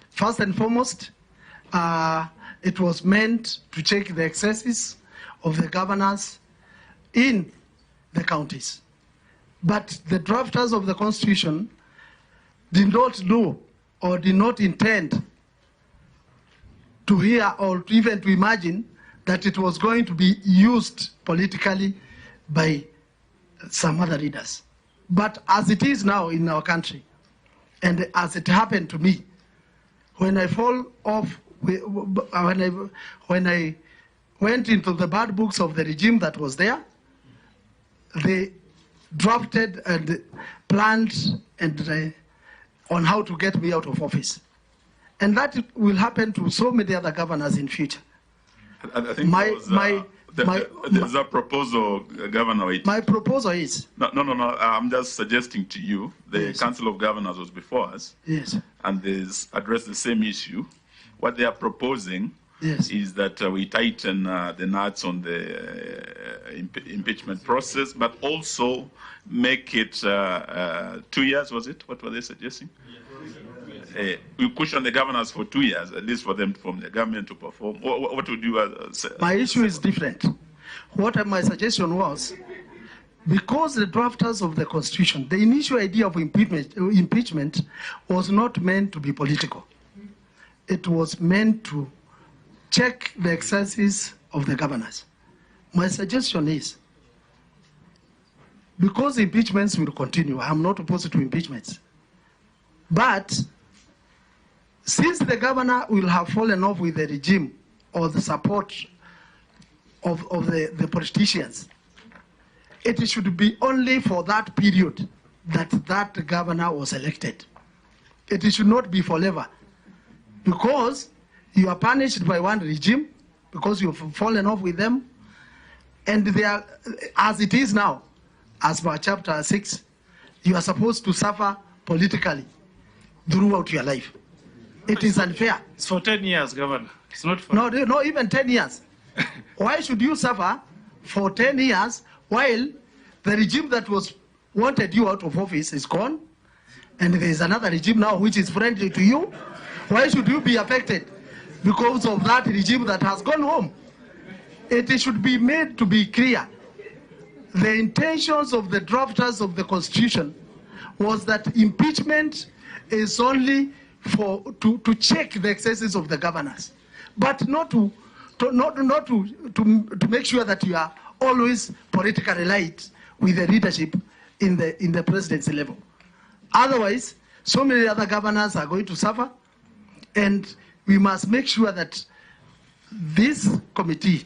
First and foremost, it was meant to check the excesses of the governors in the counties. But the drafters of the Constitution did not know or did not intend to hear or even to imagine that it was going to be used politically by some other leaders. But as it is now in our country, and as it happened to me, when I fall off, when I went into the bad books of the regime that was there, they drafted and planned and on how to get me out of office. And that will happen to so many other governors in future. I think there's a proposal, Governor. My proposal is... No, I'm just suggesting to you, the Council of Governors was before us. Yes. And they addressed the same issue. What they are proposing is that we tighten the knots on the impeachment process, but also make it 2 years, was it? What were they suggesting? We push on the governors for 2 years, at least for them from the government to perform. What would you say? My issue is different. What my suggestion was, because the drafters of the Constitution, the initial idea of impeachment was not meant to be political. It was meant to check the excesses of the governors. My suggestion is, because impeachments will continue, I'm not opposed to impeachments, but since the governor will have fallen off with the regime or the support of the politicians, it should be only for that period that governor was elected. It should not be forever, because you are punished by one regime because you've fallen off with them, and they are, as it is now, as per chapter 6, you are supposed to suffer politically throughout your life. It is unfair. It's for 10 years, Governor. It's not for... No, even 10 years. Why should you suffer for 10 years while the regime that was wanted you out of office is gone, and there is another regime now which is friendly to you? Why should you be affected because of that regime that has gone home? It should be made to be clear. The intentions of the drafters of the Constitution was that impeachment is only to check the excesses of the governors, but not to make sure that you are always politically right with the leadership in the presidency level. Otherwise, so many other governors are going to suffer, and we must make sure that this committee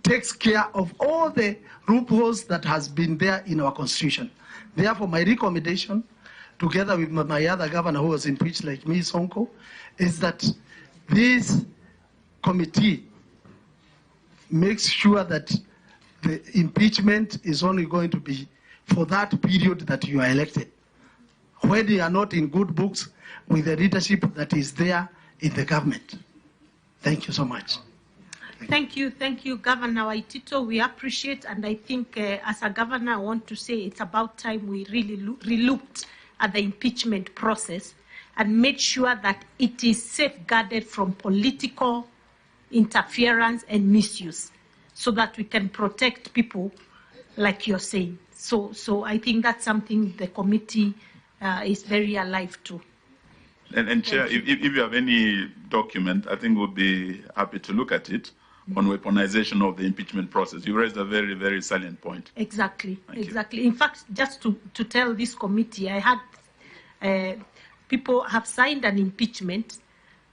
takes care of all the loopholes that has been there in our Constitution. Therefore, my recommendation, together with my other governor who was impeached like me, Sonko, is that this committee makes sure that the impeachment is only going to be for that period that you are elected, when you are not in good books with the leadership that is there in the government. Thank you so much. Thank you, Governor Waitito. We appreciate, and I think as a governor, I want to say it's about time we really relooked at the impeachment process and made sure that it is safeguarded from political interference and misuse, so that we can protect people like you're saying. So I think that's something the committee is very alive to. And Chair, if you have any document, I think we'll be happy to look at it on weaponization of the impeachment process. You raised a very, very salient point. Exactly. In fact, just to tell this committee, I had people have signed an impeachment.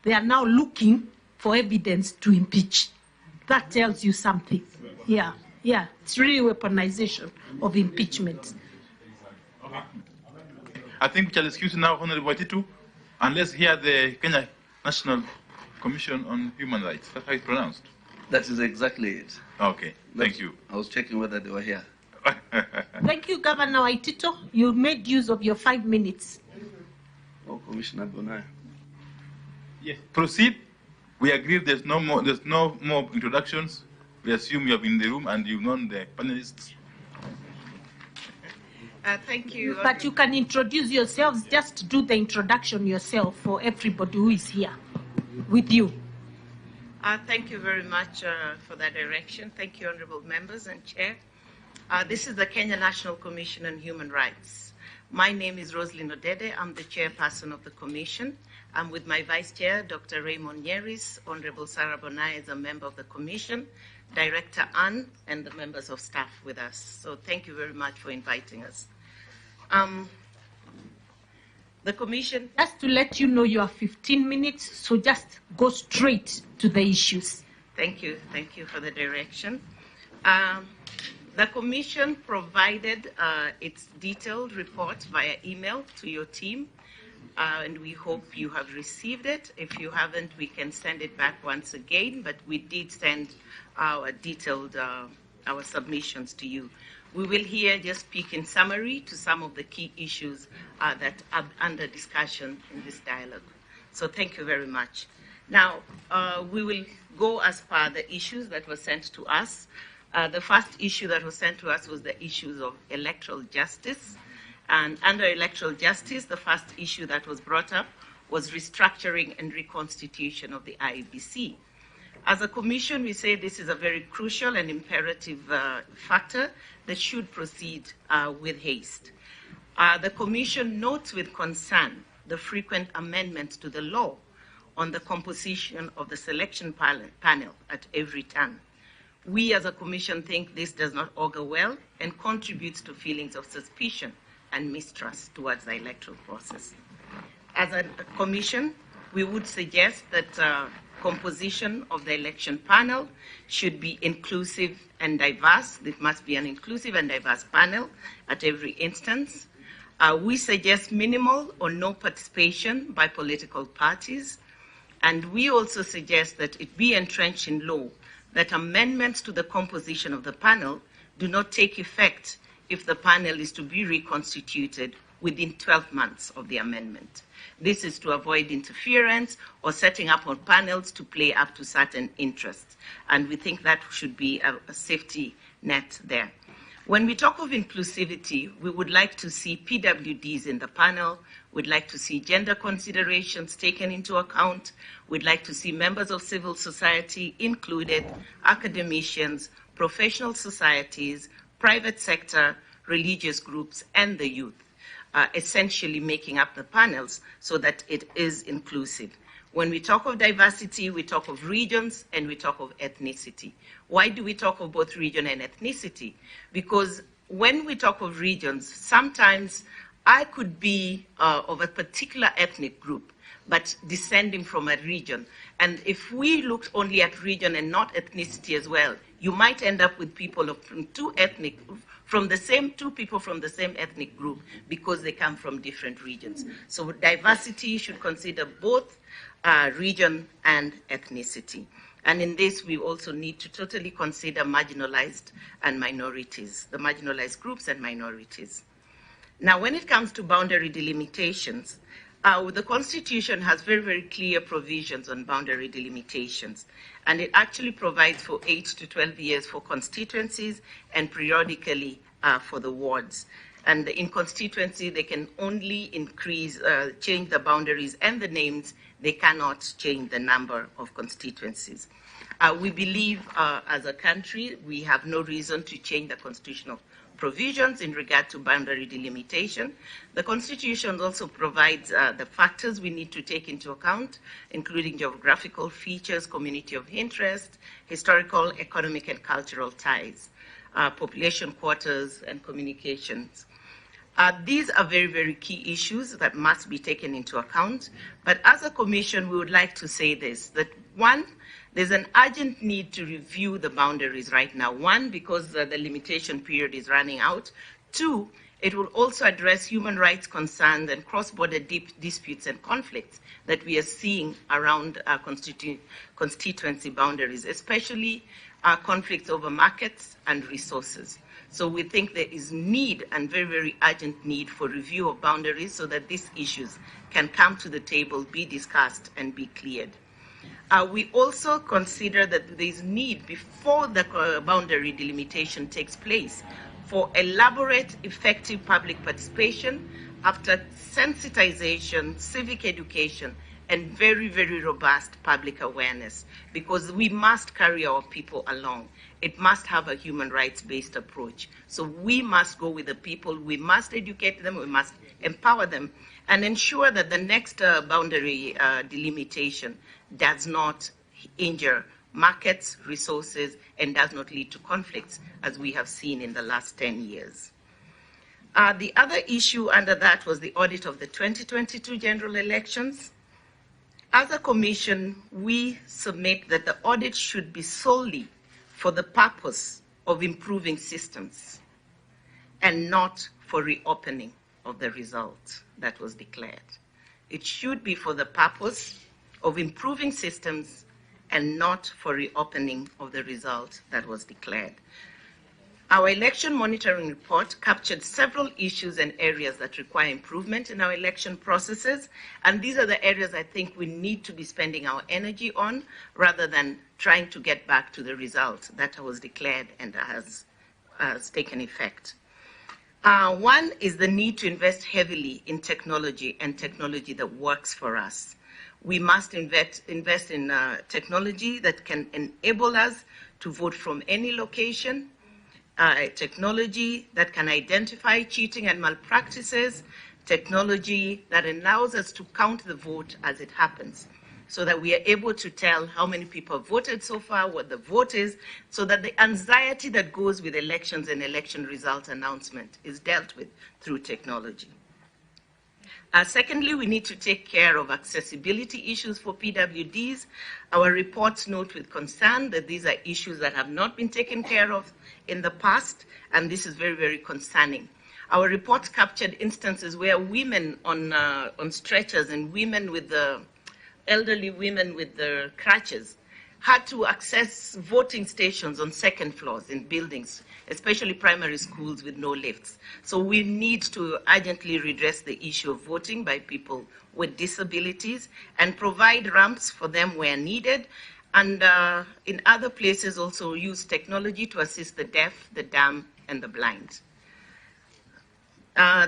They are now looking for evidence to impeach. That tells you something. Yeah. It's really weaponization of impeachment. I think we shall excuse now, Honorable Waititu, and let's hear the Kenya National Commission on Human Rights. That's how it's pronounced. That is exactly it. Okay, thank you. I was checking whether they were here. Thank you, Governor Waitito. You made use of your 5 minutes. Oh, Commissioner Bonai. Yes. Proceed. We agree there's no more introductions. We assume you have been in the room and you've known the panelists. Thank you. But you can introduce yourselves. Just do the introduction yourself for everybody who is here with you. Thank you very much for that direction. Thank you, honorable members and chair. This is the Kenya National Commission on Human Rights. My name is Roslyn Odede. I'm the chairperson of the commission. I'm with my vice chair, Dr. Raymond Nyeris, Honorable Sarah Bonai is a member of the commission, Director Ann, and the members of staff with us. So thank you very much for inviting us. The commission... Just to let you know, you have 15 minutes, so just go straight to the issues. Thank you for the direction. The commission provided its detailed report via email to your team, and we hope you have received it. If you haven't, we can send it back once again, but we did send our detailed our submissions to you. We will here just speak in summary to some of the key issues that are under discussion in this dialogue. So thank you very much. Now, we will go as per the issues that were sent to us. The first issue that was sent to us was the issues of electoral justice. And under electoral justice, the first issue that was brought up was restructuring and reconstitution of the IEBC. As a commission, we say this is a very crucial and imperative factor that should proceed with haste. The commission notes with concern the frequent amendments to the law on the composition of the selection panel at every turn. We as a commission think this does not augur well and contributes to feelings of suspicion and mistrust towards the electoral process. As a commission, we would suggest that composition of the election panel should be inclusive and diverse. It must be an inclusive and diverse panel at every instance. We suggest minimal or no participation by political parties. And we also suggest that it be entrenched in law that amendments to the composition of the panel do not take effect if the panel is to be reconstituted within 12 months of the amendment. This is to avoid interference or setting up on panels to play up to certain interests. And we think that should be a safety net there. When we talk of inclusivity, we would like to see PWDs in the panel. We'd like to see gender considerations taken into account. We'd like to see members of civil society included, academicians, professional societies, private sector, religious groups, and the youth, essentially making up the panels so that it is inclusive. When we talk of diversity, we talk of regions and we talk of ethnicity. Why do we talk of both region and ethnicity? Because when we talk of regions, sometimes I could be of a particular ethnic group, but descending from a region. And if we looked only at region and not ethnicity as well, you might end up with people from two people from the same ethnic group because they come from different regions. So diversity should consider both region and ethnicity. And in this, we also need to totally consider marginalized and minorities, the marginalized groups and minorities. Now, when it comes to boundary delimitations, the Constitution has very, very clear provisions on boundary delimitations, and it actually provides for 8 to 12 years for constituencies and periodically for the wards. And in constituency, they can only change the boundaries and the names. They cannot change the number of constituencies. We believe as a country, we have no reason to change the constitutional provisions in regard to boundary delimitation. The Constitution also provides the factors we need to take into account, including geographical features, community of interest, historical, economic, and cultural ties, population quotas, and communications. These are very, very key issues that must be taken into account. But as a commission, we would like to say this, that one, there's an urgent need to review the boundaries right now. One, because the limitation period is running out. Two, it will also address human rights concerns and cross-border disputes and conflicts that we are seeing around constituency boundaries, especially conflicts over markets and resources. So we think there is need and very, very urgent need for review of boundaries so that these issues can come to the table, be discussed, and be cleared. We also consider that there is need before the boundary delimitation takes place for elaborate, effective public participation after sensitization, civic education, and very, very robust public awareness, because we must carry our people along. It must have a human rights-based approach. So we must go with the people, we must educate them, we must empower them, and ensure that the next boundary delimitation does not injure markets, resources, and does not lead to conflicts, as we have seen in the last 10 years. The other issue under that was the audit of the 2022 general elections. As a commission, we submit that the audit should be solely for the purpose of improving systems and not for reopening of the result that was declared. It should be for the purpose of improving systems and not for reopening of the result that was declared. Our election monitoring report captured several issues and areas that require improvement in our election processes, and these are the areas I think we need to be spending our energy on rather than trying to get back to the result that was declared and has taken effect. One is the need to invest heavily in technology and technology that works for us. We must invest in technology that can enable us to vote from any location, technology that can identify cheating and malpractices, technology that allows us to count the vote as it happens, so that we are able to tell how many people voted so far, what the vote is, so that the anxiety that goes with elections and election result announcement is dealt with through technology. Secondly, we need to take care of accessibility issues for PWDs. Our reports note with concern that these are issues that have not been taken care of in the past, and this is very, very concerning. Our reports captured instances where women on stretchers and women with the elderly women with the crutches had to access voting stations on second floors in buildings, especially primary schools with no lifts. So we need to urgently redress the issue of voting by people with disabilities and provide ramps for them where needed. And in other places also use technology to assist the deaf, the dumb, and the blind.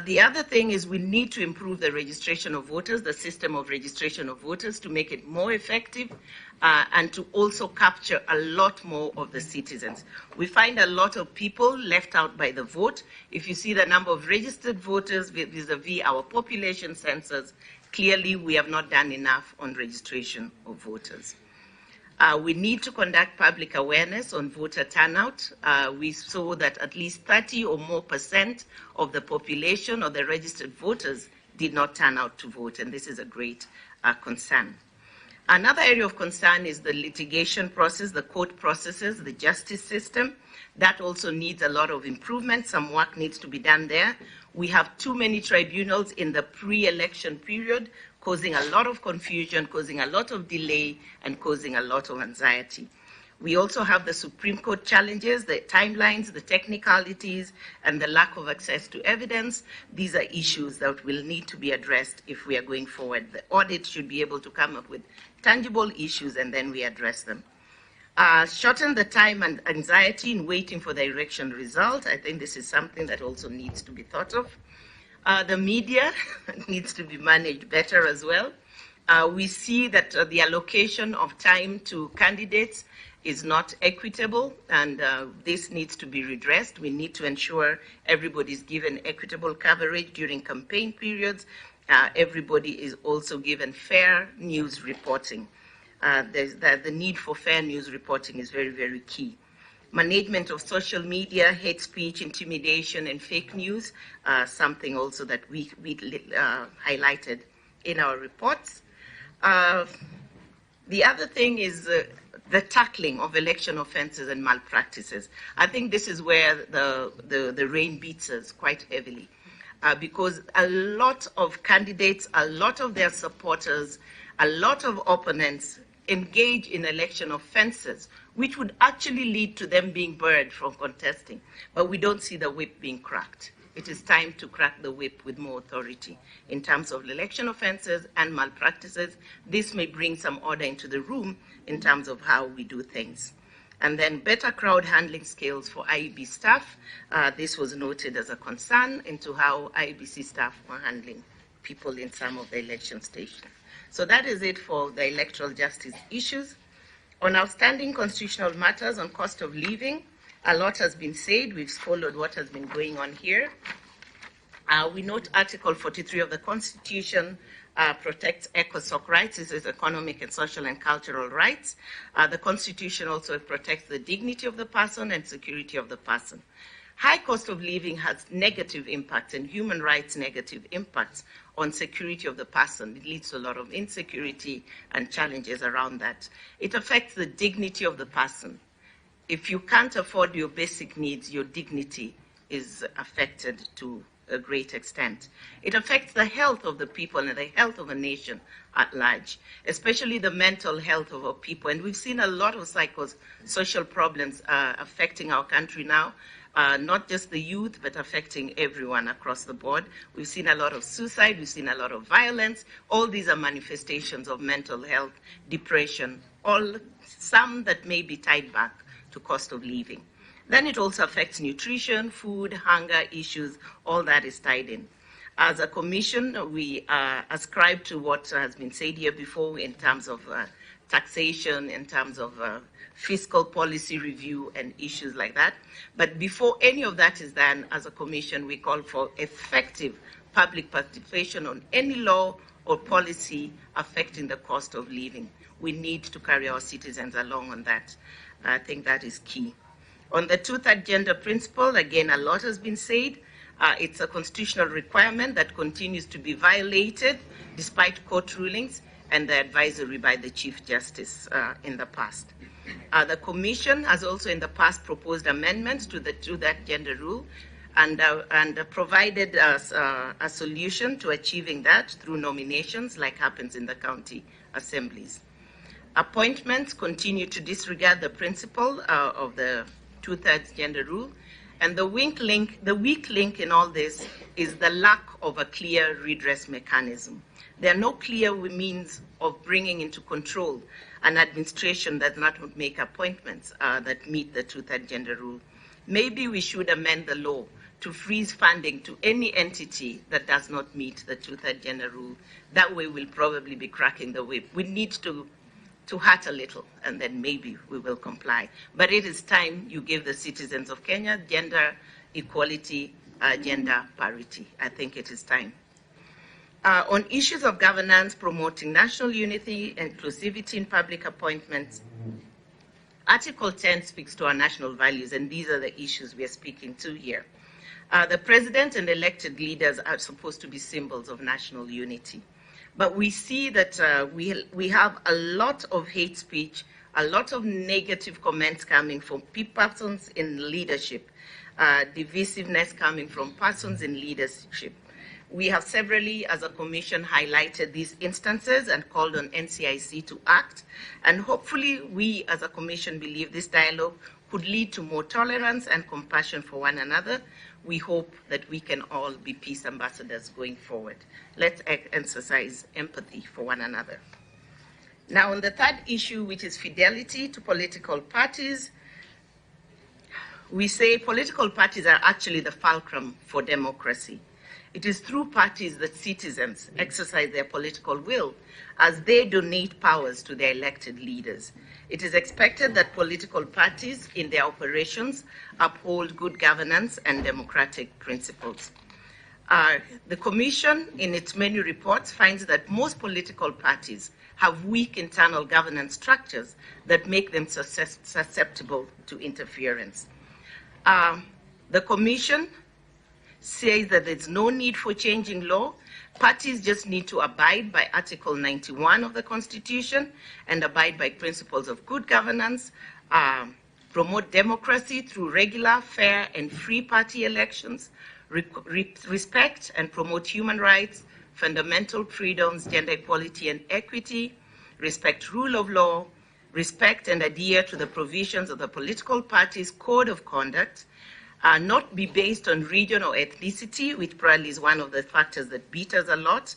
The other thing is we need to improve the registration of voters, the system of registration of voters, to make it more effective and to also capture a lot more of the citizens. We find a lot of people left out by the vote. If you see the number of registered voters vis-a-vis our population census, clearly we have not done enough on registration of voters. We need to conduct public awareness on voter turnout. We saw that at least 30% or more of the population or the registered voters did not turn out to vote, and this is a great concern. Another area of concern is the litigation process, the court processes, the justice system. That also needs a lot of improvement. Some work needs to be done there. We have too many tribunals in the pre-election period, causing a lot of confusion, causing a lot of delay, and causing a lot of anxiety. We also have the Supreme Court challenges, the timelines, the technicalities, and the lack of access to evidence. These are issues that will need to be addressed if we are going forward. The audit should be able to come up with tangible issues, and then we address them. Shorten the time and anxiety in waiting for the election result. I think this is something that also needs to be thought of. The media needs to be managed better as well. We see that the allocation of time to candidates is not equitable, and this needs to be redressed. We need to ensure everybody is given equitable coverage during campaign periods. Everybody is also given fair news reporting. The need for fair news reporting is very, very key. Management of social media, hate speech, intimidation, and fake news, something also that we highlighted in our reports. The other thing is the tackling of election offenses and malpractices. I think this is where the rain beats us quite heavily, because a lot of candidates, a lot of their supporters, a lot of opponents engage in election offenses, which would actually lead to them being barred from contesting. But we don't see the whip being cracked. It is time to crack the whip with more authority in terms of election offenses and malpractices. This may bring some order into the room in terms of how we do things. And then better crowd handling skills for IEB staff. This was noted as a concern into how IEBC staff were handling people in some of the election stations. So that is it for the electoral justice issues. On outstanding constitutional matters on cost of living, a lot has been said. We've followed what has been going on here. We note Article 43 of the Constitution protects ECOSOC rights. This is economic and social and cultural rights. The Constitution also protects the dignity of the person and security of the person. High cost of living has negative impacts and human rights negative impacts on security of the person. It leads to a lot of insecurity and challenges around that. It affects the dignity of the person. If you can't afford your basic needs, your dignity is affected to a great extent. It affects the health of the people and the health of a nation at large, especially the mental health of our people. And we've seen a lot of psychosocial problems affecting our country now. Not just the youth, but affecting everyone across the board. We've seen a lot of suicide, we've seen a lot of violence. All these are manifestations of mental health, depression, some that may be tied back to cost of living. Then it also affects nutrition, food, hunger issues, all that is tied in. As a commission, we ascribe to what has been said here before in terms of taxation, in terms of fiscal policy review and issues like that. But before any of that is done, as a commission, we call for effective public participation on any law or policy affecting the cost of living. We need to carry our citizens along on that. I think that is key. On the two-third gender principle, again, a lot has been said. It's a constitutional requirement that continues to be violated despite court rulings and the advisory by the Chief Justice in the past. The Commission has also in the past proposed amendments to that gender rule and provided us a solution to achieving that through nominations like happens in the county assemblies. Appointments continue to disregard the principle of the 2/3 gender rule, and the weak link in all this is the lack of a clear redress mechanism. There are no clear means of bringing into control an administration that does not make appointments that meet the 2/3 gender rule. Maybe we should amend the law to freeze funding to any entity that does not meet the 2/3 gender rule. That way we'll probably be cracking the whip. We need to hurt a little, and then maybe we will comply. But it is time you give the citizens of Kenya gender equality, gender parity. I think it is time. On issues of governance, promoting national unity and inclusivity in public appointments, Article 10 speaks to our national values, and these are the issues we are speaking to here. The president and elected leaders are supposed to be symbols of national unity. But we see that we have a lot of hate speech, a lot of negative comments coming from persons in leadership, divisiveness coming from persons in leadership. We have severally, as a commission, highlighted these instances and called on NCIC to act. And hopefully we, as a commission, believe this dialogue could lead to more tolerance and compassion for one another. We hope that we can all be peace ambassadors going forward. Let's exercise empathy for one another. Now, on the third issue, which is fidelity to political parties, we say political parties are actually the fulcrum for democracy. It is through parties that citizens exercise their political will as they donate powers to their elected leaders. It is expected that political parties in their operations uphold good governance and democratic principles. The Commission, in its many reports, finds that most political parties have weak internal governance structures that make them susceptible to interference. The Commission says that there's no need for changing law. Parties just need to abide by Article 91 of the Constitution and abide by principles of good governance, promote democracy through regular, fair, and free party elections, respect and promote human rights, fundamental freedoms, gender equality and equity, respect rule of law, respect and adhere to the provisions of the political party's code of conduct, not be based on region or ethnicity, which probably is one of the factors that beat us a lot,